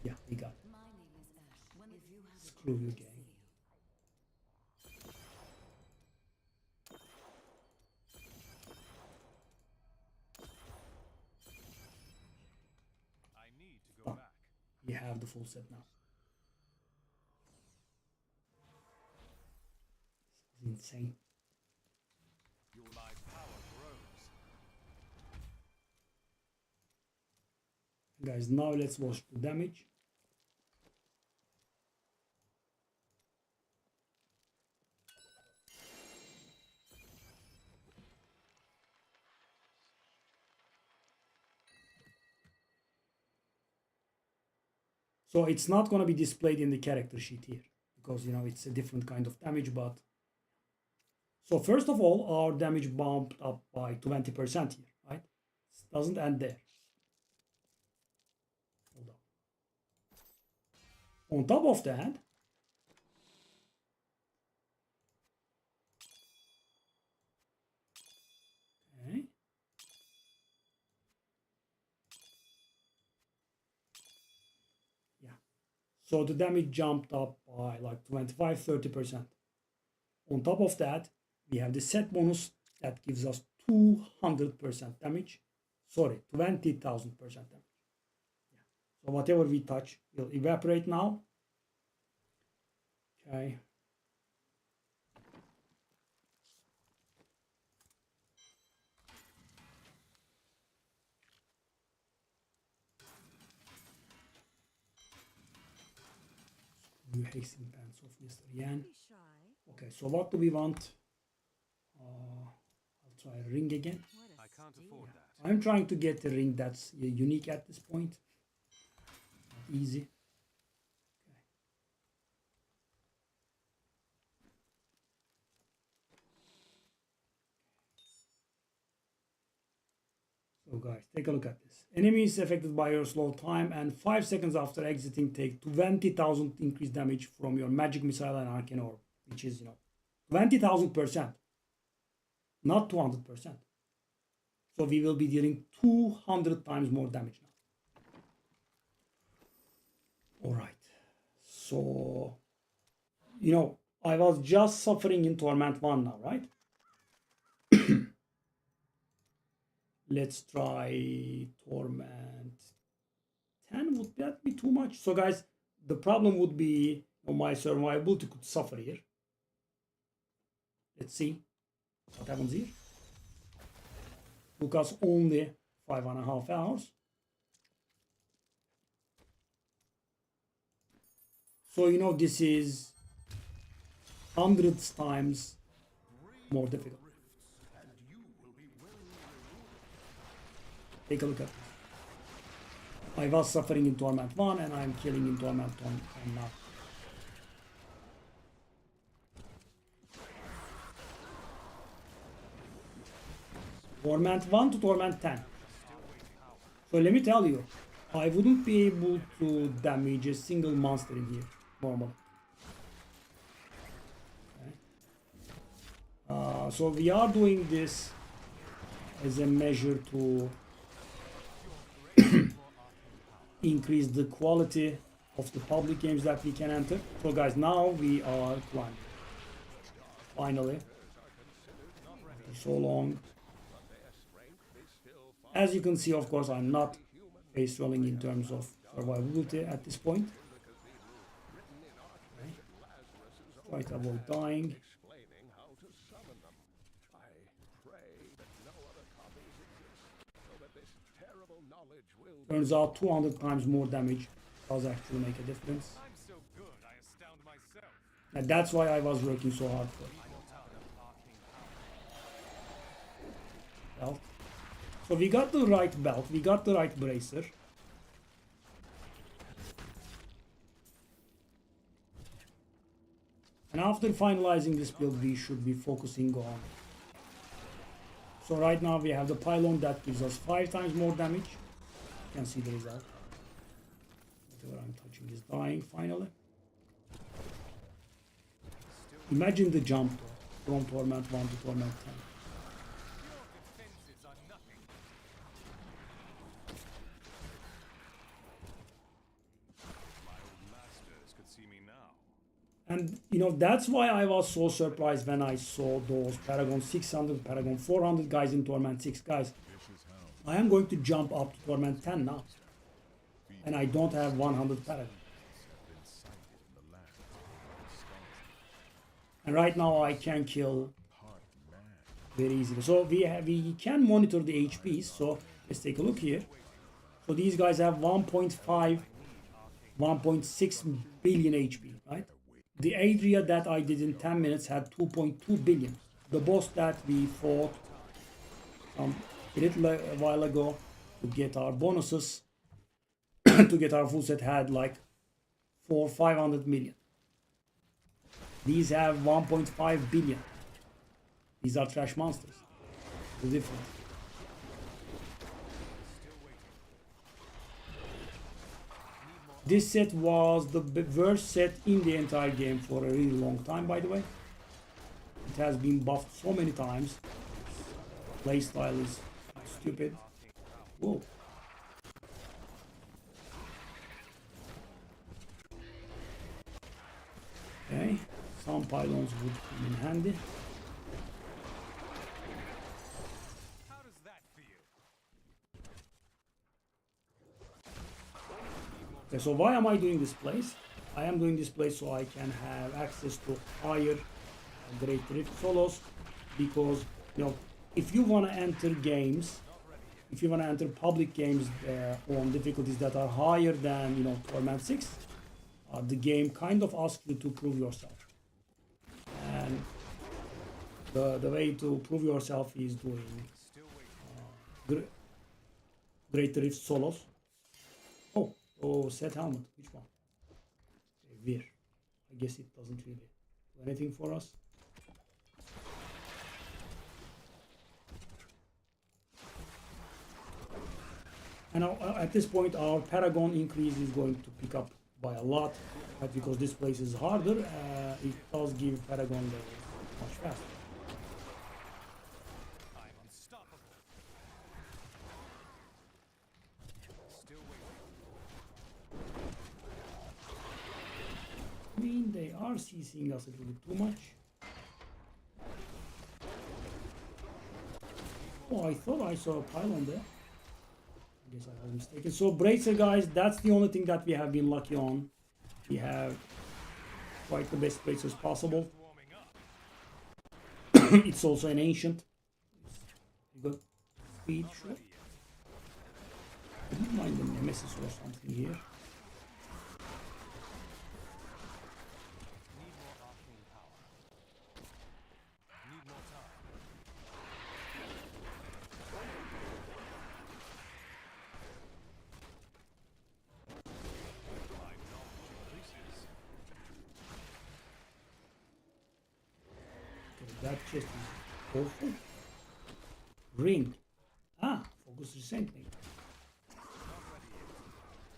Yeah, we got it. Screw you, gang. I need to go back. You have the full set now. This is insane. My power grows. Guys, now let's watch the damage. So it's not going to be displayed in the character sheet here because, you know, it's a different kind of damage. But so first of all, our damage bumped up by 20% here, right? It doesn't end there. Hold up. On top of that, okay, yeah, so the damage jumped up by like 25-30%. On top of that, we have the set bonus that gives us 200% damage. Sorry, 20,000% damage. Yeah. So whatever we touch will evaporate now. Okay. New hasten pants of Mr. Yan. Okay, so what do we want? I'll try a ring again. I can't afford that. I'm trying to get a ring that's unique at this point. Not easy. Okay. So guys, take a look at this. Enemies affected by your slow time and 5 seconds after exiting take 20,000 increased damage from your magic missile and arcane orb, which is, 20,000%, not 200%. So we will be dealing 200 times more damage now. All right. So, I was just suffering in Torment 1 now, right? Let's try Torment 10. Would that be too much? So guys, the problem would be my survivability could suffer here. Let's see what happens here. Took us only 5.5 hours. So this is hundreds times more difficult. Take a look at this. I was suffering in Torment 1 and I'm killing in Torment 1 now. Torment 1 to Torment 10. So let me tell you, I wouldn't be able to damage a single monster in here normally. Okay. So we are doing this as a measure to increase the quality of the public games that we can enter. So guys, now we are climbing. Finally. After so long. As you can see, of course, I'm not face rolling in terms of survivability at this point. Okay. Try to avoid dying. Turns out 200 times more damage does actually make a difference. I'm so good, I astound myself. And that's why I was working so hard for it. Belt. So we got the right belt, we got the right bracer. And after finalizing this build, we should be focusing on. So right now we have the pylon that gives us 5 times more damage. You can see the result. Whatever I'm touching is dying finally. Imagine the jump though, from Torment 1 to Torment 10. And you know, that's why I was so surprised when I saw those Paragon 600, Paragon 400 guys in Torment 6 guys. I am going to jump up to Torment 10 now. And I don't have 100 Paragon. And right now I can kill very easily. So we can monitor the HPs. So let's take a look here. So these guys have 1.5, 1.6 billion HP, right? The area that I did in 10 minutes had 2.2 billion. The boss that we fought a little while ago to get our bonuses, to get our full set, had like 500 million. These have 1.5 billion. These are trash monsters. The difference. This set was the worst set in the entire game for a really long time, by the way. It has been buffed so many times. Playstyle is stupid. Whoa. Okay, some pylons would come in handy. Okay, so why am I doing this place? I am doing this place so I can have access to higher Great Rift solos, because you know, if you want to enter games, if you want to enter public games on difficulties that are higher than, you know, Torment 6, the game kind of asks you to prove yourself. And the way to prove yourself is doing Great Rift solos. Oh, set helmet. Which one? Okay, Veer. I guess it doesn't really do anything for us. And at this point, our Paragon increase is going to pick up by a lot, but because this place is harder, it does give Paragon levels much faster. I mean, they are CCing us a little bit too much. Oh, I thought I saw a pylon there. I guess I was mistaken. So bracer, guys, that's the only thing that we have been lucky on. We have quite the best bracers possible. It's also an ancient. You got speed, sure. I don't mind the nemesis or something here. That chest is awful. Ring. Ah, focus recently.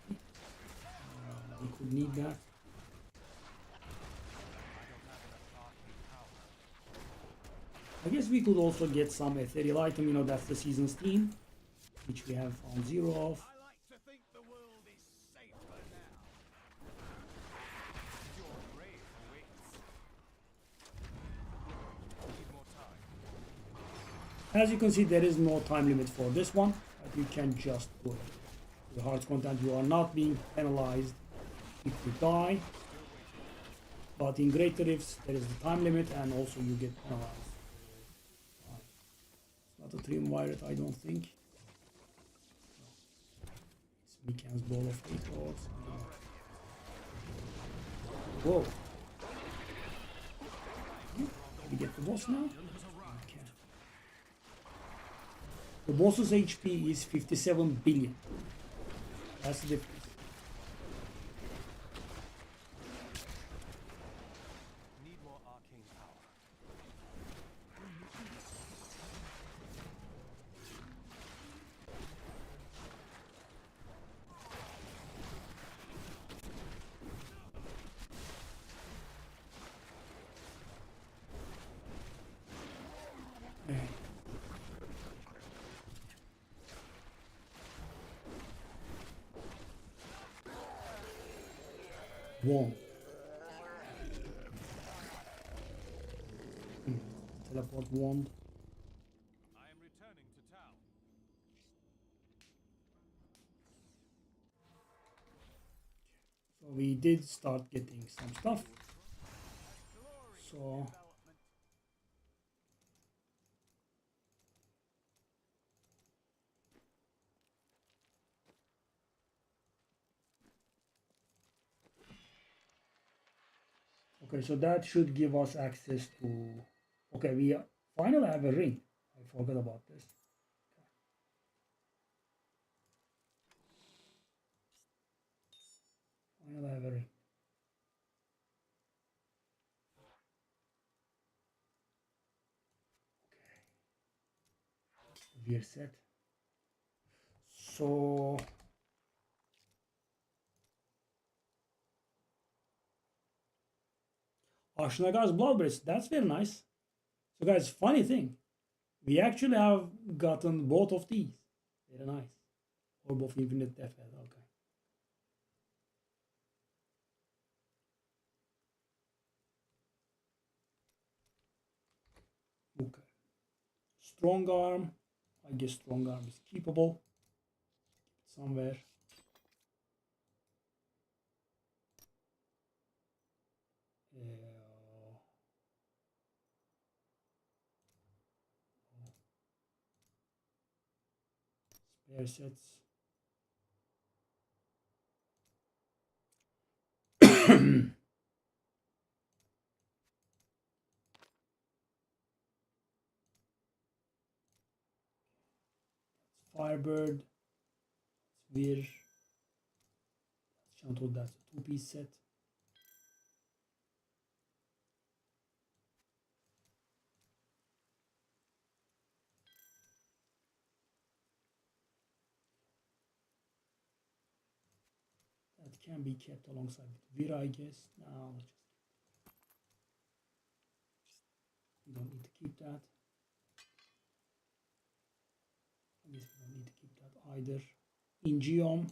We could need that. I guess we could also get some ethereal item, you know, that's the season's theme, which we have found 0 of. As you can see, there is no time limit for this one, but you can just do it. The Hearts content, you are not being penalized if you die, but in Greater Rifts there is the time limit, and also you get penalized. It's not a trim wired, I don't think. Weekend's ball of 8 lords. Whoa. Can we get the boss now? Okay. The boss's HP is 57 billion. That's the difference. Need more arcane power. Wand. Teleport wand. I am returning to town. So we did start getting some stuff. So okay, so that should give us access to. Okay, we finally have a ring. I forgot about this. Finally have a ring. Okay. We're set. So Ashnaga's Bloodbrace, that's very nice. So guys, funny thing, we actually have gotten both of these. Very nice. Or both Infinite Death Head, okay. Okay. Strong arm. I guess strong arm is keepable. Somewhere. Spare sets. Firebird. Vir. That's Chantal, that's a 2-piece set. That can be kept alongside with Vir, I guess. No, we don't need to keep that. I guess we don't need to keep that either. Ingeom.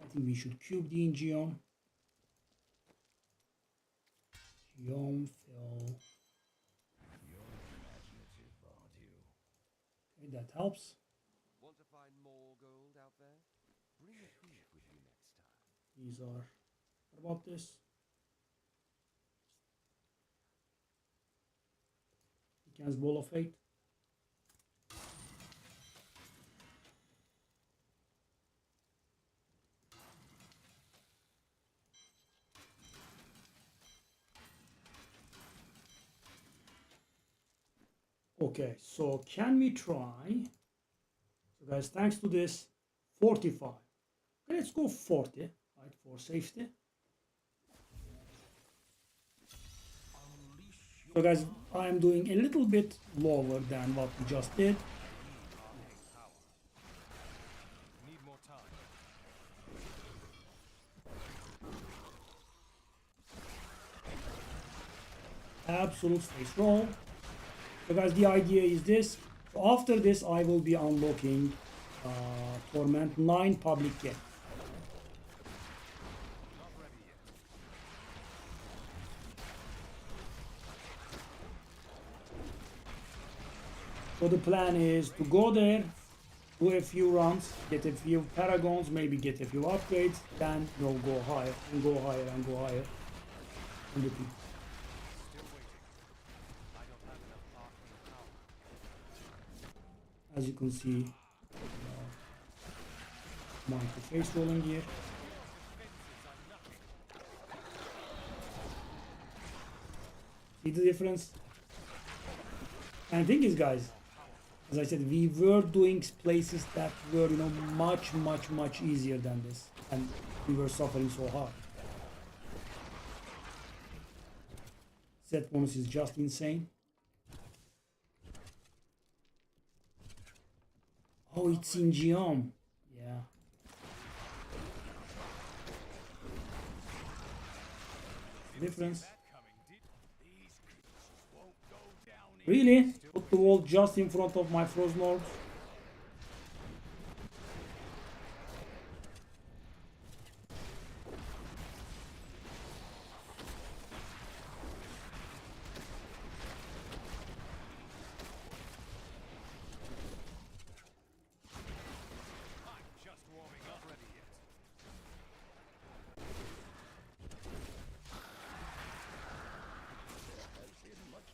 I think we should cube the Ingeom. Geom, fill. You're imaginative, aren't you? Okay, that helps. Want to find more gold out there? Bring a thief with you next time. These are. What about this? Weekend's Ball of 8. Okay, so can we try? So guys, thanks to this, 45. Okay, let's go 40, right, for safety. So guys, I'm doing a little bit lower than what we just did. Need more time. Absolute face roll. So guys, the idea is this. So after this, I will be unlocking Torment 9 public game. Not ready yet. So the plan is to go there, do a few runs, get a few paragons, maybe get a few upgrades, then go higher and go higher and go higher. And repeat. Still waiting. I don't have enough arcane power. As you can see, Mind the face rolling here. See the difference? And the thing is, guys, as I said, we were doing places that were, you know, much easier than this, and we were suffering so hard. Set bonus is just insane. Oh, it's in Geom. Yeah. Difference. Really? Put the wall just in front of my frozen orbs?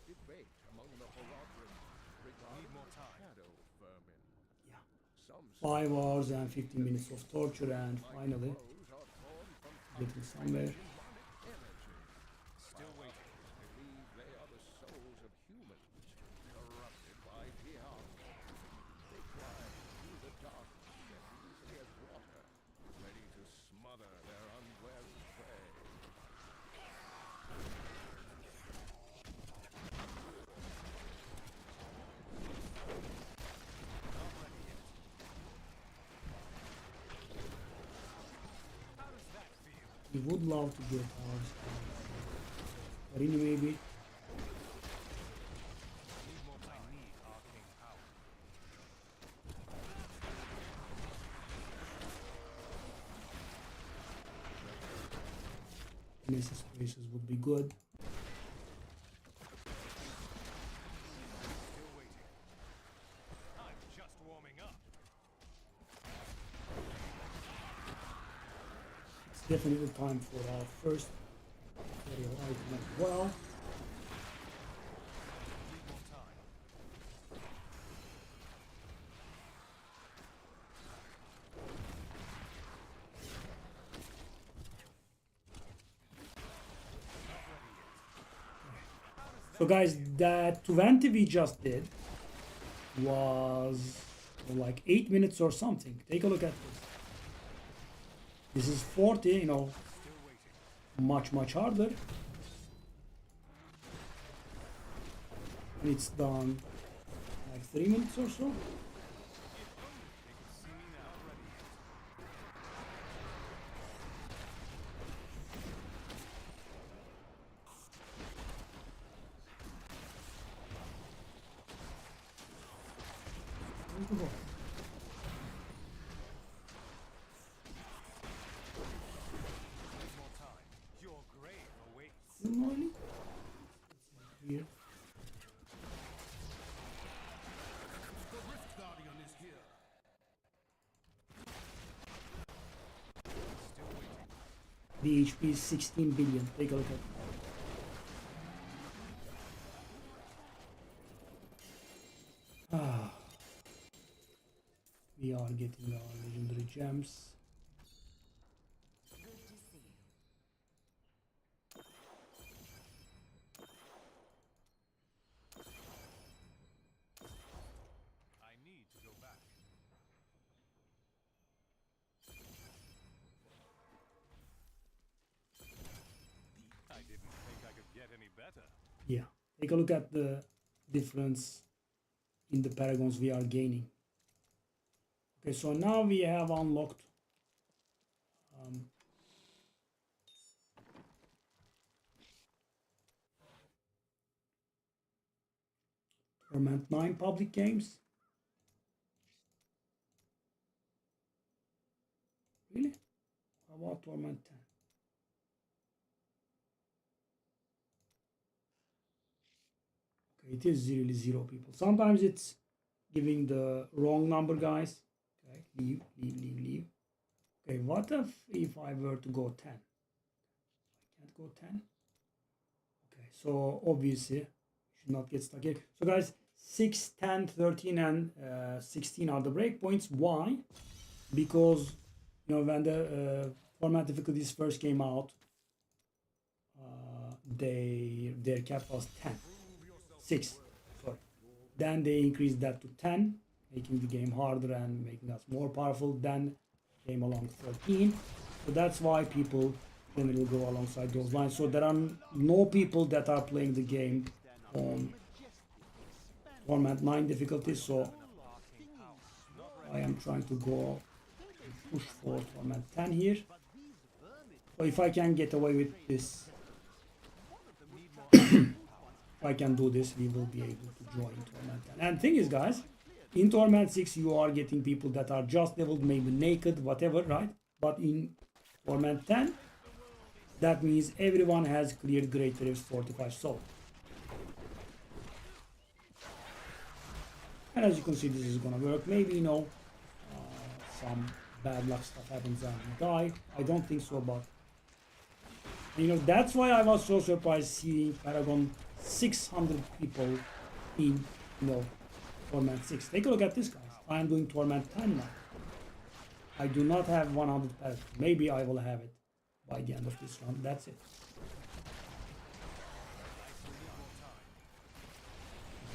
debate among the Horadrim regarding the shadow vermin. Yeah. Some 5 hours and 15 minutes of torture, and finally getting somewhere. Still waiting. Believe they are the souls of humans, corrupted by Dion. They climb through the darkness as easily as water, ready to smother their unwary prey. We would love to get ours. But anyway, maybe. Nessus spaces would be good. Still waiting. I'm just warming up. It's definitely time for our first Ethereal item as well. Need more time. So guys, that 20 we just did was like 8 minutes or something. Take a look at this. This is 40, you know, much harder. And it's done like 3 minutes or so. Your grave awaits. Really? Here. The Rift Guardian is here. Still waiting. The HP is 16 billion. Take a look at it. Ah. We are getting our legendary gems. I need to go back. I didn't think I could get any better. Yeah, take a look at the difference in the paragons we are gaining. Okay, so now we have unlocked Torment 9 public games. Really? How about Torment 10? Okay, it is really 0 people. Sometimes it's giving the wrong number, guys. Okay, leave. Okay, what if I were to go 10? I can't go 10. Okay, so obviously you should not get stuck here. So guys, 6, 10, 13 and 16 are the breakpoints. Why? Because You know, when the format difficulties first came out, their cap was 6. Sorry. Then they increased that to 10, making the game harder and making us more powerful. Then came along 13. So that's why people generally go alongside those lines. So there are no people that are playing the game on format 9 difficulty. So I am trying to go push for format 10 here. So if I can get away with this, if I can do this, we will be able to join Torment 10. And thing is, guys, in Torment 6 you are getting people that are just leveled, maybe naked, whatever, right? But in Torment 10, that means everyone has cleared Great Reef's 45 soul. And as you can see, this is gonna work. Maybe, you know, some bad luck stuff happens and we die. I don't think so, but you know, that's why I was so surprised seeing Paragon 600 people in, you know, Torment 6. Take a look at this, guys. I am doing Torment 10 now. I do not have 100 Paragon. Maybe I will have it by the end of this round. That's it.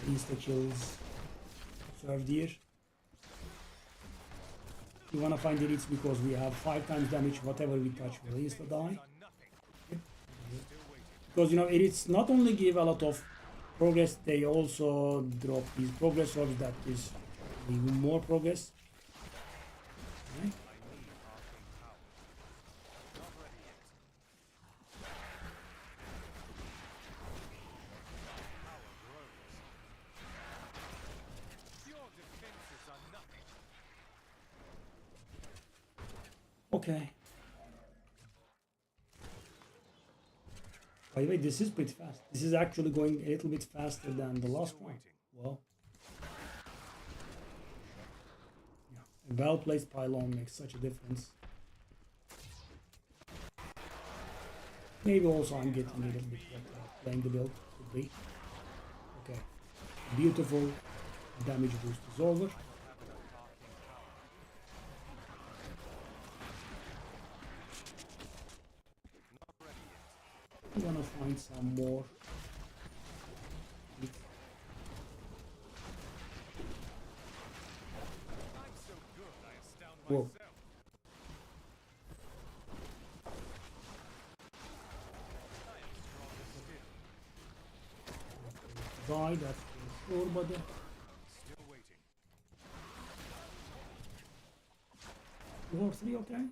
Insta kills served here. You wanna find elites because we have 5 times damage. Whatever we touch will insta die. Because, you know, elites not only give a lot of progress, they also drop these progress orbs that is even more progress. Okay. Okay. By the way, this is pretty fast. This is actually going a little bit faster than the last one. Well, yeah, a well-placed pylon makes such a difference. Maybe also I'm getting a little bit better at playing the build. Could be. Okay. Beautiful. Damage boost is over. I'm gonna find some more. Whoa. Die, that's for sure, buddy. Still waiting. 2 or 3, okay?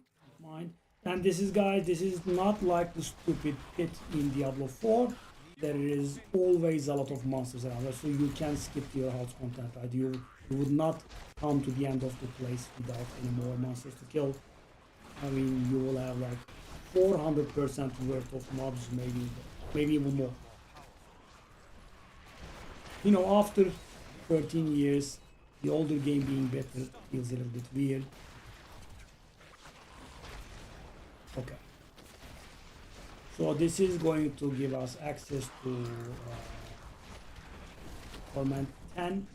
Mine. And this is, guys, this is not like the stupid pit in Diablo 4. There is always a lot of monsters around, so you can skip your house content, right? You would not come to the end of the place without any more monsters to kill. I mean, you will have like 400% worth of mobs, maybe even more. You know, after 13 years, the older game being better feels a little bit weird. Okay. So this is going to give us access to Torment 10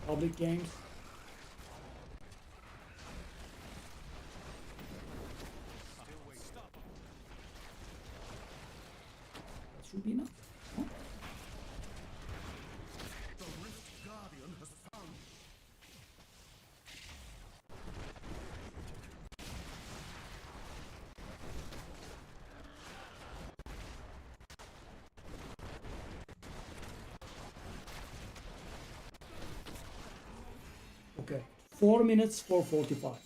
public games. That should be enough. Huh? The Rift Guardian has found. Okay, 4 minutes for 45.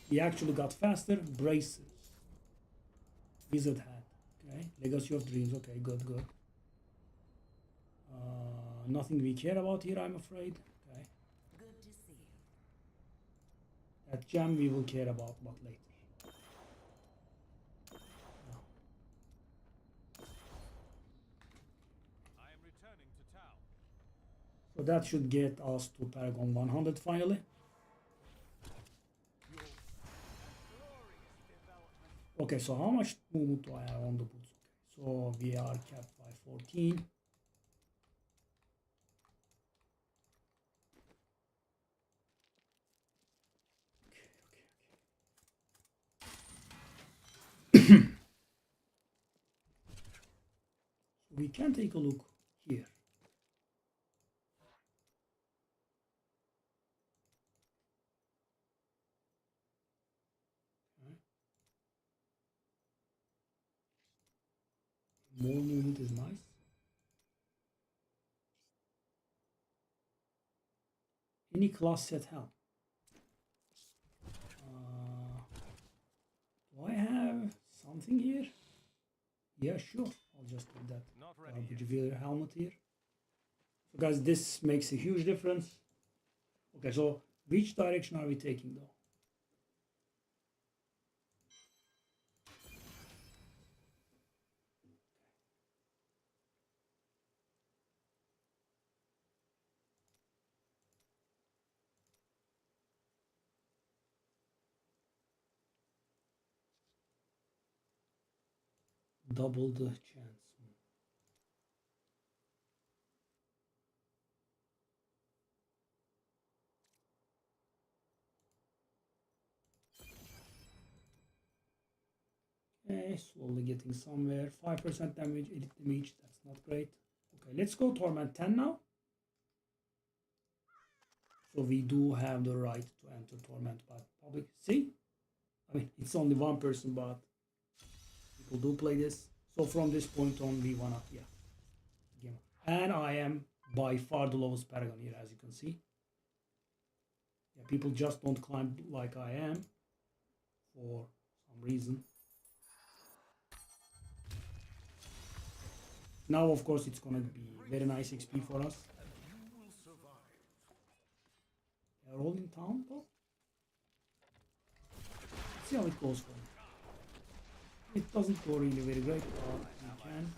He actually got faster. Braces. Wizard hat. Okay, Legacy of Dreams. Okay, good. Nothing we care about here, I'm afraid. Okay. Good to see you. That gem we will care about, but later. No. I am returning to town. So that should get us to Paragon 100 finally. Okay, so how much movement do I have on the boots? Okay, so we are capped by 14. We can take a look here. Okay. More movement is nice. Any class set help. Do I have something here? Yeah, sure. I'll just put that Juveler helmet here. So guys, this makes a huge difference. Okay, so which direction are we taking though? Double the chance. Okay, slowly getting somewhere. 5% damage, elite damage, that's not great. Okay, let's go Torment 10 now. So we do have the right to enter Torment by public. See? I mean, it's only one person, but people do play this. So from this point on, we wanna, yeah. Game. And I am by far the lowest Paragon here, as you can see. Yeah, people just don't climb like I am for some reason. Now, of course, it's gonna be very nice XP for us. They're all in town, though. Let's see how it goes for me. It doesn't go really very great, but we can.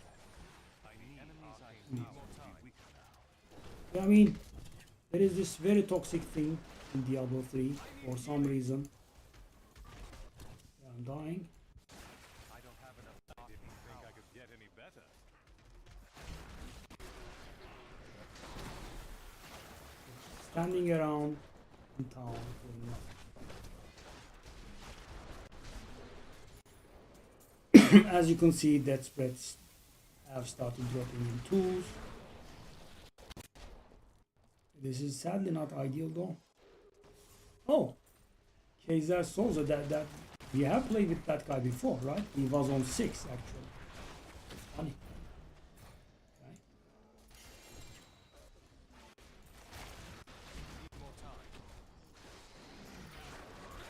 Yeah, I mean, there is this very toxic thing in Diablo 3 for some reason. Yeah, I'm dying. I don't have enough power if you think I could get any better. Standing around in town for nothing. As you can see, death spreads have started dropping in twos. This is sadly not ideal though. Oh, Kaiser Souza, that we have played with that guy before, right? He was on 6 actually. Funny. Okay.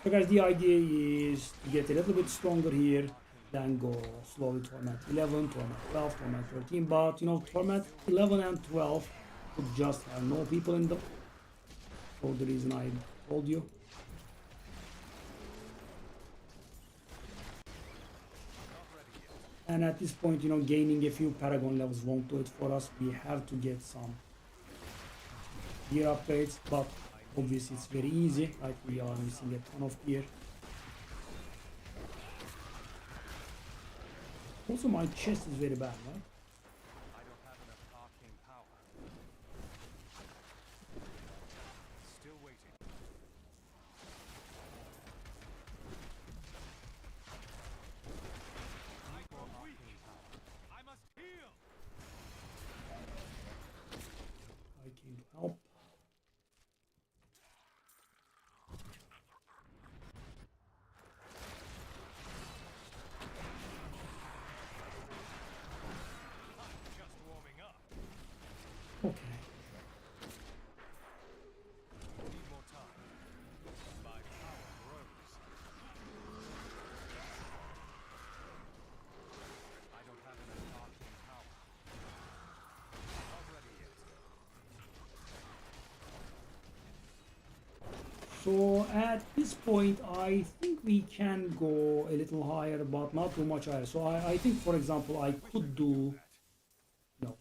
So guys, the idea is to get a little bit stronger here, then go slowly Torment 11, Torment 12, Torment 13, but you know, Torment 11 and 12 could just have no people in them, for the reason I told you. And at this point, you know, gaining a few Paragon levels won't do it for us. We have to get some gear upgrades, but obviously it's very easy, like we are missing a ton of gear. Also, my chest is very bad, right? I don't have enough arcane power. Still waiting. Need more arcane power. I must heal. I came to help. Okay. Need more time. My power grows. I don't have enough arcane power. Not ready yet. So at this point, I think we can go a little higher, but not too much higher. So I think, for example, I could do... No.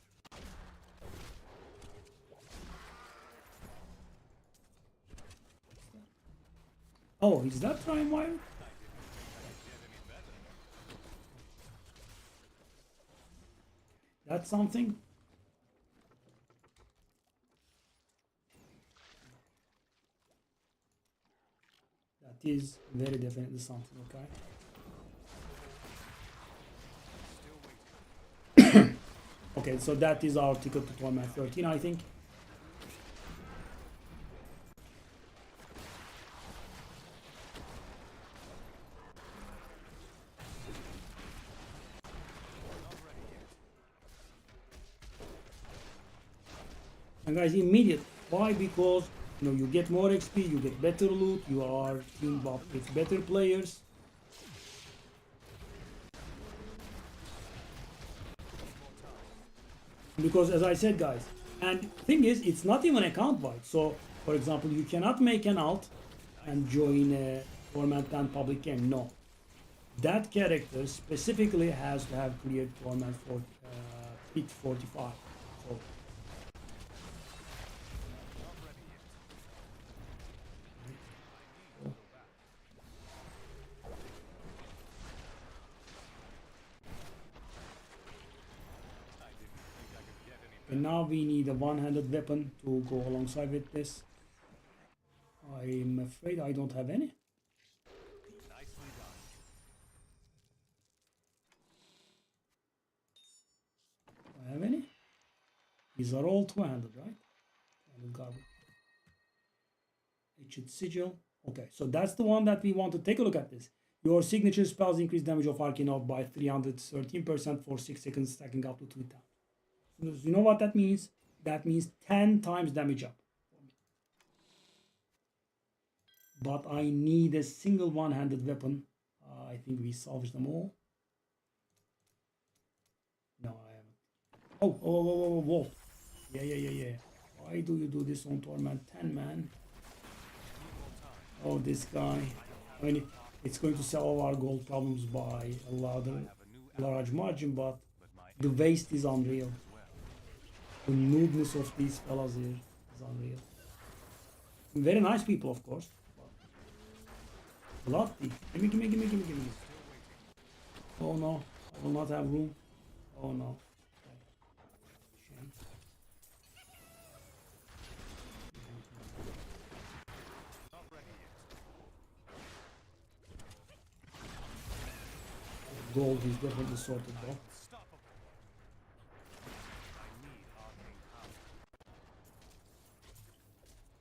Oh, is that Prime Wire? That's something? That is very definitely something, okay? Okay, Okay, so that is our ticket to tournament 13, I think. And guys, immediate. Why? Because you know you get more XP, you get better loot, you are teamed up with better players. Because as I said, guys, and thing is, it's not even account wide. So, for example, you cannot make an alt and join a tournament and public game. No, that character specifically has to have cleared tournament for pit 45. So. And now we need a one-handed weapon to go alongside with this. I'm afraid I don't have any. Nicely done. Do I have any? These are all two-handed, right? Two-handed garbage. Etched sigil. Okay, so that's the one that we want to take a look at this. Your signature spells increase damage of arcane out by 313% for 6 seconds, stacking up to 2,000. So you know what that means? That means 10 times damage up. But I need a single one-handed weapon. I think we salvaged them all. No, I haven't. Whoa. Yeah. Why do you do this on Torment 10, man? Oh, this guy. I mean, it's going to solve our gold problems by a large margin, but the waste is unreal. The nudeness of these fellas here is unreal. Very nice people, of course. Bloody. Gimme. Oh no, I will not have room. Oh no. Shame. Gold is definitely sorted though.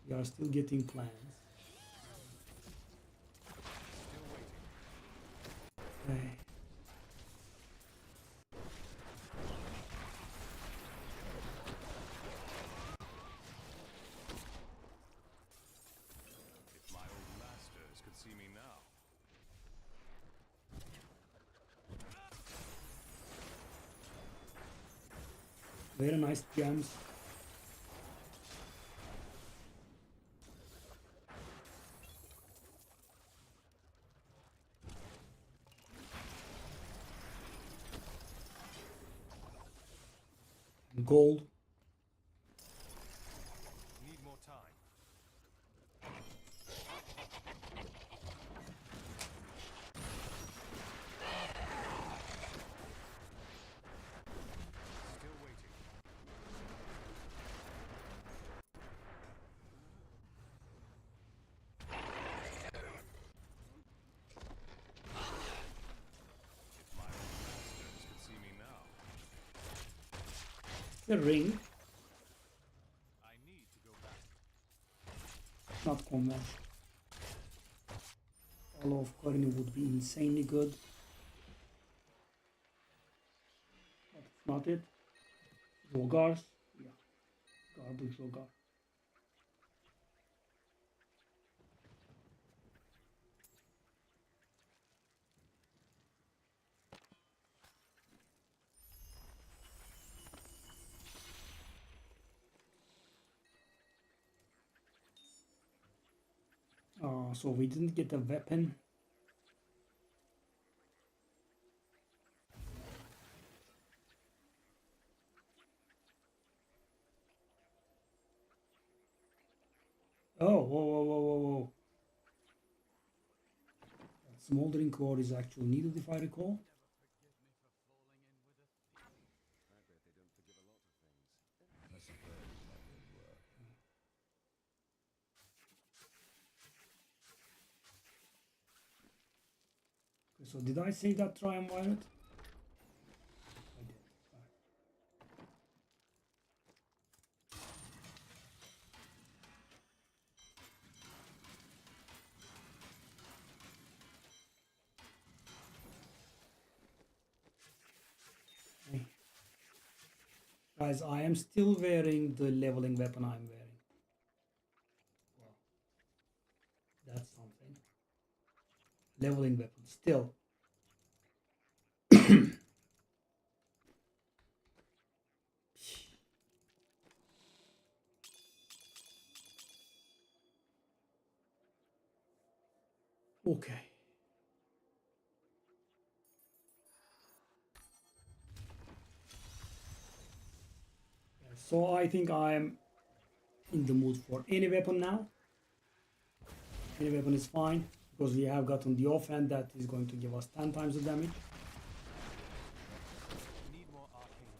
We are still getting plans. Okay. If my old masters could see me now. Very nice gems. Gold. Need more time. Still waiting. If my old masters could see me now. The ring. I need to go back. Not conventional. All of Corinne would be insanely good. But it's not it. Rogars. Yeah. Garbage Rogar. So we didn't get a weapon. Oh, whoa. That smoldering core is actually needed if I recall. So did I say that try and wire it? I did. Guys, I am still wearing the leveling weapon I'm wearing. Wow. That's something. Leveling weapon, still. Okay. So I think I'm in the mood for any weapon now. Any weapon is fine because we have gotten the offhand that is going to give us 10 times the damage.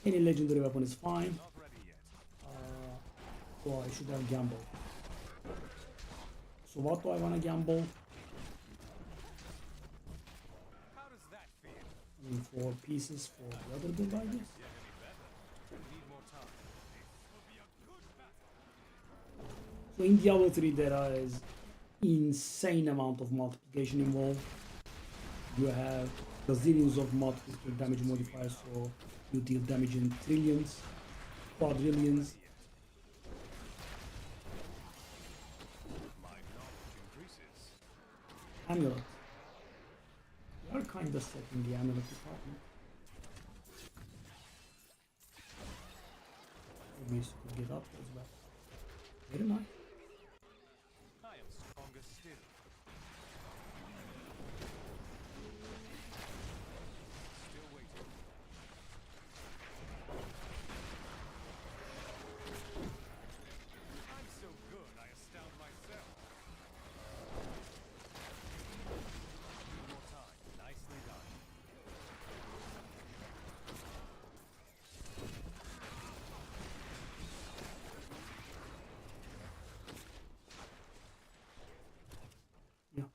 Any legendary weapon is fine. So I should have gamble. So what do I want to gamble? How does that feel? I mean, 4 pieces for the other build, I guess. So in Diablo 3 there is insane amount of multiplication involved. You have gazillions of multiple damage modifiers, so you deal damage in trillions, quadrillions. Amulet. We are kind of set in the amulet department. Maybe we could get up as well. Very nice. I am stronger still. Still waiting. I'm so good, I astound myself. One more time. Nicely done. Yeah.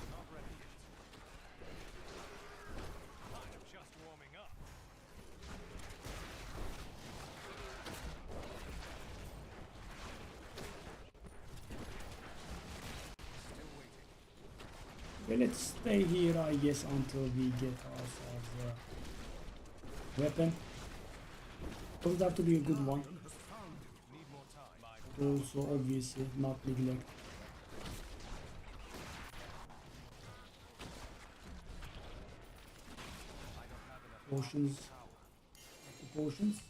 Not ready yet. I'm just warming up. Still waiting. Okay, let's stay here, I guess, until we get ourselves a weapon. Doesn't have to be a good one. Need more time. But also, obviously, not neglect. Potions. Potions.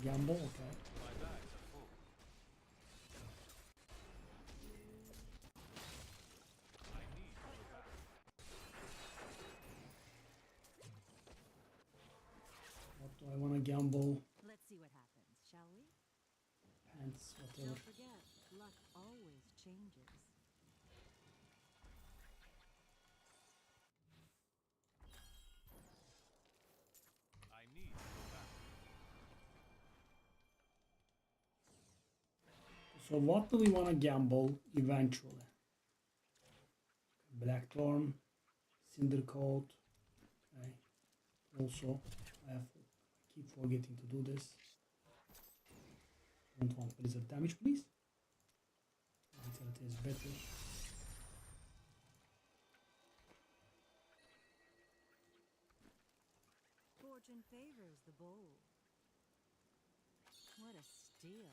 Gamble, okay. My bags are full. I need to go back. What do I want to gamble? Let's see what happens, shall we? Pants, whatever. Don't forget, luck always changes. I need to go back. So what do we want to gamble eventually? Blackthorn, Cindercoat. Okay. Also, I keep forgetting to do this. Don't want blizzard damage, please. Vitality is better. Fortune favors the bold. What a steal.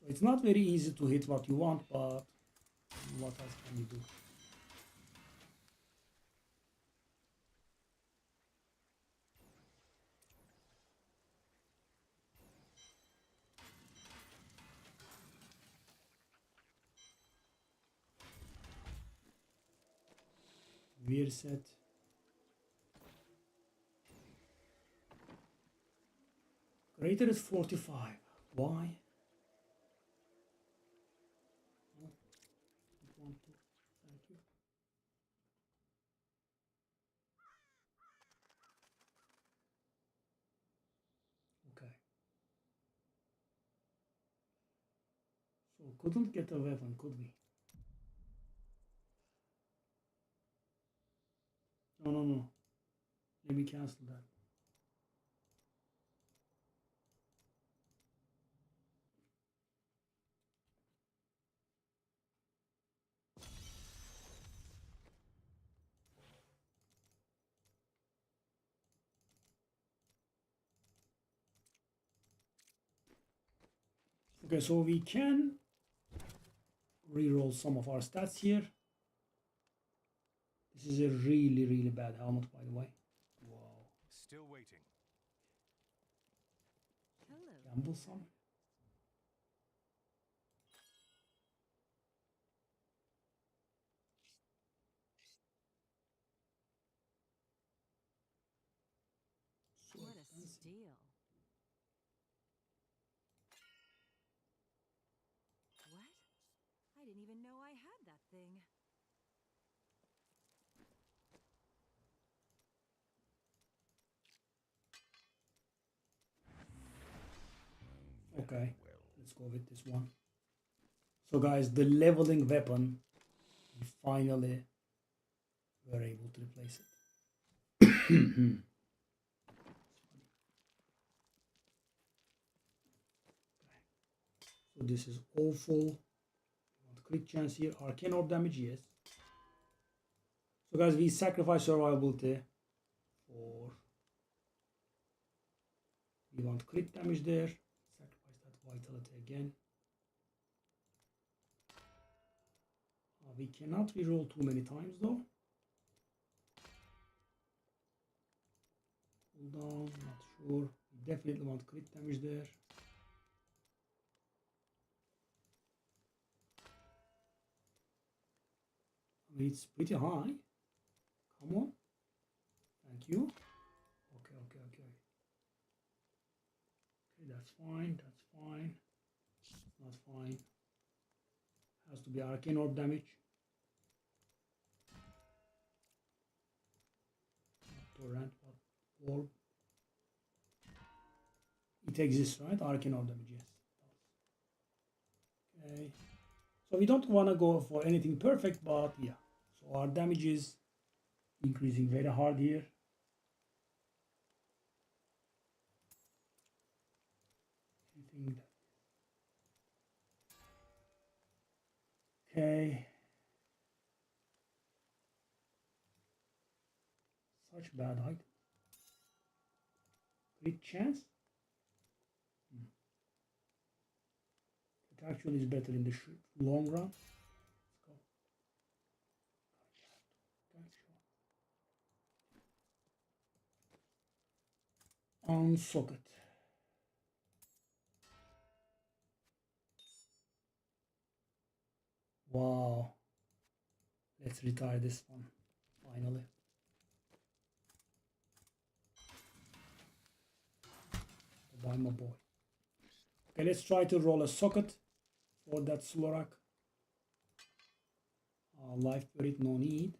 So it's not very easy to hit what you want, but what else can you do? Weird set. Greater is 45. Why? Oh, don't want to. Thank you. Okay. So couldn't get a weapon, could we? No, no, no. Let me cancel that. Okay, so we can reroll some of our stats here. This is a really, really bad helmet, by the way. Wow. Still waiting. Gamble some. So What a expensive. steal. What? I didn't even know I had that thing. Okay, let's go with this one. So guys, the leveling weapon, we finally were able to replace it. So this is awful. We want crit chance here. Arcane orb damage, yes. So guys, we sacrifice survivability for... We want crit damage there. Sacrifice that vitality again. We cannot reroll too many times though. Hold on, not sure. We definitely want crit damage there. I mean, it's pretty high. Come on. Thank you. Okay. Okay, that's fine. That's fine. Not fine. Has to be arcane orb damage. Not torrent, but orb. It exists, right? Arcane orb damage, yes. Okay. So we don't want to go for anything perfect, but yeah. So our damage is increasing very hard here. Okay. Such bad height. Crit chance? It actually is better in the long run. Let's go. Okay, sure. Unsocket. Wow. Let's retire this one, finally. Bye, my boy. Okay, let's try to roll a socket for that Slorak. Life for it, no need.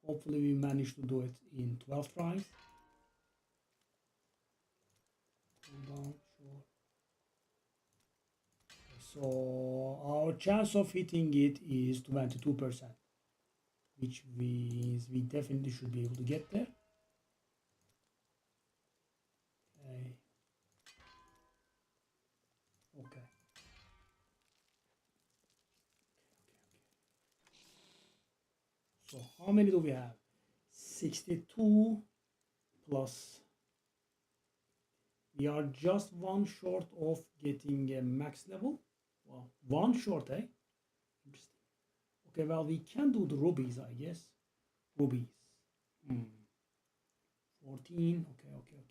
Hopefully we manage to do it in 12 tries. Hold on, sure. So our chance of hitting it is 22%, which means we definitely should be able to get there. Okay. Okay. So how many do we have? 62 plus. We are just one short of getting a max level. Well, one short, eh? Interesting. Okay, well, we can do the rubies, I guess. Rubies. 14. Okay.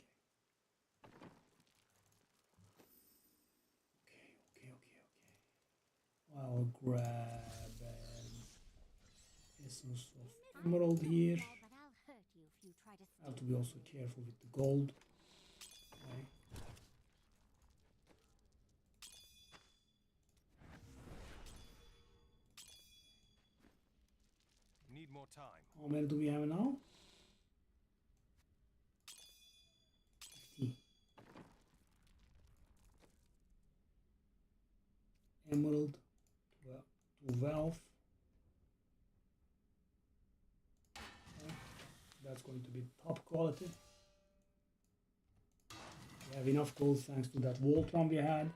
I'll grab an essence of emerald here. I have to be also careful with the gold. Okay. Need more time. How many do we have now? 50. Emerald, 12. Okay. That's going to be top quality. We have enough gold thanks to that Voltron we had.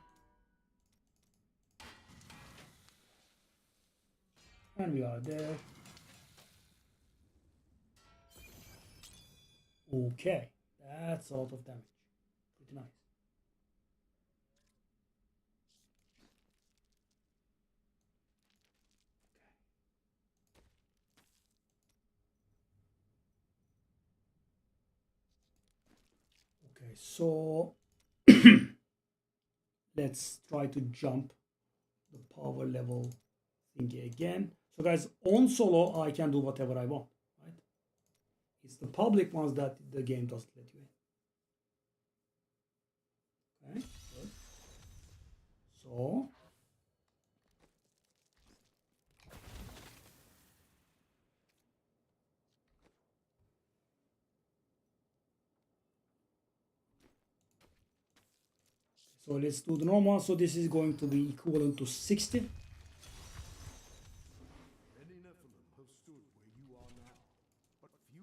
And we are there. Okay, that's a lot of damage. Pretty nice. So let's try to jump the power level thingy again. So guys, on solo I can do whatever I want, right? It's the public ones that the game doesn't let you in. Okay, good. So let's do the normal. So this is going to be equivalent to 60.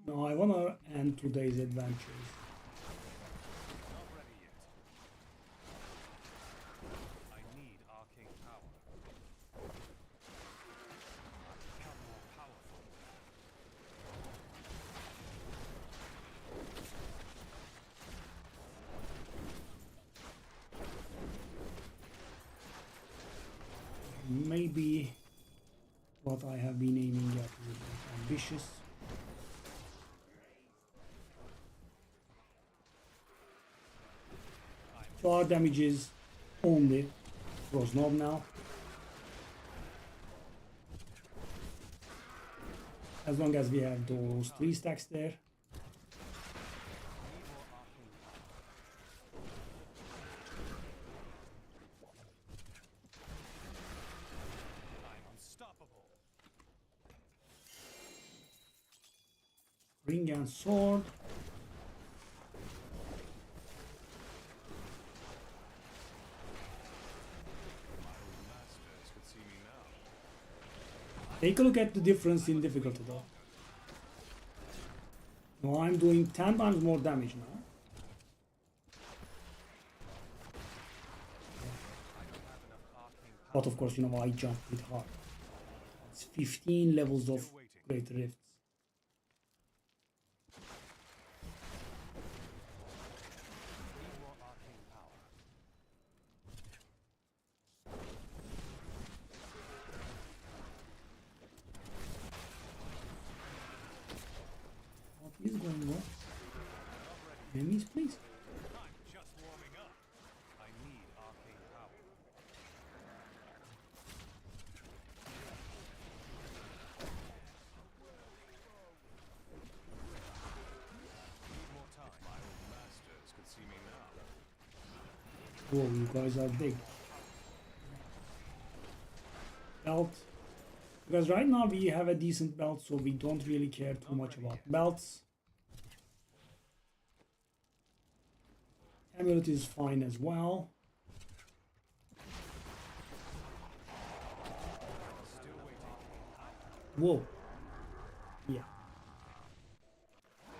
Now I wanna end today's adventures. Not ready yet. I need arcane power. Become more powerful. Maybe what I have been aiming at is ambitious. So our damage is only cross knob now. As long as we have those 3 stacks there. Ring and sword. Take a look at the difference in difficulty though. Now I'm doing 10 times more damage now. But of course, you know, I jump it hard. It's 15 levels of Great Rifts. What is going on? Enemies, please. I'm just warming up. I need arcane power. Need more time. My old masters could see me now. Whoa, you guys are big. Belt. Because right now we have a decent belt, so we don't really care too much about belts. Amulet is fine as well. Whoa. Yeah.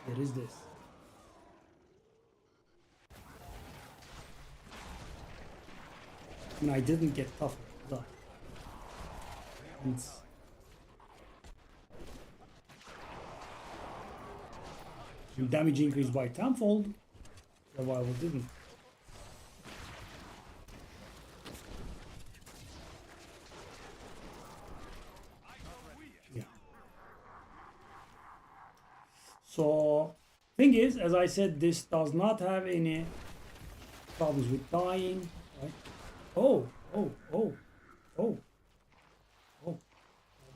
There is this. And I didn't get tougher. But damage increased by tenfold. Survival didn't. Yeah. So, thing is, as I said, this does not have any problems with dying. Right? Oh.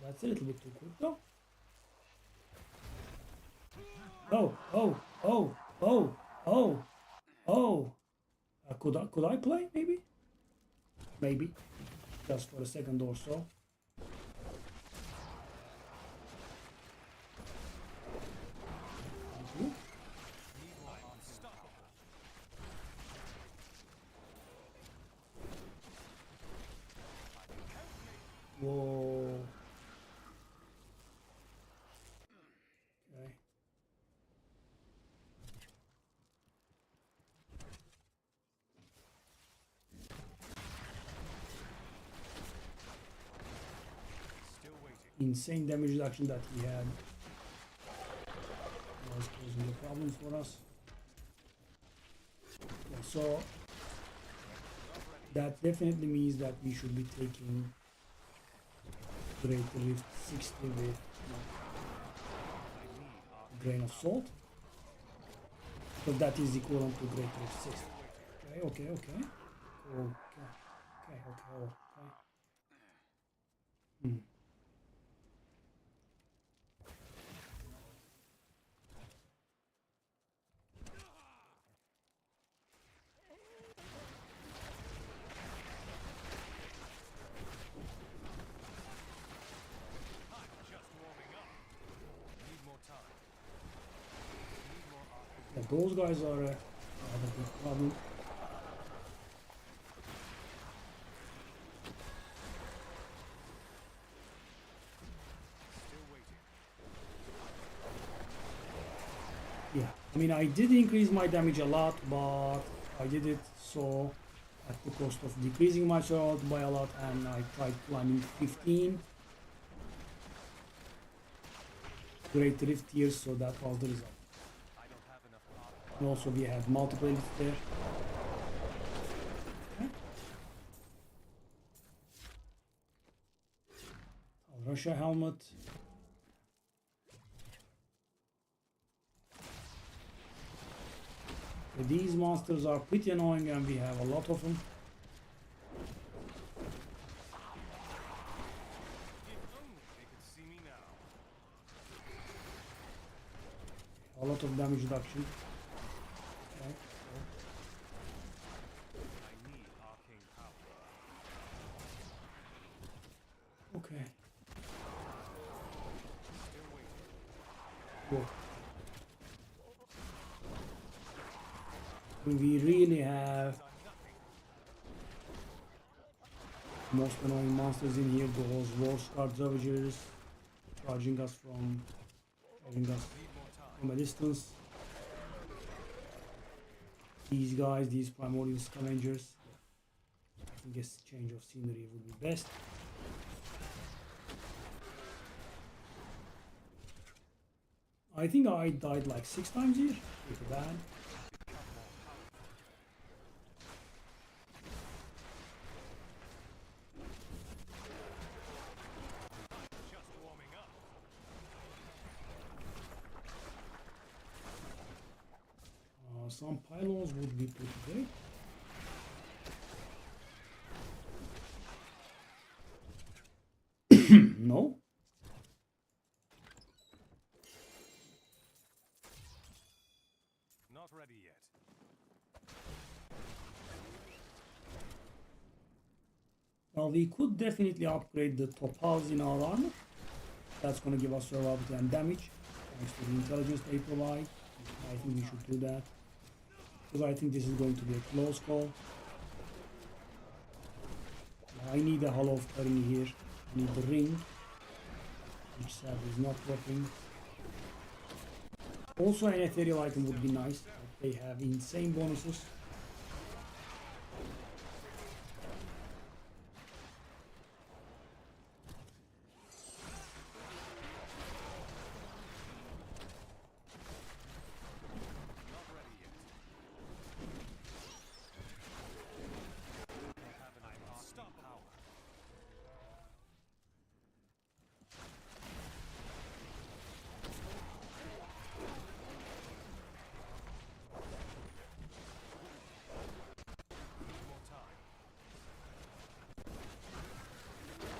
That's a little bit too quick, though. Could I play? Maybe. Just for a second or so. Whoa. Okay. Insane damage reduction that he had was causing a problem for us. Yeah, so that definitely means that we should be taking Great Rift 60 with a grain of salt. So that is equivalent to Great Rift System. Okay. Hmm. Yeah, those guys are a big problem. Yeah, I mean, I did increase my damage a lot, but I did it so at the cost of decreasing my sword by a lot, and I tried climbing 15 Great Rift tiers, so that was the result. And also we had multiple elites there. Okay. Russia helmet. So these monsters are pretty annoying and we have a lot of them. A lot of damage reduction. Okay. Okay. Good. We really have most annoying monsters in here. Those War Scar Ravagers charging us from a distance. These guys, these primordial scavengers. I guess change of scenery would be best. I think I died like 6 times here. Pretty bad. Some pylons would be pretty great. No? Not ready yet. Well, we could definitely upgrade the topaz in our armor. That's going to give us survivability and damage, thanks to the intelligence they provide. I think we should do that, because I think this is going to be a close call. I need a Hollow of Turin here. I need the ring, which sadly is not working. Also, an ethereal item would be nice. They have insane bonuses.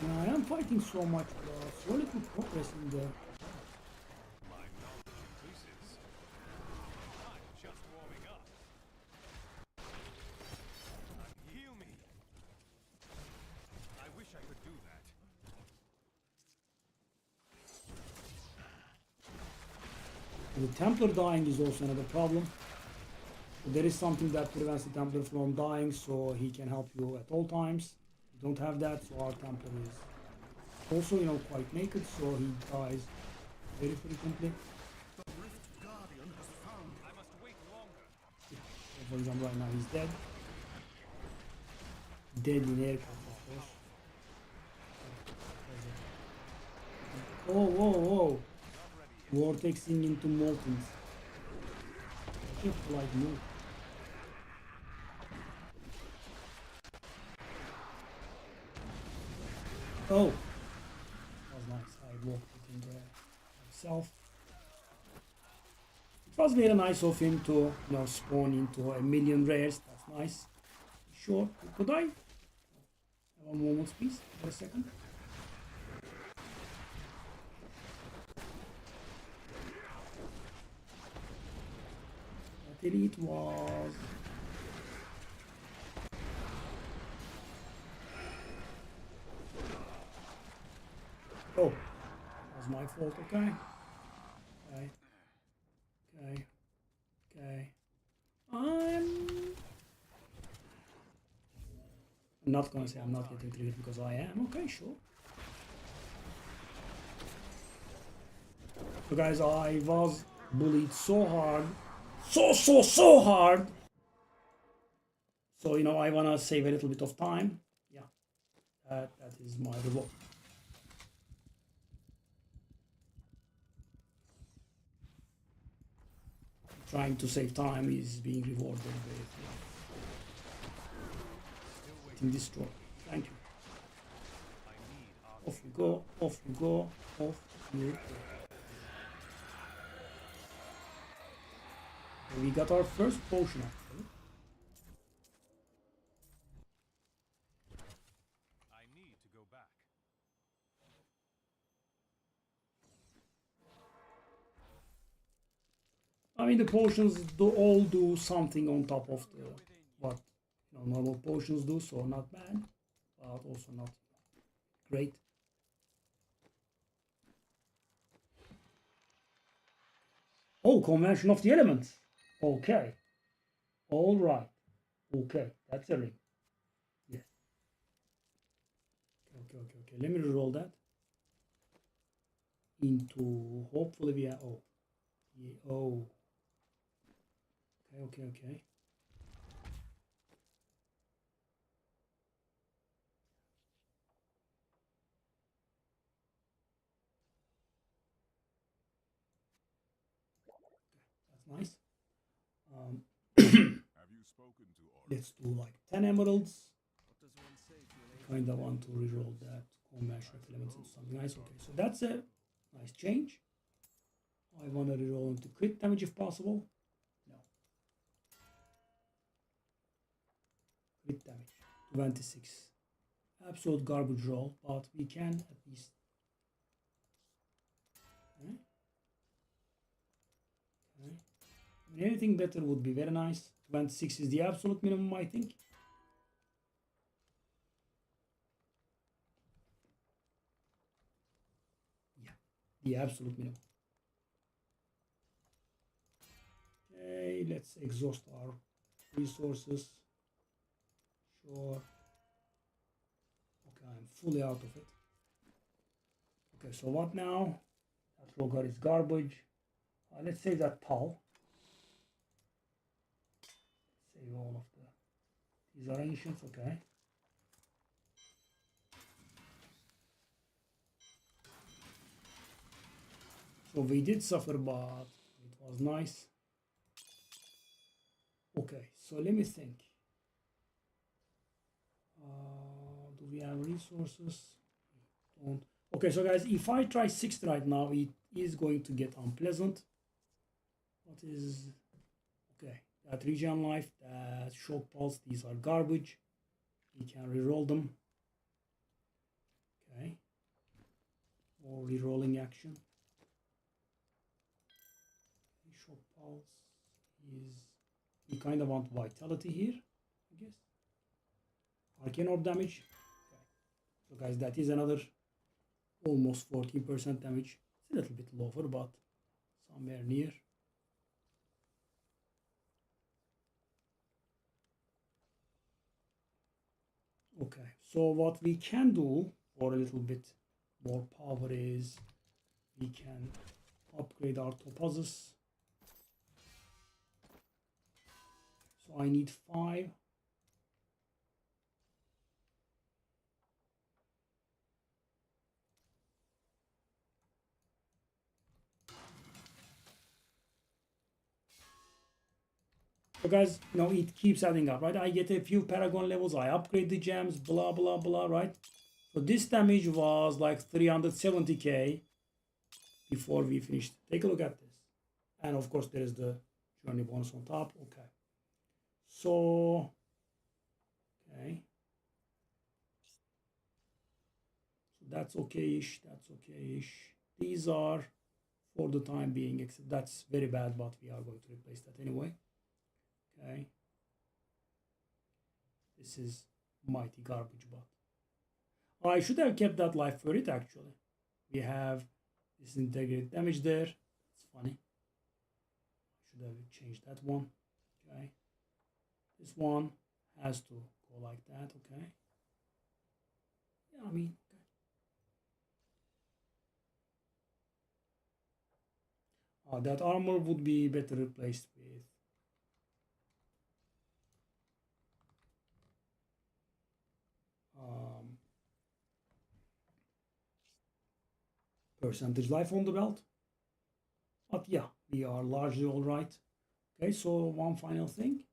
I am fighting so much, so little progress in the... My knowledge increases. I'm just warming up. Heal me. I wish I could do that. The Templar dying is also another problem. There is something that prevents the Templar from dying, so he can help you at all times. We don't have that, so our Templar is also, quite naked, so he dies very frequently. The Rift Guardian has found. I must wait longer. For example, right now he's dead. Dead in aircraft, of course. Whoa. Vortexing into Moltens. Such a polite move. Oh! That was nice. I walked it in there myself. It was very nice of him to, you know, spawn into a million rares. That's nice. Sure. Could I? One moment, please. For a second. That elite was. Oh, that was my fault. Okay. Okay. Okay. Okay. I'm not gonna say I'm not getting triggered because I am. Okay, sure. So guys, I was bullied so hard. So hard. So, you know, I wanna save a little bit of time. Yeah. That is my reward. Trying to save time is being rewarded with getting destroyed. Thank you. Off you go, off you go, off you go. We got our first potion actually. I need to go back. I mean, the potions all do something on top of the what, you know, normal potions do, so not bad, but also not great. Oh, Convention of the Elements. Okay. All right. Okay, that's a ring. Yes. Okay. Let me roll that into. Hopefully we are. Oh. Yeah, oh. Okay. That's nice. Have you spoken to Aura? Let's do like 10 emeralds. Kind of want to reroll that convention of elements into something nice. Okay, so that's a nice change. I want to reroll into crit damage if possible. No. Crit damage. 26. Absolute garbage roll, but we can at least. Okay. Okay. I mean, anything better would be very nice. 26 is the absolute minimum, I think. Yeah, the absolute minimum. Okay, let's exhaust our resources. Sure. Okay, I'm fully out of it. Okay, so what now? That Rogar is garbage. Let's save that Pal. Save all of the. These are ancients, okay. So we did suffer, but it was nice. Okay, so let me think. Do we have resources? We don't. Okay, so guys, if I try 6 right now, it is going to get unpleasant. What is... Okay, that regen life, that shock pulse, these are garbage. We can reroll them. Okay. More rerolling action. Shock pulse is... We kind of want vitality here, I guess. Arcane orb damage. Okay. So guys, that is another almost 14% damage. It's a little bit lower, but somewhere near. Okay, so what we can do for a little bit more power is we can upgrade our topazes. So I need 5. So guys, you know, it keeps adding up, right? I get a few paragon levels, I upgrade the gems, blah, blah, blah, right? So this damage was like 370k before we finished. Take a look at this. And of course there is the journey bonus on top. Okay. So, okay. So that's okay-ish, that's okay-ish. These are for the time being, except that's very bad, but we are going to replace that anyway. Okay. This is mighty garbage, but I should have kept that life for it actually. We have disintegrated damage there. It's funny. I should have changed that one. Okay. This one has to go like that. Okay. Yeah, I mean, okay. That armor would be better replaced with percentage life on the belt. But yeah, we are largely all right. Okay, so one final thing.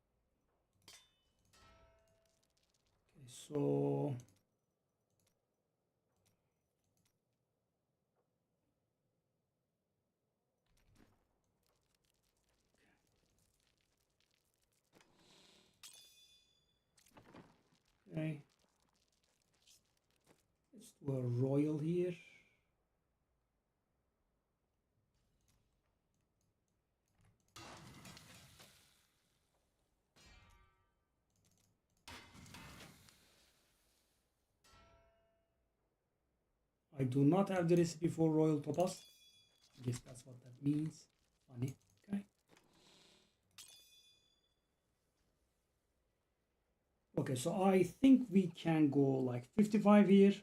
Okay, so okay, let's do a royal here. I do not have the recipe for royal topaz. I guess that's what that means. Funny. Okay. Okay, so I think we can go like 55 here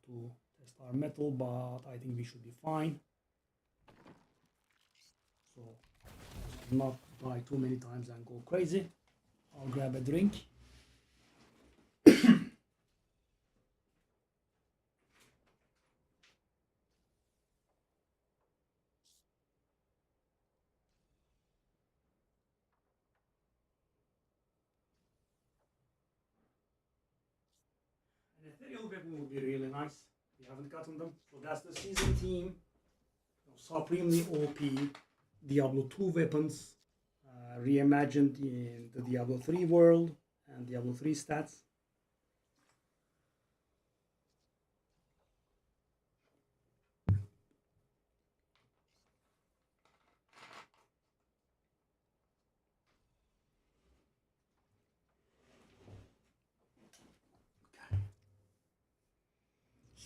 to test our metal, but I think we should be fine. So not die too many times and go crazy. I'll grab a drink. An Ethereal Weapon would be really nice. We haven't gotten them. So that's the season team. Supremely OP Diablo 2 weapons reimagined in the Diablo 3 world and Diablo 3 stats.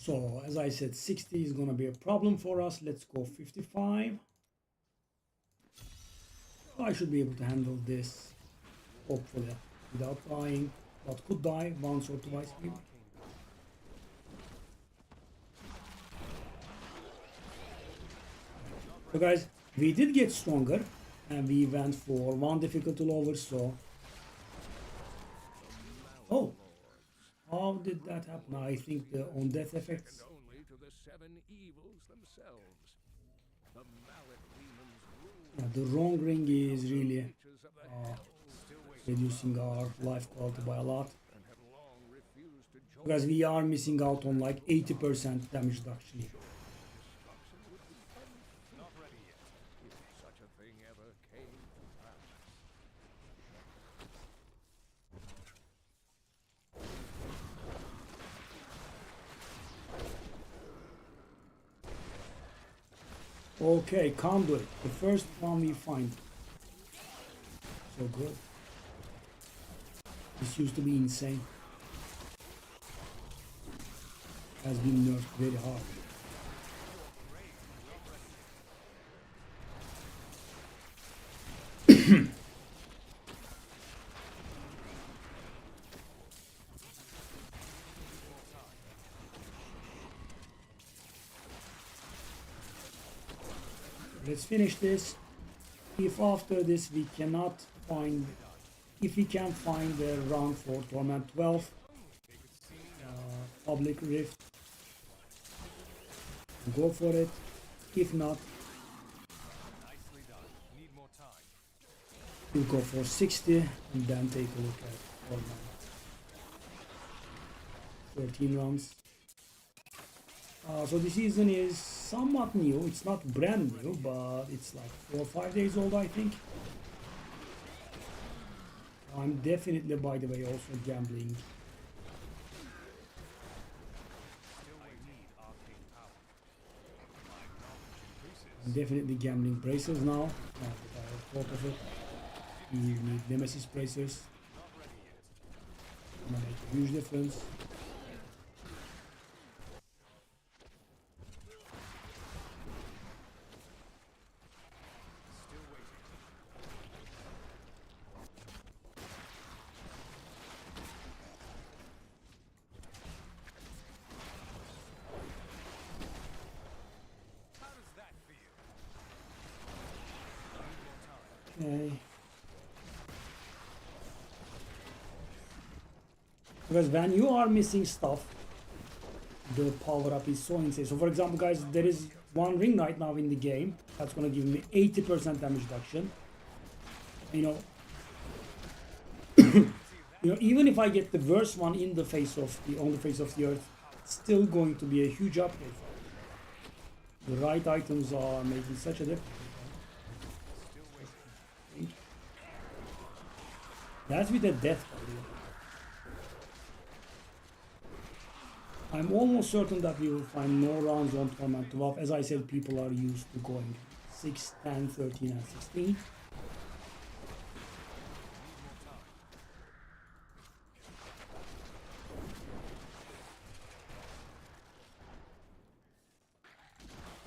So as I said, 60 is going to be a problem for us. Let's go 55. I should be able to handle this, hopefully, without dying, but could die once or twice maybe. So guys, we did get stronger and we went for one difficulty lower, so... Oh! How did that happen? I think the on death effects. Only to the seven evils themselves. The mallet demons Yeah, the wrong ring is really reducing our life quality by a lot. Because we are missing out on like 80% damage reduction. Not ready yet. If such a thing ever came to pass. Okay, Conduit, the first one we find. So good. This used to be insane. Has been nerfed very hard. Let's finish this. If after this we cannot find, if we can find a run for Torment 12, Public Rift, go for it. If not, we'll go for 60 and then take a look at Torment. 13 runs. So the season is somewhat new. It's not brand new, but it's like 4 or 5 days old, I think. I'm definitely, by the way, also gambling. I'm definitely gambling bracers now. Now that I have thought of it. You need Nemesis bracers. Gonna make a huge difference. Okay. Because when you are missing stuff, the power up is so insane. So for example, guys, there is one ring knight now in the game that's gonna give me 80% damage reduction. You know, even if I get the worst one in the face of the on the face of the earth, it's still going to be a huge upgrade. The right items are making such a difference. That's with a death, by the way. I'm almost certain that we will find more rounds on Tournament 12. As I said, people are used to going 6, 10, 13, and 16.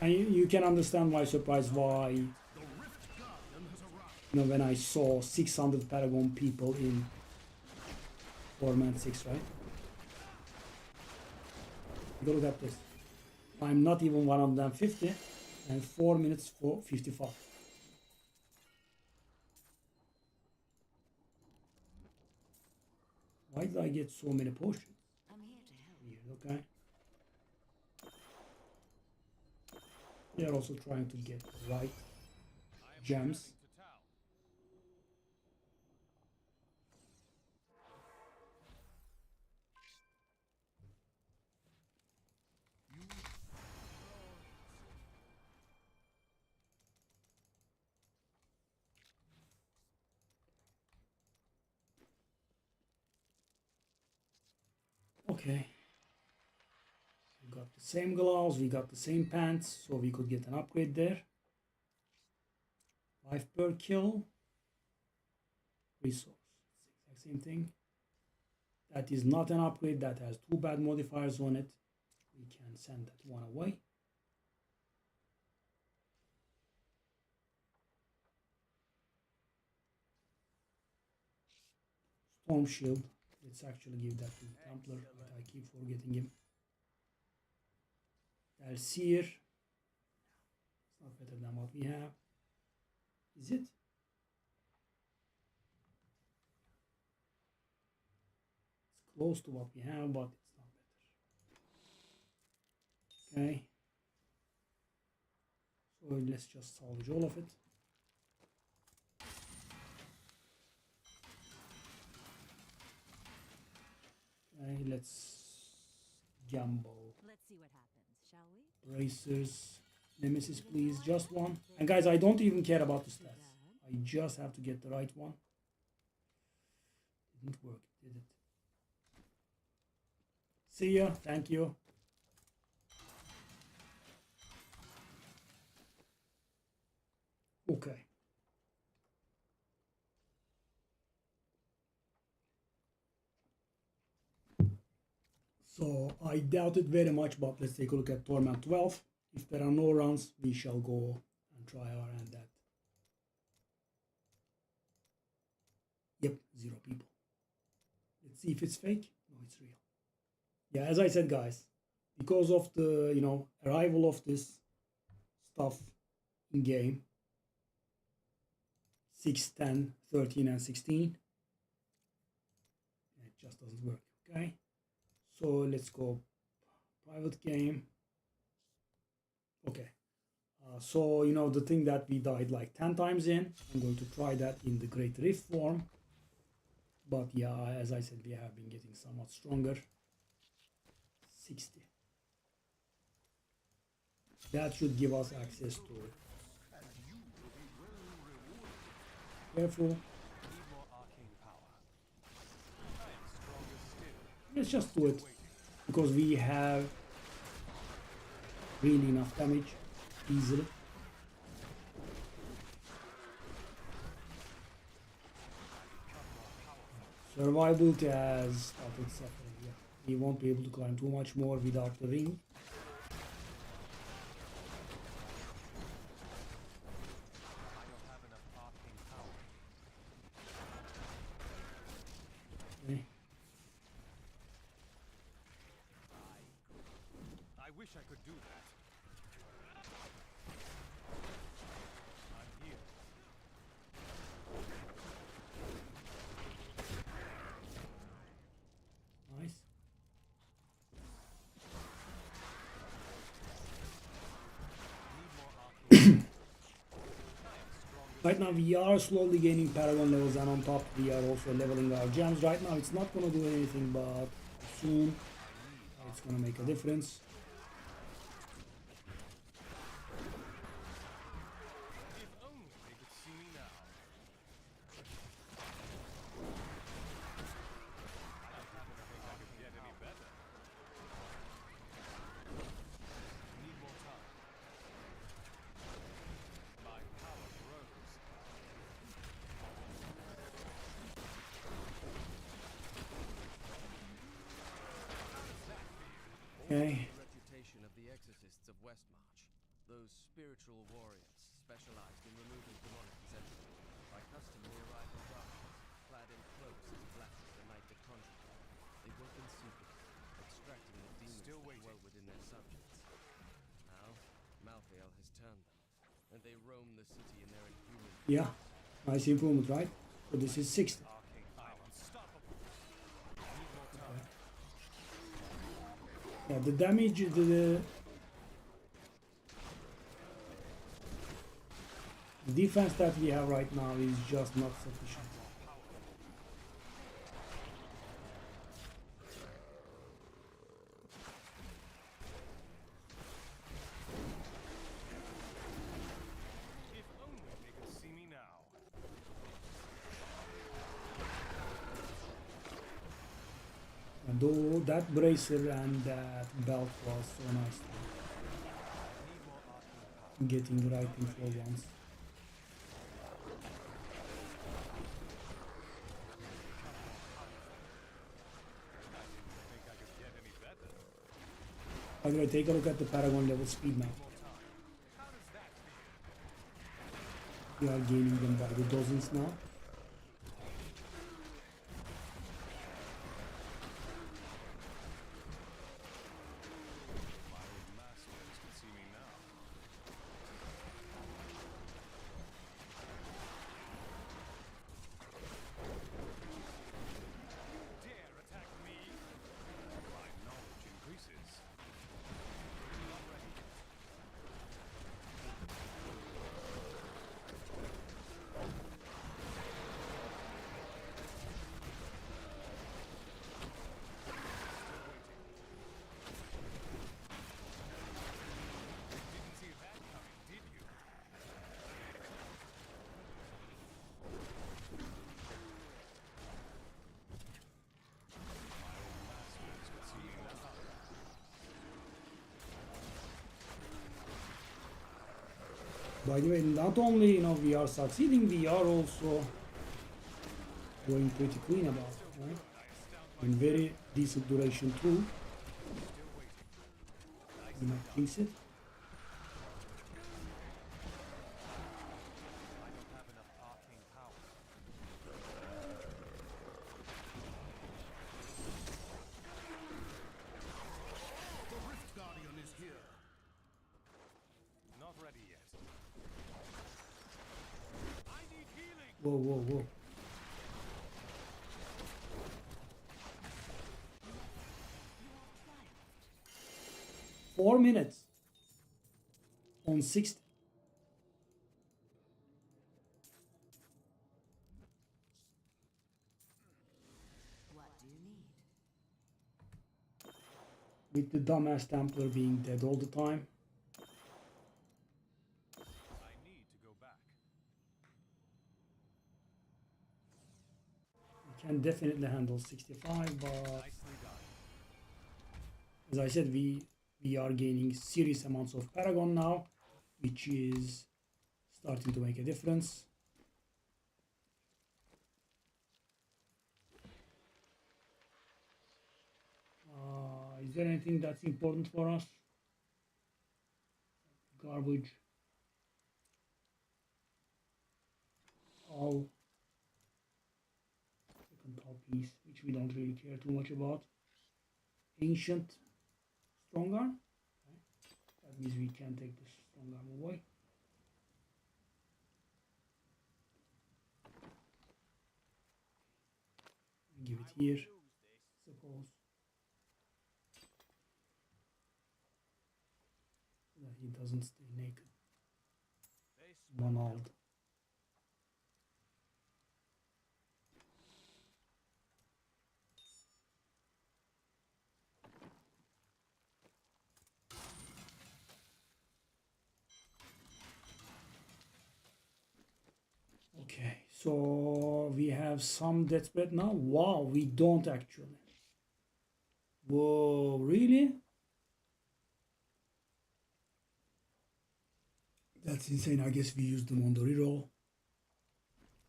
And you can understand my surprise why, when I saw 600 Paragon people in Tournament 6, right? Look at this. I'm not even 150 and 4 minutes for 55. Why did I get so many potions? I'm here to help. Weird, okay. They are also trying to get the right gems. Okay. We got the same gloves, we got the same pants, so we could get an upgrade there. Life per kill. Resource. Exact same thing. That is not an upgrade, that has 2 bad modifiers on it. We can send that one away. Storm Shield. Let's actually give that to the Templar, but I keep forgetting him. Seer. It's not better than what we have. Is it? It's close to what we have, but it's not better. Okay. So let's just salvage all of it. Okay, let's gamble. Let's see what happens, shall we? Bracers. Nemesis, please. Just one. And guys, I don't even care about the stats. I just have to get the right one. Didn't work, did it? See ya. Thank you. Okay. So I doubt it very much, but let's take a look at Tournament 12. If there are no rounds, we shall go and try our hand at. Yep, 0 people. Let's see if it's fake. No, it's real. Yeah, as I said, guys, because of the, arrival of this stuff in game, 6, 10, 13, and 16, it just doesn't work, okay? So let's go private game. Okay. So, the thing that we died like 10 times in, I'm going to try that in the Great Rift form. But yeah, as I said, we have been getting somewhat stronger. 60. That should give us access to it. Careful. Need more arcane power. I am stronger still. Let's just do it. Because we have really enough damage. Easily. Survivability has started suffering. Yeah. We won't be able to climb too much more without the ring. I don't have enough arcane power. Okay. I wish I could do that. I'm here. Nice. Need more arcane. Right now we are slowly gaining Paragon levels, and on top we are also leveling our gems. Right now it's not gonna do anything, but soon it's gonna make a difference. If only they could see me now. I don't have anything that could get any better. Need more time. My power grows. Okay. The reputation of the exorcists of Westmarch. Those spiritual warriors specialized in removing demonic possession. By custom they arrive in darkness, clad in cloaks as black as the night that conjured them. They work in secret, extracting the demons Still that waiting. dwell within their subjects. Now, Malthael has turned them, and they roam the city in their inhuman. Yeah. Nice improvement, right? So this is 60. Arcane power. Unstoppable. Need more time. Yeah, the damage, the defense that we have right now is just not sufficient. If only they could see me now. And though that bracer and that belt was so nice. Need more arcane power. Getting the right info once. I didn't think I could get any better. By the way, take a look at the Paragon level speed now. More time. How does that feel? We are gaining them by the dozens now. My old masters could see me now. Dare attack me? My knowledge increases. Not ready. Didn't see that coming, did you? My old masters could see me now. By the way, not only we are succeeding, we are also going pretty clean about it, right? In very decent duration too. Do not jinx it. I don't have enough arcane power. The Rift Guardian is here. Not ready yet. I need healing. Whoa, whoa, whoa. Four minutes on 60. What do you need? With the dumbass Templar being dead all the time. can definitely handle 65, but Nicely done. as I said, we are gaining serious amounts of Paragon now, which is starting to make a difference. Is there anything that's important for us? Garbage. All. Second top piece, which we don't really care too much about. Ancient strong arm. Okay. That means we can take this strong arm away. Give it here, suppose. So that he doesn't stay naked. One-armed. Okay, so we have some death spread now. Wow, we don't actually. Whoa, really? That's insane. I guess we used them on the reroll.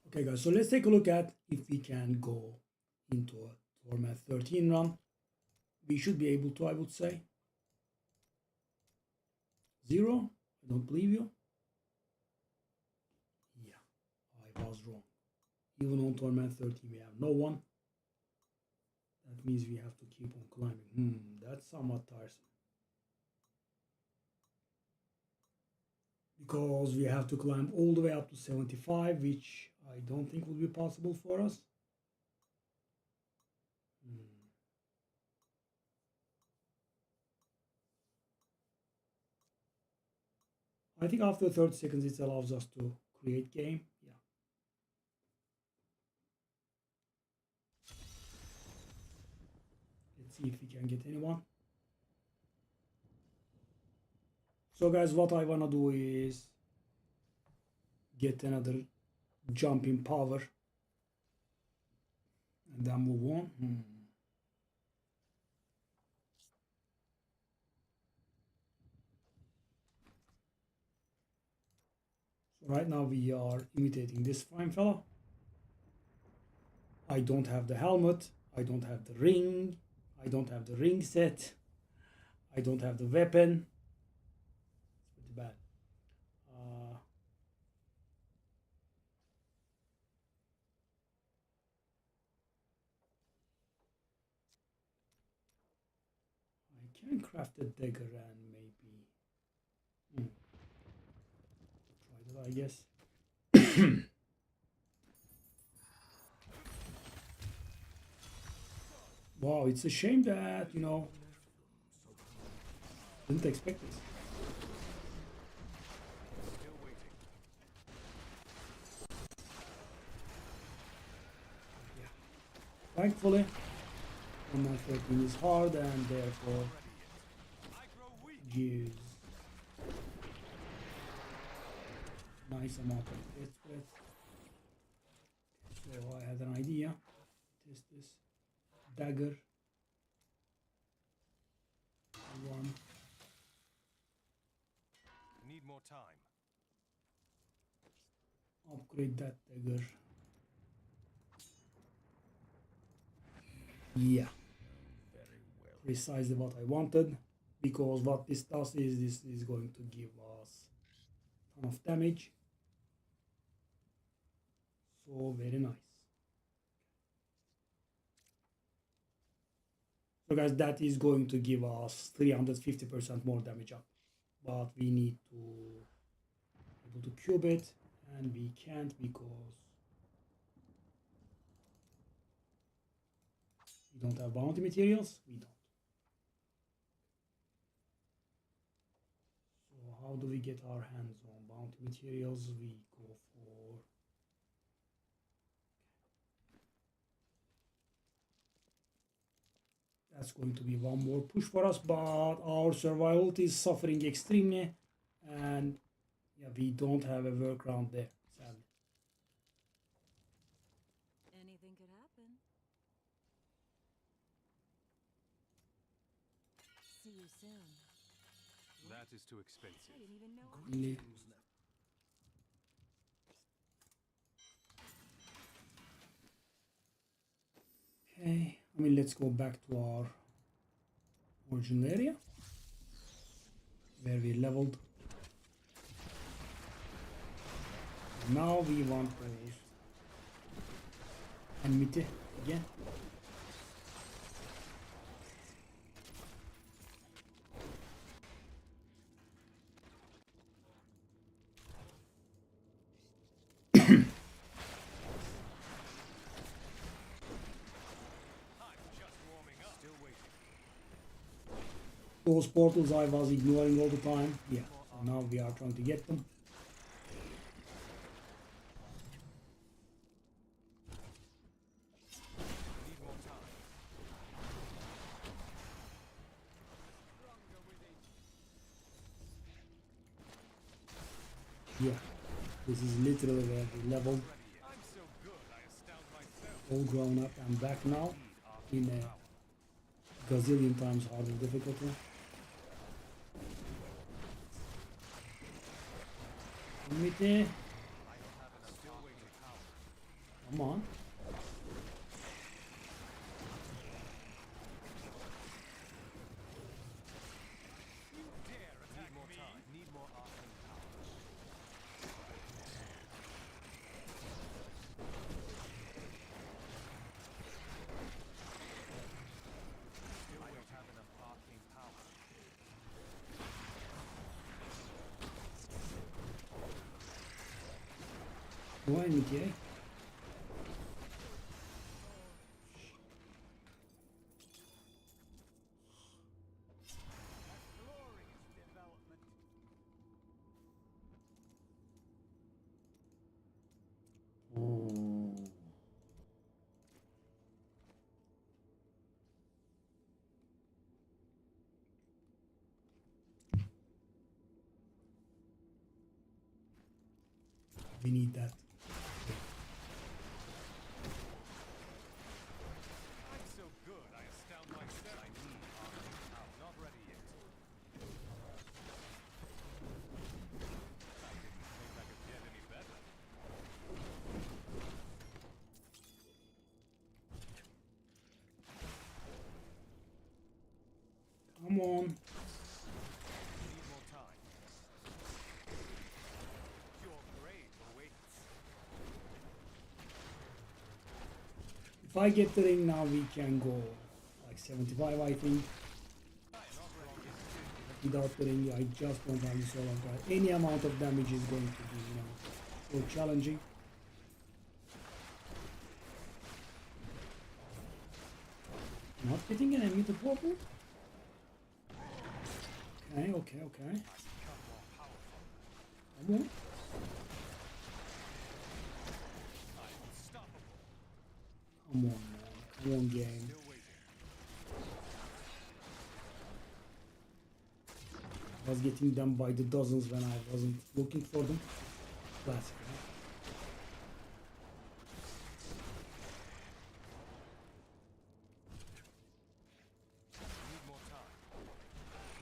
Okay, guys, so let's take a look at if we can go into a format 13 run. We should be able to, I would say. 0? I don't believe you. Yeah, I was wrong. Even on Torment 13, we have no one. That means we have to keep on climbing. That's somewhat tiresome. Because we have to climb all the way up to 75, which I don't think will be possible for us. I think after 30 seconds it allows us to create game. Yeah. Let's see if we can get anyone. So guys, what I wanna do is get another jump in power and then move on. So right now we are imitating this fine fella. I don't have the helmet, I don't have the ring, I don't have the ring set, I don't have the weapon. It's pretty bad. I can craft a dagger and maybe try that, I guess. Wow, it's a shame that, you know, didn't expect this. Yeah. Thankfully, 113 is hard and therefore gives nice amount of death spread. So I had an idea. Test this dagger. One. Need more time. Upgrade that dagger. Yeah. Very well. Precisely what I wanted. Because what this does is this is going to give us a ton of damage. So very nice. So guys, that is going to give us 350% more damage up. But we need to be able to cube it, and we can't because we don't have bounty materials. We don't. So how do we get our hands on bounty materials? We go for that's going to be one more push for us, but our survivability is suffering extremely, and yeah, we don't have a workaround there, sadly. Anything could happen. See you soon. That is too expensive. I didn't even know. Ne- Okay, I mean, let's go back to our original area where we leveled. Now we want those enmity again. Those portals I was ignoring all the time. Yeah, so now we are trying to get them. Yeah, this is literally where we leveled. All grown up and back now in a gazillion times harder difficulty. Enmity. Come on. Go enmity, eh? Oh. We need that. I'm so good, I astound myself. I need arcane power. Not ready yet. I didn't think I could get any better. Come on. Need more time. Your grave awaits. If I get the ring now, we can go like 75, I think. Without the ring, I just don't have the soul of God. Any amount of damage is going to be, so challenging. Not getting an enemy to portal? Okay, okay, okay. Come on. Come on, man. Come on, game. I was getting them by the dozens when I wasn't looking for them. Classic, right? Need more time.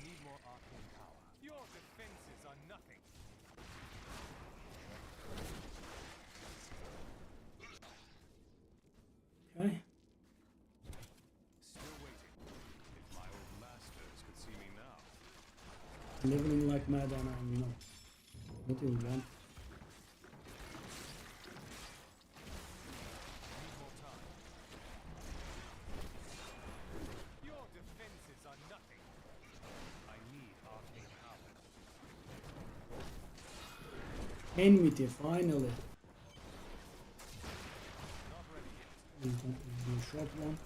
Need more arcane power. Your defenses are nothing. Okay. Still waiting. If my old masters could see me now. Leveling like mad and I'm, what do you want? Need more time. Your defenses are nothing. I need arcane power. Enmity, finally. Not ready yet. This is going to be a short one.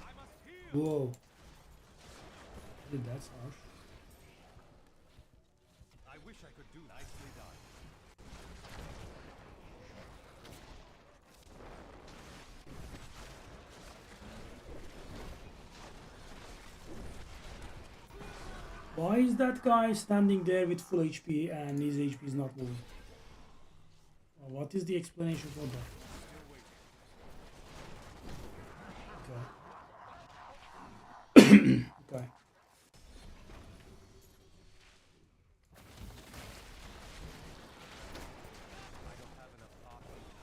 I must heal. Whoa. Dude, that's harsh. I wish I could do nicely done. Why is that guy standing there with full HP and his HP is not moving? What is the explanation for that?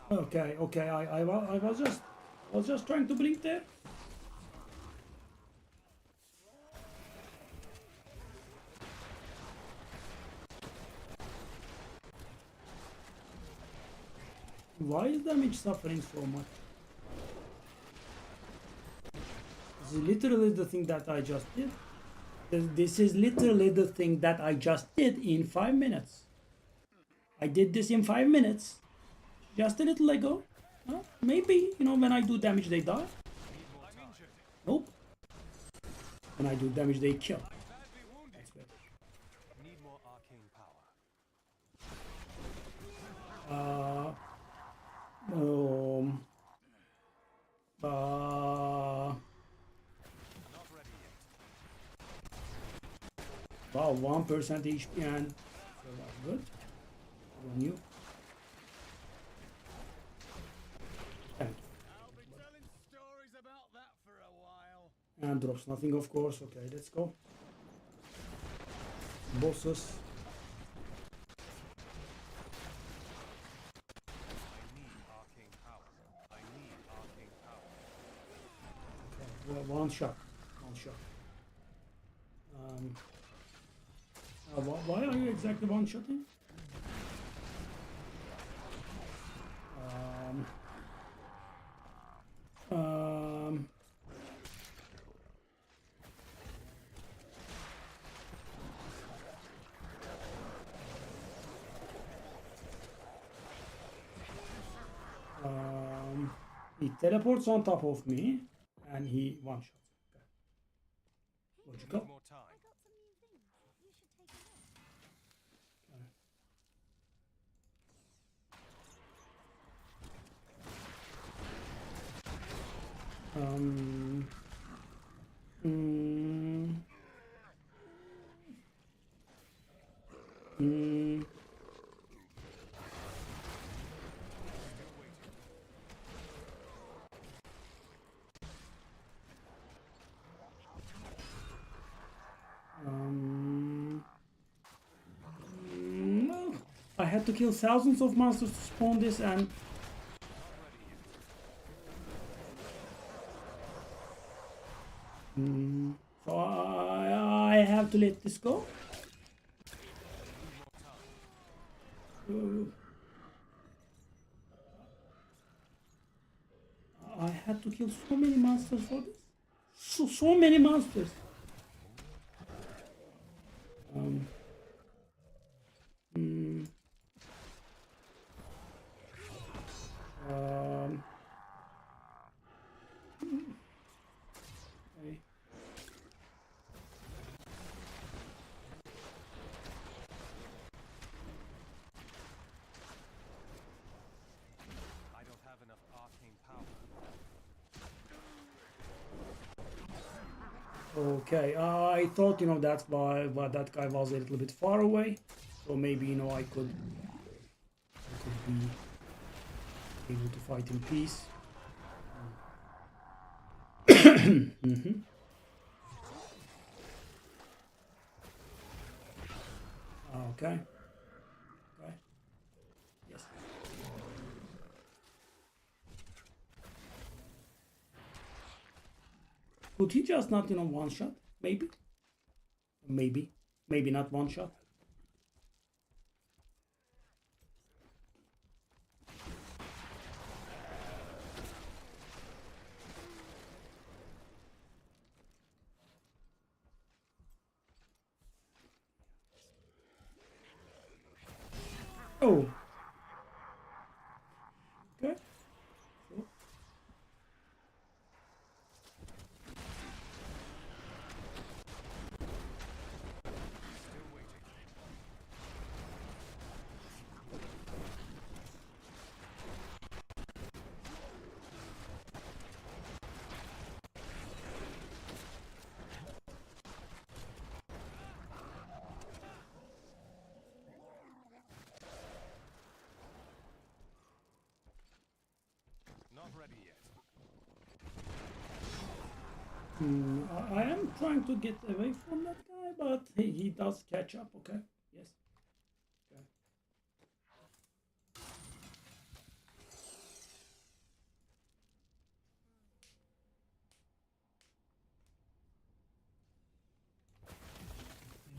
Okay. Okay. Okay. I was just trying to blink there. Why is damage suffering so much? This is literally the thing that I just did. This is literally the thing that I just did in 5 minutes. I did this in 5 minutes. Just a little ago. Maybe, you know, when I do damage they die. Nope. When I do damage they kill. That's better. Need more arcane power. Not ready yet. Wow, 1% HP and so that's good. On you. I'll be telling stories about that for a while. And drops nothing, of course. Okay, let's go. Bosses. Okay, one shot. Why are you exactly one-shotting? He teleports on top of me and he one-shots. Okay. Logical. More time. I had to kill thousands of monsters to spawn this and so I have to let this go. I had to kill so many monsters for this. So many monsters. Okay. I don't have enough arcane power. Okay, I thought, you know, that's why, but that guy was a little bit far away, so maybe, you know, I could be able to fight in peace. Okay. Okay. Yes. Could he just not, you know, one shot? Maybe. Maybe not one shot. Oh. Okay. Sure. I am trying to get away from that guy, but he does catch up. Okay. Yes. Okay.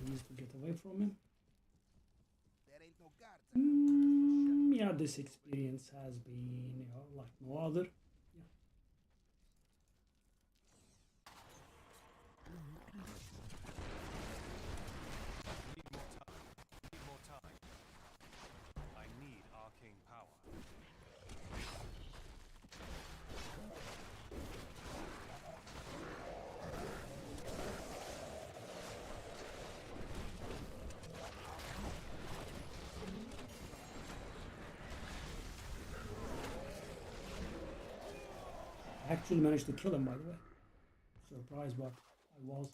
He needs to get away from him. Yeah, this experience has been, like no other. Yeah. Need more time. I need arcane power. I actually managed to kill him, by the way. Surprised, but I was.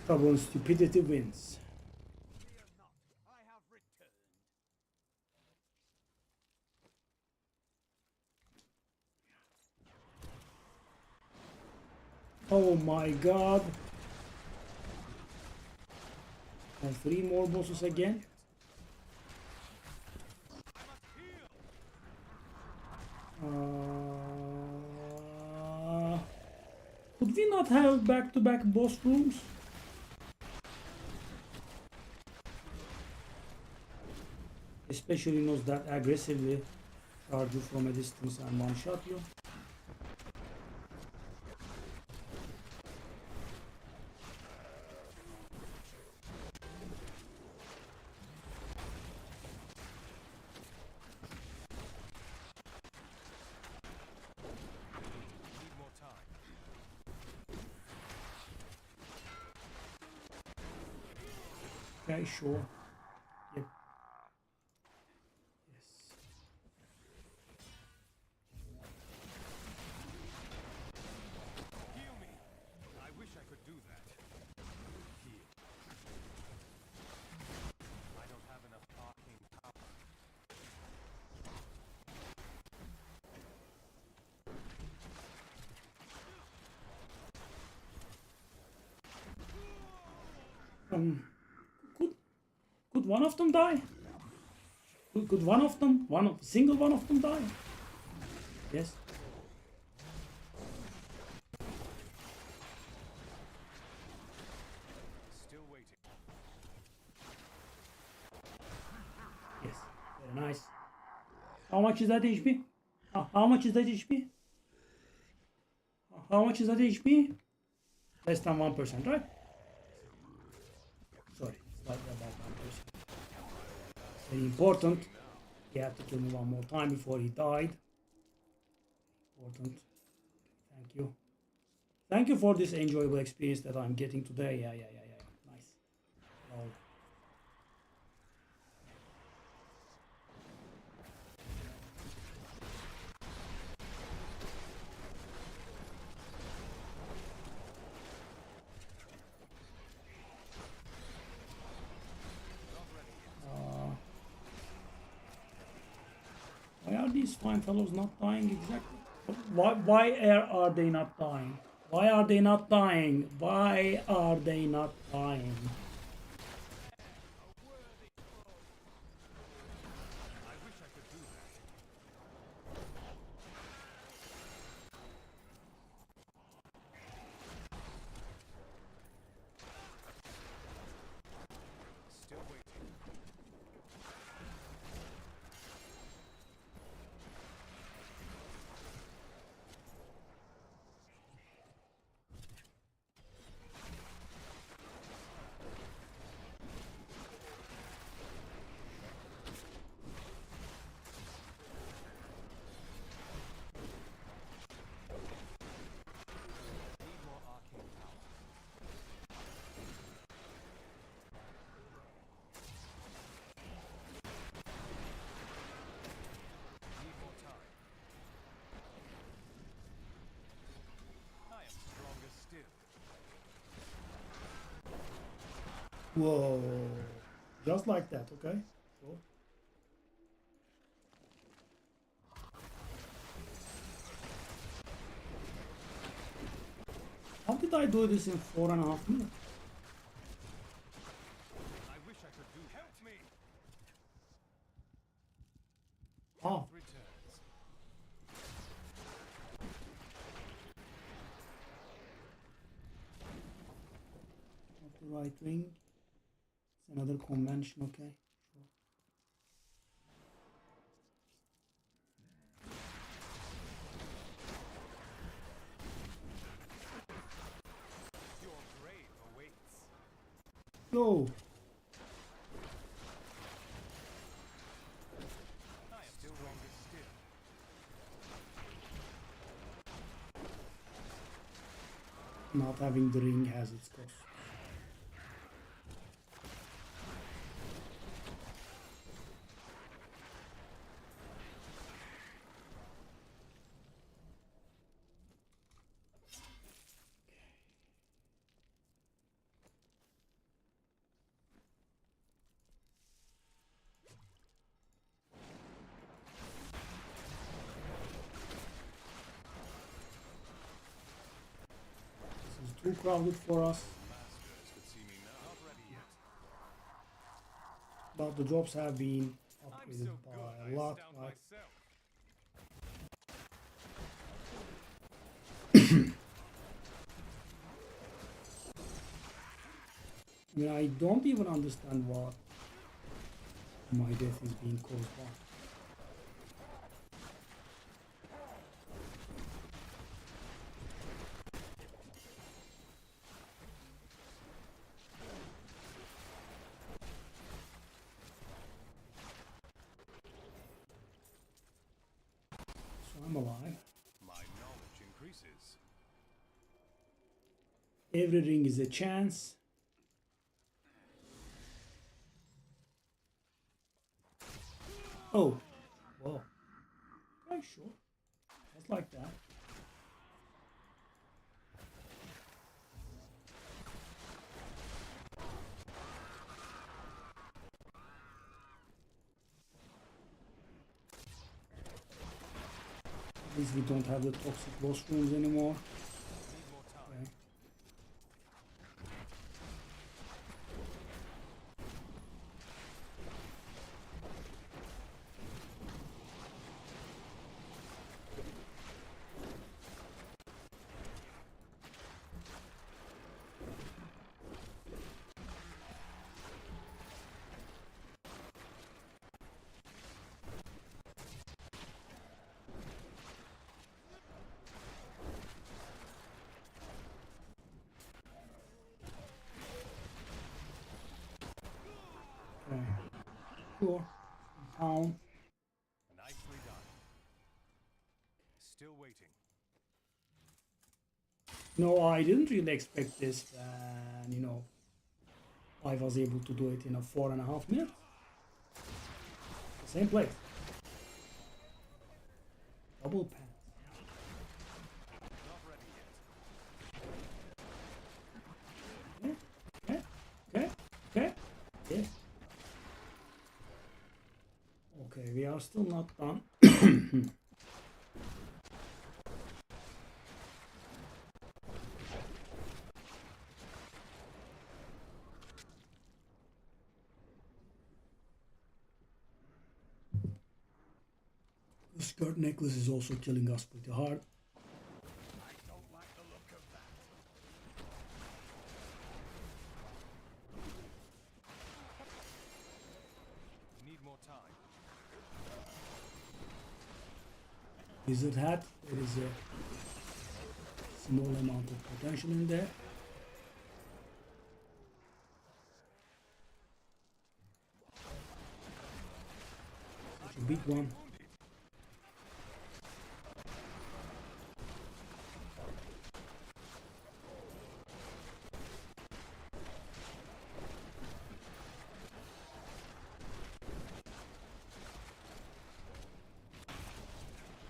Stubborn stupidity wins. Fear not, I have returned. Oh my god. And 3 more bosses again. Could we not have back-to-back boss rooms? Especially those that aggressively charge you from a distance and one-shot you. Need more time. Okay, sure. Yep. Yes. Heal me. I wish I could do that. Heal. I don't have enough arcane power. Could one of them die? Could one of them, single one of them die? Yes. Still waiting. Yes. Very nice. How much is that HP? How much is that HP? How much is that HP? Less than 1%, right? Sorry, slightly above 1%. Very important. He had to kill me one more time before he died. Important. Thank you. Thank you for this enjoyable experience that I'm getting today. Yeah. Nice. Lol. Why are these fine fellows not dying exactly? Why are they not dying? Why are they not dying? Why are they not dying? I wish I could do that. Still waiting. Whoa. Just like that, okay? Sure. How did I do this in 4.5 minutes? I wish I could do. Help me! Oh. Returns. Not the right wing. It's another convention, okay? Sure. Your grave awaits. Go! I am stronger still. Not having the ring has its cost. This is too crowded for us. Masters could see me now. Not ready yet. But the drops have been I'm upgraded so by good, a I lot, astound right? myself. I mean, I don't even understand what my death is being caused by. So I'm alive. My knowledge increases. Every ring is a chance. Oh, whoa. Okay, sure. Just like that. At least we don't have the toxic boss rooms anymore. Need more time. Okay. Okay. Sure. Town. Nicely done. Still waiting. No, I didn't really expect this, and you know, I was able to do it in a 4.5 minutes. The same place. Double pants. Not ready yet. Okay. Yeah. Okay, we are still not done. The skirt necklace is also killing us pretty hard. I don't like the look of that. Need more time. Wizard hat, there is a small amount of potential in there. Such a big one.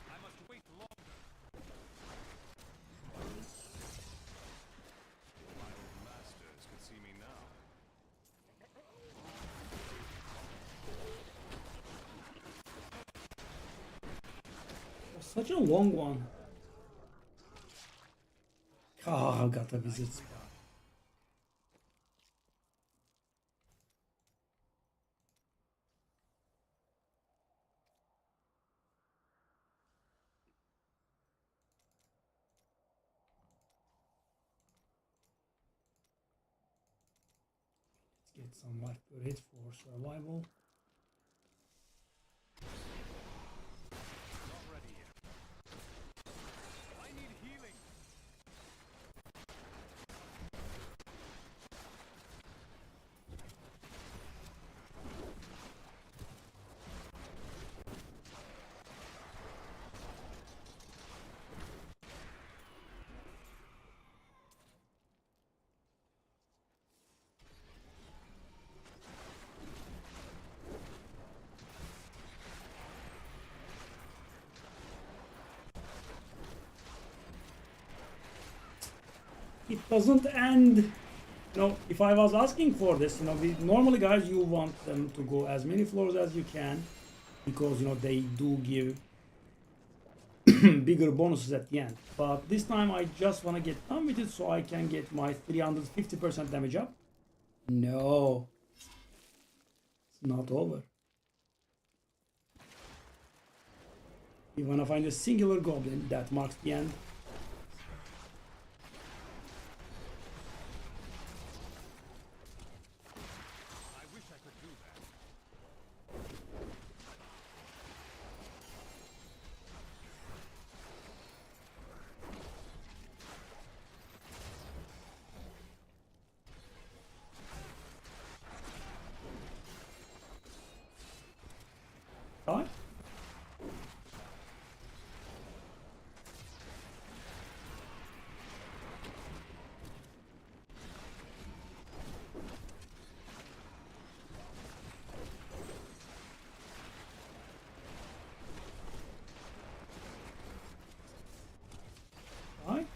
I must wait longer. My old masters could see me now. such a long one. Oh, I've got a visit spot. Let's get some life per hit for survival. Not ready yet. I need healing. It doesn't end. You know, if I was asking for this, you know, normally guys, you want them to go as many floors as you can, because you know they do give bigger bonuses at the end. But this time I just want to get done with it so I can get my 350% damage up. No, it's not over. You want to find a singular goblin that marks the end. Right? Right?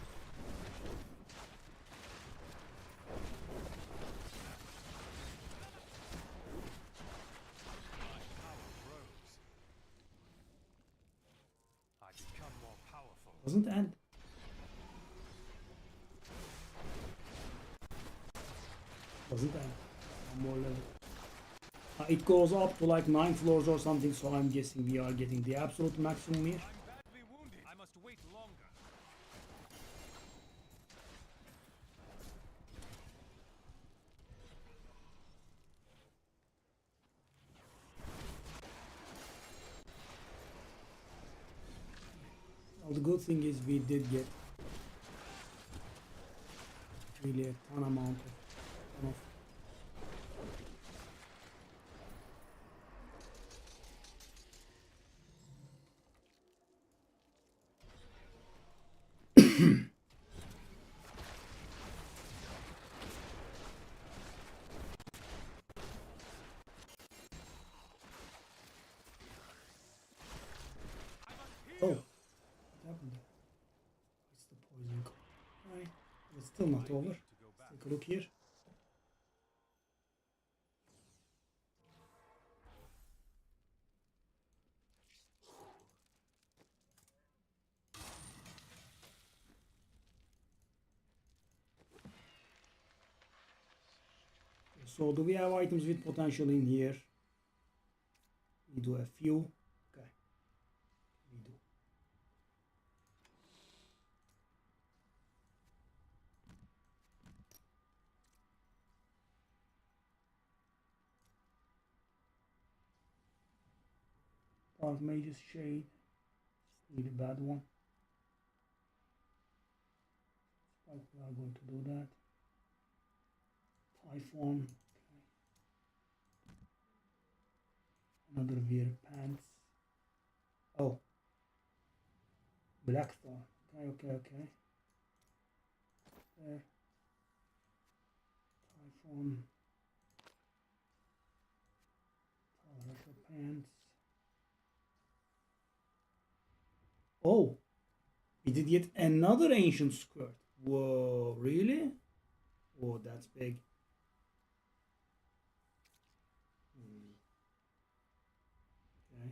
I become more powerful. Doesn't end. Doesn't end. One more level. It goes up to like 9 floors or something, so I'm guessing we are getting the absolute maximum here. I'm badly wounded. I must wait longer. Well, the good thing is we did get really a ton amount of Oh, what happened there? It's the poison card. Right. It's still not over. Let's take a look here. So do we have items with potential in here? We do a few. Okay. We do. Dark Mage's Shade. Really bad one. But we are going to do that. Typhon. Okay. Another Veer Pants. Oh. Blackthorn. Okay. There. Typhon. Russia Pants. Oh. We did yet another ancient skirt. Whoa, really? Oh, that's big. Okay.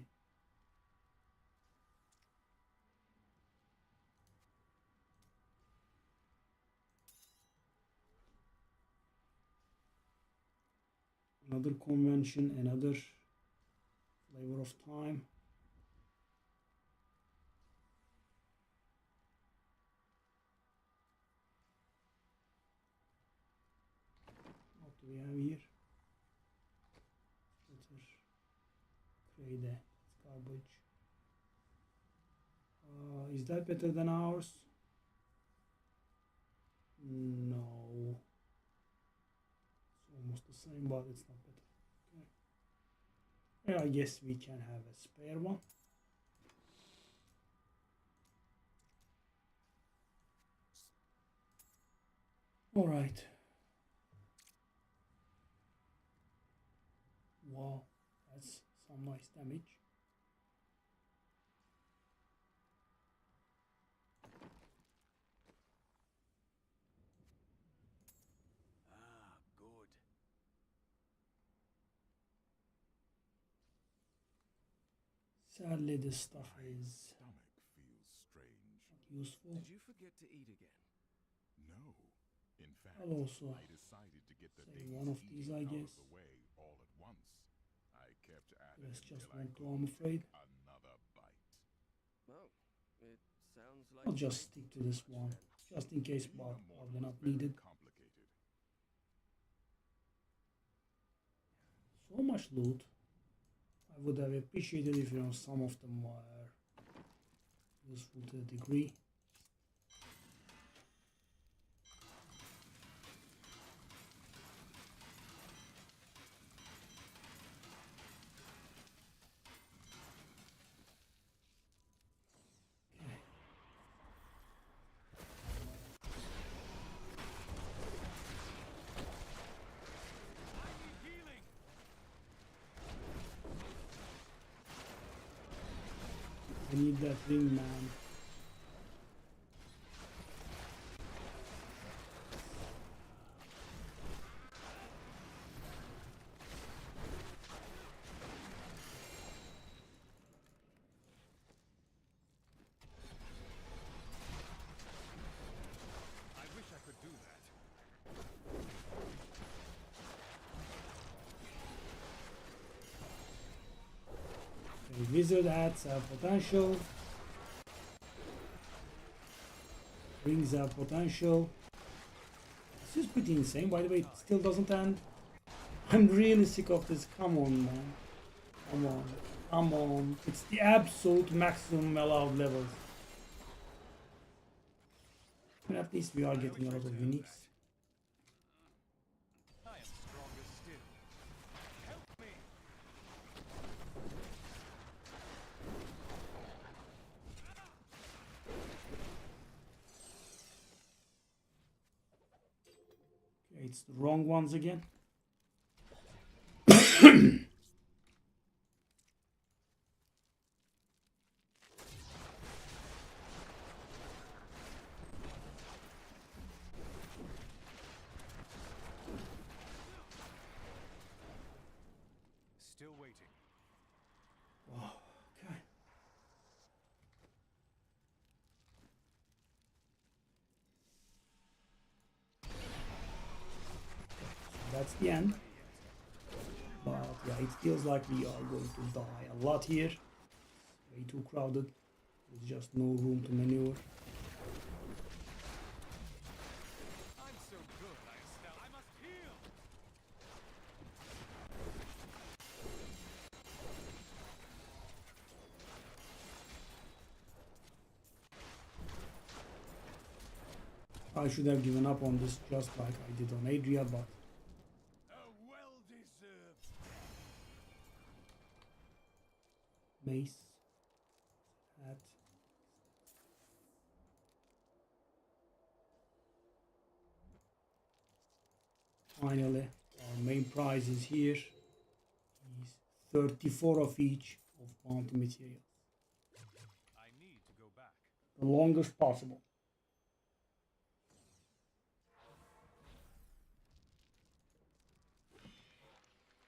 Another convention, another flavor of time. What do we have here? Twitter. Create a garbage. Is that better than ours? No. It's almost the same, but it's not better. Okay. Yeah, I guess we can have a spare one. All right. Wow, that's some nice damage. Ah, good. Sadly, this stuff is Stomach feels strange. not useful. Did you forget to eat again? No. In fact, I'll also I decided to get the say day's one of these, I eating out guess. of the way all at once. I kept at it Rest just until I won't do, couldn't I'm afraid. take another bite. Oh, it sounds like I'll just stick to this one, just in case, Being but immortal probably not is very needed. complicated. So much loot. I would have appreciated if some of them were useful to a degree. I need that ring, man. I wish I could do that. Okay, wizard adds potential. Brings up potential. This is pretty insane. By the way, it still doesn't end. I'm really sick of this. Come on, man. Come on. Come on. It's the absolute maximum allowed levels. But at least we are getting a lot of uniques. I am stronger still. Help me! Okay, it's the wrong ones again. Still waiting. Oh, okay. That's the end. But yeah, it feels like we are going to die a lot here. Way too crowded. There's just no room to maneuver. I'm so good, I must heal! I should have given up on this just like I did on Adria, but Well-deserved. mace, hat. Finally, our main prize is here. Is 34 of each of bounty materials. I need to go back. The longest possible.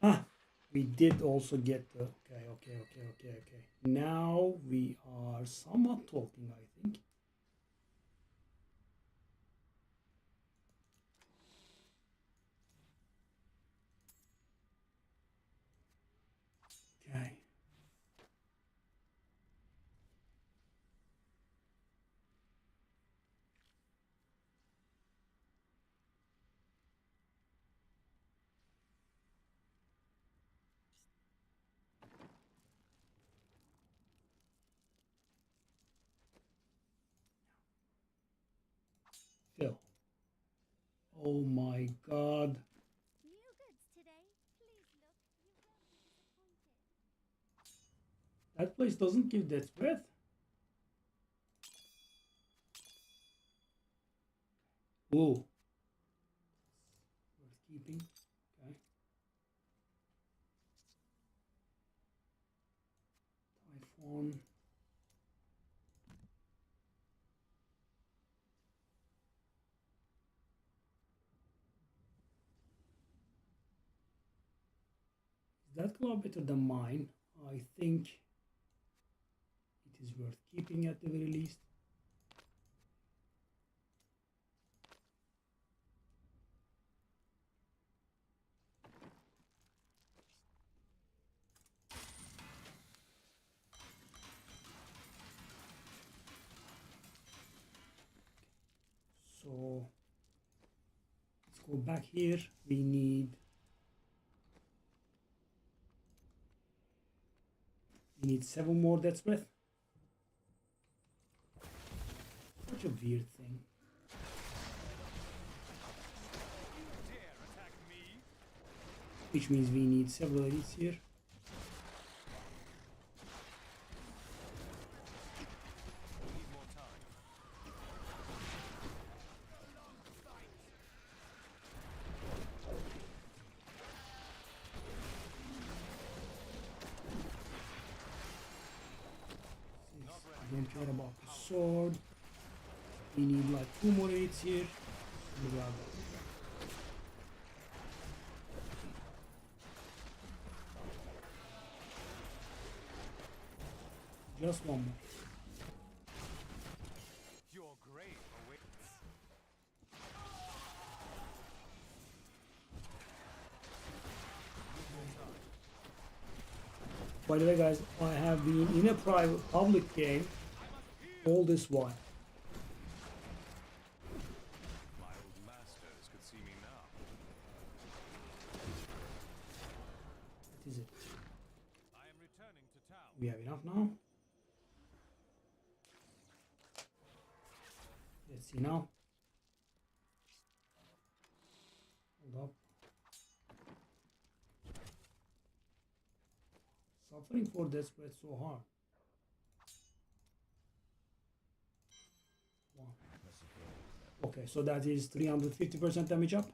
Ah, we did also get the... Okay. Now we are somewhat talking, I think. Oh my god. New goods today. Please look. You won't be disappointed. That place doesn't give that breath. Oh. Worth keeping. Okay. Typhon. Is that club better than mine? I think it is worth keeping at the very least. So let's go back here. We need 7 more Death's Breath. Such a weird thing. Which means we need several elites here. I don't care about the sword. We need like 2 more elites here. And we are done. Just 1 more. Your grave awaits. By the way, guys, I have been in a private public game all this while. My old masters could see me now. That is it. I am returning to town. We have enough now. Let's see now. Hold up. Suffering for that spread so hard. Wow. Okay, so that is 350% damage up.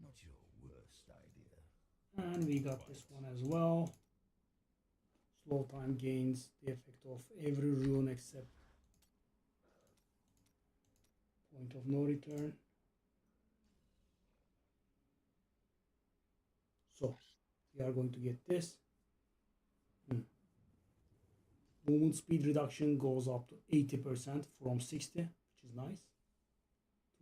Not your worst idea. And we got this one as well. Slow time gains the effect of every rune except point of no return. So we are going to get this. Movement speed reduction goes up to 80% from 60, which is nice.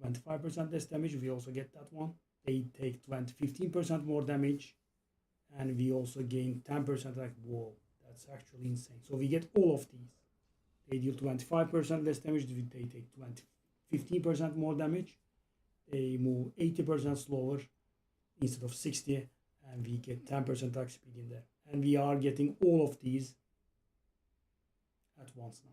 25% less damage, we also get that one. They take 15% more damage, and we also gain 10% like, whoa, that's actually insane. So we get all of these. They deal 25% less damage, they take 15% more damage. They move 80% slower instead of 60, and we get 10% attack speed in there. And we are getting all of these at once now.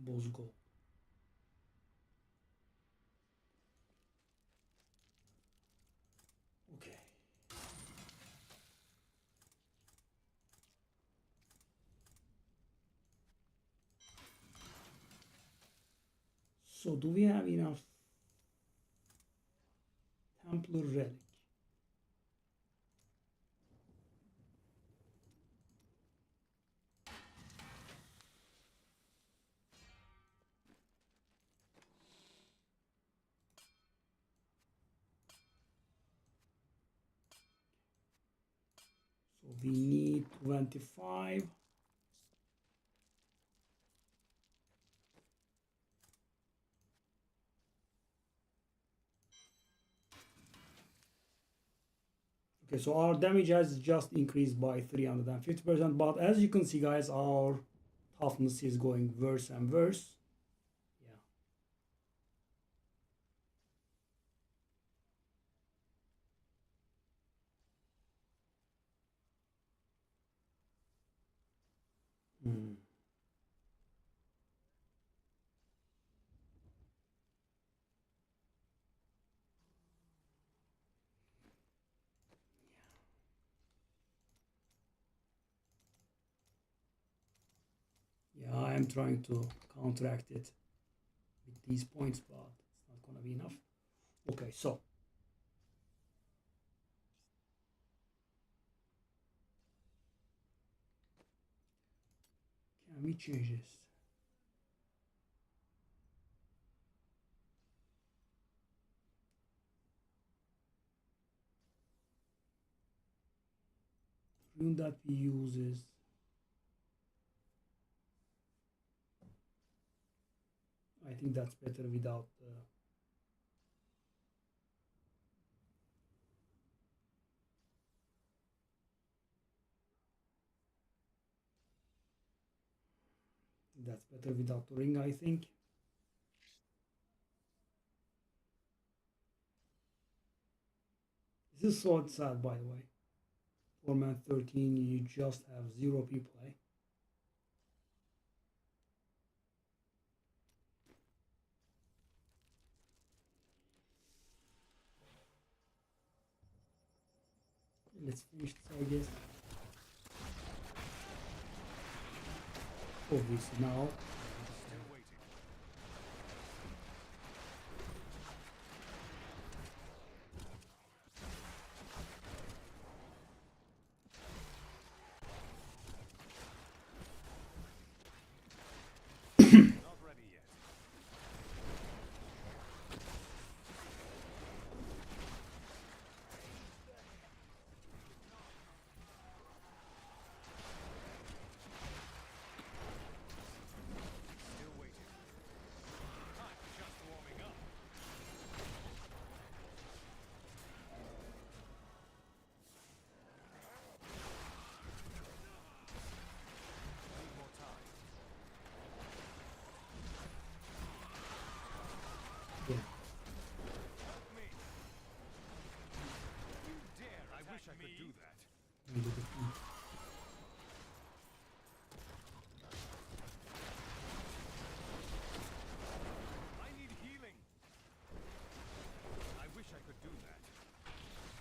Boss go. Okay. So do we have enough Templar relic? So we need 25. Okay, so our damage has just increased by 350%, but as you can see, guys, our toughness is going worse and worse. Yeah. Yeah, I am trying to counteract it with these points, but it's not gonna be enough. Okay, so can we change this? Rune that we use is I think that's better without that's better without the ring, I think. This is so sad, by the way. For man 13, you just have 0 people, eh? Let's finish this, I guess. Obviously now. Not ready yet. Still waiting. I'm just warming up. Need more time. Yeah. Help me. You dare! I wish I could do that. Maybe the thing. I need healing. I wish I could do that.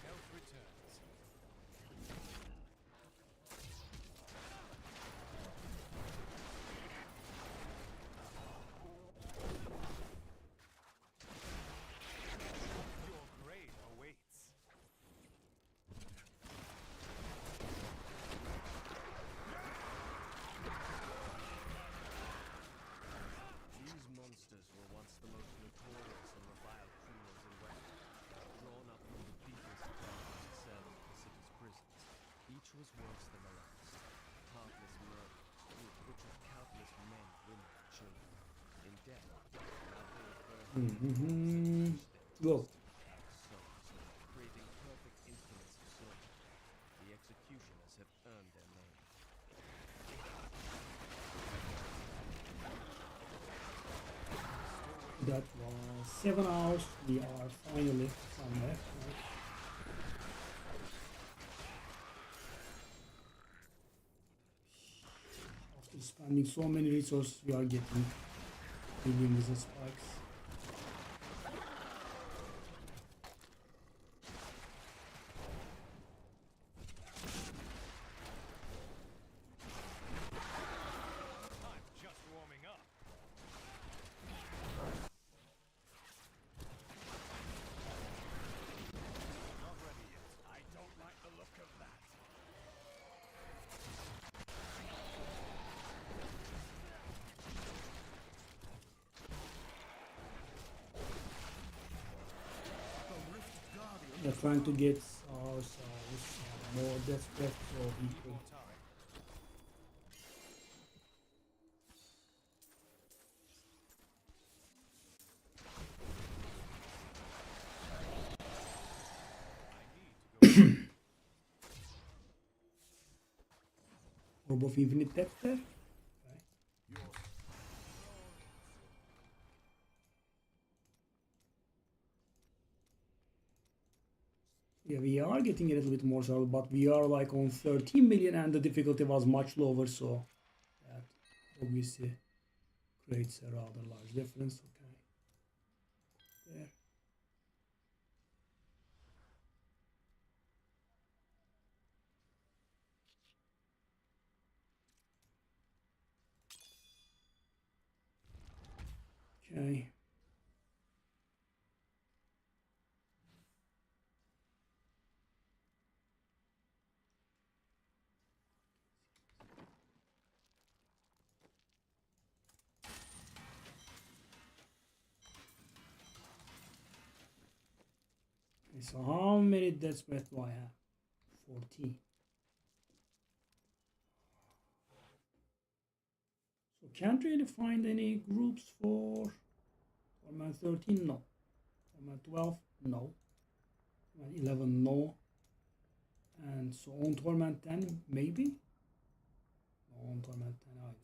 Health returns. Your grave awaits. These monsters were once the most notorious and reviled criminals in Western, drawn up from the deepest dungeons cells of the city's prisons. Each was worse than the last. Heartless murder, who had butchered countless men, women, and children. In death, now they had burned Go. souls, creating perfect instruments of slaughter. The executioners have earned their name. That was 7 hours. We are finally somewhere. Right? After spending so many resources, we are getting millions of spikes. I'm just warming up. Not ready yet. I don't like the look of that. They're trying to get ourselves more desperate so we Need could more time. I need to go. Orb of Infinite Depth there. Okay. Yeah, we are getting a little bit more solid, but we are like on 13 million and the difficulty was much lower, so that obviously creates a rather large difference. Okay. There. Okay. Okay, so how many death breath do I have? 14. So can't really find any groups for Torment 13, no. Torment 12, no. Torment 11, no. And so on Torment 10, maybe? No, on Torment 10 either.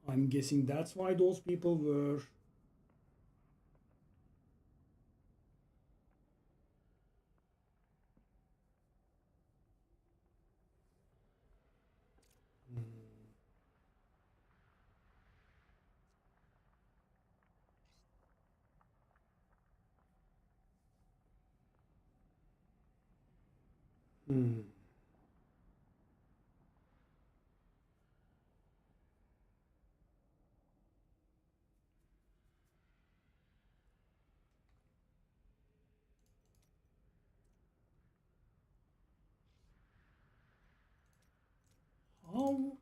I'm guessing that's why those people were Hmm. How?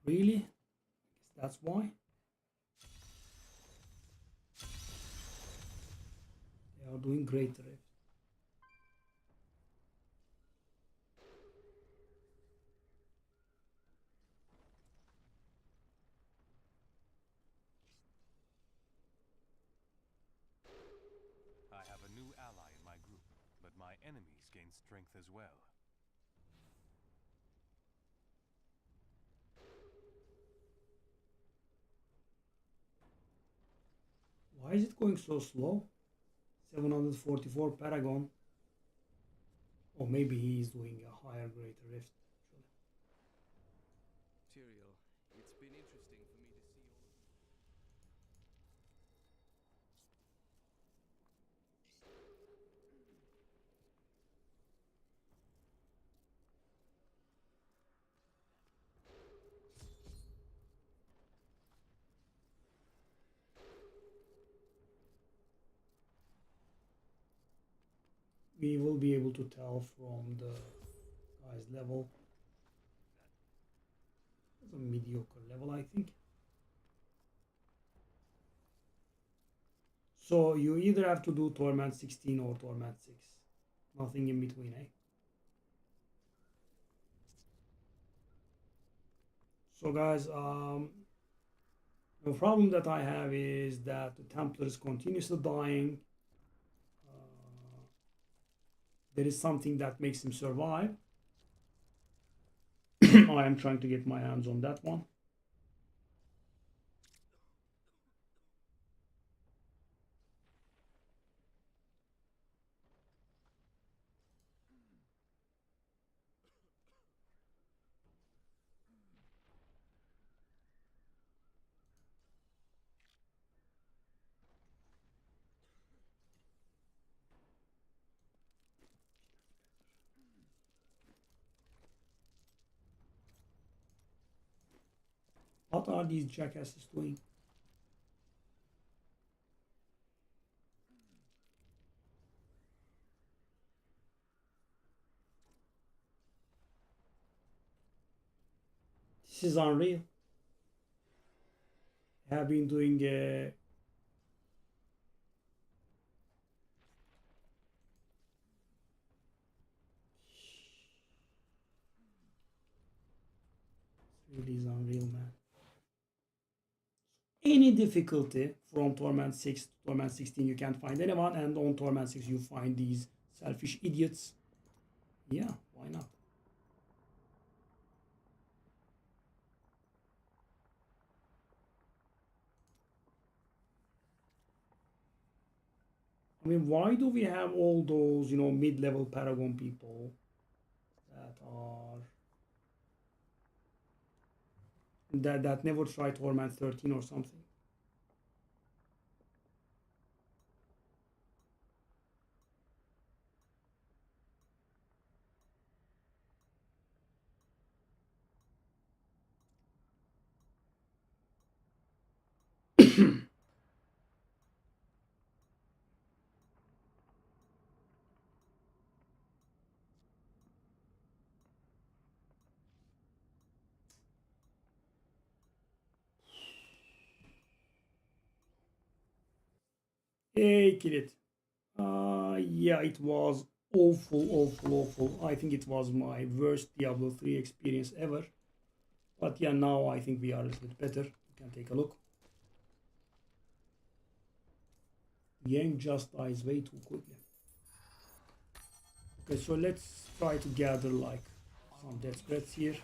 Really? I guess that's why. They are doing great today. I have a new ally in my group, but my enemies gain strength as well. Why is it going so slow? 744 Paragon. Or maybe he is doing a higher greater rift. Tyrael, it's been interesting for me to see all of We will be able to tell from the guy's level. It's a mediocre level, I think. So you either have to do Torment 16 or Torment 6. Nothing in between, eh? So guys, the problem that I have is that the Templar is continuously dying. There is something that makes him survive. I am trying to get my hands on that one. What are these jackasses doing? This is unreal. I have been doing Really is unreal, man. Any difficulty from Torment 6 to Torment 16, you can't find anyone, and on Torment 6 you find these selfish idiots. Yeah, why not? I mean, why do we have all those, you know, mid-level Paragon people that are that never tried Torment 13 or something? Hey, kill it. Yeah, it was awful. I think it was my worst Diablo 3 experience ever. But yeah, now I think we are a little bit better. You can take a look. The game just dies way too quickly. Okay, so let's try to gather like some death spreads here.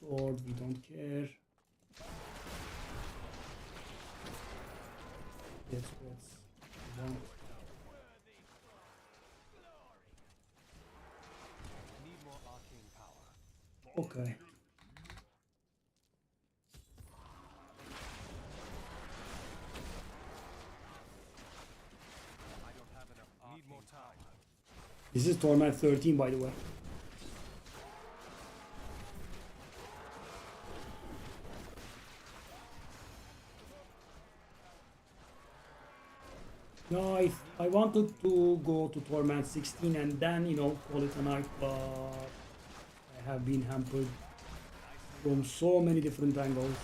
Sword, we don't care. Death spreads, we want. Okay. This is Torment 13, by the way. No, I wanted to go to Torment 16 and then, you know, call it a night, but I have been hampered from so many different angles.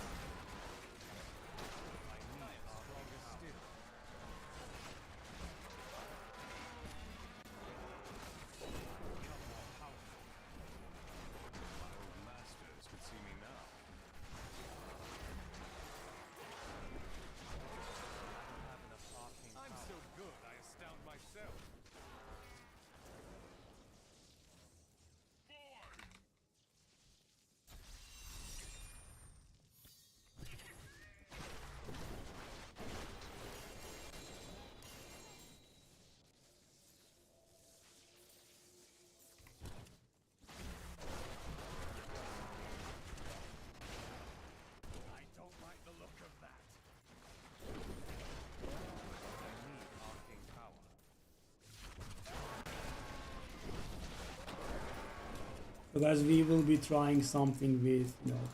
So guys, we will be trying something with, you know,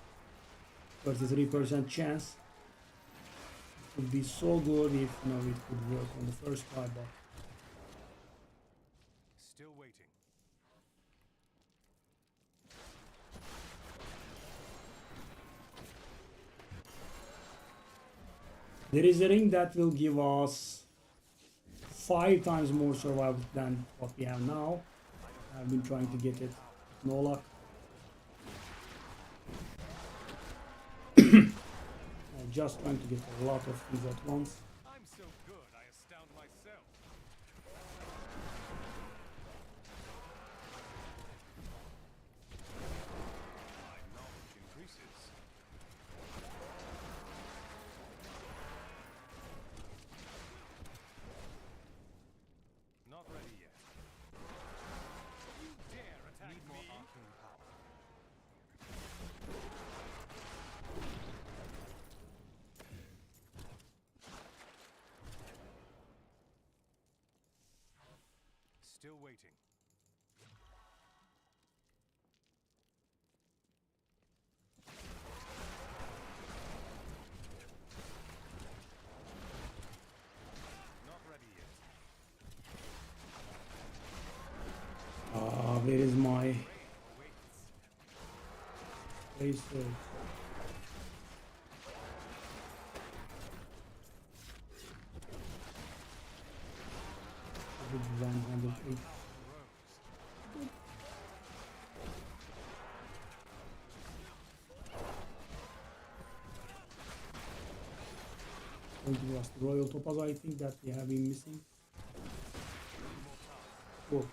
33% chance. It would be so good if, you know, it could work on the first try, but Still waiting. there is a ring that will give us 5 times more survival than what we have now. I've been trying to get it, no luck. I'm just trying to get a lot of things at once. I'm so good, I astound myself. My knowledge increases. Not ready yet. You dare attack me? Need more arcane power. Still waiting. Not ready yet. Where is my... Place with 108. Going to was the Royal Topaz, I think, that we have been missing. Oh, okay.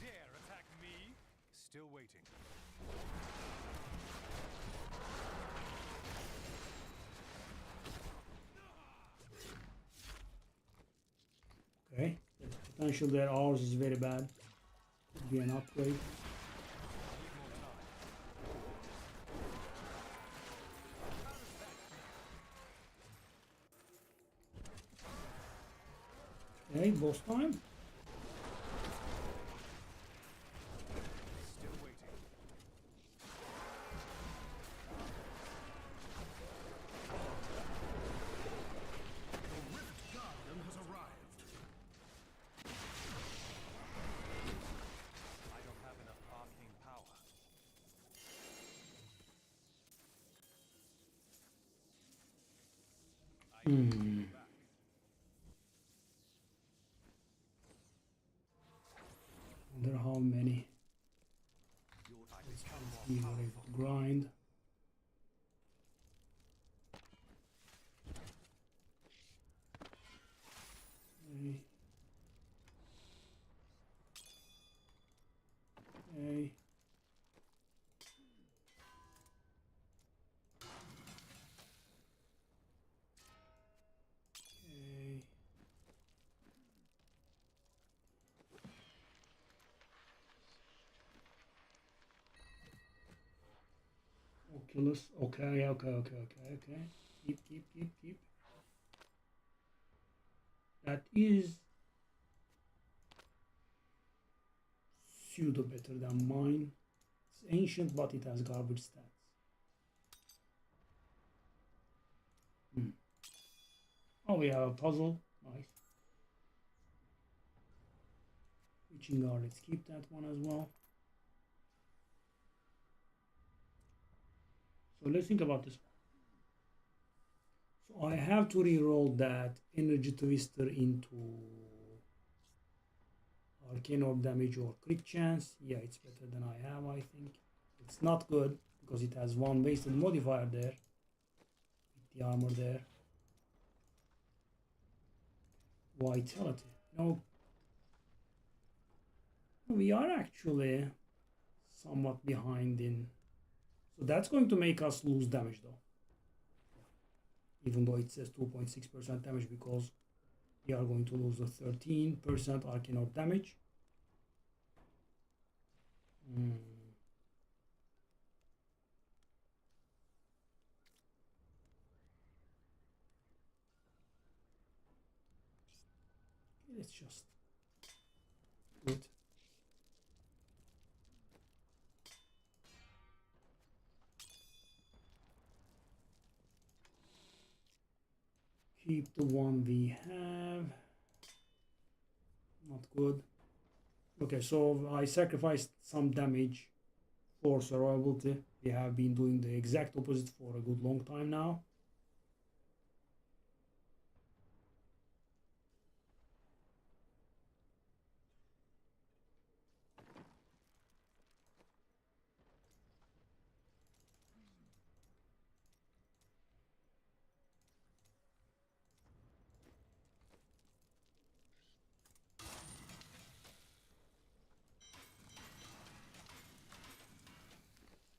Dare attack me? Still waiting. Okay, there's potential there. Ours is very bad. Could be an upgrade. Okay, boss time. Still waiting. The Rift Guardian has arrived. I don't have enough arcane power. I need to go back. Wonder how many. Let's see what I grind. Okay. Okay. Okay. Oculus. Okay, okay. Keep. That is pseudo better than mine. It's ancient, but it has garbage stats. Oh, we have a puzzle. Nice. Witching guard. Let's keep that one as well. So let's think about this one. So I have to reroll that energy twister into arcane orb damage or crit chance. Yeah, it's better than I have, I think. It's not good because it has one wasted modifier there with the armor there. Vitality. No, we are actually somewhat behind in. So that's going to make us lose damage though. Even though it says 2.6% damage, because we are going to lose the 13% arcane orb damage. Let's just do it. Keep the one we have. Not good. Okay, so I sacrificed some damage for survivability. We have been doing the exact opposite for a good long time now.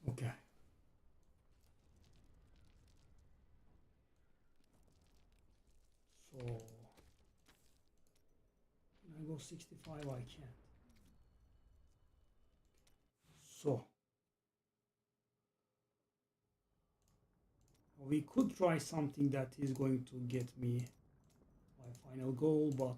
Okay. So, can I go 65? I can't. So, we could try something that is going to get me my final goal, but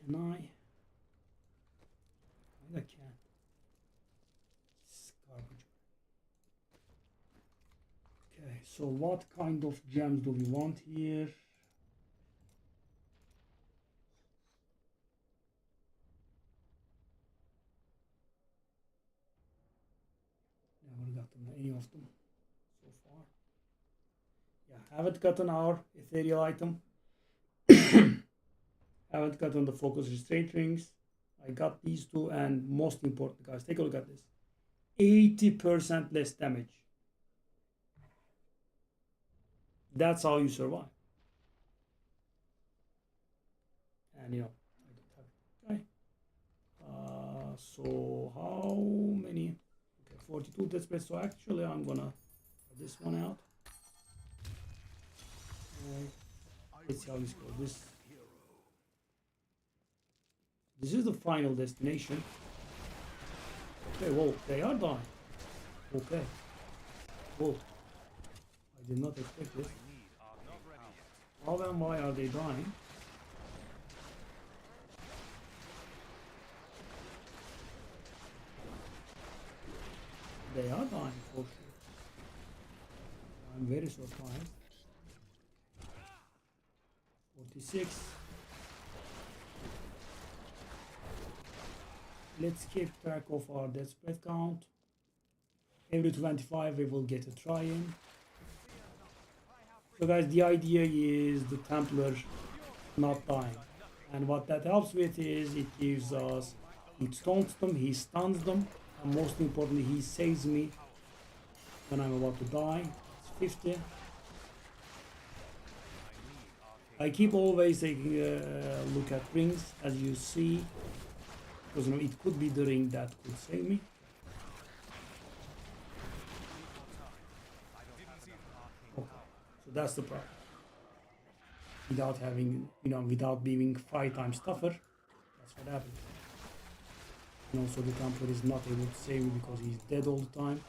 can I? I can't. It's garbage. so what kind of gems do we want here? Never gotten any of them so far. Yeah, haven't gotten our ethereal item. Haven't gotten the focus restraint rings. I got these two, and most important, guys, take a look at this. 80% less damage. That's how you survive. And you know, I don't have it. Okay. So how many? Okay, 42 death spreads. So actually, I'm gonna cut this one out. Let's see how this goes. This is the final destination. Okay, whoa, they are dying. Okay. Whoa. I did not expect this. How and why are they dying? They are dying for sure. I'm very surprised. 46. Let's keep track of our death spread count. Every 25 we will get a try-in. So guys, the idea is the Templar not dying. And what that helps with is it gives us, it stones them, he stuns them, and most importantly he saves me when I'm about to die. It's 50. I keep always taking a look at rings, as you see. Because you know, it could be the ring that could save me. Okay, so that's the problem. Without having, you know, without being 5 times tougher, that's what happens. And also the Templar is not able to save me because he's dead all the time.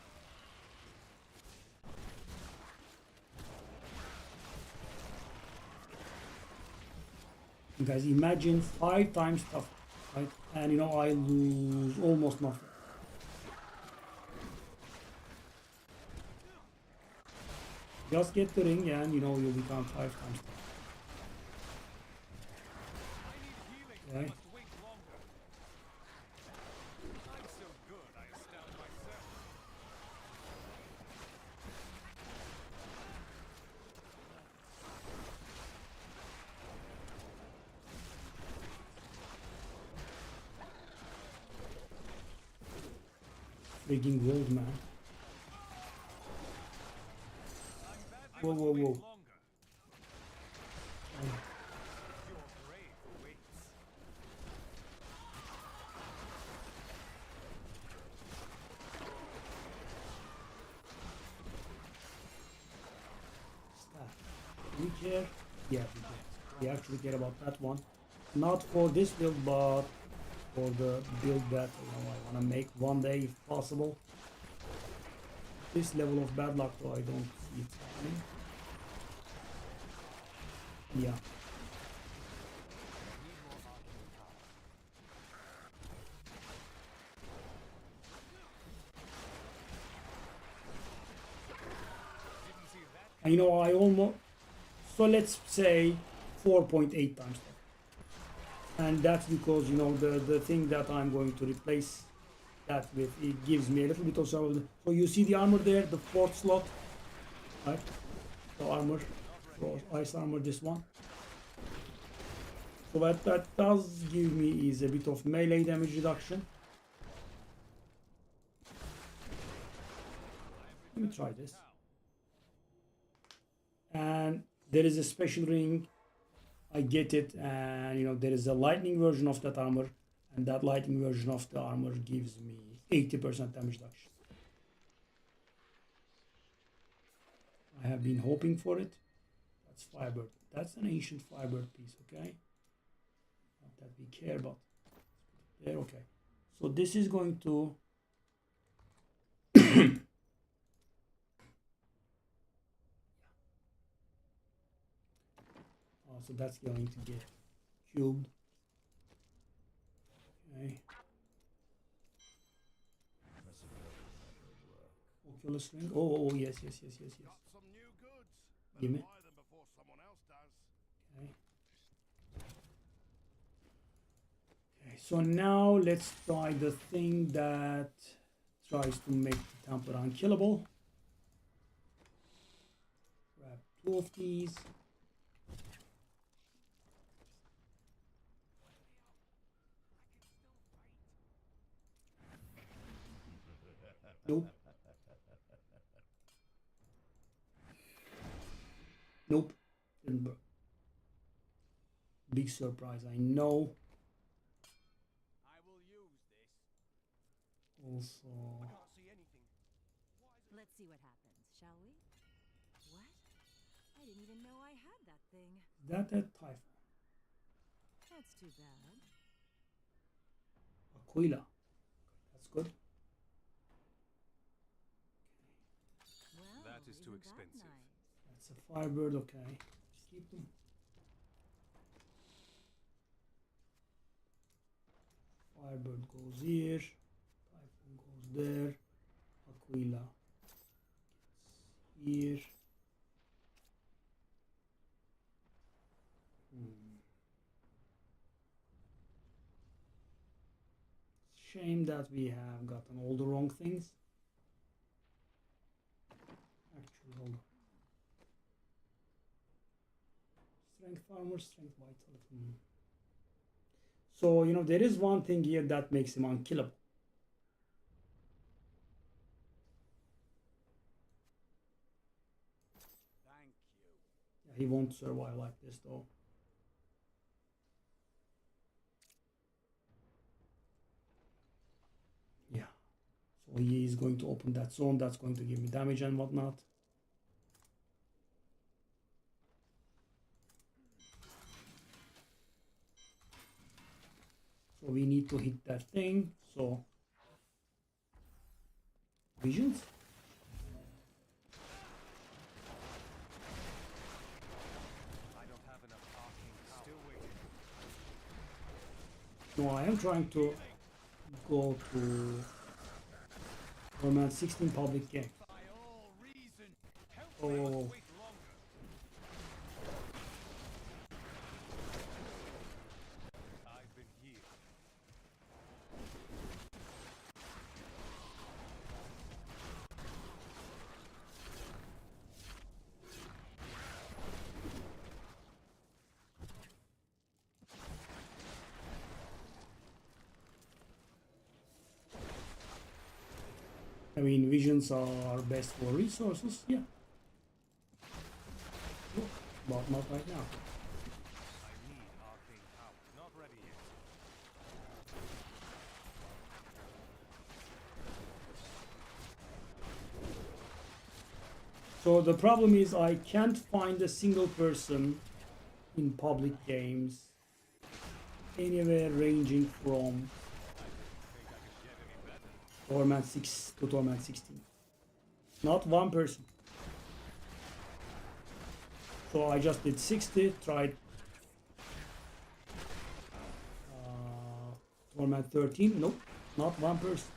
You guys imagine 5 times tougher. Right? And you know, I lose almost nothing. Just get the ring and you know, you'll become 5 times. Okay. Freaking gold, man. Whoa, whoa, whoa. We care? Yeah, we care. We actually care about that one. Not for this build, but for the build that you know, I want to make one day if possible. This level of bad luck, though, I don't see it happening. Yeah. And you know, I almost, so let's say 4.8 times that. And that's because, you know, the thing that I'm going to replace that with, it gives me a little bit of so you see the armor there, the 4th slot, right? The armor, so ice armor, this one. So what that does give me is a bit of melee damage reduction. Let me try this. And there is a special ring. I get it, and you know, there is a lightning version of that armor, and that lightning version of the armor gives me 80% damage reduction. I have been hoping for it. That's Firebird. That's an ancient Firebird piece, okay? Not that we care about. There, okay. So this is going to so that's going to get cubed. Okay. Oculus ring. Oh, yes. Give me. Buy them before someone else does. Okay. Okay, so now let's try the thing that tries to make the temple unkillable. Grab 2 of these. Nope. Nope. Didn't work. Big surprise, I know. I will use this. Also, I can't see anything. Let's see what happens, shall we? What? I didn't even know I had that thing. is that a Typhon? That's too bad. Aquila. That's good. Well, That is too isn't that expensive. nice? That's a Firebird, okay. Just keep them. Firebird goes here. Typhon goes there. Aquila gets here. Shame that we have gotten all the wrong things. Actually, hold on. Strength armor, strength vital. So, you know, there is one thing here that makes him unkillable. Thank you. Yeah, he won't survive like this though. Yeah. So he is going to open that zone. That's going to give me damage and whatnot. So we need to hit that thing. So visions. I don't have enough arcane power. Still waiting. No, I am trying to go to Roman 16 public game. By all reason, help Oh. me must wait longer. I've been here. I mean, visions are best for resources, yeah. Sure, but not right now. I need arcane power. Not ready yet. So the problem is I can't find a single person in public games anywhere ranging from Torment 6 to Torment 16. Not one person. So I just did 60, tried Torment 13. Nope, not one person.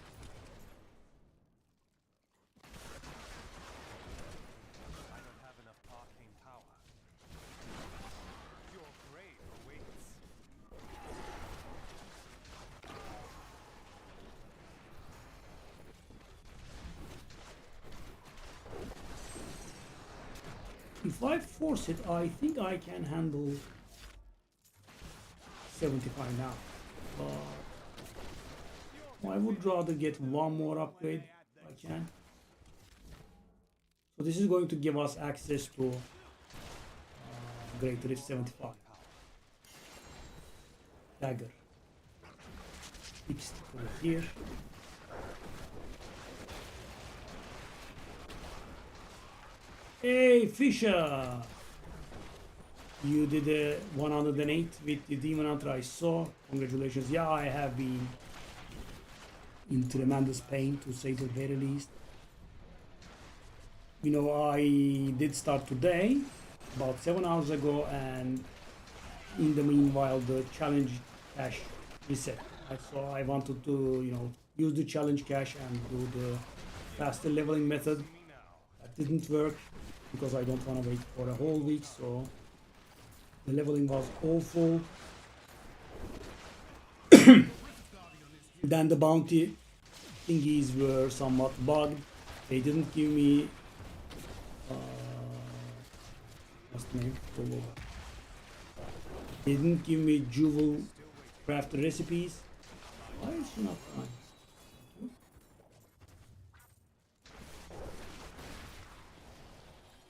I don't have enough arcane power. Your grave awaits. If I force it, I think I can handle 75 now. But I would rather get one more upgrade if I can. So this is going to give us access to Great Rift 75. Dagger. Fixed over here. Hey Fisher! You did a 108 with the Demon Hunter, I saw. Congratulations. Yeah, I have been in tremendous pain, to say the very least. You know, I did start today, about 7 hours ago, and in the meanwhile the challenge cache reset. So I wanted to, you know, use the challenge cache and do the faster leveling method. That didn't work. because I don't want to wait for a whole week. So the leveling was awful. Then the bounty thingies were somewhat bugged. They didn't give me what's the name? They didn't give me jewel craft recipes. Why is she not fine?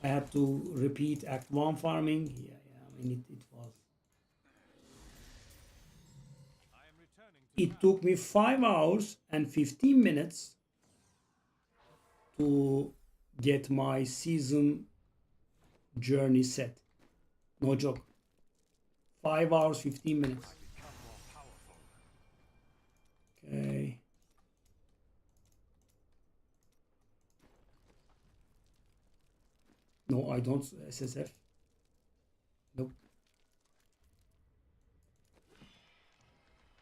I had to repeat Act 1 farming. Yeah, I mean it was. It took me 5 hours and 15 minutes to get my season journey set. No joke. 5 hours, 15 minutes. Okay. No, I don't SSF. Nope.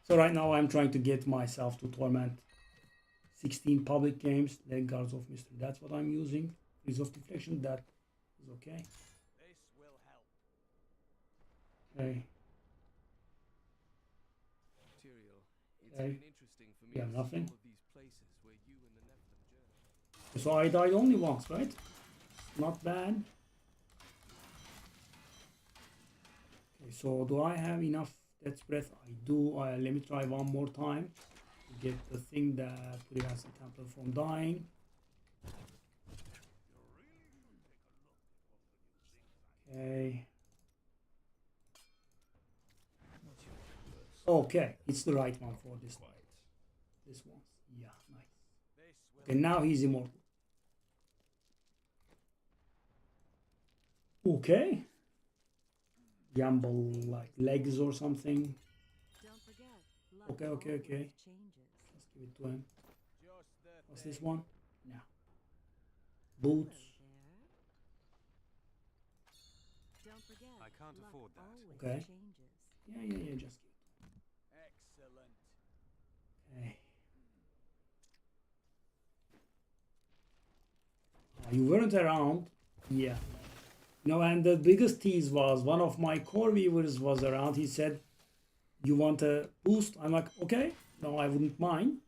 So right now I'm trying to get myself to Torment 16 public games, Leg Guards of Mystery. That's what I'm using. Freeze of Deflection, that is okay. This will help. Okay. Ethereal, it's Okay. been interesting for me Yeah, to see nothing. all of these places where you and the Nephilim journeyed. So I died only once, right? Not bad. Okay, so do I have enough Death's Breath? I do. Let me try one more time to get the thing that prevents the Templar from dying. Okay. Okay, it's the right one for this one. This one. Yeah, nice. Okay, now he's immortal. Okay. Gamble like legs or something. Okay. Let's give it to him. What's this one? No. Boots. I can't afford that. Okay. Yeah, just give it. Excellent. Okay. You weren't around. Yeah. No, and the biggest tease was one of my core viewers was around. He said, "You want a boost?" I'm like, "Okay, no, I wouldn't mind."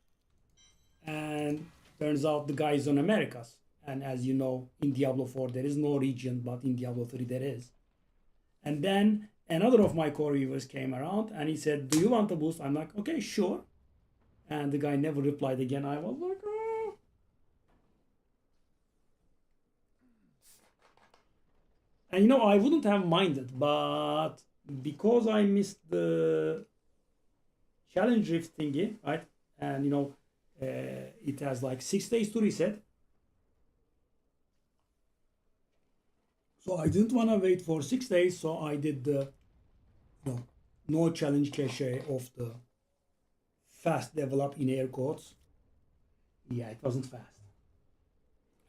And turns out the guy is on Americas. And as you know, in Diablo 4 there is no region, but in Diablo 3 there is. And then another of my core viewers came around and he said, "Do you want a boost?" I'm like, "Okay, sure." And the guy never replied again. I was like, oh. And you know, I wouldn't have minded, but because I missed the challenge rift thingy, right? And you know, it has like 6 days to reset. So I didn't want to wait for 6 days, so I did the no challenge cache of the fast develop in air quotes. Yeah, it wasn't fast.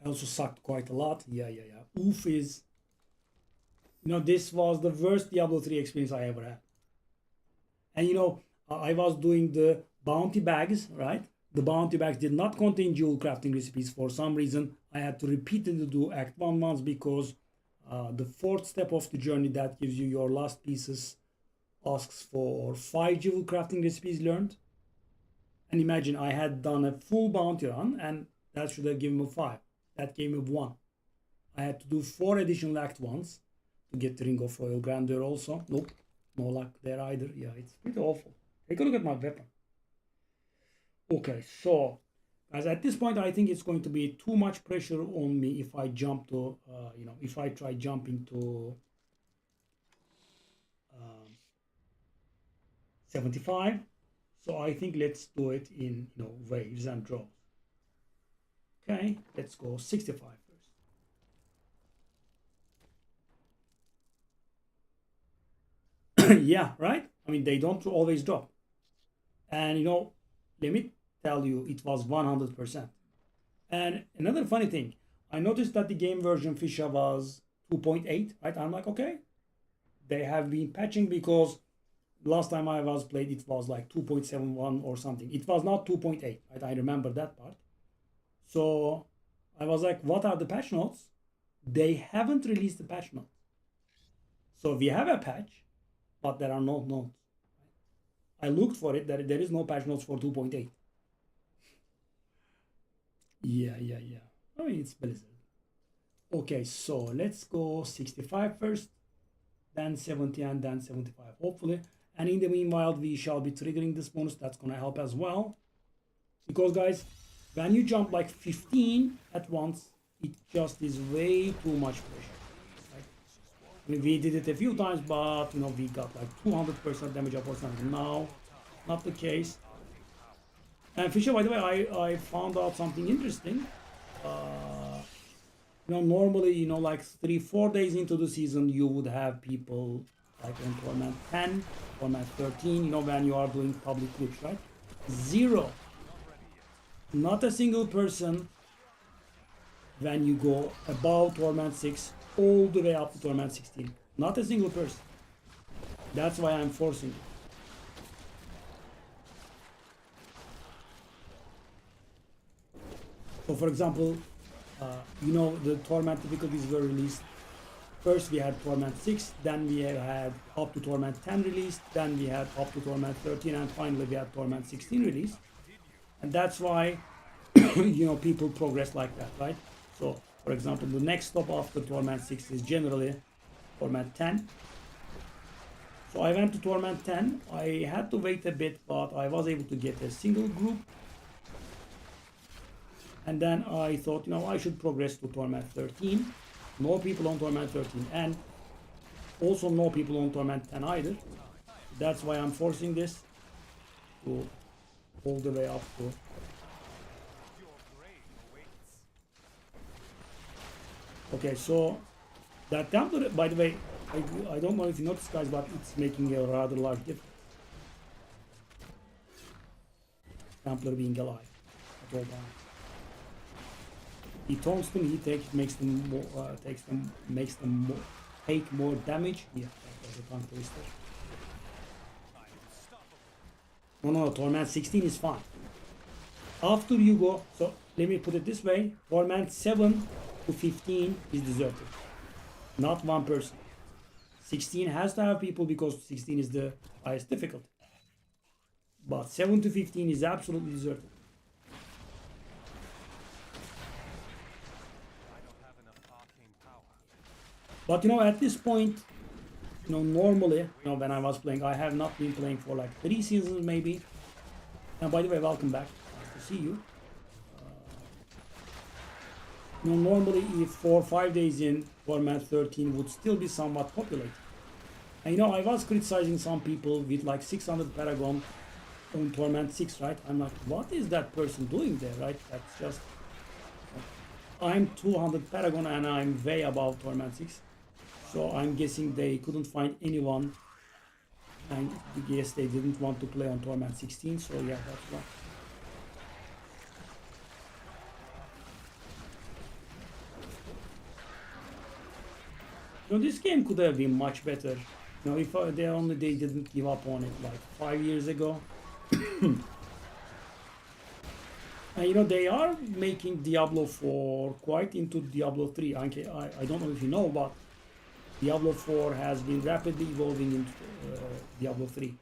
I also sucked quite a lot. Yeah. Oof is, you know, this was the worst Diablo 3 experience I ever had. And you know, I was doing the bounty bags, right? The bounty bags did not contain jewel crafting recipes. For some reason, I had to repeatedly do Act 1 ones because the 4th step of the journey that gives you your last pieces asks for 5 jewel crafting recipes learned. And imagine I had done a full bounty run and that should have given me 5. That gave me 1. I had to do 4 additional Act 1s to get the Ring of Royal Grandeur also. Nope, no luck there either. Yeah, it's pretty awful. Take a look at my weapon. Okay, so guys, at this point I think it's going to be too much pressure on me if I jump to, if I try jumping to 75. So I think let's do it in, waves and draws. Okay, let's go 65 first. Yeah, right? I mean, they don't always drop. And, let me tell you, it was 100%. And another funny thing, I noticed that the game version Fisha was 2.8, right? I'm like, okay, they have been patching because last time I was played, it was like 2.71 or something. It was not 2.8, right? I remember that part. So I was like, what are the patch notes? they haven't released the patch notes. So we have a patch, but there are no notes. I looked for it, there is no patch notes for 2.8. Yeah. I mean, it's Blizzard. Okay, so let's go 65 first, then 70, and then 75, hopefully. And in the meanwhile, we shall be triggering this bonus. That's gonna help as well. Because guys, when you jump like 15 at once, it just is way too much pressure. Right? I mean, we did it a few times, but you know, we got like 200% damage up or something. Now, not the case. And Fisher, by the way, I found out something interesting. You know, normally, you know, like 3-4 days into the season, you would have people like on Torment 10, Torment 13, you know, when you are doing public groups, right? Zero. Not a single person when you go above Torment 6 all the way up to Torment 16. Not a single person. That's why I'm forcing it. So for example, you know, the Torment difficulties were released. First we had Torment 6, then we had up to Torment 10 released, then we had up to Torment 13, and finally we had Torment 16 released. And that's why, you know, people progress like that, right? So, for example, the next stop after Torment 6 is generally Torment 10. So I went to Torment 10. I had to wait a bit, but I was able to get a single group. And then I thought, you know, I should progress to Torment 13. No people on Torment 13, and also no people on Torment 10 either. That's why I'm forcing this to all the way up to. Okay, so that Templar, by the way, I don't know if you noticed, guys, but it's making a rather large difference. Templar being alive at all times. He taunts them, makes them more, take more damage. Yeah, that was a tongue twister. No, Torment 16 is fine. After you go, so let me put it this way, Torment 7 to 15 is deserted. Not one person. 16 has to have people because 16 is the highest difficulty. But 7 to 15 is absolutely deserted. But you know, at this point, you know, normally, you know, when I was playing, I have not been playing for like 3 seasons maybe. And by the way, welcome back. Nice to see you. You know, normally if 4 or 5 days in, Torment 13 would still be somewhat populated. And you know, I was criticizing some people with like 600 Paragon on Torment 6, right? I'm like, what is that person doing there, right? That's just... I'm 200 Paragon and I'm way above Torment 6. So I'm guessing they couldn't find anyone, and I guess they didn't want to play on Torment 16, so yeah, that's why. You know, this game could have been much better. You know, if they didn't give up on it like 5 years ago. And you know, they are making Diablo 4 quite into Diablo 3. I don't know if you know, but Diablo 4 has been rapidly evolving into Diablo 3.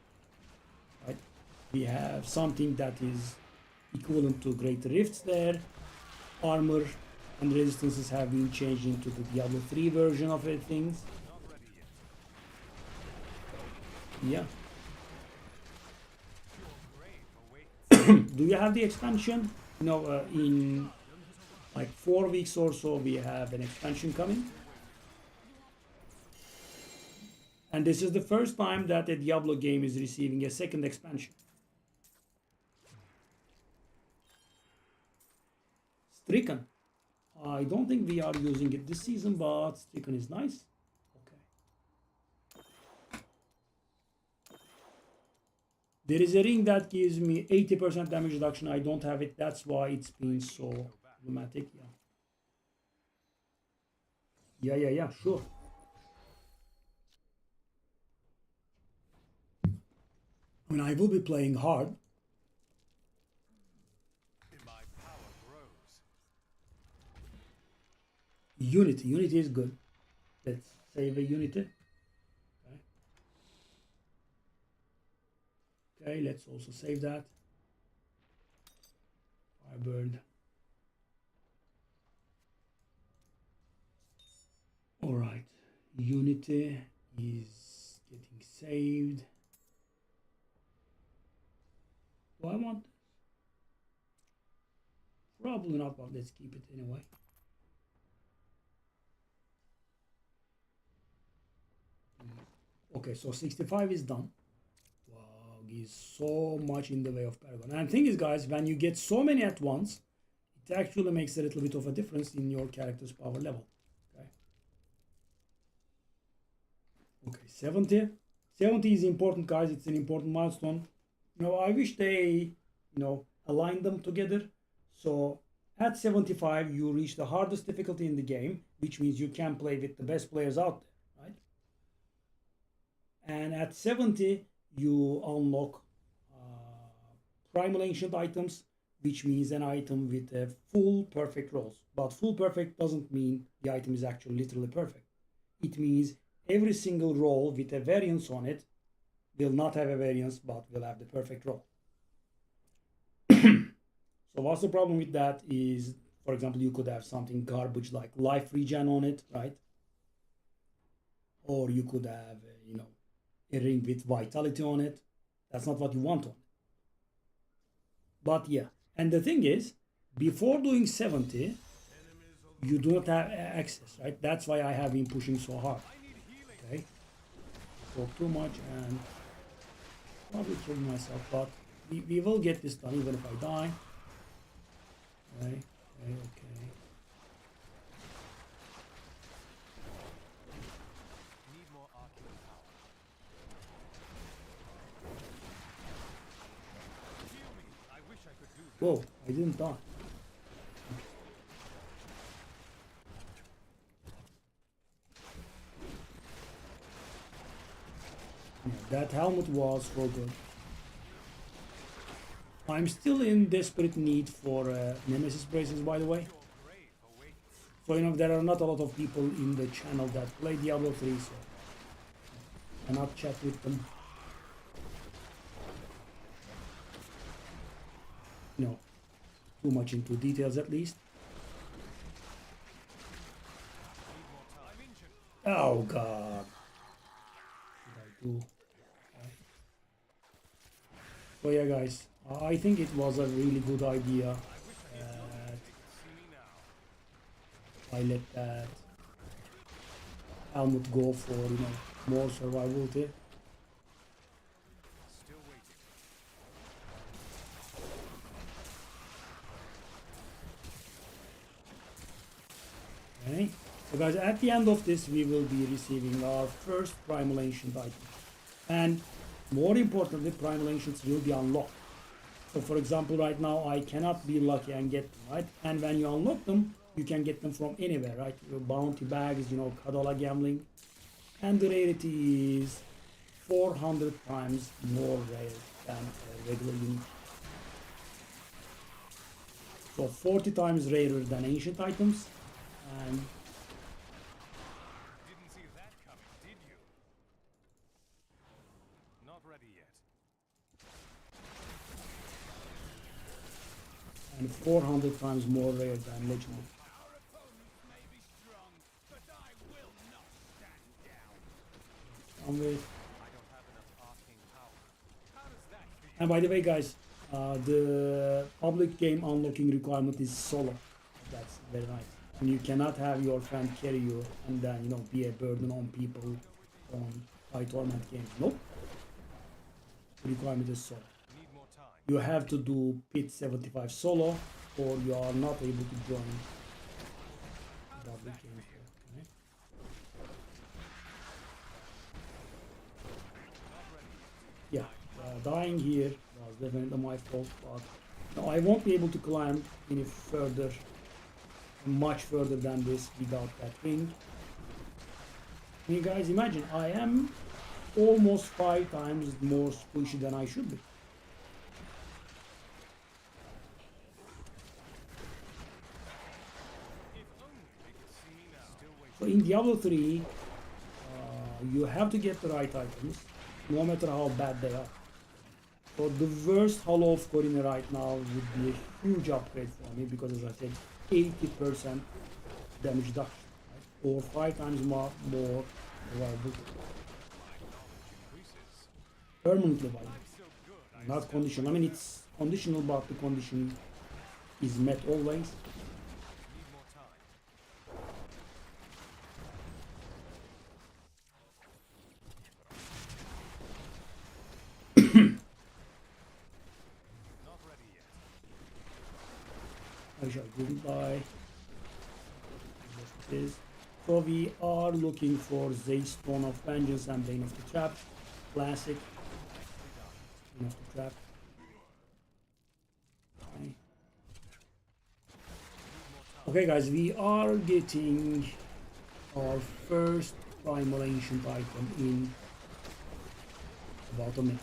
Right? We have something that is equivalent to Great Rifts there. Armor and resistances have been changed into the Diablo 3 version of things. Yeah. Do you have the expansion? You know, in like 4 weeks or so, we have an expansion coming. And this is the first time that a Diablo game is receiving a second expansion. Stricken. I don't think we are using it this season, but Stricken is nice. Okay. There is a ring that gives me 80% damage reduction. I don't have it. That's why it's been so problematic. Yeah, sure. I mean, I will be playing hard. Unity. Unity is good. Let's save a Unity. Okay, let's also save that. Firebird. Alright, Unity is getting saved. Do I want this? Probably not, but let's keep it anyway. Okay, so 65 is done. Wow, is so much in the way of Paragon. And the thing is, guys, when you get so many at once, it actually makes a little bit of a difference in your character's power level. Okay. Okay, 70. 70 is important, guys. It's an important milestone. I wish they, align them together. So at 75, you reach the hardest difficulty in the game, which means you can play with the best players out there, right? And at 70, you unlock primal ancient items, which means an item with a full perfect rolls. But full perfect doesn't mean the item is actually literally perfect. It means every single roll with a variance on it will not have a variance, but will have the perfect roll. So what's the problem with that is, for example, you could have something garbage like life regen on it, right? Or you could have, a ring with vitality on it. That's not what you want on it. But yeah, and the thing is, before doing 70, you do not have access, right? That's why I have been pushing so hard. Okay, talk too much and probably kill myself, but we will get this done even if I die. Okay, okay. Need more arcane power. Heal me. I wish I could do that. Whoa, I didn't die. Yeah, that helmet was so good. I'm still in desperate need for Nemesis braces, by the way. So, there are not a lot of people in the channel that play Diablo 3, so I cannot chat with them. Too much into details at least. Oh god. What should I do? So yeah, guys, I think it was a really good idea that I let that helmet go for, more survivability. Okay, so guys, at the end of this, we will be receiving our first primal ancient item, and more importantly, primal ancients will be unlocked. So for example, right now I cannot be lucky and get them, right? And when you unlock them, you can get them from anywhere, right? Your bounty bags, Kadola gambling, and the rarity is 400 times more rare than a regular unit. So 40 times rarer than ancient items. And didn't see that coming, did you? Not ready yet. And 400 times more rare than legendary. Our opponents may be strong, but I will not stand down. I'm with. I don't have enough arcane power. How does that feel? And by the way, guys, the public game unlocking requirement is solo. That's very nice. And you cannot have your friend carry you and then, be a burden on people on high tournament games. Nope. The requirement is solo. Need more time. You have to do Pit 75 solo, or you are not able to join the public games. Okay? Yeah, dying here was definitely my fault, but no, I won't be able to climb any further, much further than this without that ring. You guys imagine, I am almost 5 times more squishy than I should be. If only they could see me now. So in Diablo 3, you have to get the right items, no matter how bad they are. So the worst hollow of Corina right now would be a huge upgrade for me because, as I said, 80% damage reduction, right? Or 5 times more survivability. Permanently, by the way. Not conditional. I mean, it's conditional, but the condition is met always. I shall goodbye. Yes, it is. So we are looking for Stone of Vengeance and Bane of the Trap. Classic. Bane of the Trap. Okay. Okay guys, we are getting our first primal ancient item in about a minute.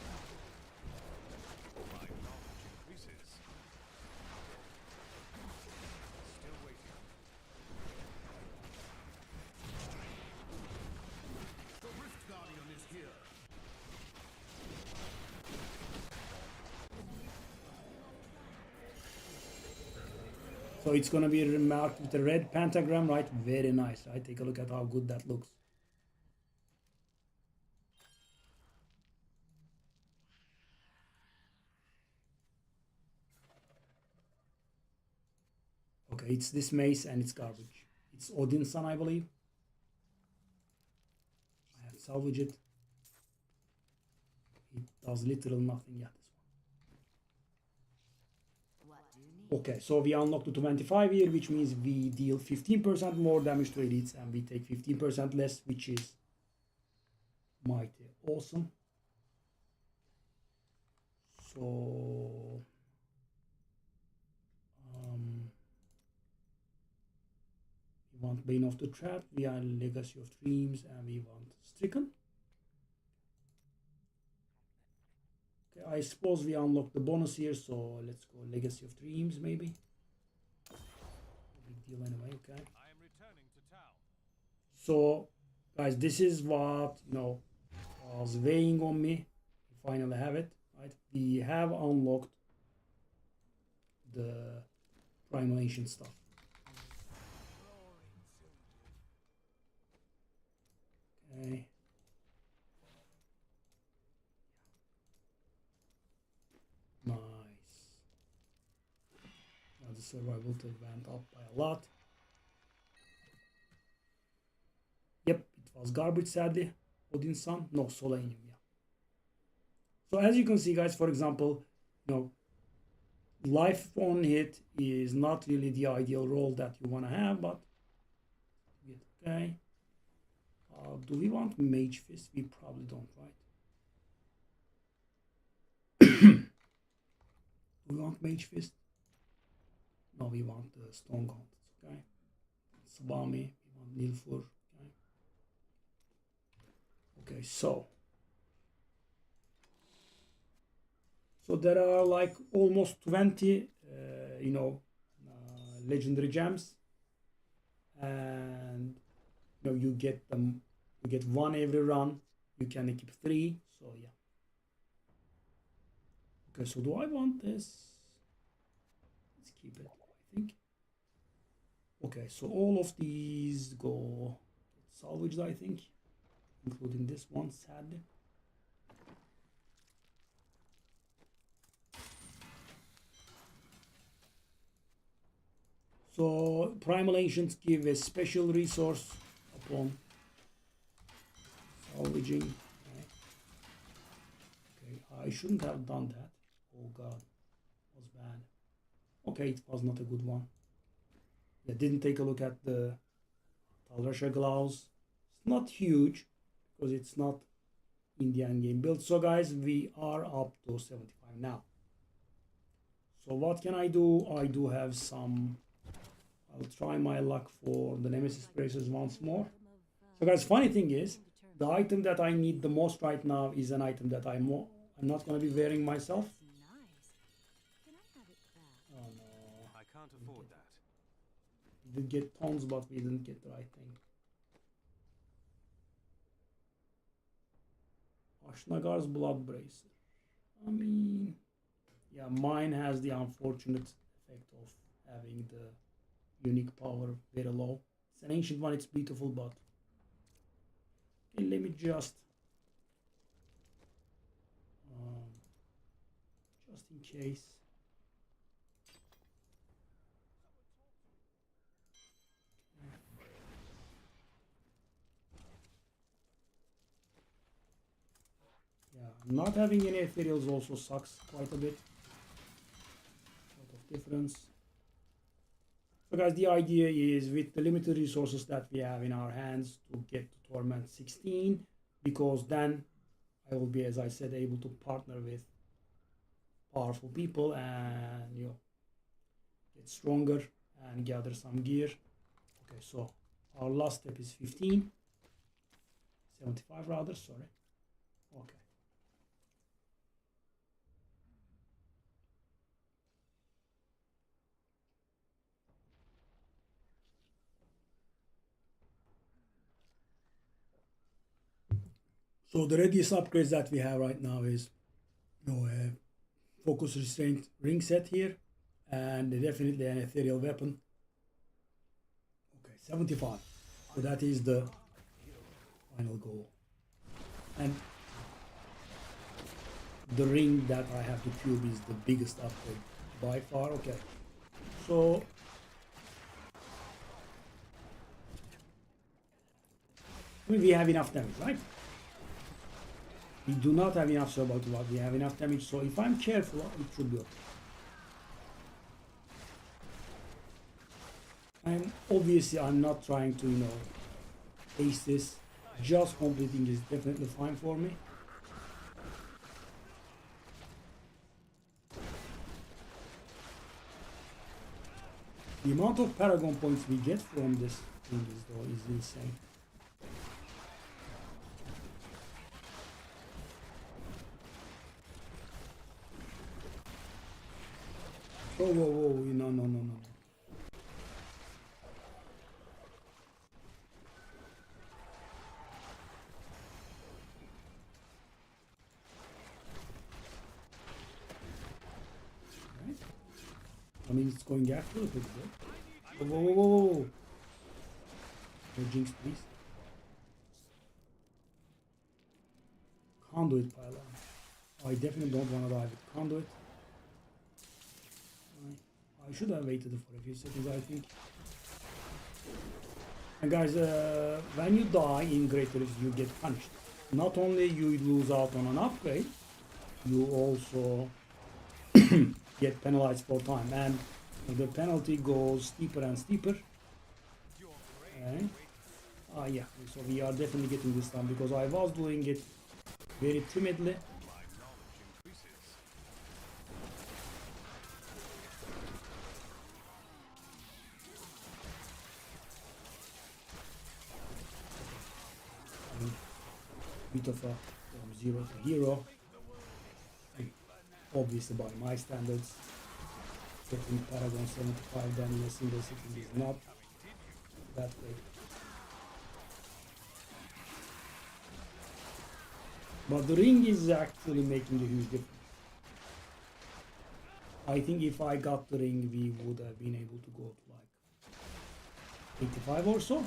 So it's gonna be remarked with the red pentagram, right? Very nice, right? Take a look at how good that looks. Okay, it's this mace and it's garbage. It's Odin's son, I believe. I have to salvage it. It does literal nothing. Yeah, this one. Okay, so we unlock the 25 here, which means we deal 15% more damage to elites and we take 15% less, which is mighty awesome. So we want Bane of the Trap, we are Legacy of Dreams, and we want Stricken. Okay, I suppose we unlock the bonus here, so let's go Legacy of Dreams maybe. Big deal anyway, okay. I am returning to town. So guys, this is what, you know, was weighing on me. We finally have it, right? We have unlocked the primal ancient stuff. Okay. Nice. Now the survivability went up by a lot. Yep, it was garbage sadly. Odin's son, no, Solanium, yeah. So as you can see guys, for example, you know, life on hit is not really the ideal role that you want to have, but okay. Do we want Mage Fist? We probably don't, right? Do we want Mage Fist? No, we want the Stone Gauntlets, okay? Sabami, we want Nilfur, okay? Okay, so there are like almost 20, you know, legendary gems, and you know, you get them. You get one every run. You can equip 3. So yeah. Okay, so do I want this? Let's keep it, I think. Okay, so all of these go salvaged, I think, including this one, sadly. So primal ancients give a special resource upon salvaging. Okay, I shouldn't have done that. Oh god, it was bad. Okay, it was not a good one. Yeah, didn't take a look at the Talrasha gloves. It's not huge because it's not in the end game build. So guys, we are up to 75 now. So what can I do? I do have some. I'll try my luck for the Nemesis braces once more. So guys, funny thing is, the item that I need the most right now is an item that I'm not going to be wearing myself. Oh no. I can't afford that. We did get tons, but we didn't get the right thing. Ashnagar's Blood Bracer. I mean, yeah, mine has the unfortunate effect of having the unique power very low. It's an ancient one, it's beautiful, but okay, let me just in case. Yeah, not having any ethereals also sucks quite a bit. Lot of difference. So guys, the idea is with the limited resources that we have in our hands to get to Torment 16, because then I will be, as I said, able to partner with powerful people and get stronger and gather some gear. Okay, so our last step is 15. 75 rather, sorry. Okay. So the readiest upgrades that we have right now is focus restraint ring set here, and definitely an ethereal weapon. Okay, 75. So that is the final goal. And the ring that I have to cube is the biggest upgrade by far. Okay, so we have enough damage, right? We do not have enough serval to what we have enough damage, so if I'm careful, it should be okay. And obviously I'm not trying to, ace this. Just completing is definitely fine for me. The amount of Paragon points we get from this thing is insane. Oh, whoa, no. Right. I mean, it's going after a bit, right? Whoa. No jinx, please. Conduit pylon. I definitely don't want to die with conduit. I should have waited for a few seconds, I think. And guys, when you die in Greater Rifts, you get punished. Not only you lose out on an upgrade, you also get penalized for time, and the penalty goes steeper and steeper. Okay. Yeah, so we are definitely getting this done, because I was doing it very timidly. Bit of a from 0 to hero, and obviously by my standards, getting Paragon 75 done in a single sitting is not that great. But the ring is actually making a huge difference. I think if I got the ring, we would have been able to go to like 85 or so.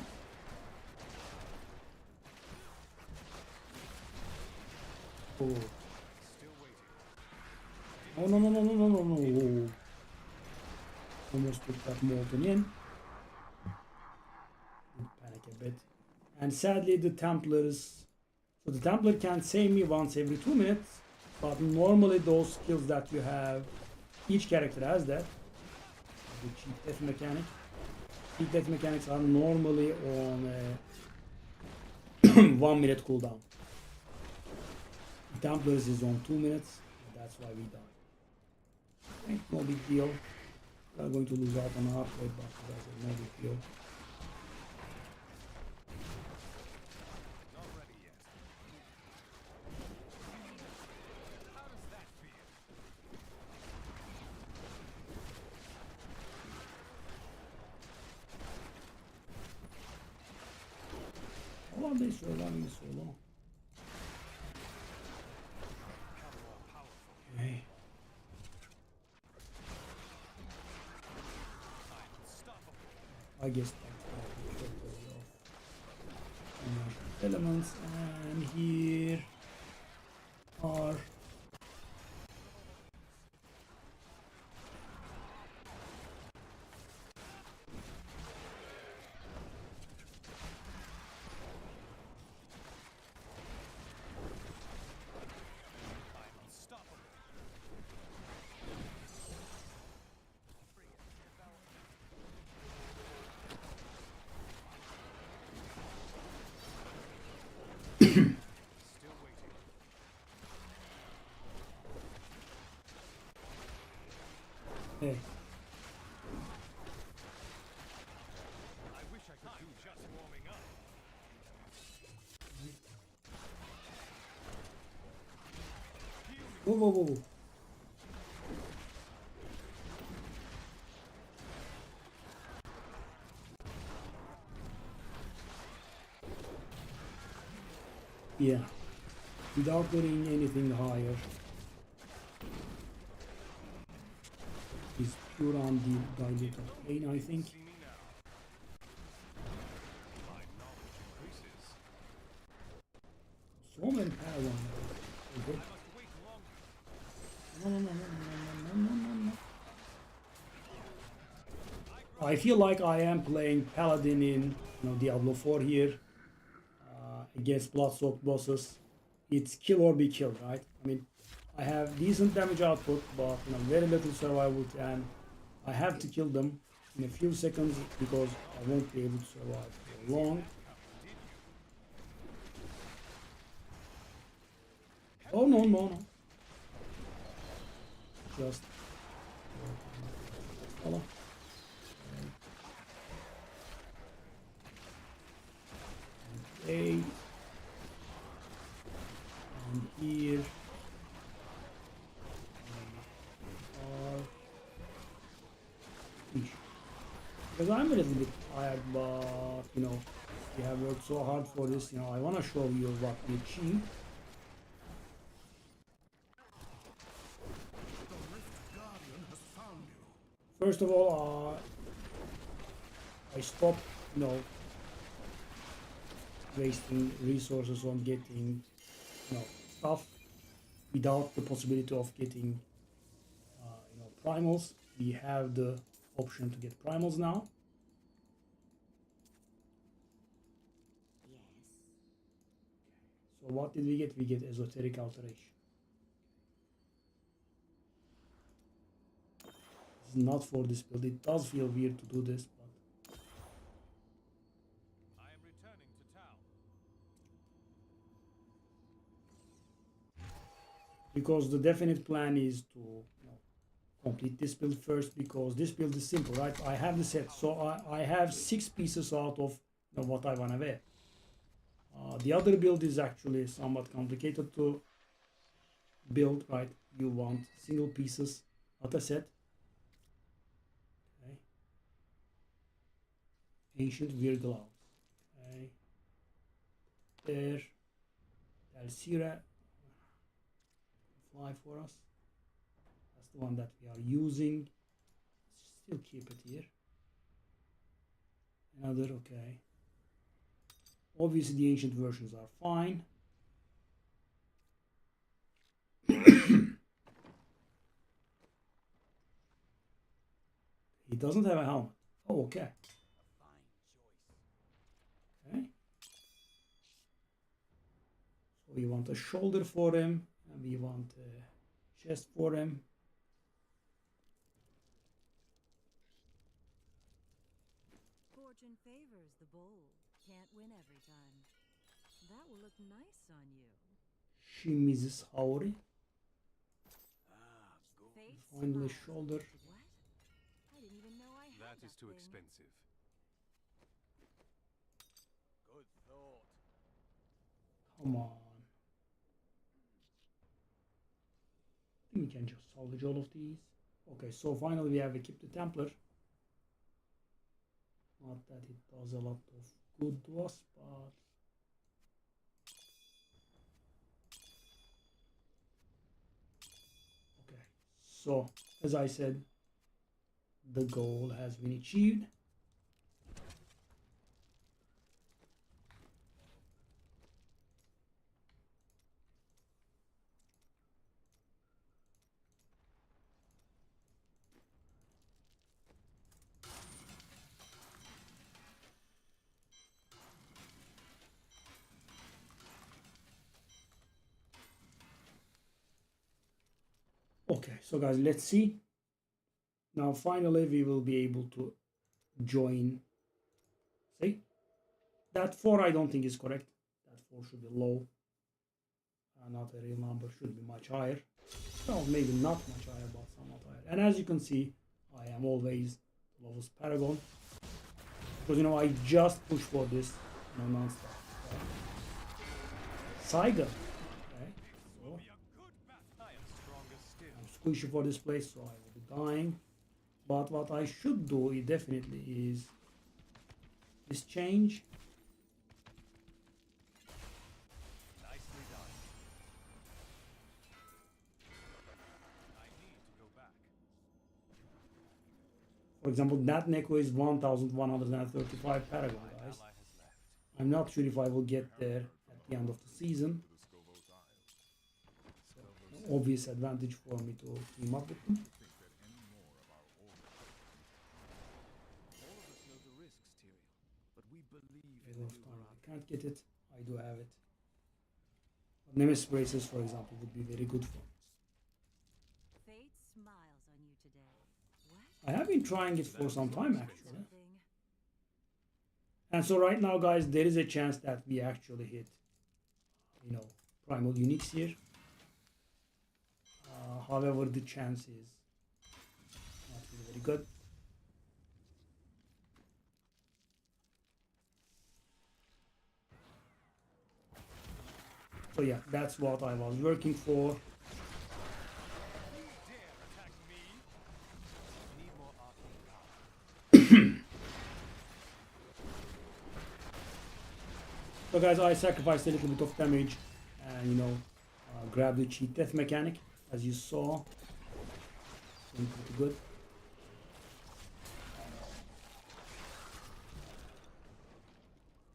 Oh. Oh, no. Almost took that Molten in. Panic a bit. And sadly the Templars... So the Templar can save me once every 2 minutes. But normally those skills that you have... Each character has that. The cheap death mechanic. Cheap death mechanics are normally on a 1 minute cooldown. Templars is on 2 minutes, and that's why we die. Okay, no big deal. We are going to lose out on our upgrade, but that's no big deal. Not ready yet. How does that feel? How are they surviving so long? I guess that's of elements, and here are hey. I wish I could do just warming up. Whoa, whoa, whoa. Yeah, without getting anything higher, is pure on the dilute of pain, I think. See me now. My knowledge increases. So many power on okay. I must wait longer. No. I feel like I am playing Paladin in Diablo 4 here against blood-soaked bosses. It's kill or be killed, right? I mean, I have decent damage output, but very little survival time. I have to kill them in a few seconds because I won't be able to survive for long. Oh no. Just follow. Okay. And here are fish. Because I'm a little bit tired, but we have worked so hard for this. I want to show you what we achieved. First of all, I stopped, wasting resources on getting, stuff without the possibility of getting, primals. We have the option to get primals now. Yes. So what did we get? We get esoteric alteration. This is not for this build. It does feel weird to do this, but I am returning to town. because the definite plan is to complete this build first, because this build is simple, right? I have the set, so I have 6 pieces out of what I want to wear. The other build is actually somewhat complicated to build, right? You want single pieces, not a set. Okay. Ancient Weird Gloves. Okay. There. Dalsira. Fly for us. That's the one that we are using. Still keep it here. Another, okay. Obviously the ancient versions are fine. He doesn't have a helmet. Oh, okay. Okay. So we want a shoulder for him, and we want a chest for him. Fortune favors the bold. Can't win every time. That will look nice on you. She Mrs. Howry. Face Finally, smiles. shoulder. What? I didn't even know I had That is too thing. expensive. Good thought. Come on. I think we can just salvage all of these. Okay, so finally we have equipped the Templar. Not that it does a lot of good to us, but okay. So as I said, the goal has been achieved. Okay, so guys, let's see. Now finally we will be able to join. See? That 4 I don't think is correct. That 4 should be low. Not a real number, should be much higher. Well, maybe not much higher, but somewhat higher. And as you can see, I am always the lowest paragon. Because, you know, I just push for this, you know, non-stop. Saiga. Okay. So, I'm squishy for this place, so I will be dying. But what I should do definitely is this change. Nicely done. I need to go back. For example, that Neko is 1135 paragon, guys. I'm not sure if I will get there at the end of the season. So, obvious advantage for me to team up with them. I can't get it. I do have it. But Nemesis braces, for example, would be very good for me. Fate smiles on you today. I have been trying it for some time, actually. And so right now, guys, there is a chance that we actually hit, you know, primal uniques here. However, the chance is not really very good. So yeah, that's what I was working for. So guys, I sacrificed a little bit of damage and, you know, grabbed the cheat death mechanic, as you saw. Doing pretty good.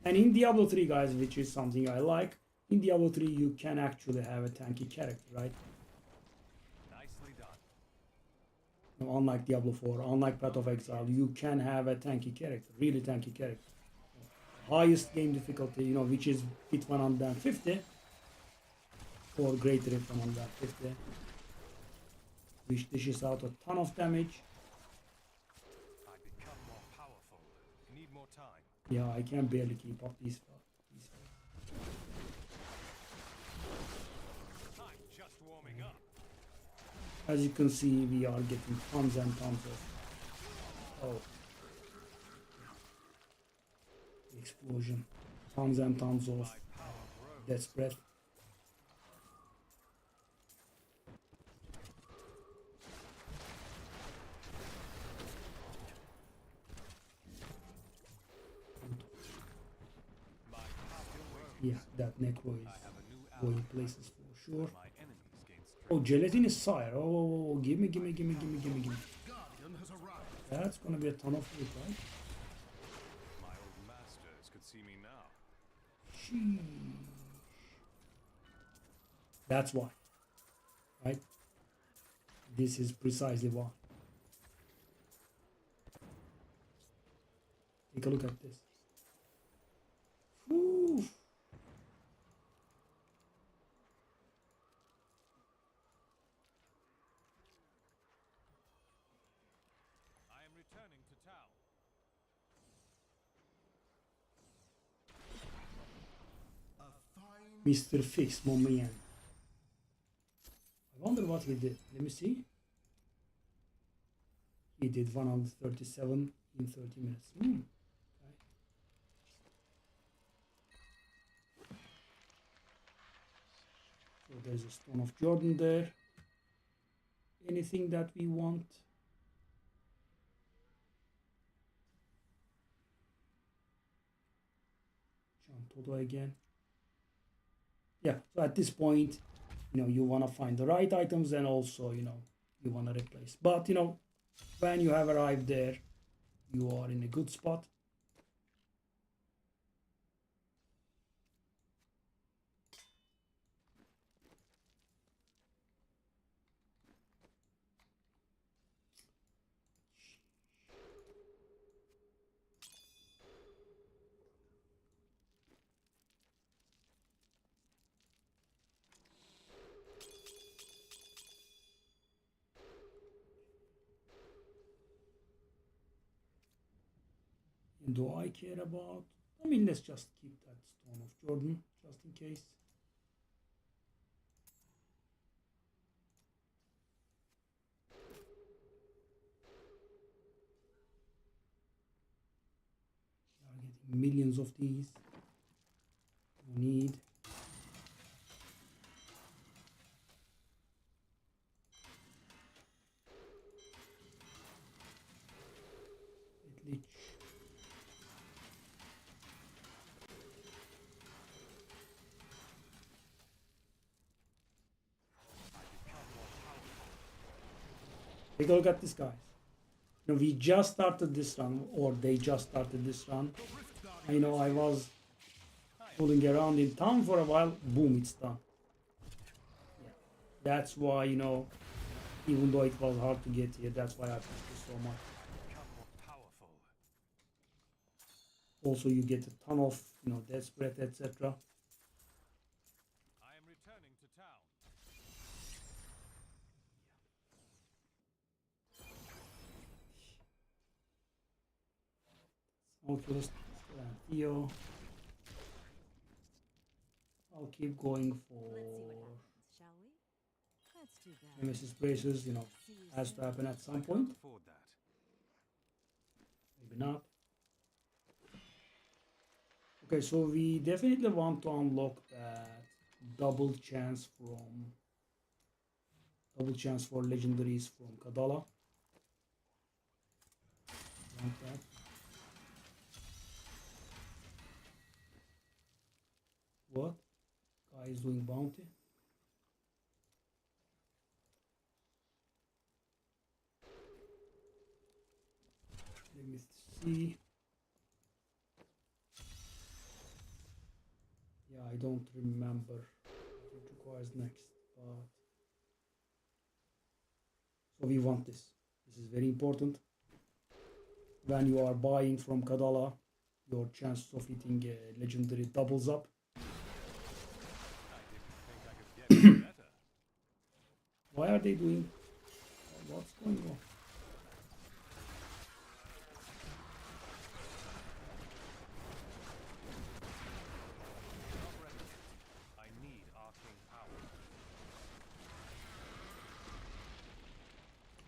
And in Diablo 3, guys, which is something I like, in Diablo 3 you can actually have a tanky character, right? Nicely done. Now, unlike Diablo 4, unlike Path of Exile, you can have a tanky character, really tanky character. Highest game difficulty, you know, which is hit 150 or greater if 150, which dishes out a ton of damage. I become more powerful. Need more time. Yeah, I can barely keep up these. I'm just warming up. As you can see, we are getting tons and tons of explosion, tons and tons of death's breath. Yeah, that Necro is going places for sure. Oh, Gelatin is Sire. Oh, gimme. That's gonna be a ton of food, right? My old masters could see me now. Sheesh. That's why, right? This is precisely why. Take a look at this. Whew. I am returning to town. Mr. Fix, my man. I wonder what he did. Let me see. He did 137 in 30 minutes. Okay. So there's a Stone of Jordan there. Anything that we want? John Toto again. Yeah, so at this point, you know, you want to find the right items and also, you know, you want to replace. But, you know, when you have arrived there, you are in a good spot. do I care about? I mean, let's just keep that Stone of Jordan, just in case. We are getting millions of these. No need. Lich. Take a look at this, guys. You know, we just started this run, or they just started this run. I know I was fooling around in town for a while. Boom, it's done. Yeah. That's why, you know, even though it was hard to get here, that's why I pushed it so much. Also, you get a ton of, you know, death spread, etc. I am returning to town. Oculus and Theo. I'll keep going for Shall we? That's too bad. Nemesis braces, you know, has to happen at some point. Afford that. Maybe not. Okay, so we definitely want to unlock that double chance for legendaries from Kadala. Want that. What? Guy is doing bounty. Let me see. Yeah, I don't remember what it requires next, but so we want this. This is very important. When you are buying from Kadala, your chances of hitting a legendary doubles up. Why are they doing? What's going on? I need arcane power.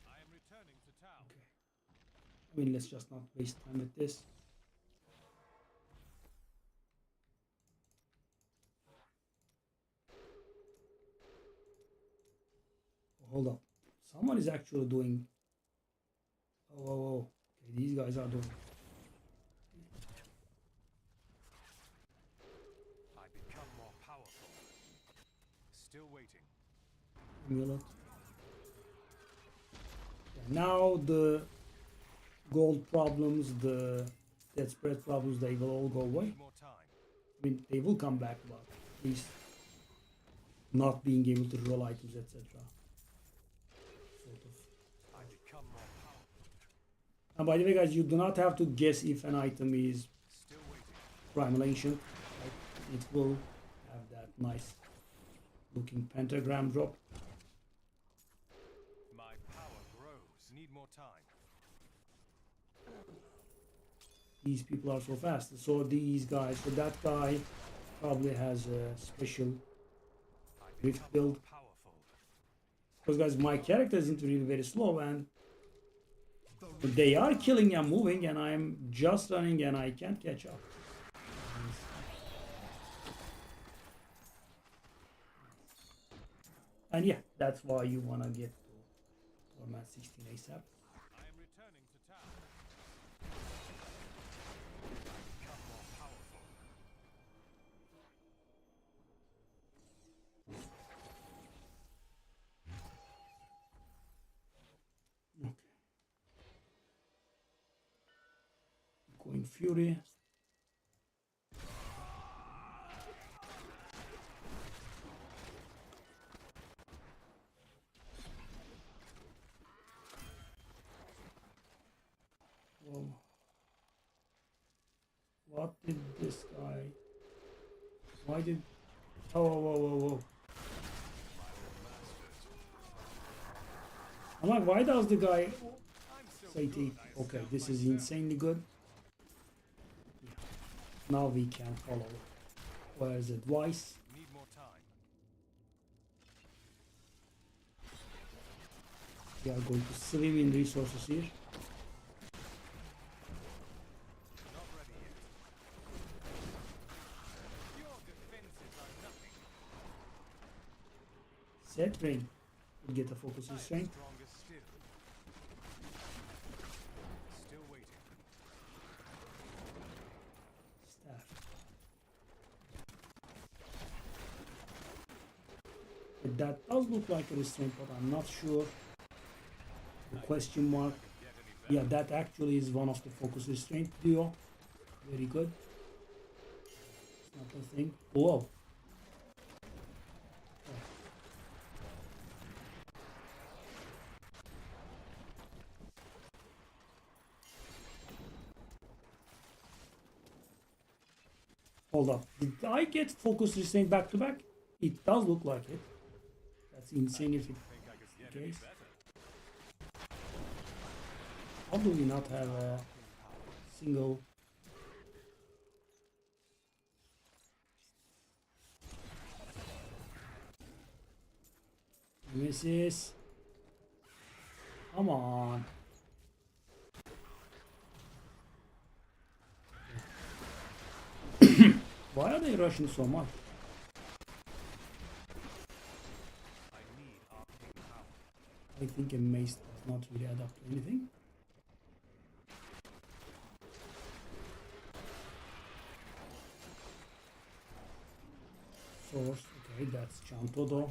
I am returning to town. Okay. I mean, let's just not waste time with this. Hold up. Someone is actually doing. Oh. Okay, these guys are doing. I become more powerful. Still waiting. Amulet. Yeah, now the gold problems, the death spread problems, they will all go away. More time. I mean, they will come back, but at least not being able to roll items, etc. I become more powerful. And by the way, guys, you do not have to guess if an item is Still waiting. primal ancient. Right? It will have that nice looking pentagram drop. My power grows. Need more time. These people are so fast. So these guys, so that guy probably has a special rift build. Because guys, my character isn't really very slow, and they are killing and moving, and I'm just running and I can't catch up. And yeah, that's why you wanna get to format 16 ASAP. I am returning to town. Become more powerful. Okay. Going Fury. Whoa. What did this guy? Why did? Oh, whoa. I'm like, why does the guy say T? Okay, this is insanely good. Now we can follow. Where's advice? Need more time. We are going to swim in resources here. Not ready yet. Your defenses are nothing. Set ring. We'll get a focus restraint. Stronger still. Still waiting. Staff. But that does look like a restraint, but I'm not sure. The question mark. Yeah, that actually is one of the focus restraint duo. Very good. It's not the thing. Whoa. Hold up. Did I get focus restraint back to back? It does look like it. That's insane if it's the case. How do we not have a single... Misses. Come on. Why are they rushing so much? I think a mace does not really add up to anything. Source, okay, that's Chantodo.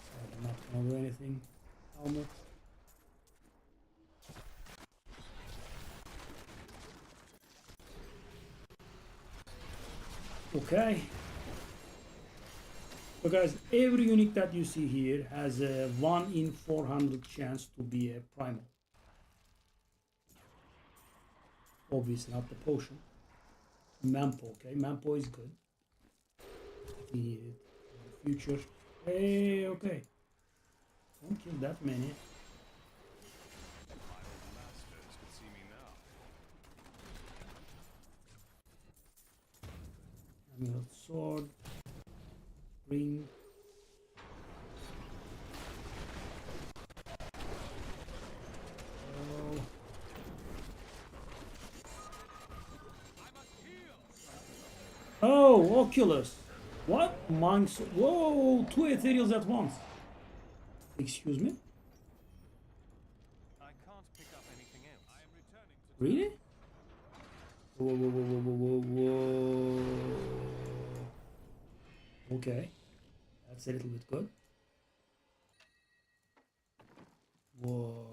So I'm not gonna do anything. Helmet. Okay. So guys, every unit that you see here has a 1 in 400 chance to be a primal. Obviously not the potion. Mampo, okay, Mampo is good. We need it in the future. Hey, okay. Don't kill that many. My old masters could see me now. Emerald sword. Ring. Oh, Oculus. What? Minds. Whoa, 2 ethereals at once. Excuse me? I can't pick up anything else. I am returning to Really? Whoa, whoa, whoa, whoa, whoa, whoa. Okay. That's a little bit good. Whoa.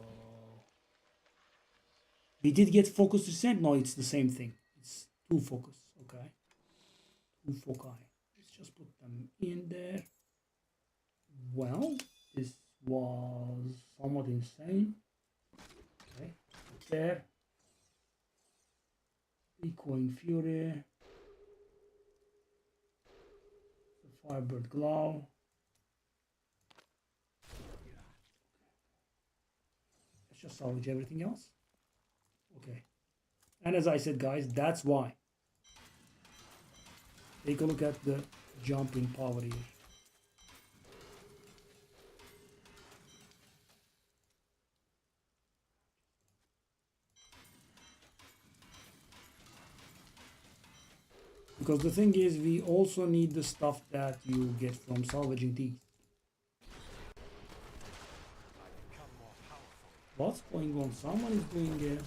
We did get focus descent? No, it's the same thing. It's 2 focus. Okay. 2 foci. Let's just put them in there. Well, this was somewhat insane. Okay. There. Echoing Fury. The Firebird Glow. Let's just salvage everything else. Okay. And as I said, guys, that's why. Take a look at the jump in power here. Because the thing is, we also need the stuff that you get from salvaging these. What's going on? Someone is doing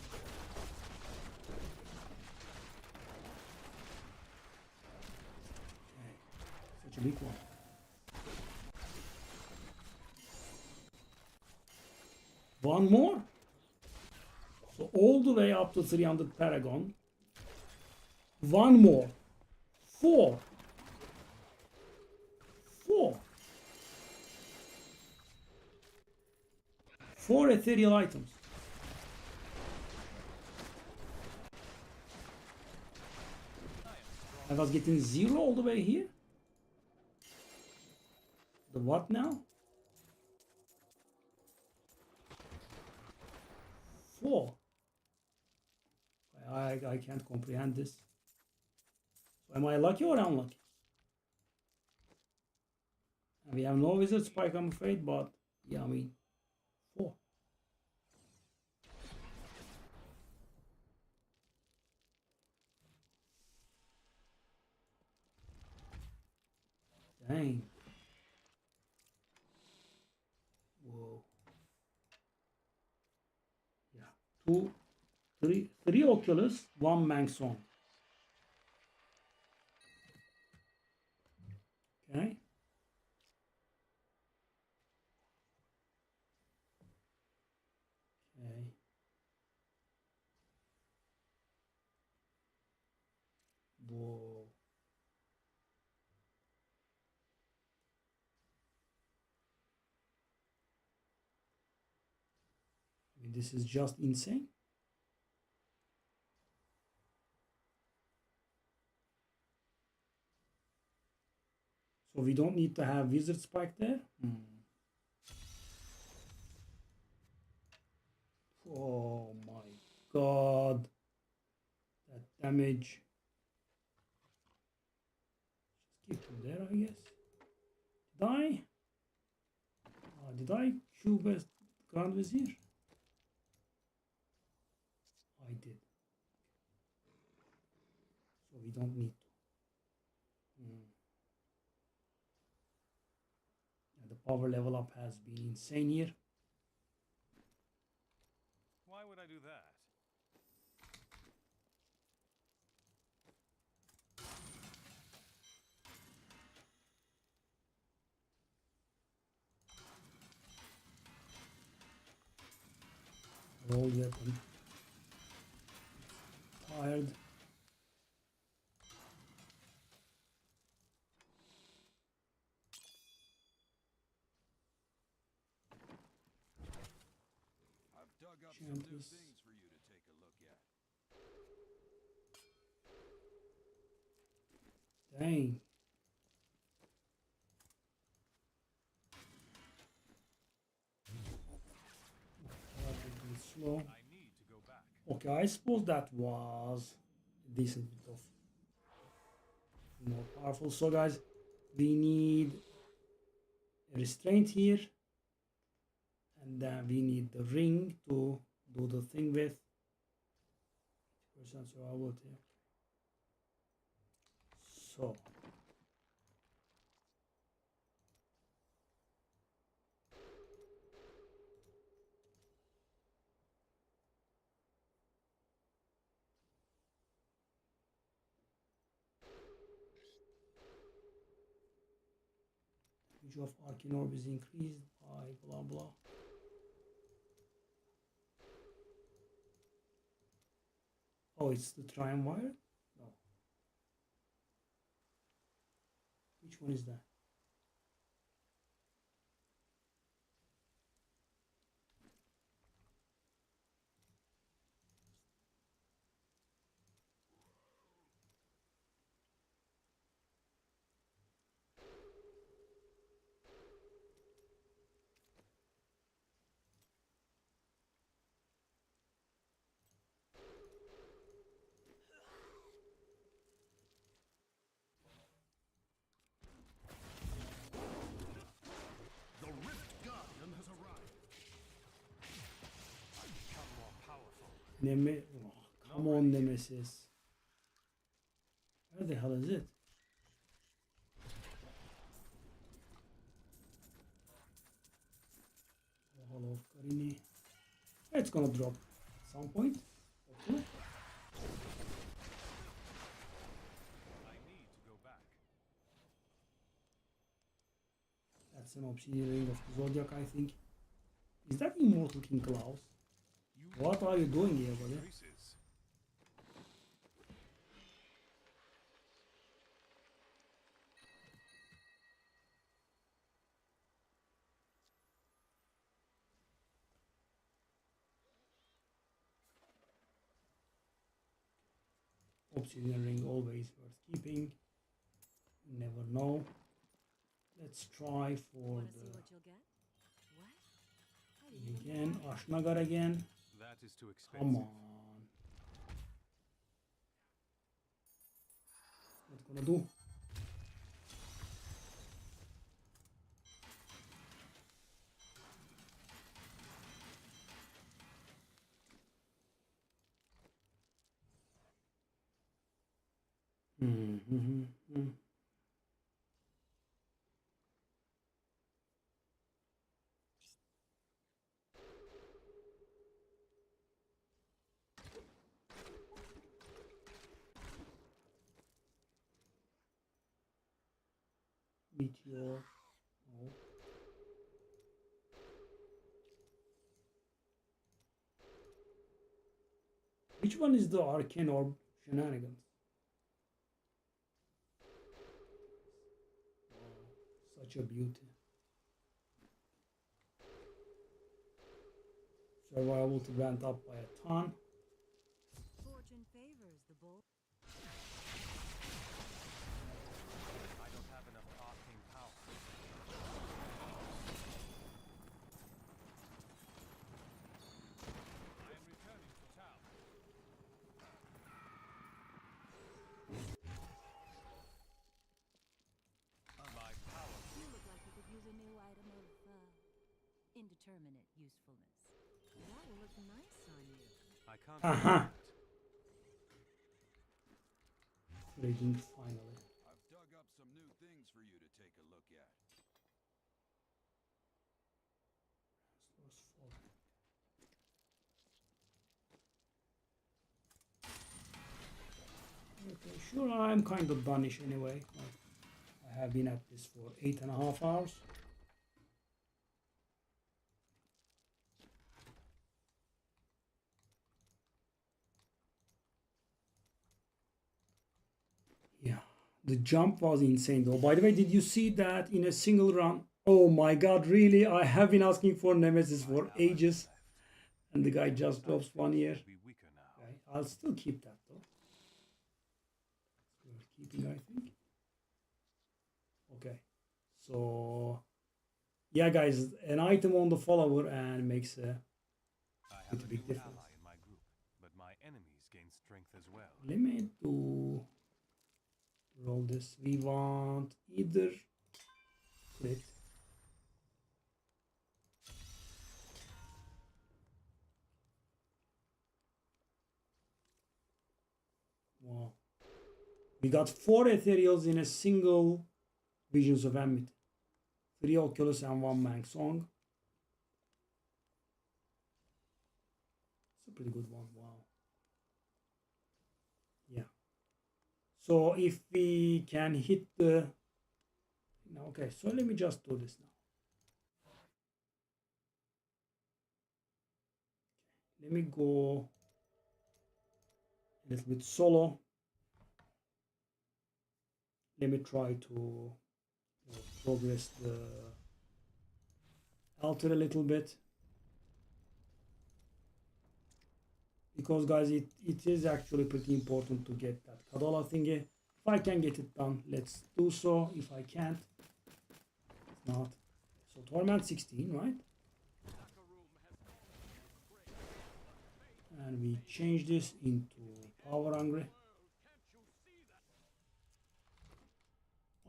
such a big one. One more. So all the way up to 300 Paragon. One more. 4. 4 ethereal items. I was getting 0 all the way here. The what now? 4. I can't comprehend this. So am I lucky or unlucky? And we have no wizard spike, I'm afraid, but yeah, I mean, 4. Dang. Whoa. Yeah. 3 Oculus, 1 Mangsong. Okay. Okay. Whoa. I mean, this is just insane. So we don't need to have wizard spike there. Oh my god. That damage. Just keep him there, I guess. Did I cube a Grand Vizier? I did. So we don't need to. Yeah, the power level up has been insane here. Why would I do that? Roll weapon. Tired. I've dug up some new things for you to take a look at. Dang. Slow. I need to go back. Okay, I suppose that was a decent bit of more powerful. So guys, we need a restraint here, and then we need the ring to do the thing with. 50% survivability. So of arcane orb is increased by blah blah. Oh, it's the triumvir? No. Which one is that? Oh, come on, Nemesis. Where the hell is it? Hall of Karini. It's gonna drop at some point. Hopefully. I need to go back. That's an obsidian ring of the Zodiac, I think. Is that Immortal King Klaus? What are you doing here, buddy? Obsidian ring always worth keeping. You never know. Let's try for the again, Ashnagar again. That is too expensive. Come on. gonna do? Meteor. No. Which one is the arcane orb shenanigans? Wow, such a beauty. Survival to went up by a ton. Fortune favors the bold. I don't have enough arcane power. I am returning to town. My power. You look like you could use a new item of indeterminate usefulness. That will look nice on you. I can't. Aha! Raging finally. I've dug up some new things for you to take a look at. Okay, sure, I'm kind of done-ish anyway. I have been at this for 8.5 hours. Yeah, the jump was insane though. By the way, did you see that in a single run? Oh my god, really? I have been asking for Nemesis for ages. And the guy just drops 1 year. Okay, I'll still keep that though. We're keeping, I think. Okay, so yeah, guys, an item on the follower and makes a big difference. Ally in my group, but my enemies gain strength as well. Let me do roll this. We want either crit. Wow. We got 4 ethereals in a single Visions of Enmity. 3 Oculus and 1 Mang Song. It's a pretty good one. Wow. Yeah. So if we can hit the... Okay, so let me just do this now. Let me go a little bit solo. Let me try to progress the altar a little bit, because guys, it is actually pretty important to get that Kadala thingy. If I can get it done, let's do so. If I can't, it's not. So Torment 16, right? And we change this into Power Hungry.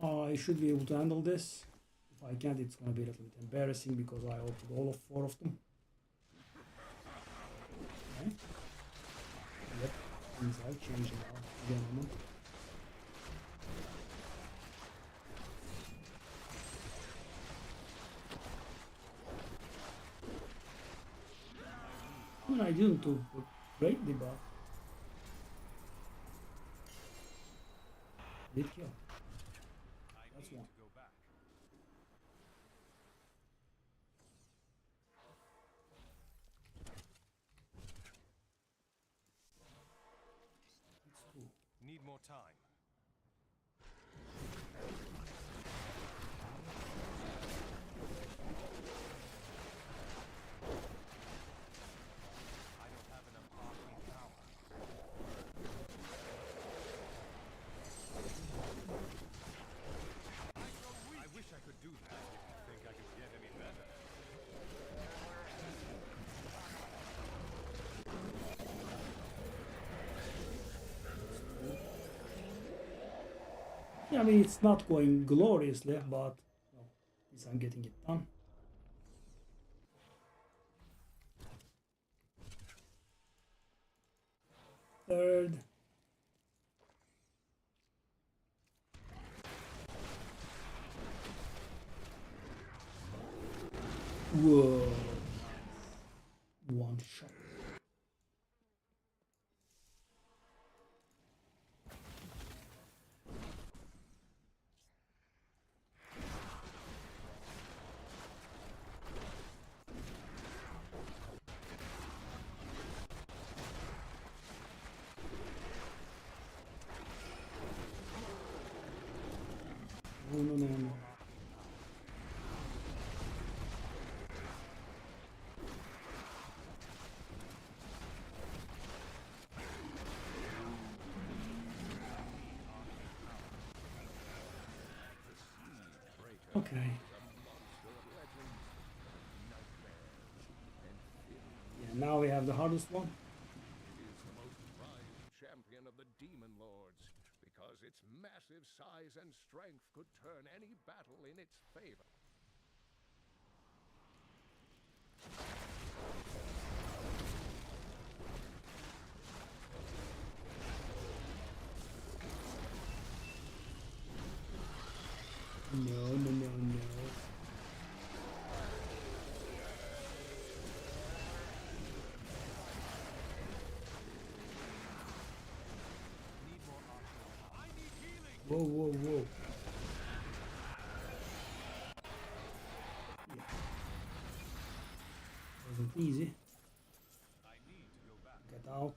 I should be able to handle this. If I can't, it's going to be a little bit embarrassing because I opened all of 4 of them. Okay. Yep, things have changed now. Again, a moment. I mean, I didn't do great debuff. Did kill. That's one. Need more time. I don't have enough arcane power. I wish I could do that. Think I could get any better? Yeah, I mean, it's not going gloriously, but well, at least I'm getting it done. Third. Whoa. One shot. No, no, no, no. Okay. Yeah, now we have the hardest one. It is the most prized champion of the Demon Lords, because its massive size and strength could turn any battle in its favor. No, no, no, no. Whoa, whoa, whoa. Yeah. Wasn't easy. Get out.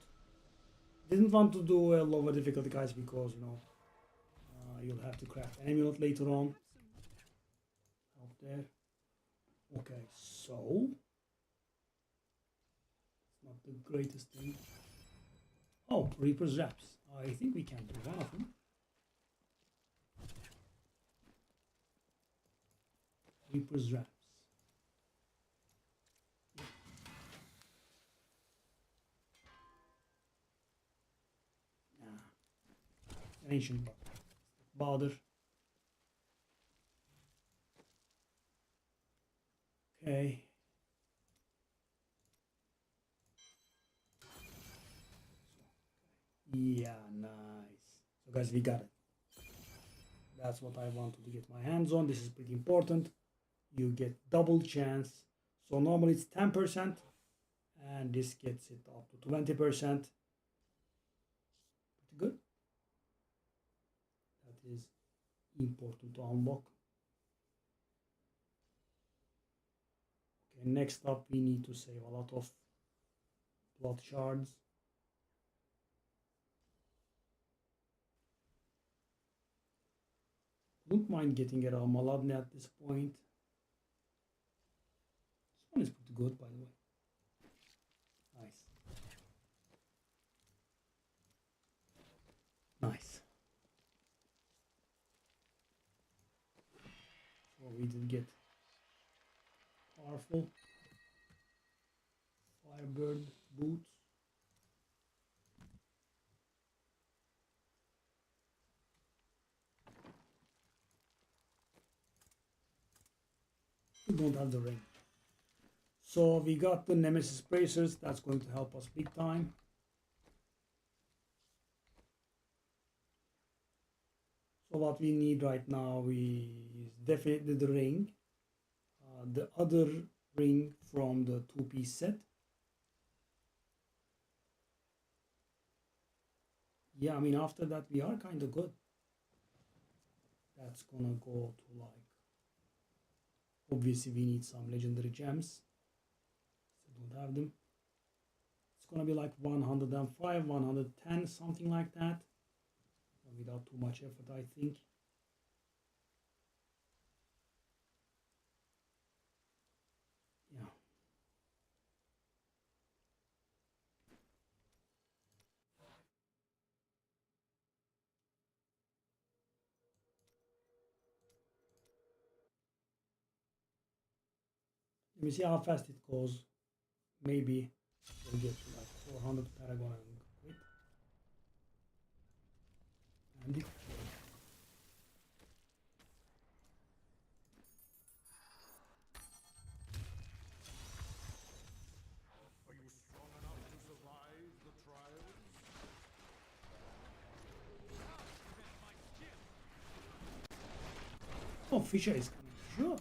Didn't want to do a lower difficulty, guys, because, you know, you'll have to craft an amulet later on. Out there. Okay, so it's not the greatest thing. Oh, Reaper's Wraps. I think we can do one of them. Reaper's Wraps. Nah. An ancient bother. Okay. Yeah, nice. So guys, we got it. That's what I wanted to get my hands on. This is pretty important. You get double chance. So normally it's 10%, and this gets it up to 20%. Pretty good. That is important to unlock. Okay, next up we need to save a lot of blood shards. Don't mind getting a Ramaladne at this point. This one is pretty good, by the way. Nice. Nice. So we did get powerful Firebird boots. We don't have the ring. So we got the Nemesis bracers. That's going to help us big time. So what we need right now is definitely the ring. The other ring from the two-piece set. Yeah, I mean, after that we are kind of good. That's gonna go to like, obviously we need some legendary gems. So don't have them. It's gonna be like 105, 110, something like that. Without too much effort, I think. Yeah. Let me see how fast it goes. Maybe we'll get to like 400 Paragon and quit. And it Oh, Fisher is coming. Sure.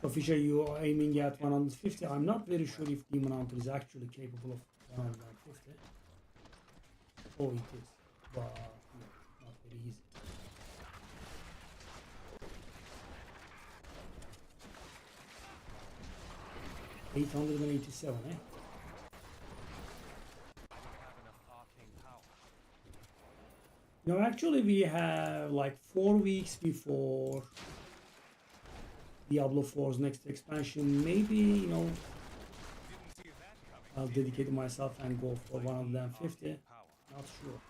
So Fisher, you are aiming at 150. I'm not very sure if Demon Hunter is actually capable of 150. Oh, it is. But yeah, not very easy. $887, eh? No, actually we have like 4 weeks before Diablo 4's next expansion. Maybe, you know, I'll dedicate myself and go for 150. Not sure.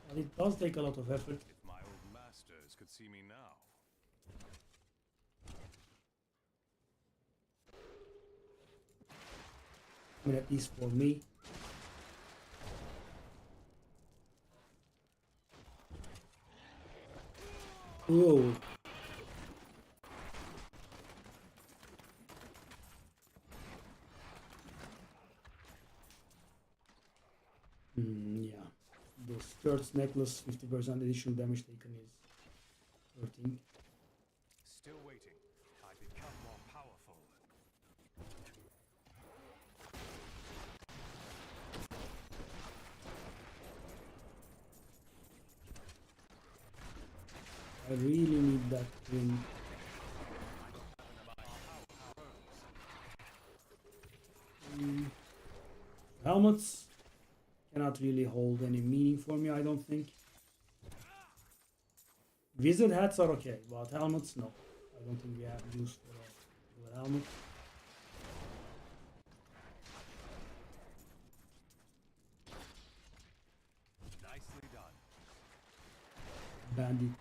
But it does take a lot of effort. If my old masters could see me now. I mean, at least for me. Whoa. Yeah. The skirts necklace 50% additional damage taken is hurting. Still waiting. I become more powerful. I really need that win. Helmets cannot really hold any meaning for me, I don't think. Wizard hats are okay, but helmets, no. I don't think we have use for a helmet. Nicely done. Bandit.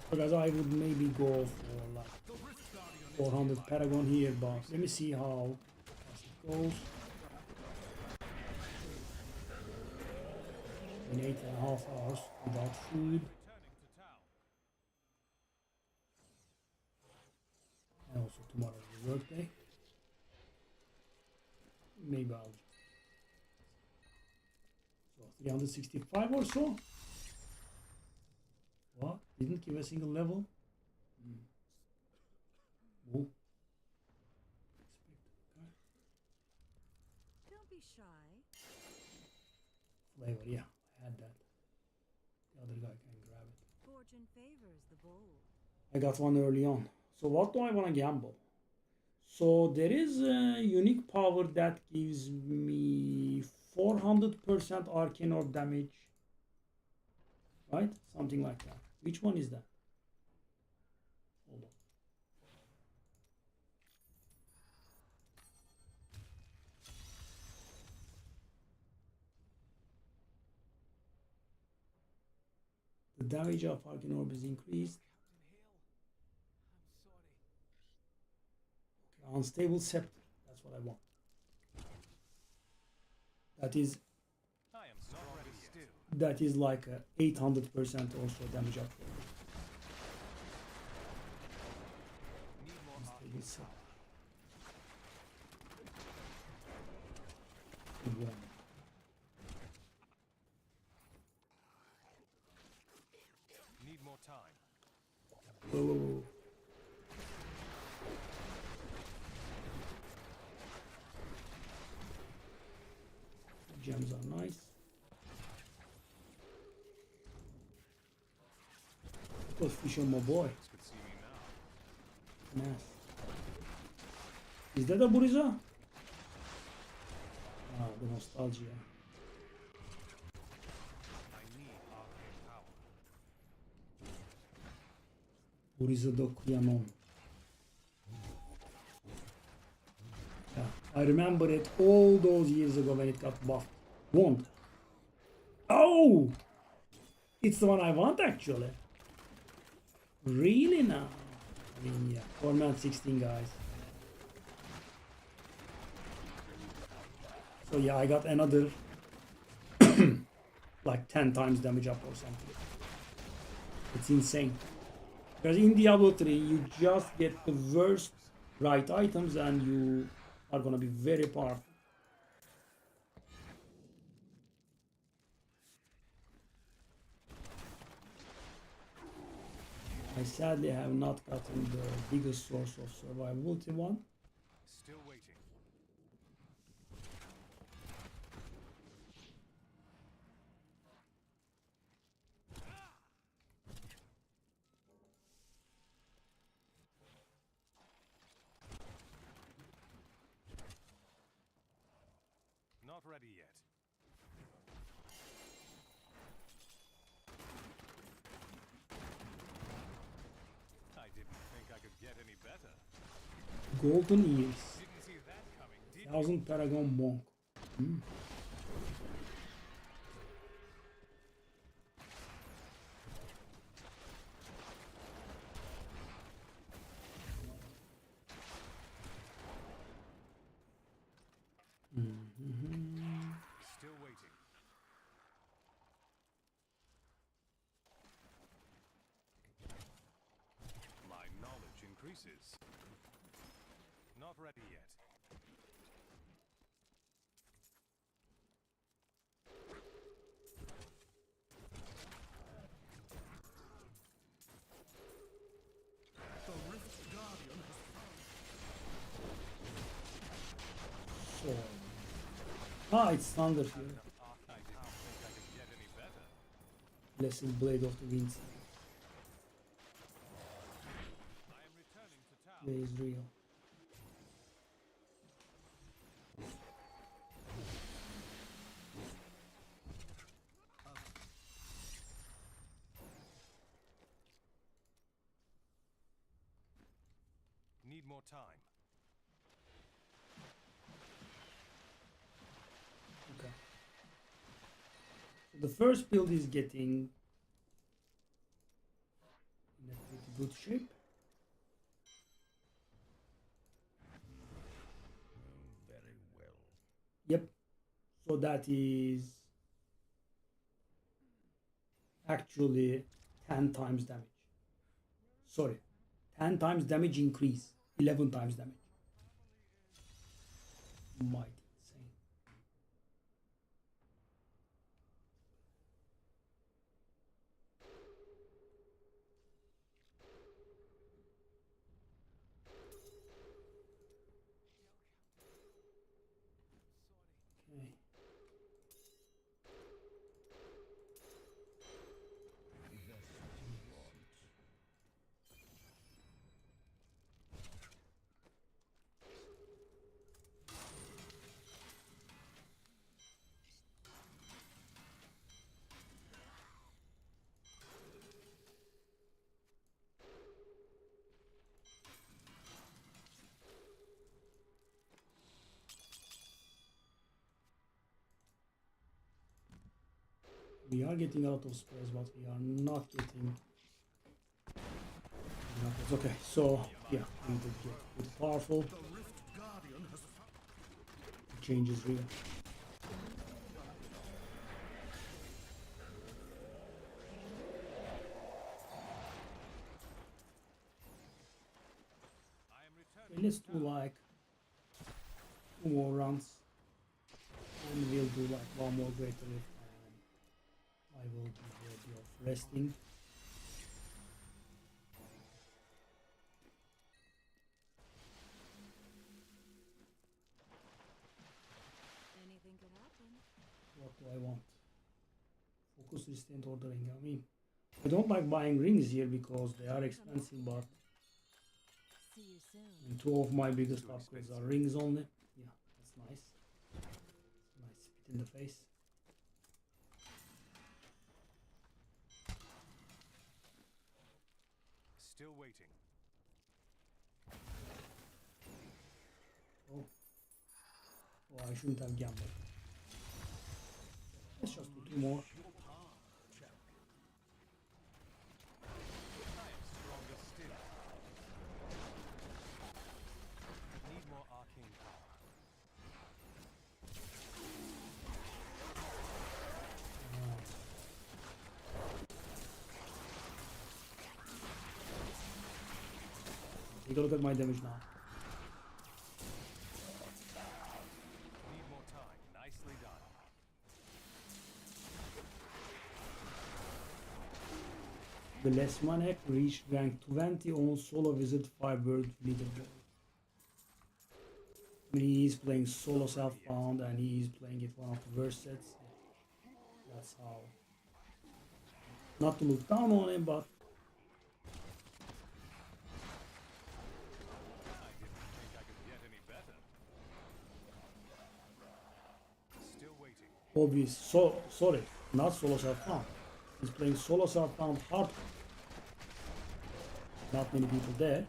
Because I would maybe go for like 400 Paragon here, but let me see how fast it goes. In 8.5 hours without food. And also tomorrow is the work day. Maybe I'll. So 365 or so. What? Didn't give a single level? Whoa. Don't be shy. Flavor, yeah, I had that. The other guy can grab it. Fortune favors the bold. I got one early on. So what do I want to gamble? So there is a unique power that gives me 400% arcane orb damage. Right? Something like that. Which one is that? Hold on. The damage of arcane orb is increased. Okay, unstable scepter. That's what I want. That is. I am not ready still. That is like a 800% also damage upgrade. Need more Unstable scepter. One. Need more time. Whoa, whoa, whoa. Gems are nice. Those fish on my boy. Could see me now. Nice. Is that a Buriza? Ah, the nostalgia. I need arcane power. Buriza do Kuyanon. Yeah, I remember it all those years ago when it got buffed. Wand. Oh! It's the one I want actually. Really now? I mean, yeah. Format 16, guys. So yeah, I got another like 10 times damage up or something. It's insane. Because in Diablo 3, you just get the worst right items and you are gonna be very powerful. I sadly have not gotten the biggest source of survivability one. Still waiting. Not ready yet. I didn't think I could get any better. Golden ears. Didn't see that coming, did you? 1000 Paragon Monk. Hmm. Still waiting. My knowledge increases. Not ready yet. So, it's thunder here. I didn't think I could get any better. Blessed Blade of the Winds. I am returning to town. There is real. Need more time. Okay. So the first build is getting in a pretty good shape. Very well. Yep. So that is actually 10 times damage. Sorry. 10 times damage increase. 11 times damage. Mighty insane. Okay. We are getting a lot of spares, but we are not getting. It's okay, so yeah, we need to get pretty powerful. The change is real. Okay, let's do like 2 more runs, and we'll do like 1 more greater lift, and I will be ready of resting. Anything could happen. What do I want? Focus, restraint, ordering. I mean, I don't like buying rings here because they are expensive, but See you soon. and 2 of my biggest upgrades are rings only. Yeah, that's nice. Nice spit in the face. Still waiting. Oh, I shouldn't have gambled. Let's just do 2 more. I am stronger still. Need more arcane power. Take a look at my damage now. Need more time. Nicely done. The Lesmanek reached rank 20 on Solo Wizard 5 World Leaderboard. I mean, he's playing solo self-found and he's playing it one of the worst sets. That's how. Not to look down on him, but I didn't think I could get any better. Still waiting. obvious. Sorry, not solo self-found. He's playing solo self-found hard. Not many people there.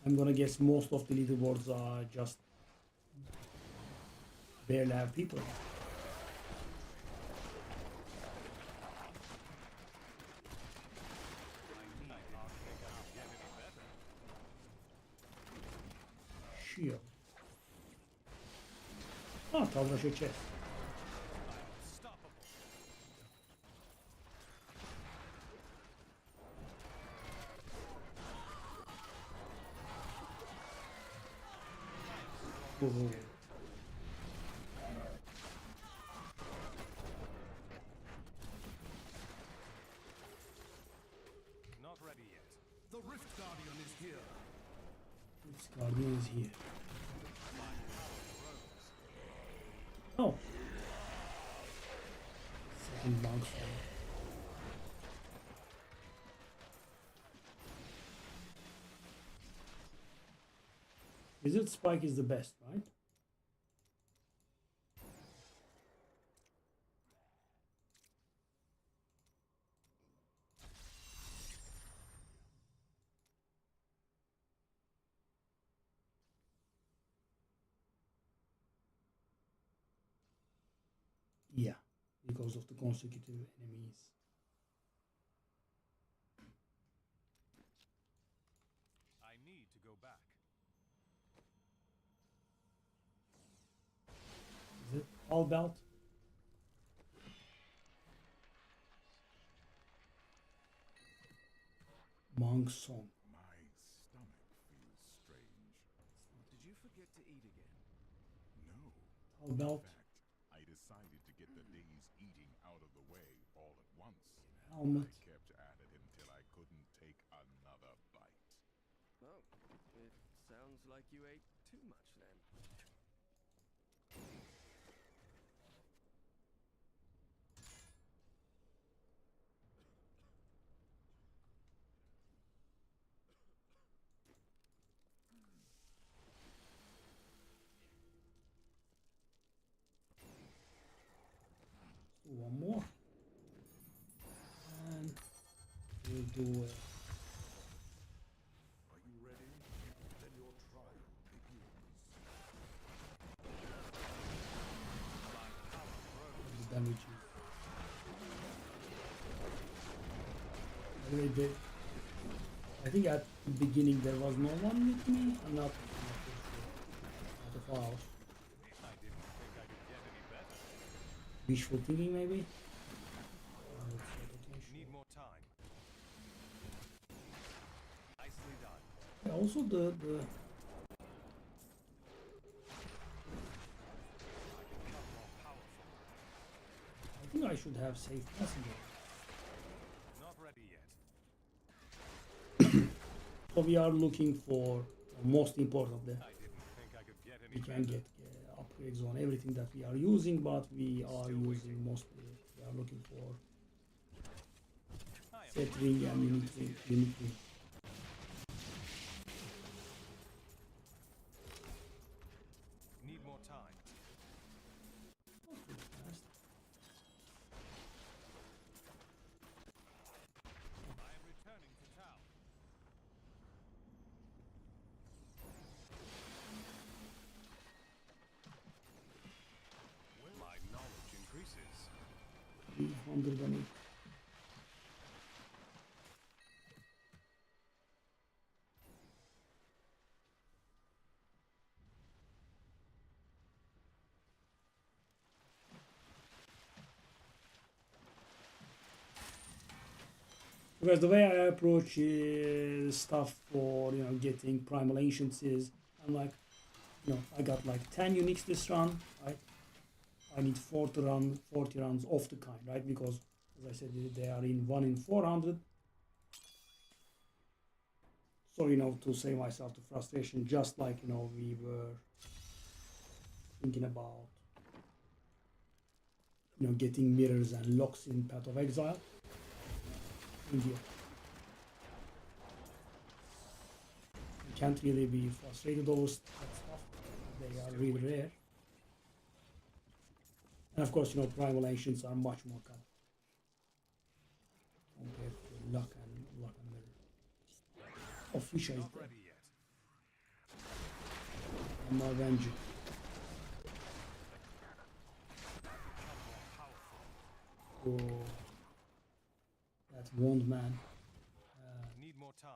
I'm gonna guess most of the leaderboards are just barely have people. Shield. Ah, Tavra się chest. Oh. Not ready yet. The Rift Guardian is here. This Guardian is here. Oh. Second bounce. Wizard Spike is the best, right? Yeah, because of the consecutive enemies. I need to go back. Is it all belt? Monk Song. My stomach feels strange. Did you forget to eat again? No. All belt. In fact, I decided to get the day's eating out of the way all at once. Helmet. I kept at it until I couldn't take another bite. Oh, it sounds like you ate too much then. One more. And we'll do it. Are you ready? Then your trial begins. The damage is. Anyway, I think at the beginning there was no one with me. I'm not sure. Not a far. I didn't think I could get any better. Wishful thinking, maybe? Need more time. Nicely done. Yeah, also the I think I should have safe passenger. Not ready yet. So we are looking for most importantly. I didn't think I could get any We can get upgrades on everything that we are using, but we are using mostly. We are looking for set ring and unit ring. Need more time. I am returning to town. My knowledge increases. 308. Because the way I approach stuff for getting primal ancients is I'm like, I got like 10 uniques this run, right? I need 40 rounds of the kind, right? Because as I said, they are in 1 in 400. So to save myself the frustration, just like we were thinking about getting mirrors and locks in Path of Exile. In here. You can't really be frustrated over that stuff. They are really rare. And of course, primal ancients are much more common compared to luck and mirror. Official is dead. I'm avenging. Oh, that wand man. Need more time.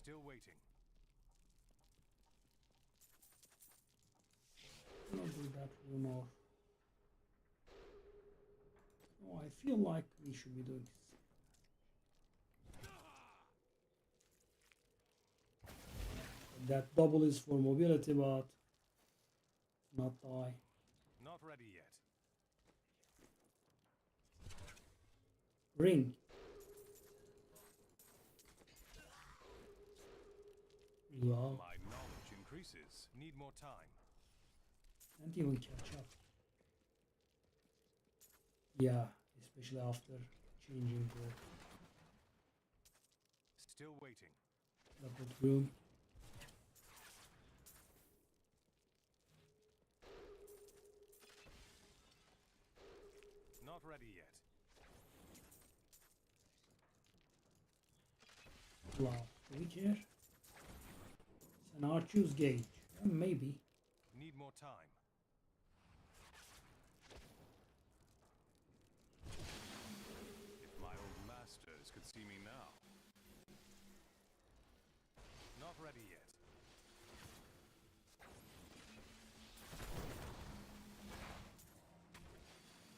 Still waiting. Not do that one off. Oh, I feel like we should be doing this. That double is for mobility, but not die. Not ready yet. Ring. Wow. My knowledge increases. Need more time. Can't even catch up. Yeah, especially after changing the Still waiting. double room. Not ready yet. Wow, do we care? It's an Archew's gauge. Maybe. Need more time. If my old masters could see me now. Not ready yet.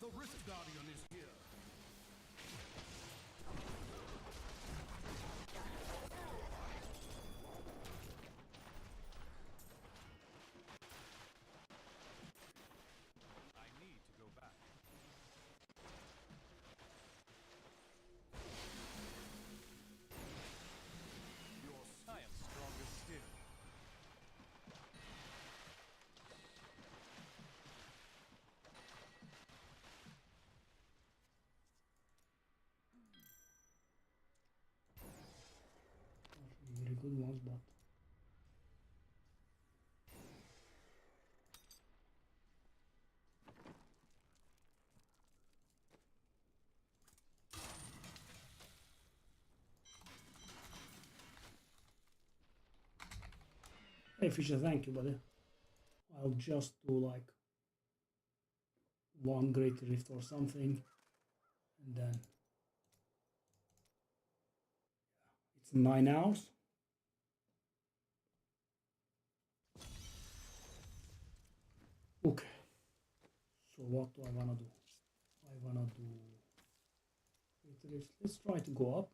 The Rift Guardian is here. I need to go back. I am stronger still. Very good ones, but hey Fisher, thank you, buddy. I'll just do like one great rift or something, and then it's 9 hours. Okay, so what do I wanna do? I wanna do great rift. Let's try to go up.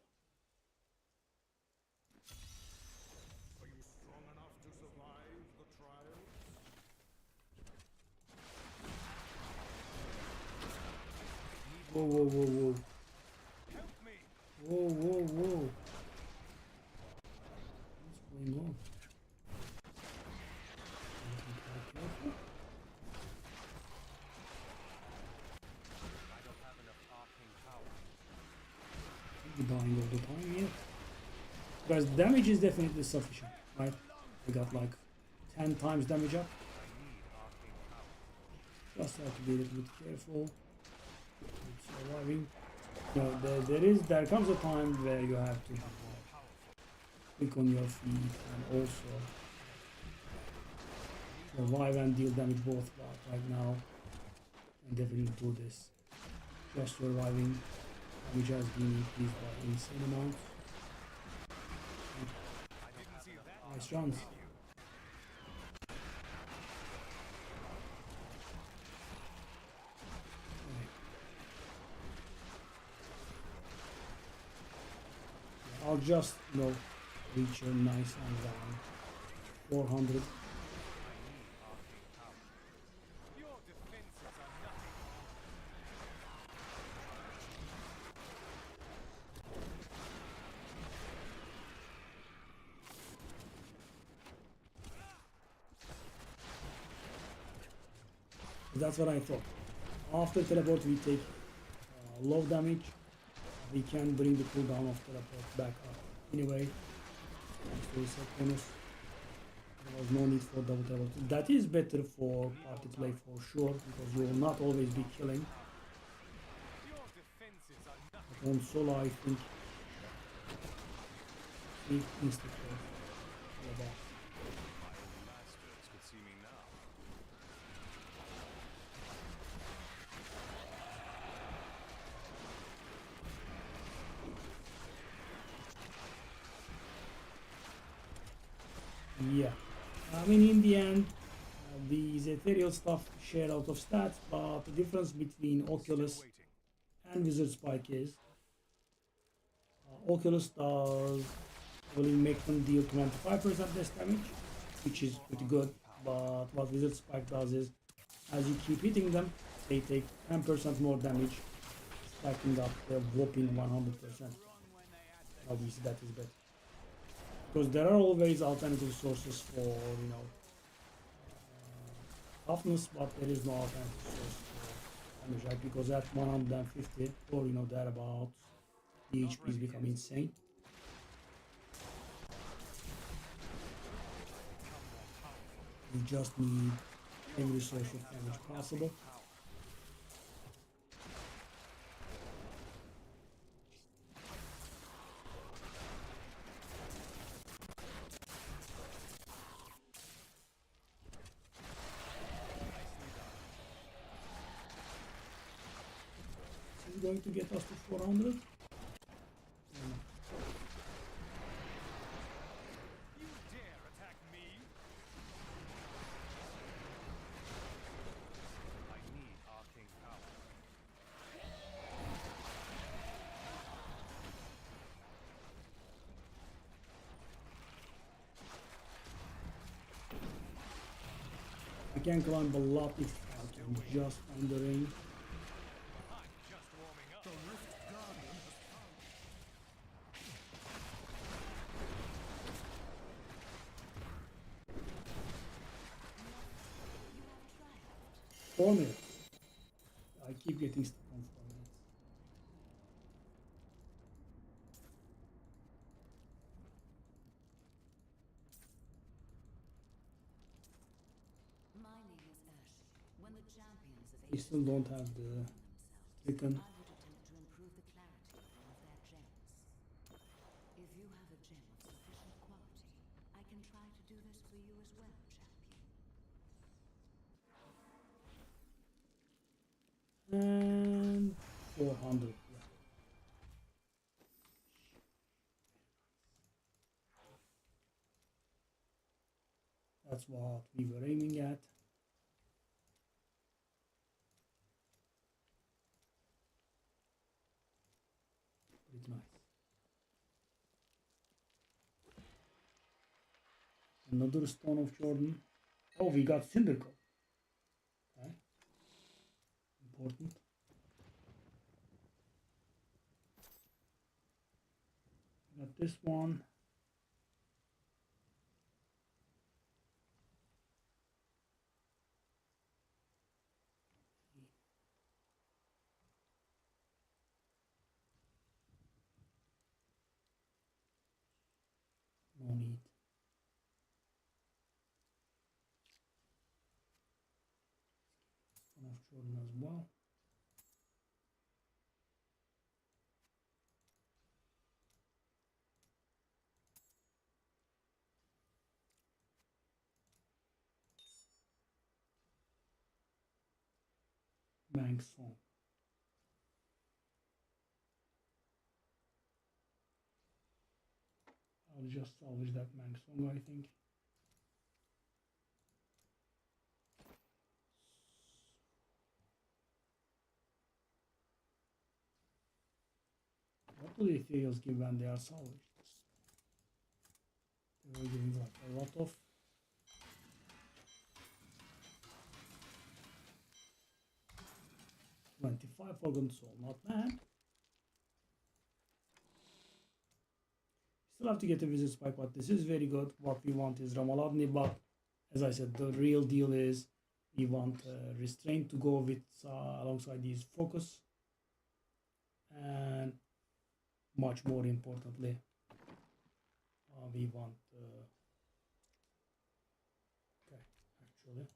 Are you strong enough to survive the trial? Whoa, whoa, whoa, whoa. Help me. Whoa, whoa, whoa. What's going on? I don't have enough arcane power. Dying all the time yet. Guys, damage is definitely sufficient, right? I got like 10 times damage up. Just have to be a little bit careful. It's surviving. No, there comes a time where you have to be quick on your feet and also survive and deal damage both. But right now, I definitely do this. Just surviving. Damage has been increased by insane amounts. Nice runs. I'll just, reach a nice and down. 400. Your defenses are nothing. That's what I thought. After teleport we take low damage. We can bring the cooldown of teleport back up. Anyway, thanks to reset bonus. There was no need for double teleport. That is better for party play for sure, because you will not always be killing. Your defenses are nothing. But on solo I think instant kills. All about. My old masters could see me now. Yeah, I mean in the end these ethereal stuff share out of stats, but the difference between Oculus and Wizard Spike is Oculus does will make them deal 25% less damage, which is pretty good, but what Wizard Spike does is as you keep hitting them they take 10% more damage, stacking up the whopping 100%. Obviously that is better. Because there are always alternative sources for, toughness, but there is no alternative source for damage, right? Because at 150 or, thereabouts, the HPs become insane. You just need every source of damage possible. Going to get us to 400. You dare attack me? I need arcane power. I can climb a lot if I can just find the ring. Four minutes. I keep getting stuck on 4 minutes. My name is Ash. When the champions of We still don't have the stricken. I would attempt to improve the clarity of one of their gems. If you have a gem of sufficient quality, I can try to do this for you as well, champion. And 400. Yeah. That's what we were aiming at. Pretty nice. Another Stone of Jordan. Oh, we got Syndical. Okay. Important. Got this one. No need. Stone of Jordan as well. Bank song. I'll just salvage that Mang Song, I think. What do the Ethereals give when they are salvaged? They were giving like a lot of 25 Forgotten Soul, not bad. Still have to get a Visit Spike, but this is very good. What we want is Ramaladni, but as I said, the real deal is we want Restraint to go with alongside these Focus, and much more importantly, we want okay, actually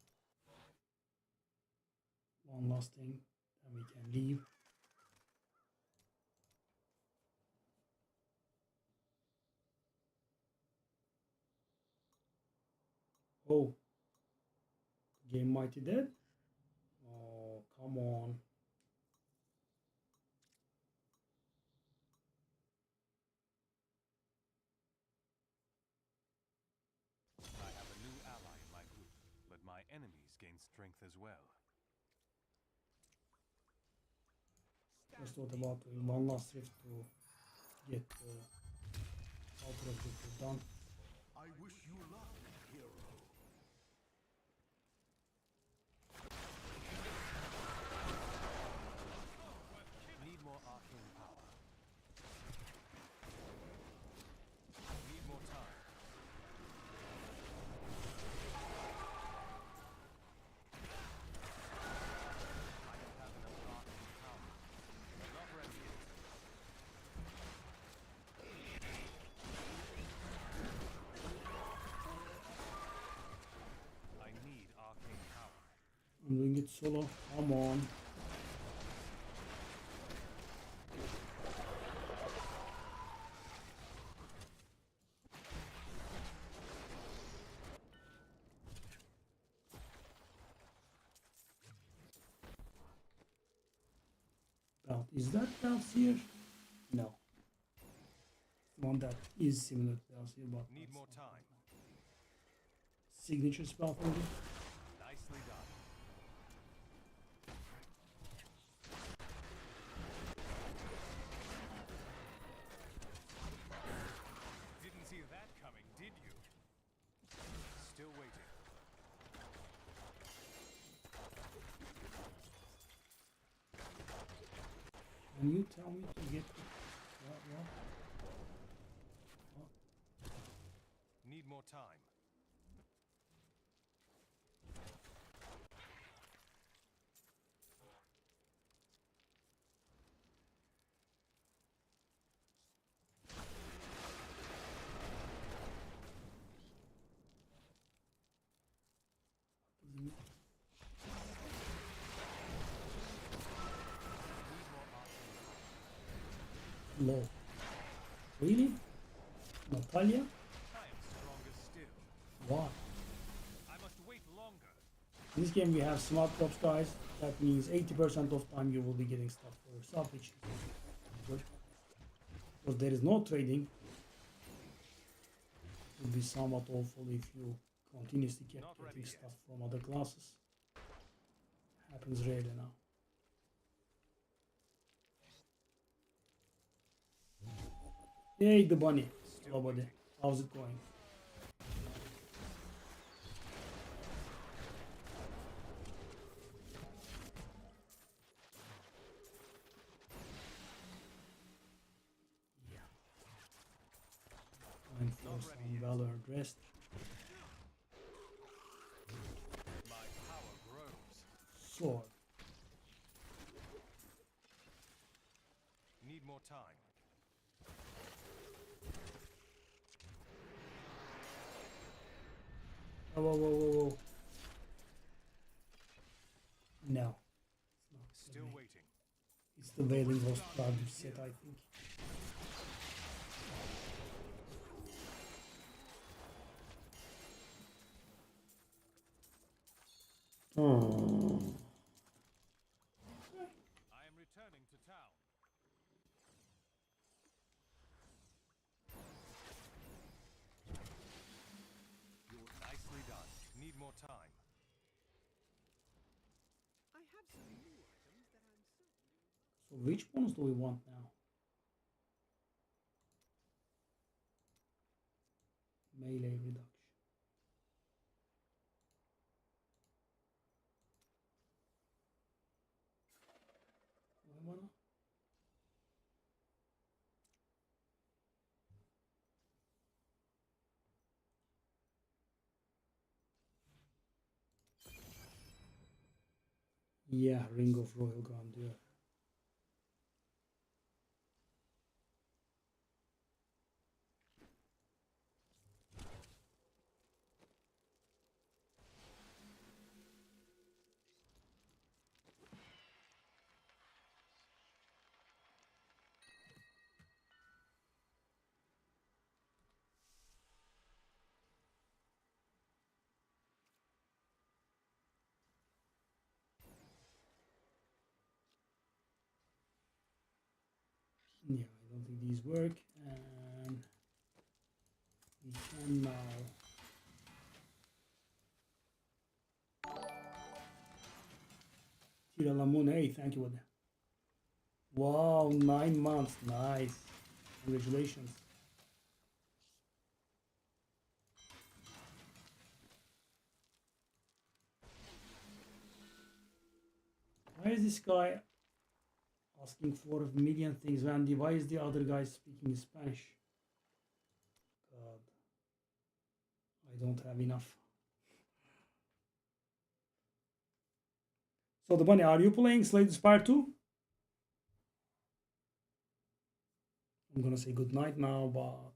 one last thing, and we can leave. Oh, game mighty dead. Oh, come on. I have a new ally in my group, but my enemies gain strength as well. Just thought about doing one last rift to get the outer objective done. I wish you luck, hero. Need more arcane power. Need more time. I don't have enough arcane power. I'm not ready yet. I need arcane power. I'm doing it solo. Come on. Belt. Is that Belsier? No. One that is similar to Belsier, but Need more time. signature spell for me. Nicely done. Didn't see that coming, did you? Still waiting. Can you tell me to get what? Need more time. Low. Really? Natalia? I am stronger still. Why? I must wait longer. In this game we have smart drops, guys. That means 80% of time you will be getting stuff for yourself, which is good. Because there is no trading. It will be somewhat awful if you continuously keep getting stuff from other classes. Happens rarely now. Hey, the bunny. Hello, buddy. How's it going? Yeah. Time for some valor dressed. My power grows. Sword. Need more time. Whoa. No. Still waiting. It's the Wailing Host Guardian set, I think. I am returning to town. have some new items that I'm certainly So which bonus do we want now? Melee reduction. Do I wanna? Yeah, Ring of Royal Grandeur. Yeah, I don't think these work, and we can now. Tira Lamone, hey, thank you for that. Wow, 9 months, nice. Congratulations. Why is this guy asking for a million things, Randy? Why is the other guy speaking Spanish? God, I don't have enough. So the bunny, are you playing Slade Spire 2? I'm gonna say good night now, but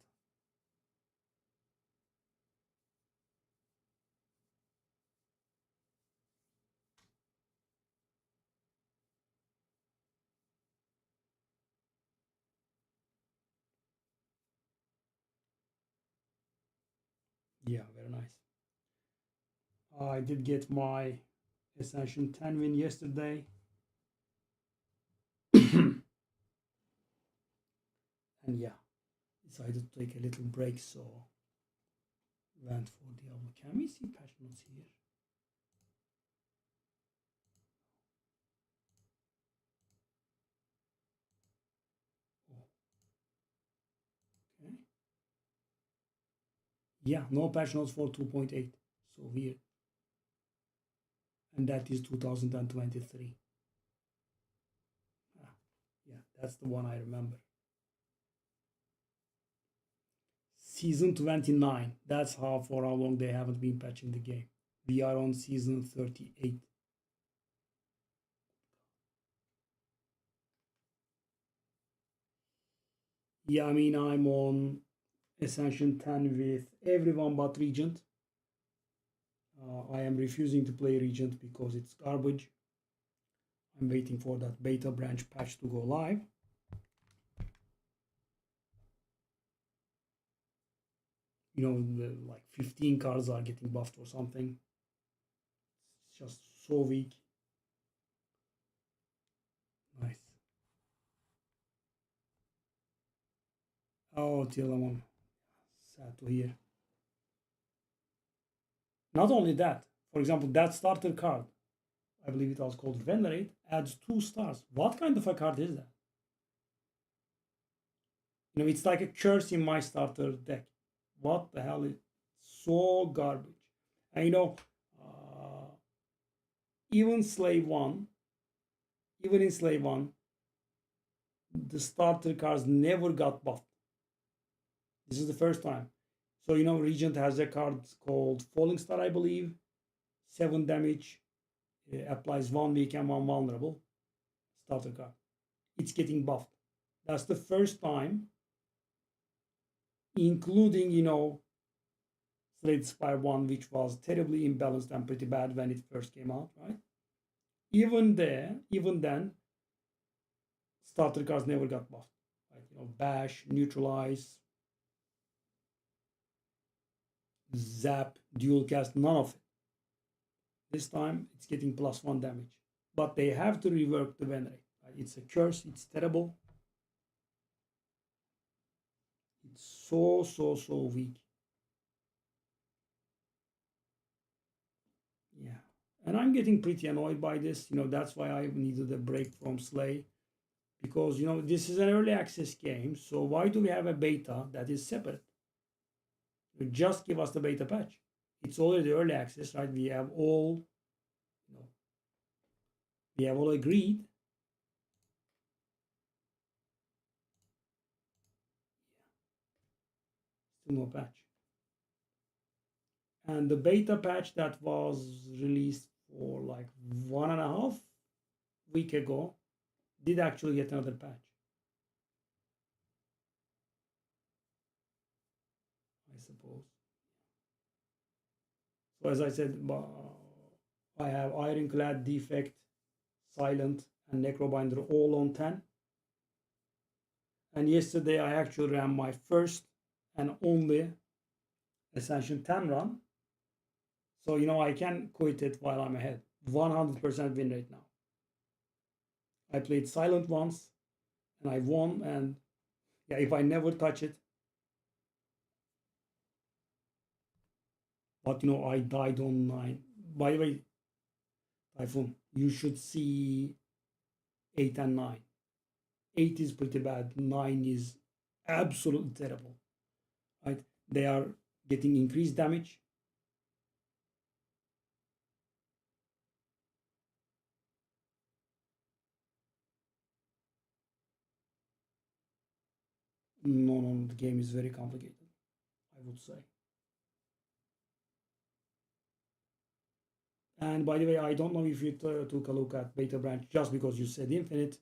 yeah, very nice. I did get my Ascension 10 win yesterday. And yeah, decided to take a little break, so went for Diablo. Can we see patch notes here? Oh. Okay. Yeah, no patch notes for 2.8. So weird. And that is 2023. Ah, yeah, that's the one I remember. Season 29. That's how for how long they haven't been patching the game. We are on season 38. Yeah, I mean, I'm on Ascension 10 with everyone but Regent. I am refusing to play Regent because it's garbage. I'm waiting for that beta branch patch to go live. You know, like 15 cards are getting buffed or something. It's just so weak. Nice. Oh, Tilamon. Sad to hear. Not only that, for example, that starter card, I believe it was called Venerate, adds 2 stars. What kind of a card is that? You know, it's like a curse in my starter deck. What the hell is so garbage? And you know, even Slave 1, even in Slave 1, the starter cards never got buffed. This is the first time. So, you know, Regent has a card called Falling Star, I believe. 7 damage. Applies 1 weak and 1 vulnerable. Starter card. It's getting buffed. That's the first time, including, you know, Slade Spire 1, which was terribly imbalanced and pretty bad when it first came out, right? Even then, starter cards never got buffed. Right? You know, Bash, Neutralize, Zap, Dual Cast, none of it. This time it's getting +1 damage. But they have to rework the Venerate. Right? It's a curse, it's terrible. It's so weak. Yeah. And I'm getting pretty annoyed by this. You know, that's why I needed a break from Slay. Because, you know, this is an early access game. So why do we have a beta that is separate? You just give us the beta patch. It's already early access, right? We have all, you know, we have all agreed. Still no patch. And the beta patch that was released for like 1.5 week ago did actually get another patch. I suppose. So as I said, I have Ironclad, Defect, Silent, and Necrobinder all on 10. And yesterday I actually ran my first and only Ascension 10 run. So, you know, I can quit it while I'm ahead. 100% win rate now. I played Silent once and I won. And yeah, if I never touch it. But, you know, I died on 9. By the way, Typhoon, you should see 8 and 9. 8 is pretty bad. 9 is absolutely terrible. Right? They are getting increased damage. No, the game is very complicated, I would say. And by the way, I don't know if you took a look at Beta Branch just because you said Infinite.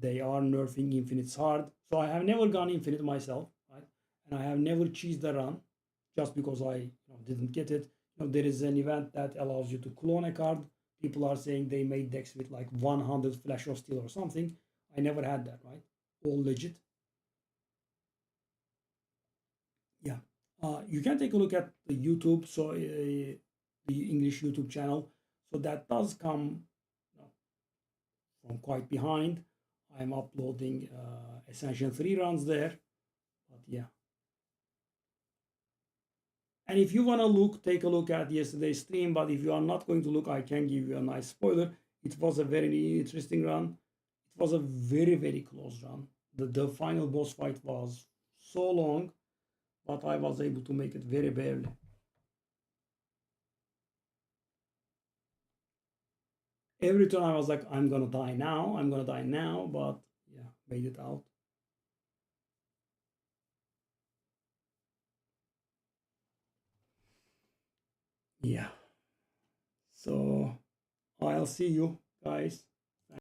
They are nerfing Infinite's hard. So I have never gone Infinite myself, right? And I have never cheesed a run just because I didn't get it. You know, there is an event that allows you to clone a card. People are saying they made decks with like 100 Flash of Steel or something. I never had that, right? All legit. Yeah. You can take a look at the YouTube, so the English YouTube channel. So that does come from quite behind. I'm uploading Ascension 3 runs there. But yeah. And if you want to look, take a look at yesterday's stream. But if you are not going to look, I can give you a nice spoiler. It was a very interesting run. It was a very, very close run. The final boss fight was so long, but I was able to make it very barely. Every turn I was like, I'm gonna die now, but yeah, made it out. Yeah. So I'll see you guys